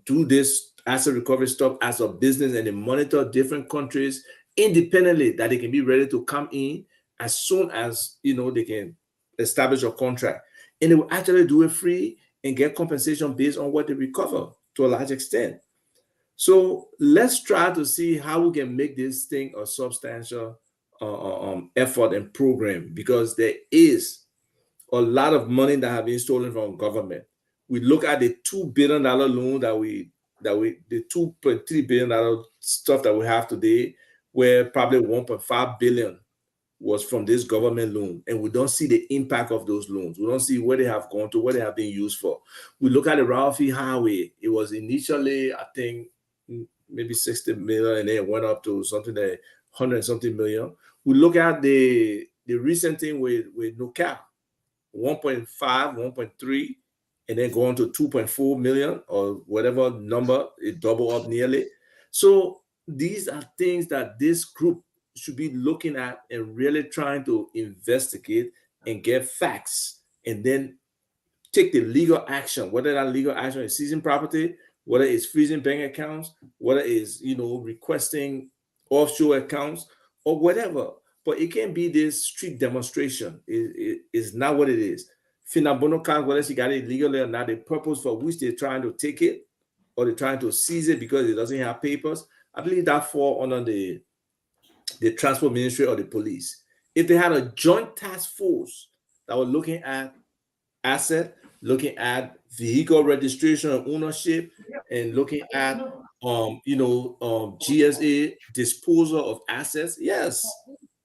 do this asset recovery stuff as a business, and they monitor different countries independently that they can be ready to come in as soon as they can establish a contract, and they will actually do it free and get compensation based on what they recover to a large extent. So let's try to see how we can make this thing a substantial effort and program, because there is a lot of money that have been stolen from government. We look at the $2 billion loan the $2.3 billion stuff that we have today, where probably $1.5 billion was from this government loan, and we don't see the impact of those loans. We don't see where they have gone to, what they have been used for. We look at the Ralphie Highway. It was initially, I think, maybe 60 million, and then it went up to something like 100 and something million. We look at the recent thing with NOCAP, 1.5, 1.3, and then going to 2.4 million or whatever number, it double up nearly. So these are things that this group should be looking at and really trying to investigate and get facts, and then take the legal action, whether that legal action is seizing property, whether it's freezing bank accounts, whether it's requesting offshore accounts or whatever. But it can't be this street demonstration. It is not what it is. Finabono cards, whether she got it legally or not, the purpose for which they're trying to take it or they're trying to seize it because it doesn't have papers, I believe that fall under the transport ministry or the police. If they had a joint task force that was looking at asset, looking at vehicle registration and ownership, and looking at GSA disposal of assets, yes,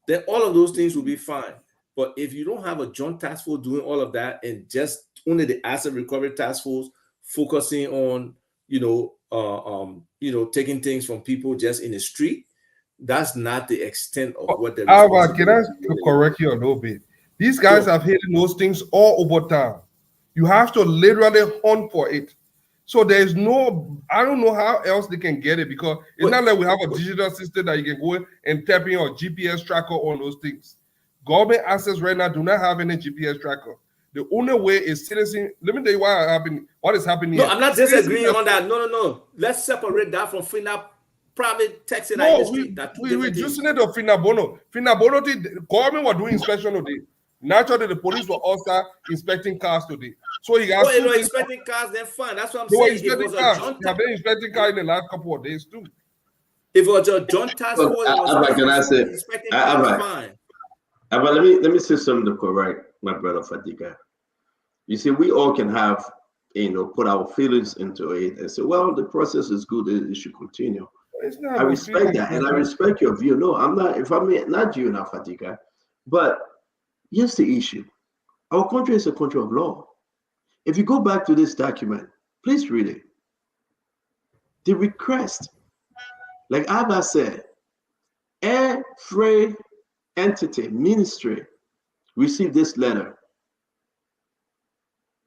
then all of those things will be fine. But if you don't have a joint task force doing all of that, and just only the asset recovery task force focusing on taking things from people just in the street, that's not the extent of what the Alva, can I responsibility correct you a little bit? These guys have hidden those things all over town. You have to literally hunt for it. So there's no, I don't know how else they can get it, because it's not like we have a digital system that you can go in and tap in your GPS tracker on those things. Government assets right now do not have any GPS tracker. The only way is citizen. Let me tell you what is happening No, here. I'm not disagreeing on that. No. Let's separate that from FINA private taxi No, industry. we're reducing it to Finabono. Finabono, the government were doing inspection today. Naturally, the police were also inspecting cars today. So you got if you're inspecting cars, then fine. That's what I'm they were saying. If it inspecting was a cars. joint They have been inspecting cars in the last couple of days too. If it was a joint task Look, force, it was Abba, can I say, inspecting cars, fine. Abba, let me say something to correct my brother Fadika. You see, we all can have, put our feelings into it and say, well, the process is good, it should continue. I respect that, and I respect your view. No, I'm not, if I'm not you now, Fadika, but here's the issue. Our country is a country of law. If you go back to this document, please read it. The request, like Abba said, every entity, ministry, received this letter.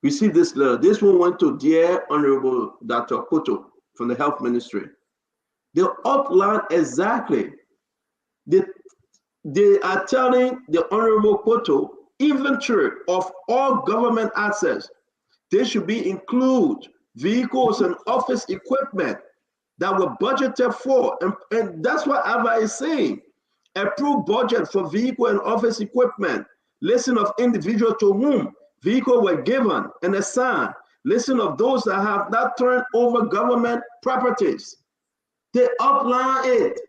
This one went to Dear Honorable Dr. Koto from the Health Ministry. They outline exactly. They are telling the Honorable Koto inventory of all government assets. They should be include vehicles and office equipment. that were budgeted for. And that's what Ava is saying. Approved budget for vehicle and office equipment. List of individuals to whom vehicles were given and assigned. List of those that have not turned over government properties. They outline it.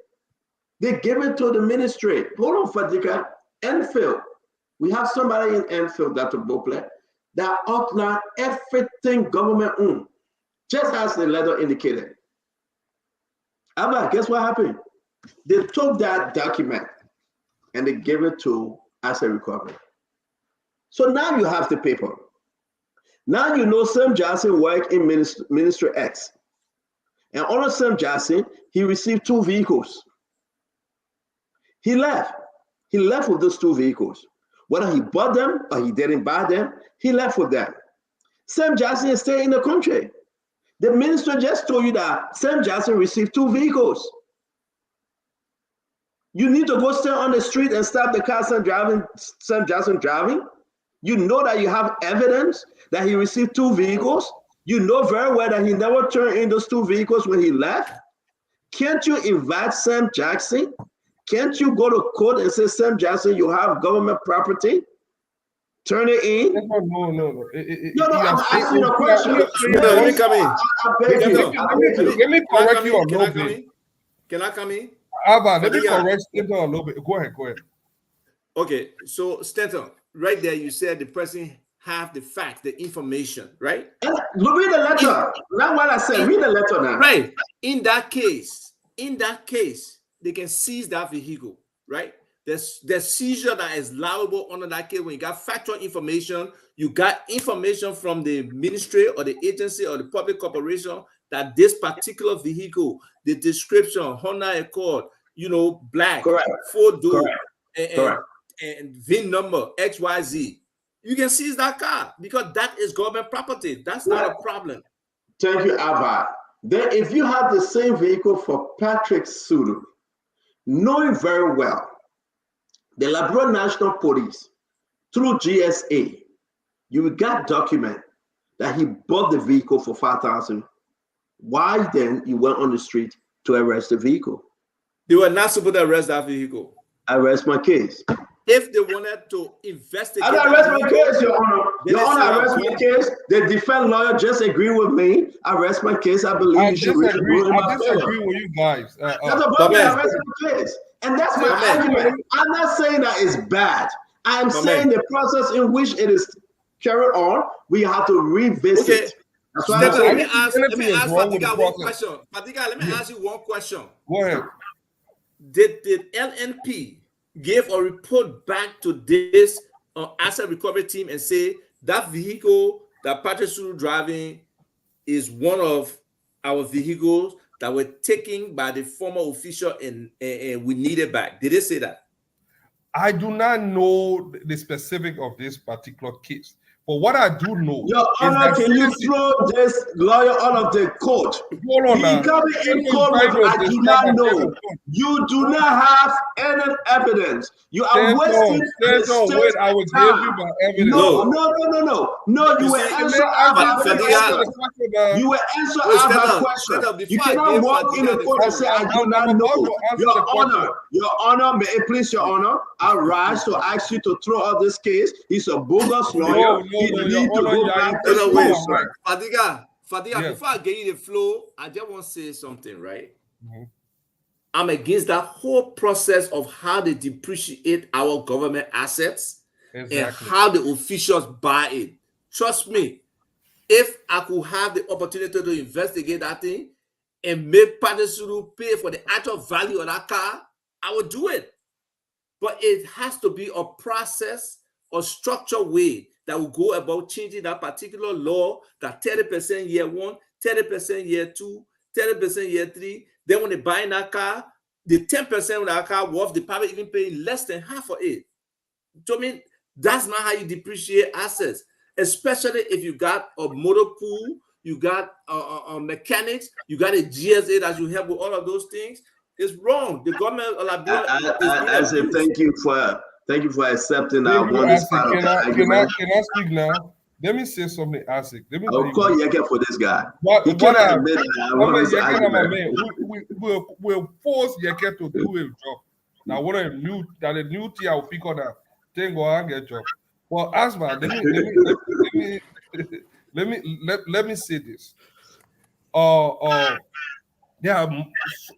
They give it to the ministry. Hold on, Fadika. Enfield. We have somebody in Enfield, Dr. Bopler, that outline everything government owned, just as the letter indicated. Abba, guess what happened? They took that document and they gave it to asset recovery. So now you have the paper. Now you know Sam Jackson worked in Ministry X. And under Sam Jackson, he received 2 vehicles. He left. He left with those 2 vehicles. Whether he bought them or he didn't buy them, he left with them. Sam Jackson is still in the country. The minister just told you that Sam Jackson received 2 vehicles. You need to go stand on the street and stop the car Sam Jackson driving. You know that you have evidence that he received 2 vehicles. You know very well that he never turned in those 2 vehicles when he left. Can't you invite Sam Jackson? Can't you go to court and say, Sam Jackson, you have government property? Turn it in? No. I'm asking you a question. Let me come in. Let me correct you a little bit. Can I come in? Abba, let me correct Stanton a little bit. Go ahead. Okay, so Stanton, right there, you said the person have the facts, the information, right? Read the letter. Not what I said. Read the letter now. Right. In that case, they can seize that vehicle, right? There's seizure that is allowable under that case when you got factual information, you got information from the ministry or the agency or the public corporation that this particular vehicle, the description, Honda Accord, black, correct, 4-door, and VIN number XYZ. You can seize that car because that is government property. That's not a problem. Thank you, Abba. Then if you have the same vehicle for Patrick Sudu, knowing very well the Labrador National Police through GSA, you got document that he bought the vehicle for $5,000. Why then you went on the street to arrest the vehicle? They were not supposed to arrest that vehicle. Arrest my case. If they wanted to investigate, I arrest my case, Your Honor. Your Honor, arrest my case. The defense lawyer just agreed with me. Arrest my case. I believe I you should disagree with you guys. That's about me arresting my case. And that's my argument. I'm not saying that it's bad. I'm saying the process in which it is carried on, we have to revisit. Okay. That's why let me ask Fatiga one question. Fatiga, let me ask you one question. Go ahead. Did LNP give a report back to this asset recovery team and say that vehicle that Patrick Sulu driving is one of our vehicles that were taken by the former official and we need it back? Did they say that? I do not know the specific of this particular case. But what I do know, Your Honor, can you throw this lawyer out of the court? Hold on now. He coming in court with I do not know. You do not have any evidence. You are wasting the state's I will give you my evidence. No, you will answer our question. You will answer our question. You cannot walk in the court and say I do not know. Your Honor, may it please Your Honor, I rise to ask you to throw out this case. He's a bogus lawyer. He need to go back to school. Fadiga, before I get you the flow, I just want to say something, right? Mm-hmm. I'm against that whole process of how they depreciate our government assets and how the officials buy it. Trust me, if I could have the opportunity to investigate that thing and make Padesuru pay for the actual value of that car, I would do it. But it has to be a process or structured way that will go about changing that particular law, that 30% year 1, 30% year 2, 30% year 3. Then when they buy that car, the 10% of that car worth, they probably even paying less than half for it. So I mean, that's not how you depreciate assets, especially if you got a motor pool, you got mechanics, you got a GSA that you help with all of those things. It's wrong. The government I say thank you for accepting our bonus part of the argument. Can I speak now? let me say something, Asik. Let me tell I'll you call Yeke for this guy. what He what cannot I admit that I mean, want this Yeke and my argument. man, we'll force Yeke to do his job. Now, what a new thing I will pick on that thing go and get job. Well, Asma, let me say this. Yeah,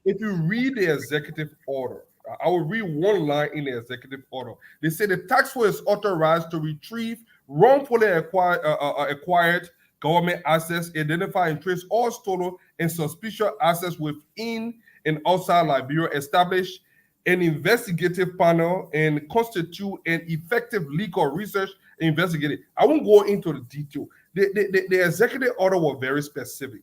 if you read the executive order, I will read one line in the executive order. They say the tax force is authorized to retrieve wrongfully acquired government assets, identify and trace all stolen and suspicious assets within and outside Liberia, establish an investigative panel, and constitute an effective legal research investigative. I won't go into the detail. The executive order was very specific.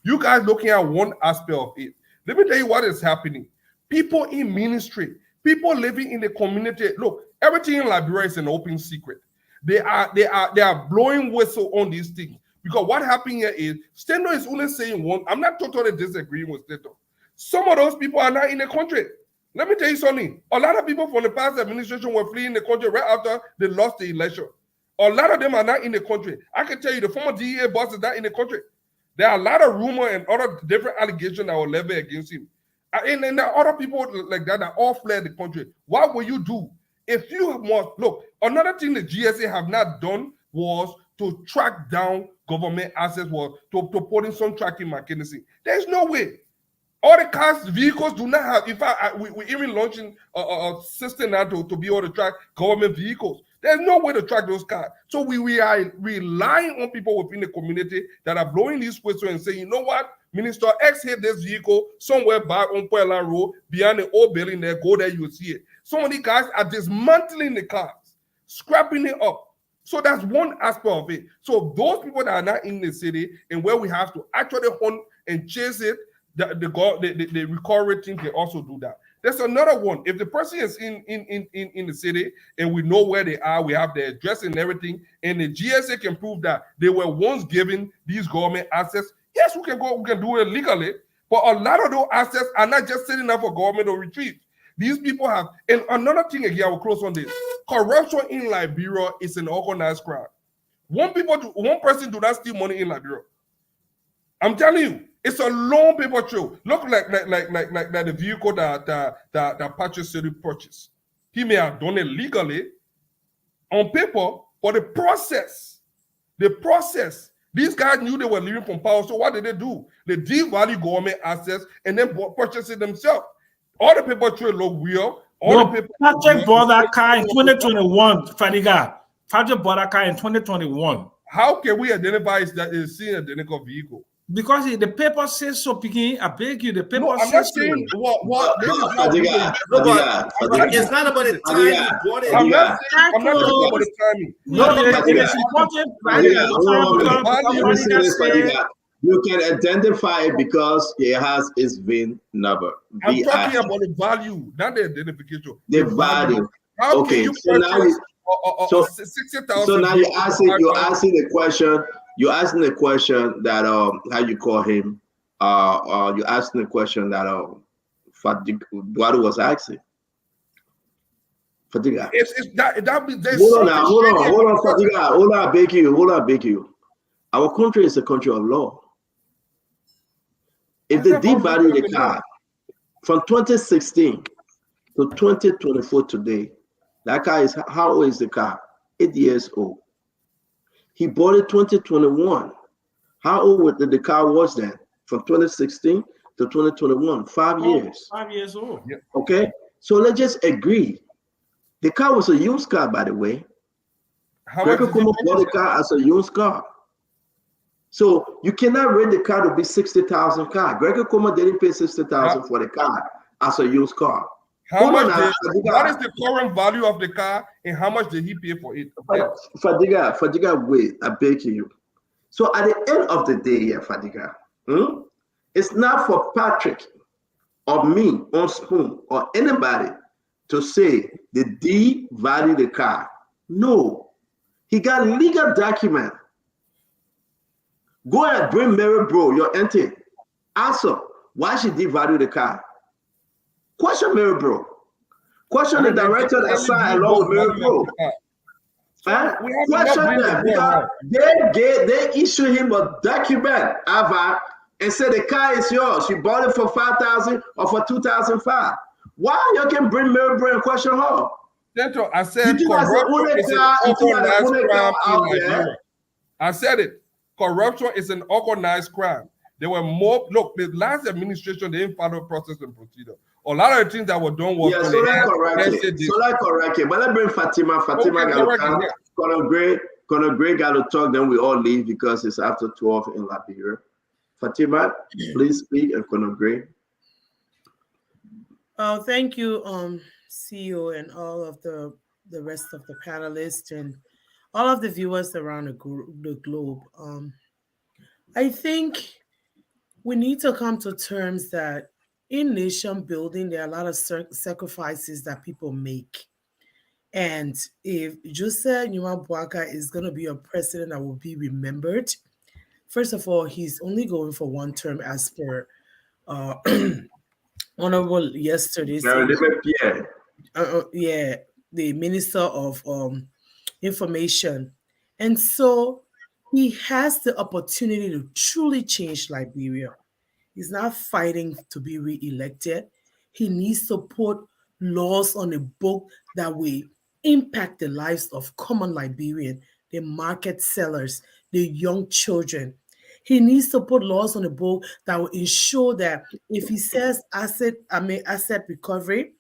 You guys looking at one aspect of it. Let me tell you what is happening. People in ministry, people living in the community. Look, everything in Liberia is an open secret. They are blowing whistle on these things. Because what happened here is Steno is only saying one. I'm not totally disagreeing with Steno. Some of those people are not in the country. Let me tell you something. A lot of people from the past administration were fleeing the country right after they lost the election. A lot of them are not in the country. I can tell you the former DEA boss is not in the country. There are a lot of rumor and other different allegations that were leveled against him. And there are other people like that all fled the country. What will you do? If you want, look, another thing the GSA have not done was to track down government assets, was to put in some tracking mechanism. There's no way. All the cars, vehicles do not have. In fact, we're even launching a system now to be able to track government vehicles. There's no way to track those cars. So we are relying on people within the community that are blowing these whistles and saying, you know what, Minister X hit this vehicle somewhere back on Puebla Road, behind the old building there, go there, you'll see it. Some of the guys are dismantling the cars, scrapping it up. So that's one aspect of it. So those people that are not in the city and where we have to actually hunt and chase it, the recovery team can also do that. There's another one. If the person is in the city and we know where they are, we have their address and everything, and the GSA can prove that they were once given these government assets, yes, we can do it legally. But a lot of those assets are not just sitting there for government to retrieve. These people have, and another thing again, I will close on this. Corruption in Liberia is an organized crime. One person do not steal money in Liberia. I'm telling you, it's a long paper trail. Look like the vehicle that Patrick City purchased. He may have done it legally on paper, but the process, these guys knew they were living from power. So what did they do? They devalue government assets and then purchase it themselves. All the paper trail look real. Patrick bought that car in 2021, Fadiga. Patrick bought that car in 2021. How can we identify that it's an identical vehicle? Because the paper says so, Picking. I beg you, the paper I'm says not so. saying what It's not about the time you bought it. I'm not talking about the timing. It is important. You can identify it because it has its VIN number. I'm talking about the value, not the identification. The value. How okay, can you so now purchase 60,000? So now you're asking the question. You're asking the question that how you call him? You're asking the question that Eduardo was asking. Fadiga. Hold on, Fadiga. Hold on, beg you. Our country is a country of law. If they devalue the car from 2016 to 2024 today, that car is, how old is the car? 8 years old. He bought it 2021. How old the car was then? From 2016 to 2021, 5 years. 5 years old. Yeah. Okay, so let's just agree. The car was a used car, by the way. Greco Como bought the car as a used car. So you cannot rent the car to be 60,000 car. Greco Como didn't pay 60,000 for the car as a used car. What is the current value of the car and how much did he pay for it? Fadiga, wait, I beg you. So at the end of the day here, Fadiga, it's not for Patrick or me or Spoon or anybody to say the D value the car. No. He got legal document. Go ahead, bring Mary Bro, your auntie. Ask her why she devalue the car. Question Mary Bro. Question the director that signed along with Mary Bro. Huh? we have enough Question things to them go because around. they issue him a document, Ava, and say the car is yours. You bought it for 5,000 or for 2,005. Why you can bring Mary and question her? Central, I You said think that's the corruption only is an car? You think that's the organized only crime car in out Liberia. there? I said it. Corruption is an organized crime. There were more. Look, the last administration they didn't follow process and procedure. A lot of the things that were done was Yeah, on so the let's head. correct Let's it. say this. So let's correct it. But let's bring Fatima. Fatima Okay, got to correct it. come. Yeah. Conor Gray got to talk. Then we all leave because it's after 12 in Liberia. Fatima, please speak, and Conor Gray. Oh, thank you, CEO, and all of the rest of the panelists and all of the viewers around the globe. I think we need to come to terms that in nation building, there are a lot of sacrifices that people make. And if Jose Numa Bwaka is going to be a president that will be remembered, first of all, he's only going for one term as per uh, Honorable yesterday's yeah, the Minister of Information. And so he has the opportunity to truly change Liberia. He's not fighting to be re-elected. He needs to put laws on the book that will impact the lives of common Liberian, the market sellers, the young children. He needs to put laws on the book that will ensure that if he says asset recovery,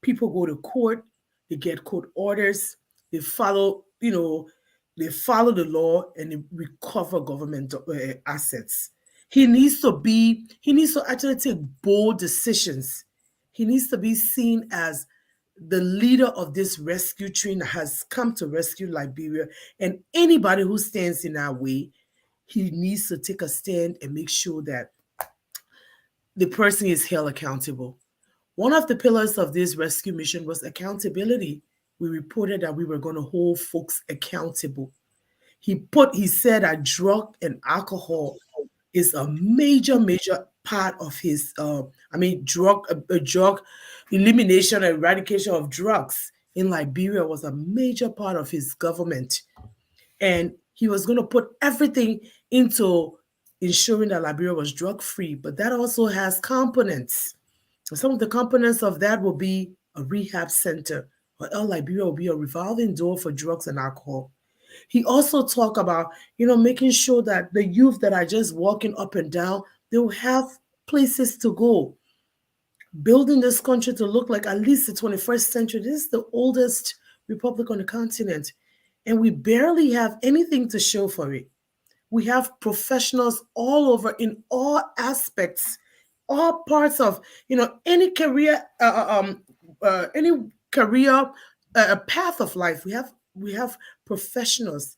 people go to court, they get court orders, they follow, they follow the law and they recover government assets. He needs to actually take bold decisions. He needs to be seen as the leader of this rescue train that has come to rescue Liberia. And anybody who stands in our way, he needs to take a stand and make sure that the person is held accountable. One of the pillars of this rescue mission was accountability. We reported that we were going to hold folks accountable. He said that drug and alcohol is a major part of his drug elimination and eradication of drugs in Liberia was a major part of his government. And he was going to put everything into ensuring that Liberia was drug free, but that also has components. Some of the components of that will be a rehab center, or El Liberia will be a revolving door for drugs and alcohol. He also talked about, making sure that the youth that are just walking up and down, they will have places to go. Building this country to look like at least the 21st century. This is the oldest republic on the continent, and we barely have anything to show for it. We have professionals all over in all aspects, all parts of any career, path of life. We have professionals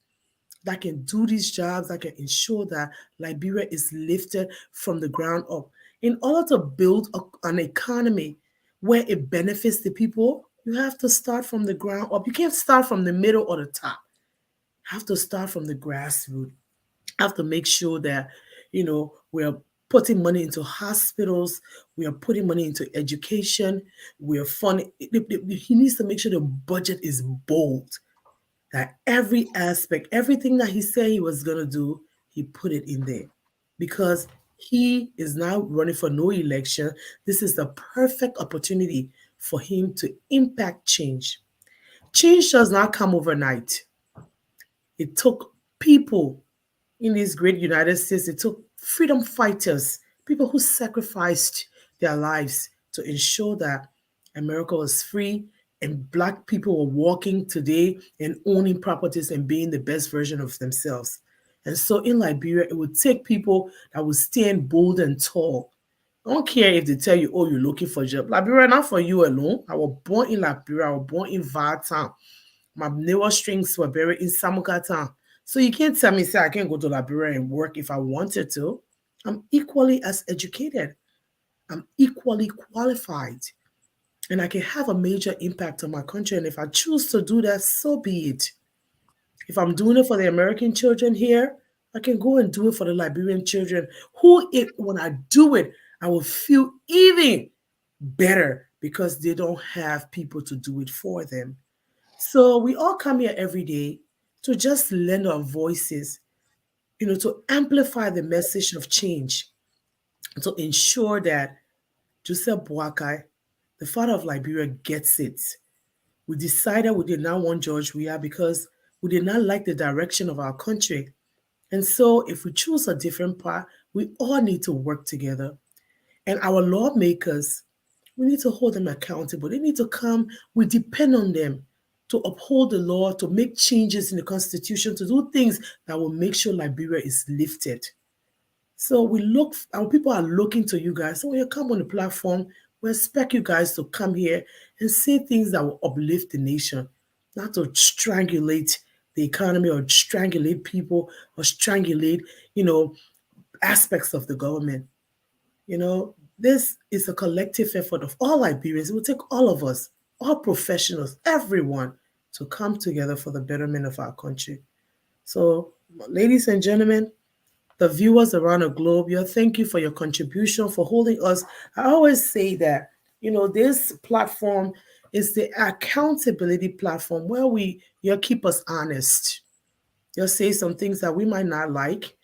that can do these jobs, that can ensure that Liberia is lifted from the ground up. In order to build an economy where it benefits the people, you have to start from the ground up. You can't start from the middle or the top. You have to start from the grassroots. Have to make sure that we're putting money into hospitals, we are putting money into education, we are funding. He needs to make sure the budget is bold, that every aspect, everything that he said he was going to do, he put it in there, because he is now running for no election. This is the perfect opportunity for him to impact change. Change does not come overnight. It took people in this great United States, it took freedom fighters, people who sacrificed their lives to ensure that America was free and Black people were walking today and owning properties and being the best version of themselves. And so in Liberia, it would take people that would stand bold and tall. I don't care if they tell you, oh, you're looking for a job. Liberia, not for you alone. I was born in Liberia. I was born in Vartown. My newer strings were buried in Samuka Town. So you can't tell me, say, I can't go to Liberia and work if I wanted to. I'm equally as educated. I'm equally qualified. And I can have a major impact on my country. And if I choose to do that, so be it. If I'm doing it for the American children here, I can go and do it for the Liberian children when I do it, I will feel even better because they don't have people to do it for them. So we all come here every day to just lend our voices, to amplify the message of change, to ensure that Joseph Boakai, the father of Liberia, gets it. We decided we did not want George Weah because we did not like the direction of our country. And so if we choose a different path, we all need to work together. And our lawmakers, we need to hold them accountable. They need to come. We depend on them to uphold the law, to make changes in the constitution, to do things that will make sure Liberia is lifted. So our people are looking to you guys. So when you come on the platform, we expect you guys to come here and say things that will uplift the nation, not to strangulate the economy or strangulate people or strangulate, aspects of the government. This is a collective effort of all Liberians. It will take all of us, all professionals, everyone to come together for the betterment of our country. So, ladies and gentlemen, the viewers around the globe, thank you for your contribution, for holding us. I always say that, this platform is the accountability platform where you keep us honest. You'll say some things that we might not like,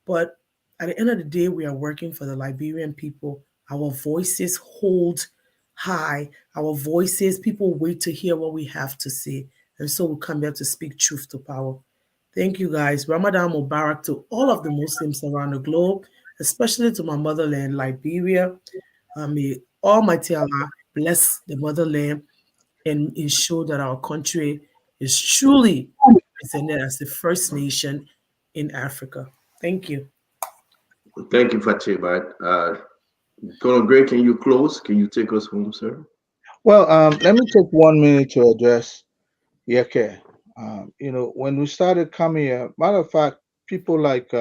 but at the end of the day, we are working for the Liberian people. Our voices hold high. Our voices, people wait to hear what we have to say. And so we come here to speak truth to power. Thank you guys. Ramadan Mubarak to all of the Muslims around the globe, especially to my motherland, Liberia. May Almighty Allah bless the motherland and ensure that our country is truly represented as the first nation in Africa. Thank you. Thank you, Fatima. Colonel Gray, can you close? Can you take us home, sir? Well, let me take 1 minute to address Yeke. When we started coming here, matter of fact, people like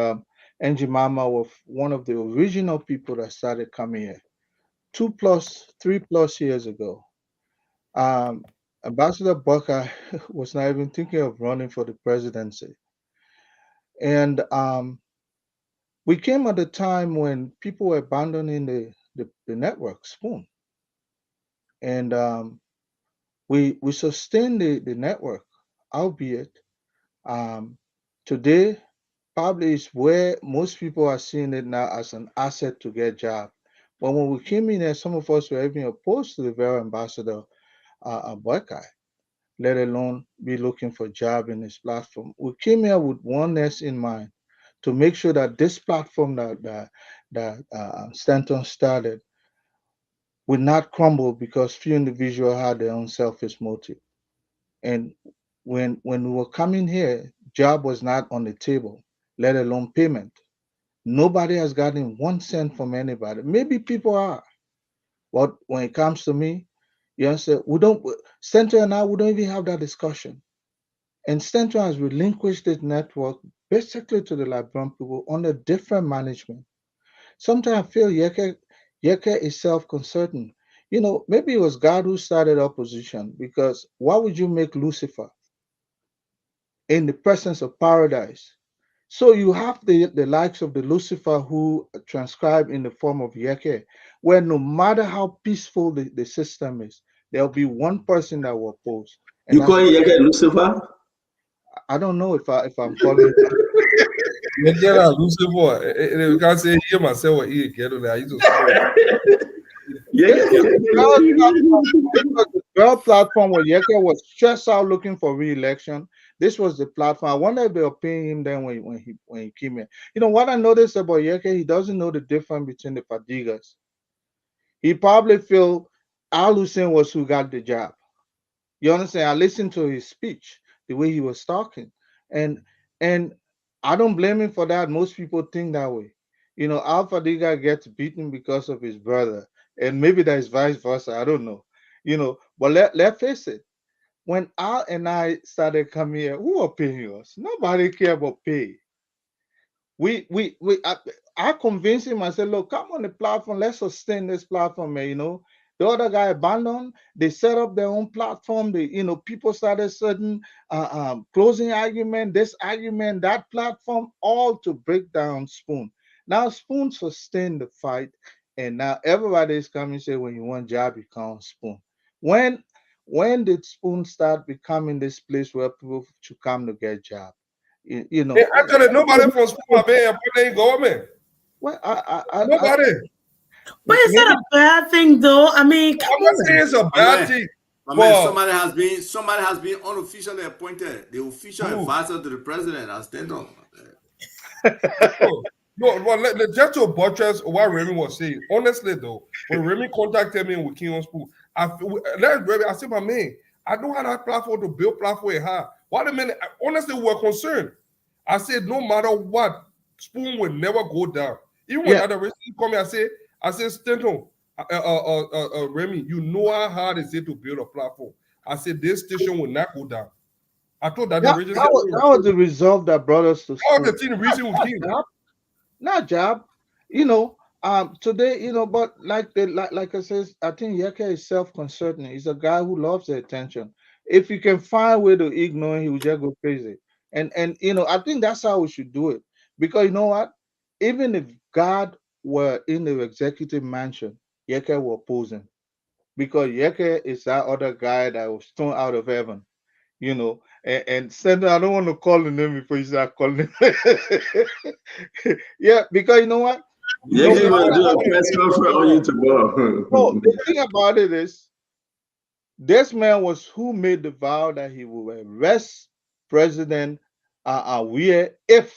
Angie Mama were one of the original people that started coming here 3+ years ago. Ambassador Bucker was not even thinking of running for the presidency. And we came at a time when people were abandoning the network, Spoon. And we sustained the network, albeit today probably is where most people are seeing it now as an asset to get job. But when we came in here, some of us were even opposed to the very ambassador Buckeye, let alone be looking for job in this platform. We came here with oneness in mind to make sure that this platform that Stanton started would not crumble because few individuals had their own selfish motive. And when we were coming here, job was not on the table, let alone payment. Nobody has gotten 1 cent from anybody. Maybe people are, but when it comes to me, you understand, we don't. Center and I, we don't even have that discussion. And Center has relinquished its network basically to the Liberian people under different management. Sometimes I feel Yeke is self-concerning. Maybe it was God who started opposition because why would you make Lucifer in the presence of paradise? So you have the likes of the Lucifer who transcribe in the form of Yeke, where no matter how peaceful the system is, there'll be one person that will oppose. And You call Yeke Lucifer? I don't know if I'm calling it. Yeah, yeah, Lucifer. You can't say hear myself or eat get on there. I used to The Bell platform where Yeke was stressed out looking for re-election. This was the platform. I wonder if they were paying him then when he came in. What I noticed about Yeke, he doesn't know the difference between the Fadigas. He probably feel Al Hussein was who got the job. You understand? I listened to his speech, the way he was talking, and and I don't blame him for that. Most people think that way. Al Fadiga gets beaten because of his brother, and maybe that is vice versa. I don't know. But let's face it. When Al and I started coming here, who were paying us? Nobody care about pay. I convinced him. I said, look, come on the platform. Let's sustain this platform, man. The other guy abandoned. They set up their own platform. People started certain closing argument, this argument, that platform, all to break down Spoon. Now Spoon sustained the fight, and now everybody is coming and say, when you want job, you count Spoon. When when did Spoon start becoming this place where people should come to get job? You know, Hey, actually, nobody from school have been in government. well, Nobody. But is that a bad thing, though? I mean, come I'm not saying on. it's a My bad man, thing, my man, but somebody has been unofficially appointed. The official who? advisor to the president as Stanton. No, well, just to buttress what Remy was saying, honestly though, when Remy contacted me with King on School, I said, my man, I don't have that platform to build platform in her. What a minute, honestly, we were concerned. I said, no matter what, Spoon will never go down. Even when Yeah. other residents come here, I said, Stanton, Remy, you know how hard is it to build a platform. I said, this station will not go down. I told that the that, register. that was the resolve that brought us to That was Spoon. the thing, the reason we came. Not job, you know. Today, you know, but like I said, I think Yeke is self-concerning. He's a guy who loves the attention. If you can find a way to ignore him, he will just go crazy. And you know, I think that's how we should do it. Because you know what? Even if God were in the executive mansion, Yeke will oppose him. Because Yeke is that other guy that was thrown out of heaven, you know. And Senator, I don't want to call the name before you start calling him. Yeah, because you know what? Yeah, No give matter do a what press conference on you tomorrow. no, the thing about it is, this man was who made the vow that he will arrest President Weir if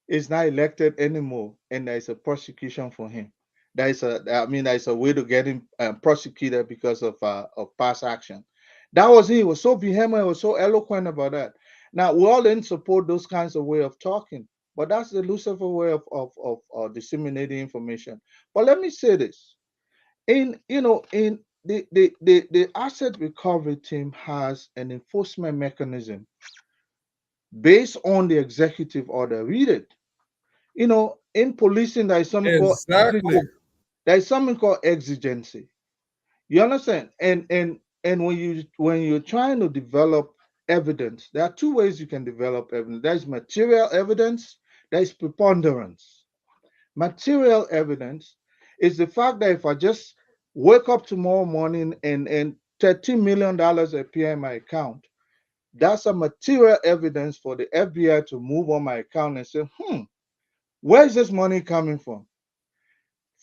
is not elected anymore, and there is a prosecution for him. There is a way to get him prosecuted because of past action. That was it. He was so vehement, he was so eloquent about that. Now we all didn't support those kinds of way of talking, but that's the Lucifer way of disseminating information. But let me say this: in the asset recovery team has an enforcement mechanism based on the executive order. Read it. You know, in policing, Exactly. there is something called exigency. You understand? And when you're trying to develop evidence, there are two ways you can develop evidence. There is material evidence, there is preponderance. Material evidence is the fact that if I just wake up tomorrow morning and $13 million appear in my account, that's a material evidence for the FBI to move on my account and say, where is this money coming from?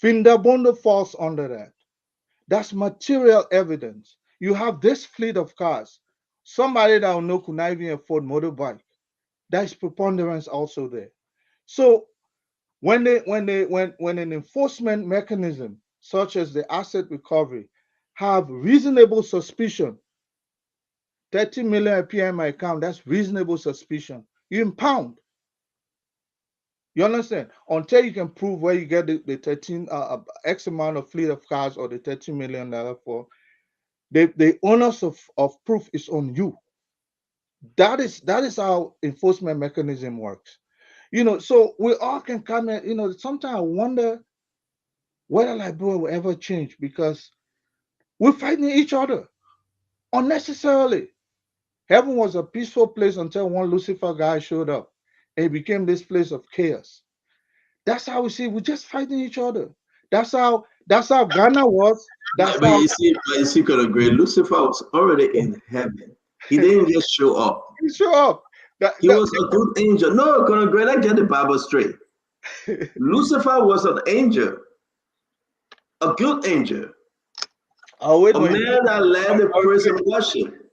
Findabondo falls under that. That's material evidence. You have this fleet of cars. Somebody that will know could not even afford motorbike. That is preponderance also there. So when an enforcement mechanism such as the asset recovery have reasonable suspicion, 30 million appear in my account, that's reasonable suspicion. You impound. You understand? Until you can prove where you get the 13 X amount of fleet of cars or the $13 million for, the onus of proof is on you. That is how enforcement mechanism works. You know, so we all can come in, you know, sometimes I wonder whether Liberia will ever change because we're fighting each other unnecessarily. Heaven was a peaceful place until one Lucifer guy showed up. And it became this place of chaos. That's how we see we're just fighting each other. That's how Ghana was. That's But how you see, Colonel Gray, Lucifer was already in heaven. He didn't just show up. he show up. He was a good angel. No, Colonel Gray, let's get the Bible straight. Lucifer was an angel, a good angel, a man that led the prison worship.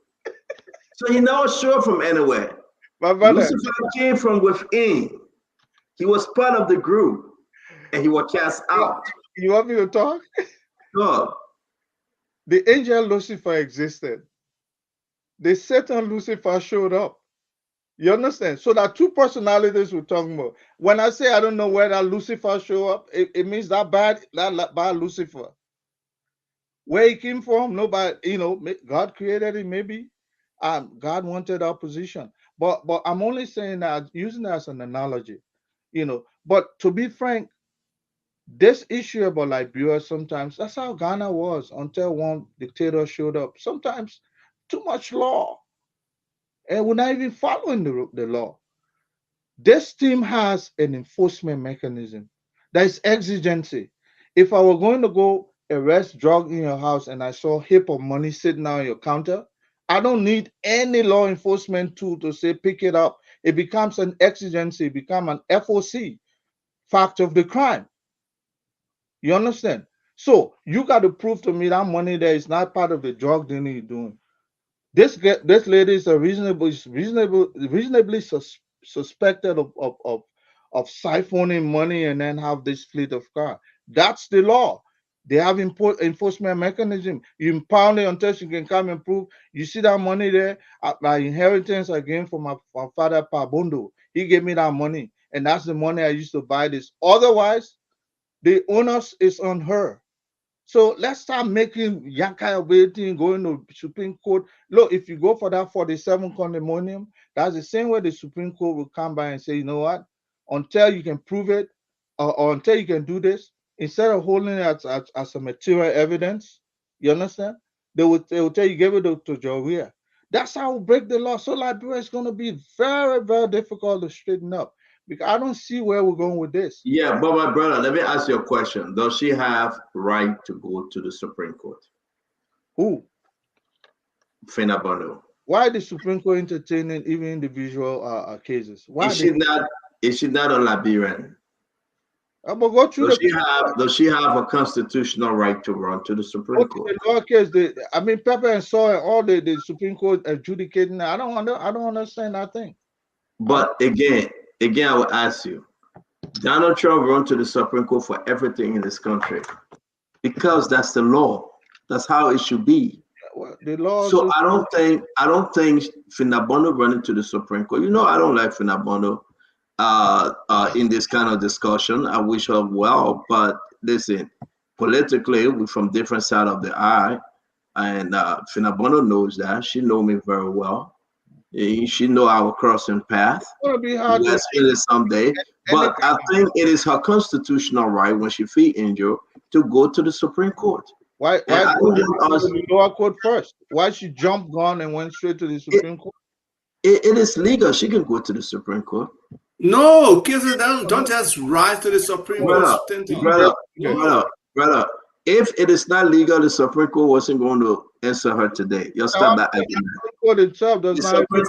So he never showed from anywhere. Lucifer came from within. He was part of the group, and he was cast out. You want me to talk? No. The angel Lucifer existed. The Satan Lucifer showed up. You understand? So that two personalities we're talking about. When I say I don't know where that Lucifer show up, it means that bad Lucifer. Where he came from, nobody, you know, God created him, maybe. God wanted our position. But I'm only saying that, using that as an analogy, you know. But to be frank, this issue about Liberia, sometimes that's how Ghana was until one dictator showed up. Sometimes too much law, and we're not even following the law. This team has an enforcement mechanism. There is exigency. If I were going to go arrest drug in your house and I saw heap of money sitting on your counter, I don't need any law enforcement tool to say pick it up. It becomes an exigency, it becomes an FOC, fact of the crime. You understand? So you got to prove to me that money there is not part of the drug dealing you're doing. This lady is a reasonably suspected of siphoning money and then have this fleet of car. That's the law. They have enforcement mechanism. You impound it until you can come and prove. You see that money there, my inheritance I gained from my father Pabondo. He gave me that money, and that's the money I used to buy this. Otherwise, the onus is on her. So let's start making Yankai waiting, going to Supreme Court. Look, if you go for that 47 condemonium, that's the same way the Supreme Court will come by and say, you know what, until you can prove it, or until you can do this, instead of holding it as a material evidence, you understand? They will tell you give it to Joria. That's how we break the law. So Liberia is going to be very, very difficult to straighten up because I don't see where we're going with this. Yeah, but my brother, let me ask you a question. Does she have right to go to the Supreme Court? Who? Fenabono. Why the Supreme Court entertaining even individual cases? Why Is she not a Liberian? But go through Does she have a constitutional right to run to the Supreme Court? The law case, I mean, Pepper and Saw and all the Supreme Court adjudicating. I don't understand that thing. But again, I will ask you, Donald Trump run to the Supreme Court for everything in this country because that's the law. That's how it should be. Well, the law. So I don't think Finabono running to the Supreme Court. You know, I don't like Finabono in this kind of discussion. I wish her well, but listen, politically, we're from different side of the aisle, and Finabono knows that. She know me very well. She know our crossing path. Let's feel it someday. But I think it is her constitutional right when she feel injured to go to the Supreme Court. Why go to the lower court first? Why she jumped gun and went straight to the Supreme Court? It is legal. She can go to the Supreme Court. No, cases don't just rise to the Supreme Court. Brother, if it is not legal, the Supreme Court wasn't going to answer her today. You'll stop that argument. The Court itself does not. The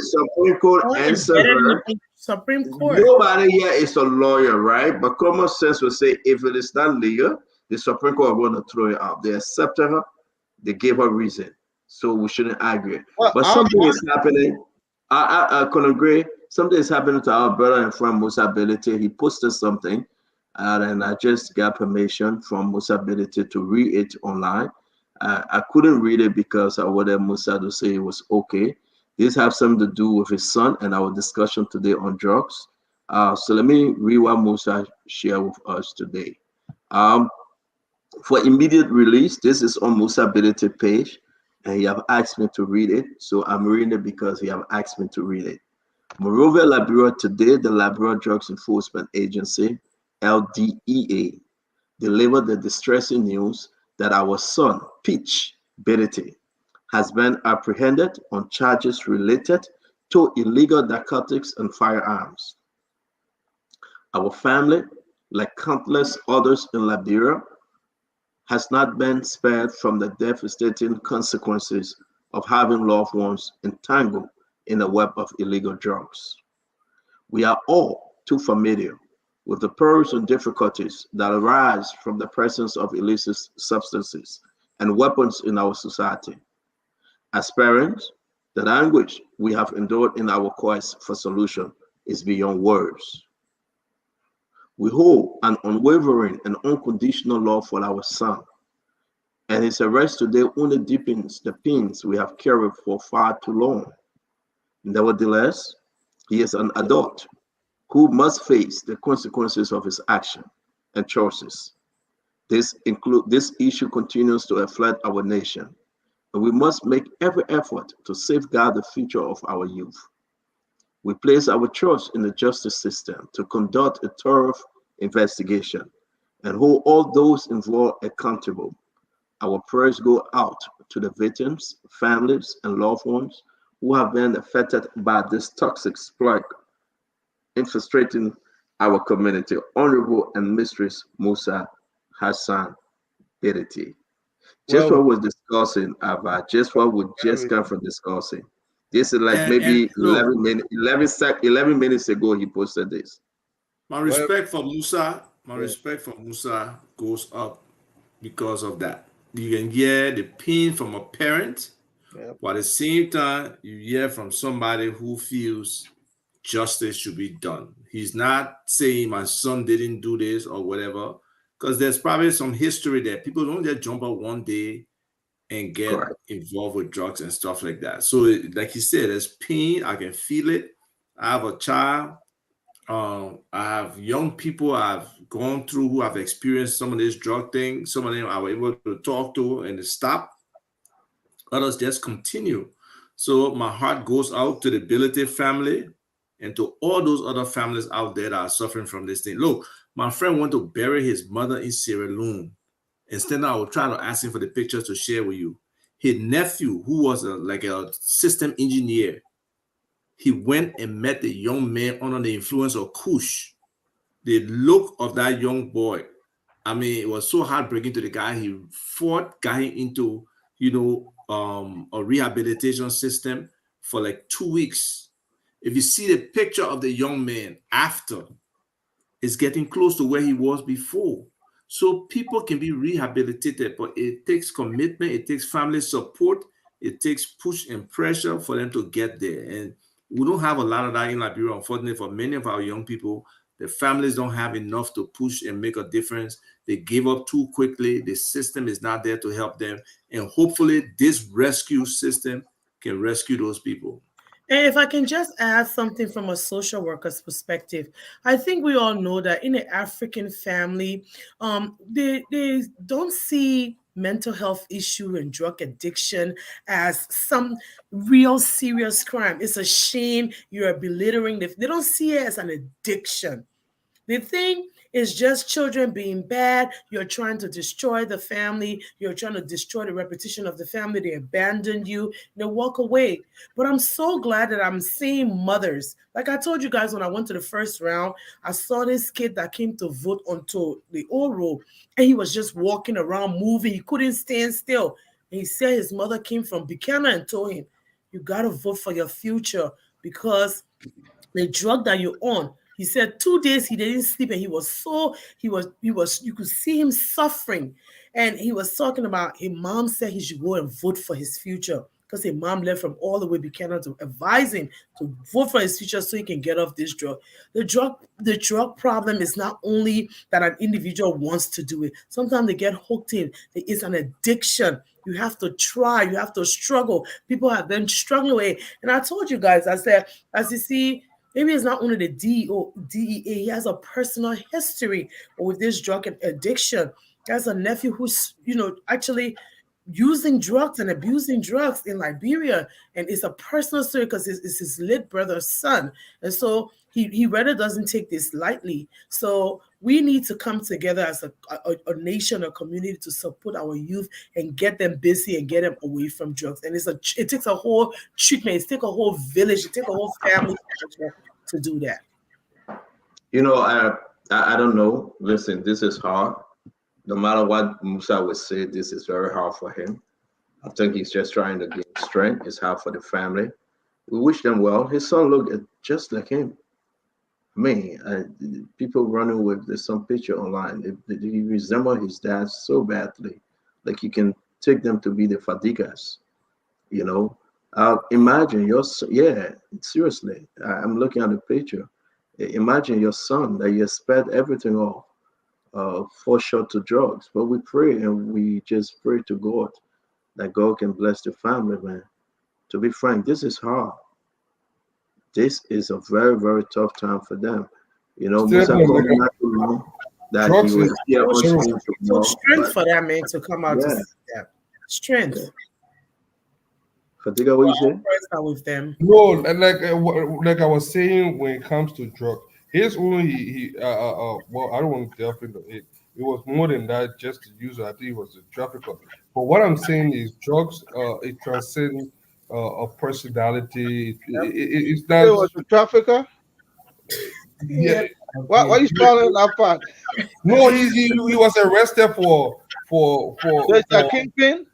Supreme Court answered her. Supreme Court. Nobody here is a lawyer, right? But common sense will say if it is not legal, the Supreme Court will want to throw it out. They accepted her. They gave her reason. So we shouldn't argue. But something is happening. I can agree. Something is happening to our brother and friend Musa Ability. He posted something, and I just got permission from Musa Ability to read it online. I couldn't read it because I wanted Musa to say it was okay. This has something to do with his son and our discussion today on drugs. So let me read what Musa shared with us today. For immediate release, this is on Musa Ability page. And he have asked me to read it, so I'm reading it because he have asked me to read it. Moreover, Liberia today, the Liberia Drugs Enforcement Agency, LDEA, delivered the distressing news that our son, Peach Berete, has been apprehended on charges related to illegal narcotics and firearms. Our family, like countless others in Liberia, has not been spared from the devastating consequences of having loved ones entangled in a web of illegal drugs. We are all too familiar with the perils and difficulties that arise from the presence of illicit substances and weapons in our society. As parents, the anguish we have endured in our quest for solution is beyond words. We hold an unwavering and unconditional love for our son, and his arrest today only deepens the pains we have carried for far too long. Nevertheless, he is an adult who must face the consequences of his action and choices. This issue continues to afflict our nation, and we must make every effort to safeguard the future of our youth. We place our trust in the justice system to conduct a thorough investigation and hold all those involved accountable. Our prayers go out to the victims, families, and loved ones who have been affected by this toxic plague infiltrating our community, Honorable and Mistress Musa Hassan Iriti. Just Well, what we're discussing about, just what we just come from discussing. This is like And maybe look, 11 minutes ago he posted this. my well, respect for Musa, my yeah. respect for Musa goes up because of that. You can hear the pain from a parent, Yep. but at the same time, you hear from somebody who feels justice should be done. He's not saying my son didn't do this or whatever, because there's probably some history there. People don't just jump up one day and get Correct. involved with drugs and stuff like that. So, like he said, there's pain. I can feel it. I have a child. I have young people I've gone through who have experienced some of this drug thing. Some of them I was able to talk to and to stop. Others just continue. So my heart goes out to the Ability family and to all those other families out there that are suffering from this thing. Look, my friend went to bury his mother in Sierra Leone. Instead, I will try to ask him for the pictures to share with you. His nephew, who was like a system engineer, he went and met the young man under the influence of Kush. The look of that young boy, I mean, it was so heartbreaking to the guy. He fought, got him into, a rehabilitation system for like 2 weeks. If you see the picture of the young man after, it's getting close to where he was before. So people can be rehabilitated, but it takes commitment, it takes family support, it takes push and pressure for them to get there. And we don't have a lot of that in Liberia, unfortunately, for many of our young people. The families don't have enough to push and make a difference. They give up too quickly. The system is not there to help them. And hopefully, this rescue system can rescue those people. And if I can just add something from a social worker's perspective, I think we all know that in an African family, they don't see mental health issue and drug addiction as some real serious crime. It's a shame you're belittling. They don't see it as an addiction. The thing is just children being bad. You're trying to destroy the family. You're trying to destroy the reputation of the family. They abandon you. They walk away. But I'm so glad that I'm seeing mothers. Like I told you guys when I went to the first round, I saw this kid that came to vote onto the old row, and he was just walking around, moving. He couldn't stand still. And he said his mother came from Buchanan and told him, "You got to vote for your future because the drug that you're on." He said 2 days he didn't sleep, and you could see him suffering. And he was talking about his mom said he should go and vote for his future because his mom left from all the way Buchanan to advise him to vote for his future so he can get off this drug. The drug problem is not only that an individual wants to do it. Sometimes they get hooked in. It's an addiction. You have to try. You have to struggle. People have been struggling with it. And I told you guys, I said, as you see, maybe it's not only the DEA. He has a personal history with this drug addiction. He has a nephew who's, actually using drugs and abusing drugs in Liberia. And it's a personal story because it's his late brother's son. And so he rather doesn't take this lightly. So we need to come together as a nation, a community to support our youth and get them busy and get them away from drugs. And it takes a whole treatment. It takes a whole village. It takes a whole family to do that. I don't know. Listen, this is hard. No matter what Musa would say, this is very hard for him. I think he's just trying to gain strength. It's hard for the family. We wish them well. His son looked just like him. I mean, people running with there's some picture online. He resemble his dad so badly. Like you can take them to be the Fadigas, you know. Imagine yeah, seriously. I'm looking at the picture. Imagine your son that you spent everything off for short to drugs. But we pray and we just pray to God that God can bless the family, man. To be frank, this is hard. This is a very, very tough time for them. Musa told me not too long that he was here on screen So strength for that man to come out to yeah. see that. Strength. Fatiga, what you say? With them. No, like I was saying, when it comes to drug, his own well, I don't want to delve into it. It was more than that, just to use it. I think he was a trafficker. But what I'm saying is, drugs, it transcends a personality. It's not. He was a trafficker. Yeah, What you swallowing that part? No, he was arrested for So it's a kingpin?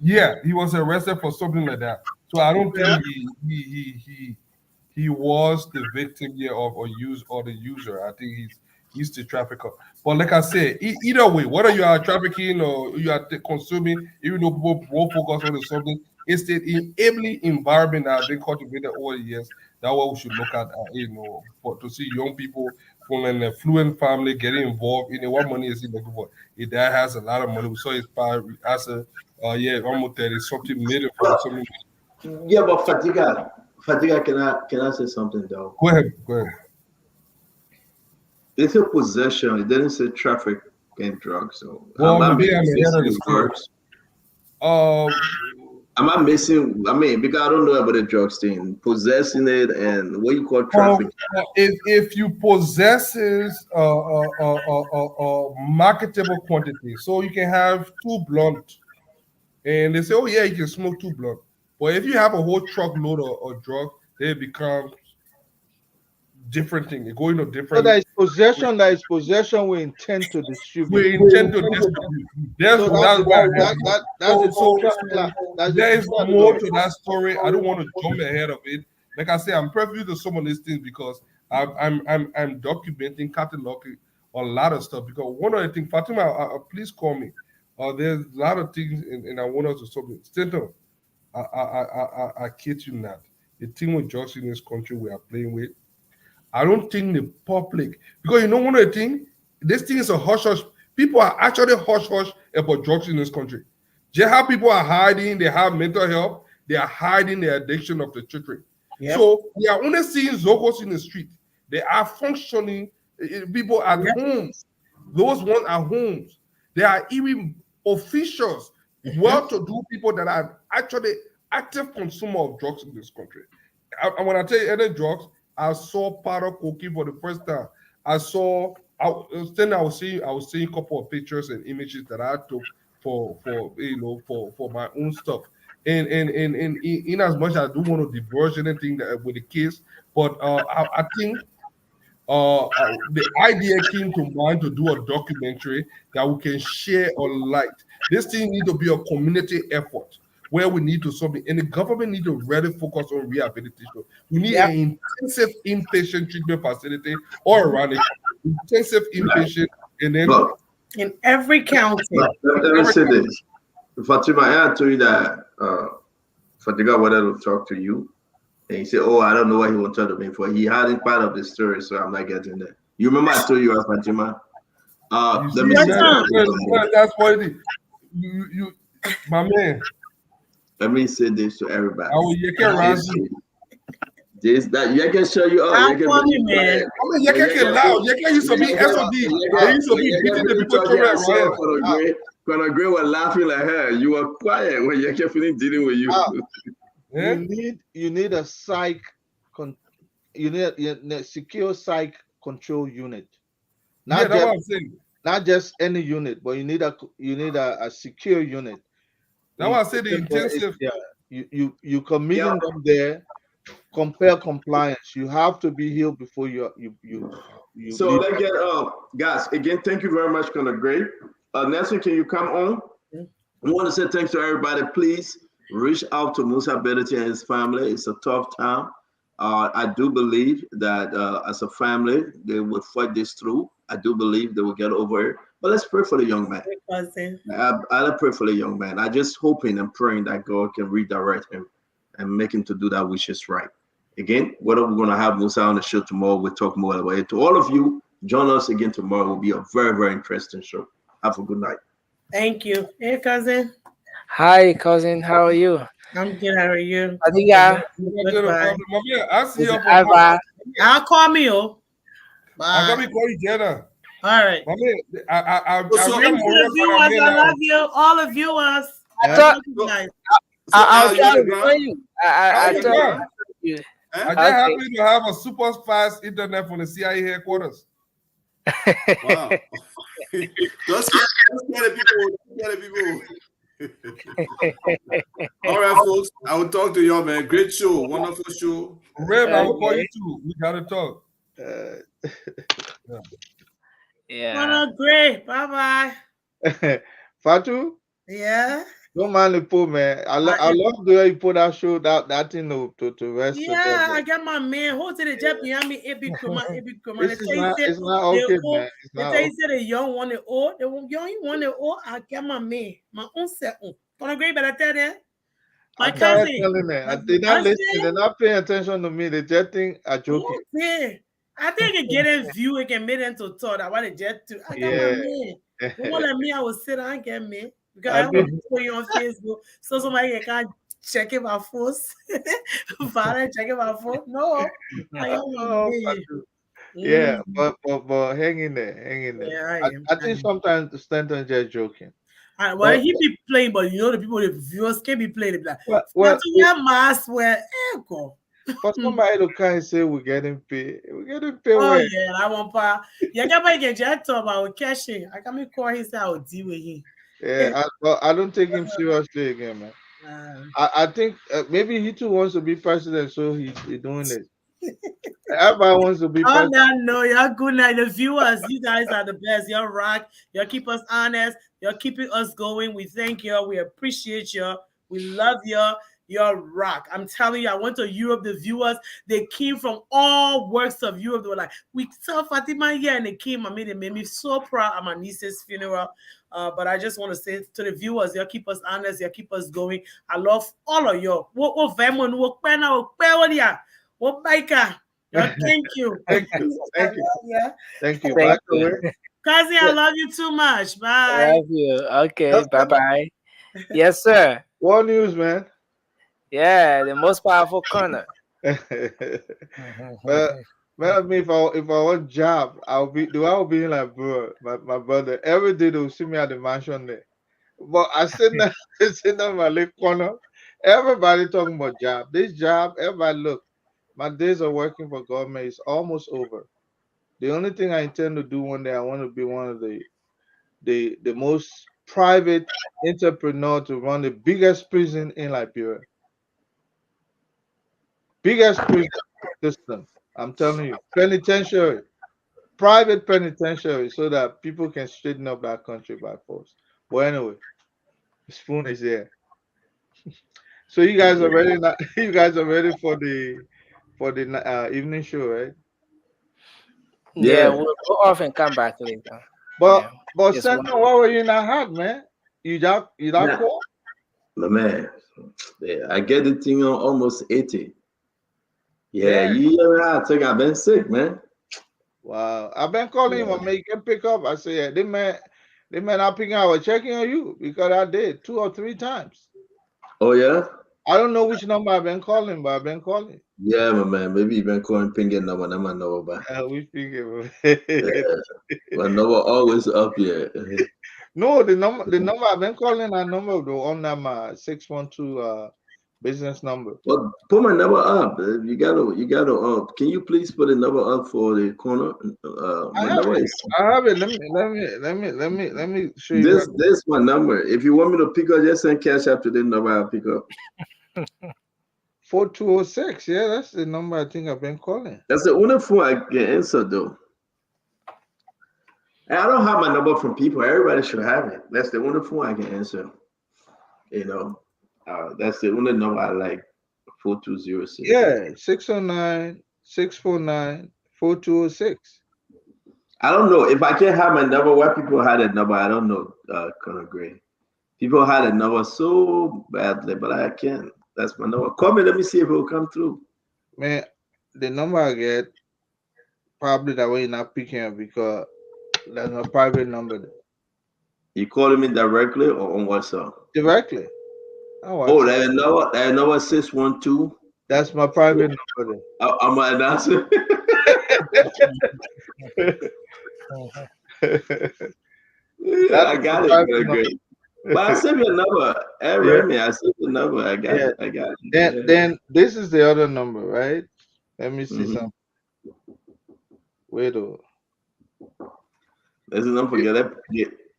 yeah, he was arrested for something like that. So I don't think Yeah. he was the victim here of or the user. I think he's the trafficker. But like I said, either way, whether you are trafficking or you are consuming, even though people will focus on the something, it's the enabling environment that have been cultivated over the years. That's what we should look at, for to see young people from an affluent family getting involved in it. What money is he looking for? His dad has a lot of money. We saw his father as a yeah, almost 30 something million from something. Yeah, but Fatiga, can I say something though? Go ahead. It's a possession. It didn't say traffic and drugs. So Well, am I maybe I'm ahead of the missing story. words? Am I missing? I mean, because I don't know about the drugs thing, possessing it, and what you call traffic. If you possesses marketable quantity, so you can have 2 blunt, and they say, oh yeah, you can smoke 2 blunt. But if you have a whole truckload of drug, they become different thing. They go into So different. there is possession. There is possession. We intend to distribute. We intend to distribute. That's So why. that's the So there is two more categories. to that story. I don't want to jump ahead of it. Like I say, I'm privy to some of these things because I'm documenting, cataloging a lot of stuff. Because one of the things, Fatima, please call me. There's a lot of things, and I want us to solve it. Stanton, I kid you not. The thing with drugs in this country we are playing with. I don't think the public, because you know one of the things, this thing is a hush hush. People are actually hush hush about drugs in this country. Just how people are hiding, they have mental health, they are hiding the addiction of the children. Yep. So we are only seeing Zogos in the street. They are functioning people at homes. Those ones are homes. There are even officials, well-to-do people that are actually active consumer of drugs in this country. And when I tell you any drugs, I saw powder cocaine for the first time. I was seeing a couple of pictures and images that I took for my own stuff. And in as much as I do want to diverge anything with the kids, but I think the idea came to mind to do a documentary that we can share a light. This thing need to be a community effort where we need to something, and the government need to really focus on rehabilitation. We need an intensive inpatient treatment facility all around the country. Intensive inpatient, and then in every county. Let me say this, Fatima. I told you that Fatima wanted to talk to you. And he said, "Oh, I don't know what he will talk to me for. He hadn't part of the story, so I'm not getting there." You remember I told you, Fatima? Let me say that's funny. You, my man. Let me say this to everybody. You can you can show you up. I'm funny, man. I mean, you can loud. You can use to be SOD. They used to be beating the people to right. Conor was laughing like her. You were quiet when you kept dealing with you. You need a psych. You need a secure psych control unit. Not that's what I'm saying. Not just any unit, but you need a secure unit. That's why I say the intensive. You committing them there. Compare compliance. You have to be healed before you. So let's get guys again. Thank you very much, Conor Gray. Nelson, can you come on? I want to say thanks to everybody. Please reach out to Musa Ability and his family. It's a tough time. I do believe that as a family, they will fight this through. I do believe they will get over it. But let's pray for the young man. I pray for the young man. I just hoping and praying that God can redirect him and make him to do that which is right. Again, whether we're going to have Musa on the show tomorrow, we'll talk more about it. To all of you, join us again tomorrow. It will be a very, very interesting show. Have a good night. Thank you. Hey, cousin. Hi, cousin. How are you? I'm good. How are you? Adiga. Goodbye. I'll see you. I'll call me. Bye. I got me call you, Jenna. All right. I love you. All of viewers. I thought I just happen to have a super fast internet from the CIA headquarters. Wow. Just get the people. All right, folks. I will talk to y'all, man. Great show. Wonderful show. Reb, I will call you too. We got to talk. Yeah. Great. Bye Fatu, bye. Yeah. don't mind the poor man. I love the way you put that show that thing to rest today. Yeah, But I got my man. Who did the job behind me? Epic Kroma. They tell you say it's not the okay, old. man. It's They not tell you okay. say the young one the old. The young one the old. I got my man. My own set. Gonna agree, but I tell them. I My tried cousin. telling them. They're I not listening. said, They're not paying attention to me. They just think I'm joking. okay. I think it get a view. It can make them to talk. I want to jet to. I got my Yeah. man. The one like me, I will sit down and get me because I I don't want think to put you on Facebook so somebody can check it my phone. Father, check it my phone. No, I got my oh, man. Fatu. Yeah, Mm, but hang in there, hang in there. yeah, I am. I think sometimes Stanton just joking. Well, But he be playing, but you know the people, the viewers can be playing. They be like, well, "Fatu, wear mask, wear go." for somebody to kind of say we're getting paid Oh well. yeah, I want pa. Yeah, get back get jet top. I will cash it. I can me call him say I will deal with him. Yeah, I don't take him seriously again, man. I think maybe he too wants to be president, so he's doing it. Everybody wants to be On president. that note, you're good night. The viewers, you guys are the best. You're rock. You keep us honest. You're keeping us going. We thank you. We appreciate you. We love you. You're rock. I'm telling you, I went to Europe. The viewers, they came from all works of Europe. They were like, we saw Fatima here, and they came. I mean, it made me so proud at my niece's funeral. But I just want to say to the viewers, you keep us honest. You keep us going. I love all of you. What Vermont, what Pena, what Biker. Thank you. Thank you. Thank you. Yeah. Thank you. By Thank the you. way, Kazi, I love you too much. Bye. Love you. Okay. Bye bye. Yes, sir. what news, man? Yeah, the most powerful corner. Well, I mean, if I want job, I'll be like, bro, my brother. Every day they'll see me at the mansion there. But I sit there, sit down in my left corner. Everybody talking about job. This job, everybody look. My days of working for government is almost over. The only thing I intend to do one day, I want to be one of the most private entrepreneur to run the biggest prison in Liberia. Biggest prison system. I'm telling you, penitentiary, private penitentiary, so that people can straighten up that country by force. But anyway, the spoon is there. So you guys are ready now. You guys are ready for the evening show, right? Yeah, Yeah. we'll go off and come back later. But Yeah. but Just one. Sentinel, why were you not hot, man? You that Nah, cool? my man. Yeah, I get the thing on almost 80. Yeah, Yeah. you ever had I think I've been sick, man. Wow. I've been calling him Yeah. and make him pick up. I say, yeah, they man not picking up. I was checking on you because I did 2 or 3 times. Oh yeah? I don't know which number I've been calling, but I've been calling. Yeah, my man. Maybe you've been calling pinging number, I'm not know about. We figure. Yeah. My number always up here. No, the number I've been calling that number though on that my 612 business number. Well, put my number up. You gotta can you please put a number up for the corner? I My have number it. is I have it. Let me show you this right. this my number. If you want me to pick up, just send cash after the number I'll pick up. 4206. Yeah, that's the number I think I've been calling. That's the only phone I can answer though. And I don't have my number from people. Everybody should have it. That's the only phone I can answer. You know, that's the only number I like. 4206. Yeah, 609-649-4206. I don't know if I can't have my number. Why people had a number? I don't know. Colonel Gray. People had a number so badly, but I can't. That's my number. Call me. Let me see if it will come through. Man, the number I get probably that way you're not picking up because that's my private number there. You calling me directly or on WhatsApp? Directly. Oh, that number 612. That's my private number I'm an announcer. there. I got it. Colonel Gray. But I sent you a number. I sent you a number. I got Yeah. it. I got it. Then this is the other number, right? Let me see something. Wait a Let's not forget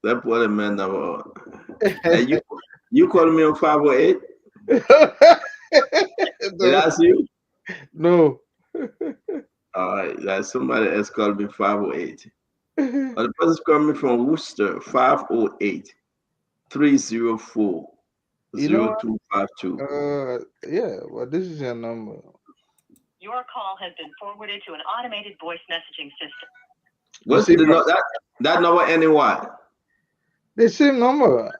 that put a man number. Hey, you calling me on 508? Did I see you? No. All right, that's somebody else called me 508. The person's coming from Worcester, 508 304 You know what? 0252. Yeah, well, this is your number. Your call has been forwarded to an automated voice messaging system. What's the that number ending what? The same number.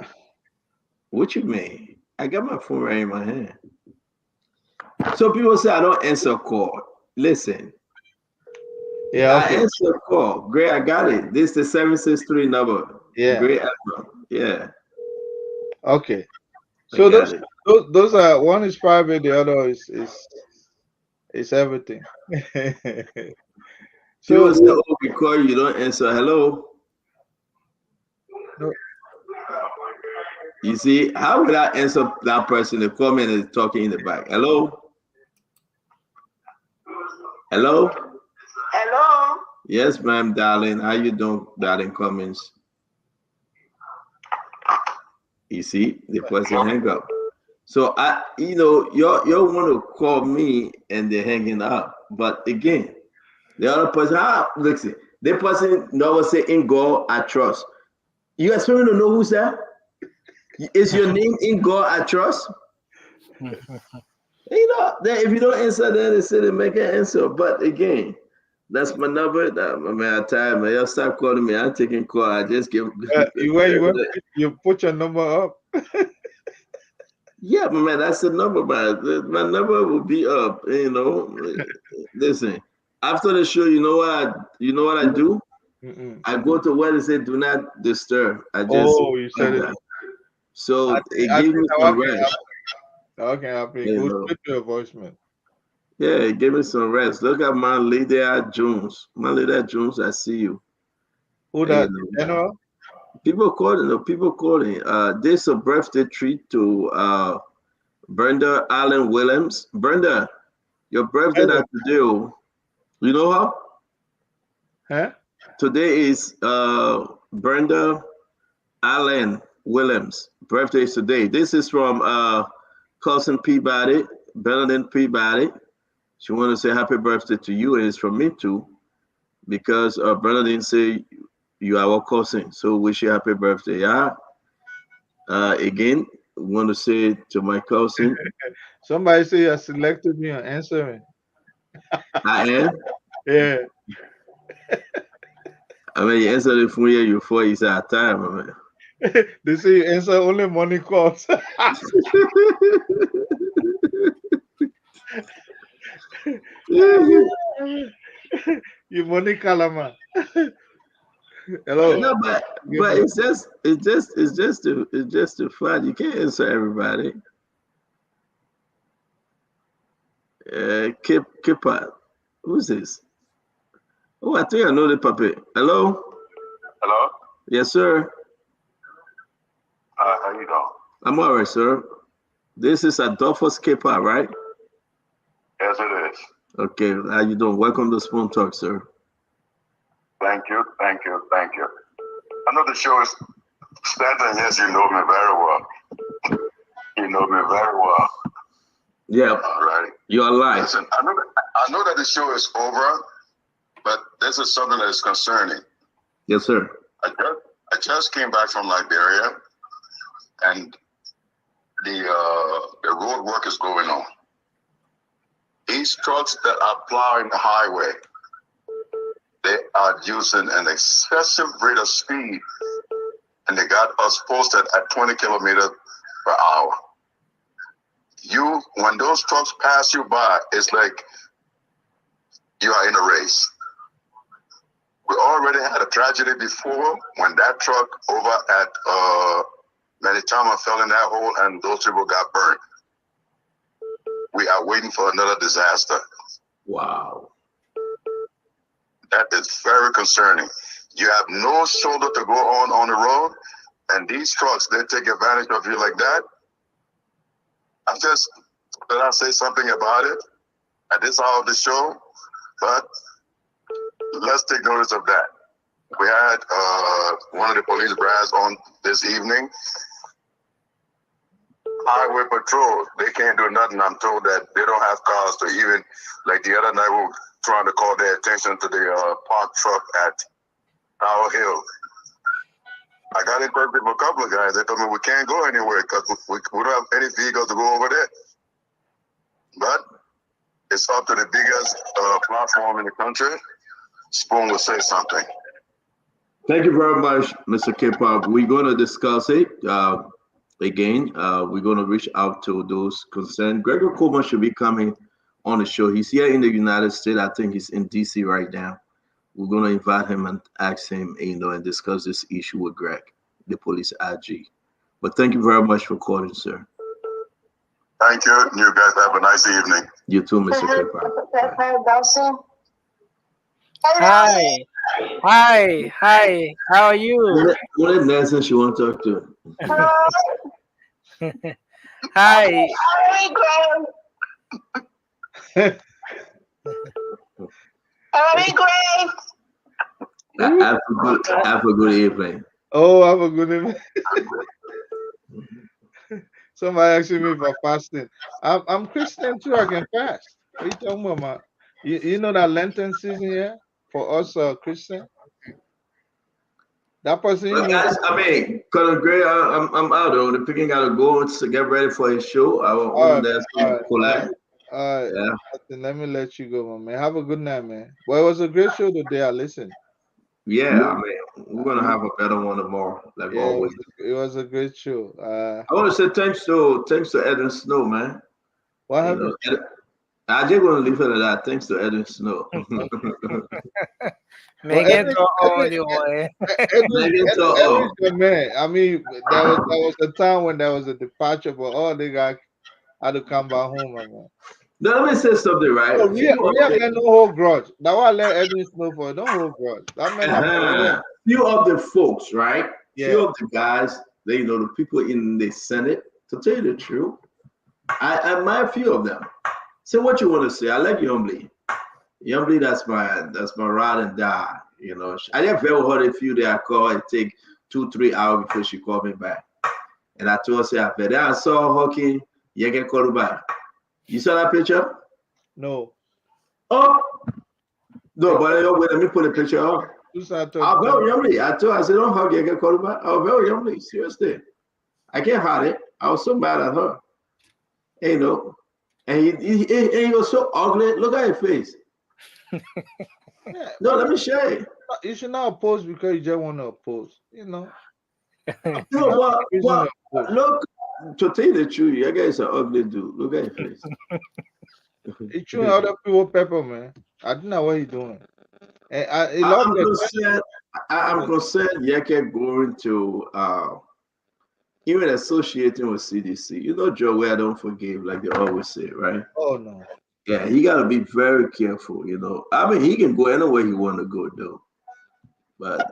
What you mean? I got my phone right in my hand. So people say I don't answer call. Listen. Yeah, I okay. answer call. Great, I got it. This is the 763 number. Yeah. Great Admiral. Yeah. Okay. I So got it. those are, one is private, the other is everything. People So say, oh, we call you, don't answer. Hello. no, You see, how would I answer that person that call me and is talking in the back? Hello? Hello? Hello. Yes, ma'am, darling. How you doing, darling Cummins? You see, the person hang up. So you want to call me and they're hanging up. But again, the other person, listen, the person never say in God I trust. You expect me to know who's that? Is your name in God I trust? If you don't answer, then they say they make an answer. But again, that's my number. I time. Y'all stop calling me. I'm taking call. I just give. you put your number up. Yeah, but man, that's the number, man. My number will be up. Listen. After the show, you know what I do? I go to where they say "Do not disturb." I just You said it. that. So it I gives think me some rest. that can happen. It goes straight to your voicemail. Yeah, give me some rest. Look at my lady Jones. My lady Jones, I see you. Who that? General? People calling. This a birthday treat to Brenda Allen Williams. Brenda, your birthday that today. You know her? Huh? Today is Brenda Allen Williams. Birthday is today. This is from cousin Peabody, Bernadine Peabody. She want to say happy birthday to you, and it's from me too, because Bernadine say you are our cousin, so wish you happy birthday. Yeah. Again, want to say to my cousin. Somebody say you selected me on answering. I am. Yeah. I mean, you answer the phone here, you for is our time, man. They say you answer only money calls. You money kalama. Hello. No, but it's just the fun. You can't answer everybody. Kipper, who's this? Oh, I think I know the puppet. Hello. Hello. Yes, sir. How you doing? I'm all right, sir. This is Adolphus Kipper, right? Yes, it is. Okay, how you doing? Welcome to Spoon Talk, sir. Thank you. I know the show is Stanton. Yes, you know me very well. You know me very well. Yeah. All right. You're alive. Listen, I know that the show is over, but this is something that is concerning. Yes, sir. I just came back from Liberia, and the road work is going on. These trucks that are plowing the highway, they are using an excessive rate of speed, and they got us posted at 20 kilometers per hour. When those trucks pass you by, it's like you are in a race. We already had a tragedy before when that truck over at Manitama fell in that hole and those people got burned. We are waiting for another disaster. Wow. That is very concerning. You have no shoulder to go on the road, and these trucks, they take advantage of you like that. Did I say something about it at this hour of the show? But let's take notice of that. We had one of the police brass on this evening. highway patrol, they can't do nothing. I'm told that they don't have cars to even, like the other night, we were trying to call their attention to the parked truck at Tower Hill. I got in touch with a couple of guys. They told me we can't go anywhere because we don't have any vehicles to go over there. But it's up to the biggest platform in the country. Spoon will say something. Thank you very much, Mr. K-Pop. We're going to discuss it again. We're going to reach out to those concerned. Gregor Coleman should be coming on the show. He's here in the United States. I think he's in DC right now. We're going to invite him and ask him, and discuss this issue with Greg, the police IG. But thank you very much for calling, sir. Thank you. You guys have a nice evening. You too, Mr. K-Pop. Hi. Hi. How are you? What is Nancy she want to talk to? Hi. Have a good evening. Oh, have a good evening. Somebody asking me for fasting. I'm Christian too. I can fast. What are you talking about, man? You know that Lenten season here for us Christian. That person. But guys, Colonel Gray, I'm out though. The picking got to go to get ready for his show. I want to ask yeah. Let me let you go, man. Have a good night, man. Well, it was a great show today. I listened. Yeah, we're gonna have a better one tomorrow, like always. It was a great show. I want to say thanks to Edwin Snow, man. What happened? I just want to leave it at that. Thanks to Edwin Snow. Man. I mean, there was a time when there was a departure, but they had to come back home, man. Now, let me say something, right? So we have no whole grudge. That's why I let Edwin Snow for no whole grudge. That man few of the folks, right? Yeah. Few of the guys, the people in the Senate, to tell you the truth, I admire a few of them. Say what you want to say. I like Yombly. Yombly, that's my ride and die. I have very hard a few that I call it take 2-3 hours before she called me back. And I told her, I saw hockey, you get called back. You saw that picture? No. Oh. No, but let me put a picture up. I'm very young. I said, don't hug you, get called back. I was very young, seriously. I can't hide it. I was so mad at her. And he was so ugly. Look at his face. No, let me show you. You should not oppose because you just want to oppose. No, but look, to tell you the truth, you guys are ugly dude. Look at your face. He's chewing other people pepper, man. I don't know what he's doing. And I'm concerned Yeke going to even associating with CDC. Joe, I don't forgive, like they always say, right? Oh no. Yeah, he gotta be very careful, he can go anywhere he want to go, though. But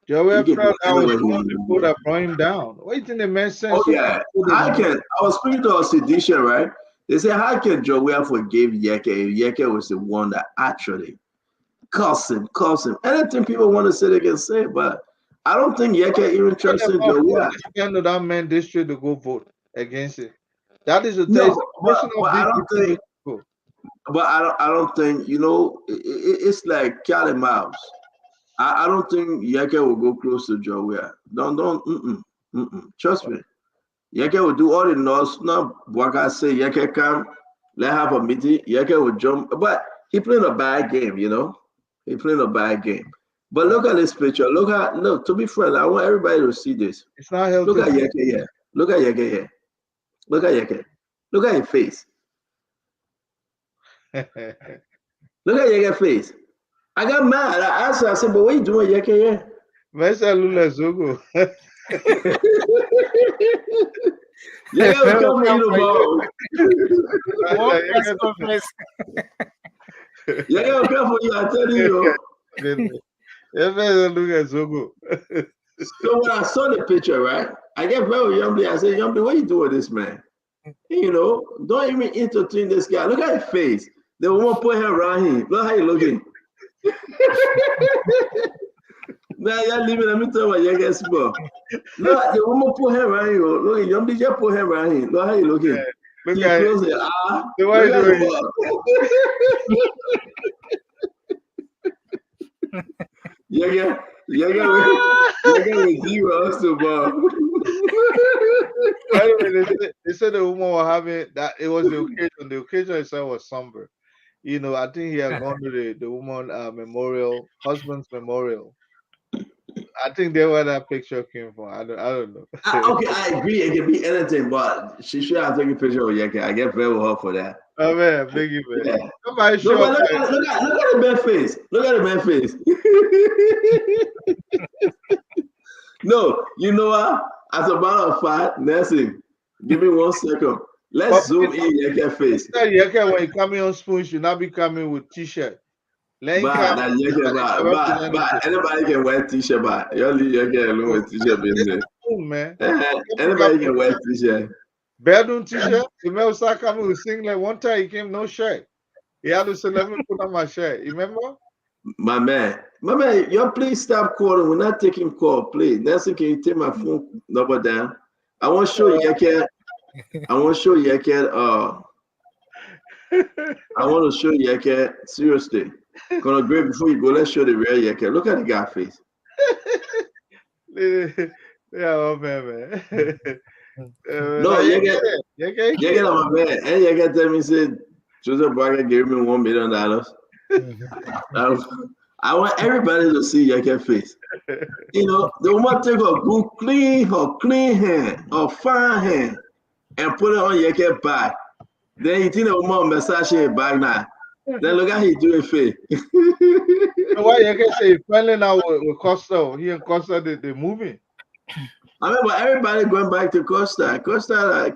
Joey felt I was one people that brought him down. What do you think the man said? Oh yeah, I was speaking to a seditious, right? They say, how can Joey forgive Yeke if Yeke was the one that actually cursed him? Anything people want to say, they can say, but I don't think Yeke even trusts Joey. That man district to go vote against it. That is the taste. But I don't think it's like cat and mouse. I don't think Yeke will go close to Joey. Don't. Trust me. Yeke will do all the noise. Now, what I say, Yeke come, let's have a meeting. Yeke will jump, but he playing a bad game. He playing a bad game. But look at this picture. Look. To be frank, I want everybody to see this. It's not healthy. Look at Yeke here. Look at Yeke here. Look at Yeke. Look at his face. Look at Yeke's face. I got mad. I asked her, I said, but what are you doing, Yeke here? Mesa Lula Zogo. Yeah, will come for you tomorrow. Yeah, will come for you, I tell you. So when I saw the picture, right, I get very Yombly. I said, Yombly, what are you doing with this man? Don't even entertain this guy. Look at his face. They won't put him around him. Look how he looking. Now you're leaving. Let me tell you what you guys about. Look, the woman put her right here. Look, young DJ put her right here. Look how you looking. Yeah. Look He at close it. it. The way Look at doing the you with zero also, Bob. By the way, they said the woman was having that. It was the occasion. The occasion itself was somber. You know, I think he had gone to the woman memorial, husband's memorial. I think they where that picture came from. I don't know. Okay, I agree. It can be anything, but she should have taken a picture of Yeke. I get very well for that. Oh man, Biggie man. Yeah. Somebody No, show but up. look at the man face. Look at the man face. No, you know what? As a matter of fact, Nelson, give me 1 second. Let's zoom in Yeke face. Yeke, when you come in on spoon, you should not be coming with t-shirt. But anybody can wear t-shirt, but you only Yeke alone with t-shirt business. Man. Anybody can wear t-shirt. Bedroom t-shirt. The man start coming with sing like one time he came no shirt. He had to say, let me put on my shirt. You remember? My man, you please stop calling. We're not taking call, please. Nelson, can you take my phone number down? I want to show Yeke. I want to show Yeke. I want to show Yeke. Seriously, gonna great before you go. Let's show the real Yeke. Look at the guy face. Yeah, oh man. No, Yeke, my man. And Yeke tell me said Joseph Barker gave me $1 million. I want everybody to see Yeke face. You know, the woman take her good clean hand, her fine hand, and put it on Yeke back. Then you think the woman massage her back now. Then look how he do it face. Why Yeke say finally now with Costa? He and Costa they moving. I mean, but everybody going back to Costa. Costa,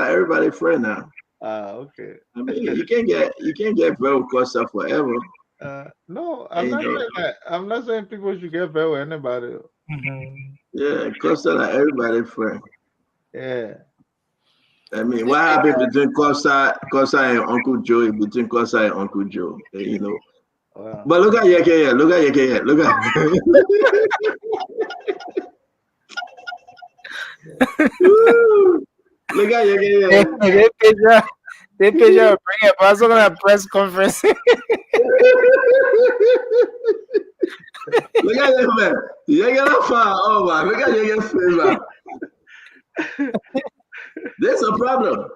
everybody friend now. Okay. I mean, you can't get very Costa forever. No, I'm not saying that. I'm not saying people should get better with anybody. Yeah, Costa, everybody friend. Yeah. I mean, what happened between Costa and Uncle Joe? Between Costa and Uncle Joe, you know. Wow. But look at Yeke here. Look at Yeke here. Look at. Look at Yeke here. They picture bring up also gonna press conference. Look at that man. Yeke that far. Oh man, look at Yeke face, man. There's a problem.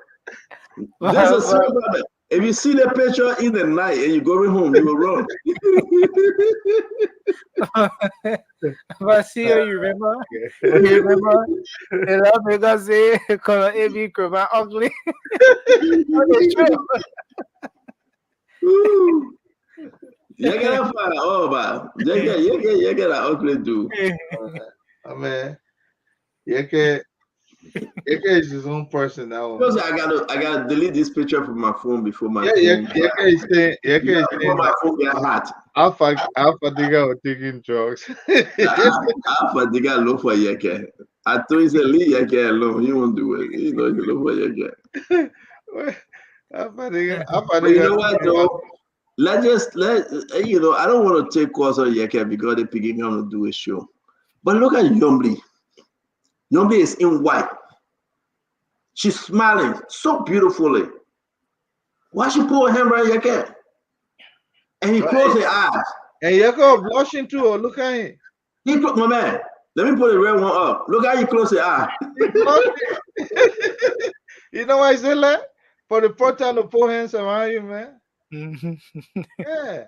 There's a serious problem. If you see the picture in the night and you're going home, you will run. But see, you remember? You remember? A lot of people say, "Color AB, Kroma ugly." You get a fire. Oh, man. You get an ugly dude. Man, Yeke is his own person now. Because I gotta delete this picture from my phone before my phone. Yeke is saying before my phone get hot. Alpha Digga was taking drugs. Alpha Digga look for Yeke. I told you say leave Yeke alone. He won't do it. You know he look for Yeke. Alpha Digga. But you know what though? Let you know, I don't want to take calls on Yeke because they're picking him to do a show. But look at Yombly. Yombly is in white. She's smiling so beautifully. Why she pull her hand right Yeke? And he closed his eyes. And Yeke blushing too. Or look at him. My man, let me put the red one up. Look how he closed his eye. You know why I say that? For the first time to pull hands around you, man. Yeah.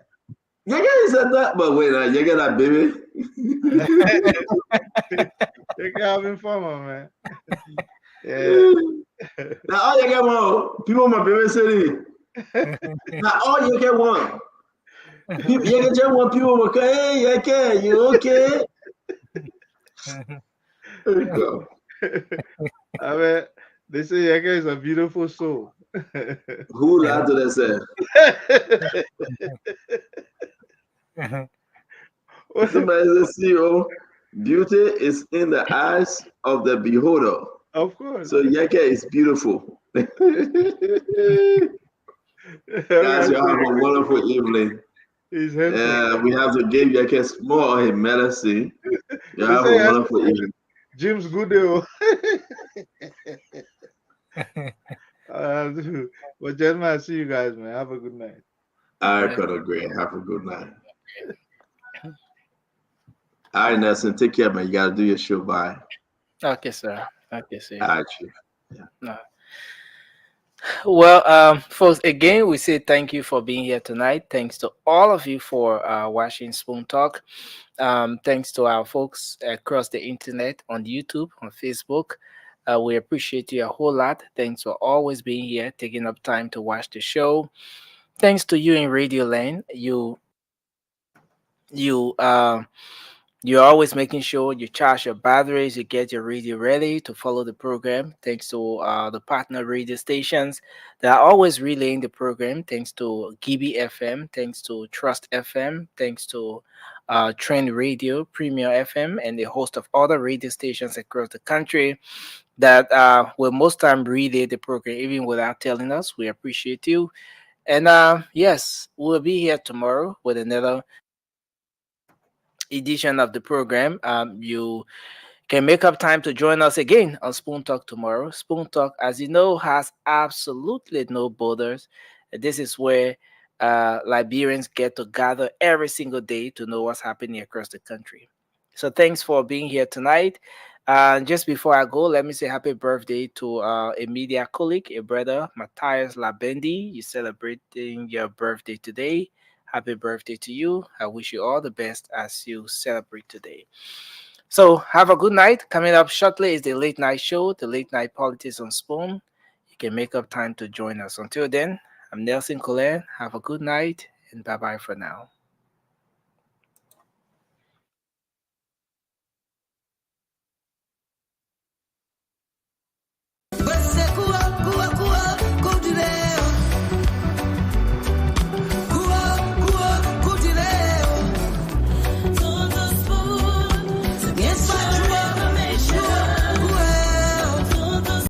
Yeke said that, but wait, you get that baby. Yeke having fun, man. Yeah. Now all you get one, people my baby city. Now all you get one. You get just one people will say, hey, Yeke, you okay? There you go. I mean, they say Yeke is a beautiful soul. Who lied to themselves? Somebody says, CEO, beauty is in the eyes of the beholder. Of course. So Yeke is beautiful. Guys, you have a wonderful evening. His headphone. We have to give you a small medicine. You He have a said, yes, wonderful evening. Jim's good deal. But gentlemen, I see you guys, man. Have a good night. I could agree. Have a good night. All right, Nelson, take care, man. You got to do your show. Bye. Okay, sir. Okay, sir. All right, Chief. Yeah. No. Well, folks, again, we say thank you for being here tonight. Thanks to all of you for watching Spoon Talk. Thanks to our folks across the internet on YouTube, on Facebook. We appreciate you a whole lot. Thanks for always being here, taking up time to watch the show. Thanks to you in Radio Land. You you're always making sure you charge your batteries, you get your radio ready to follow the program. Thanks to the partner radio stations that are always relaying the program. Thanks to Gibi FM, thanks to Trust FM, thanks to Trend Radio, Premier FM, and a host of other radio stations across the country that will most time relay the program even without telling us. We appreciate you. And yes, we'll be here tomorrow with another edition of the program. You can make up time to join us again on Spoon Talk tomorrow. Spoon Talk, as you know, has absolutely no borders. This is where Liberians get to gather every single day to know what's happening across the country. So thanks for being here tonight. Just before I go, let me say happy birthday to a media colleague, a brother, Matthias Labendi. You're celebrating your birthday today. Happy birthday to you. I wish you all the best as you celebrate today. So have a good night. Coming up shortly is the late night show, the late night politics on Spoon. You can make up time to join us. Until then, I'm Nelson Collen. Have a good night and bye bye for now.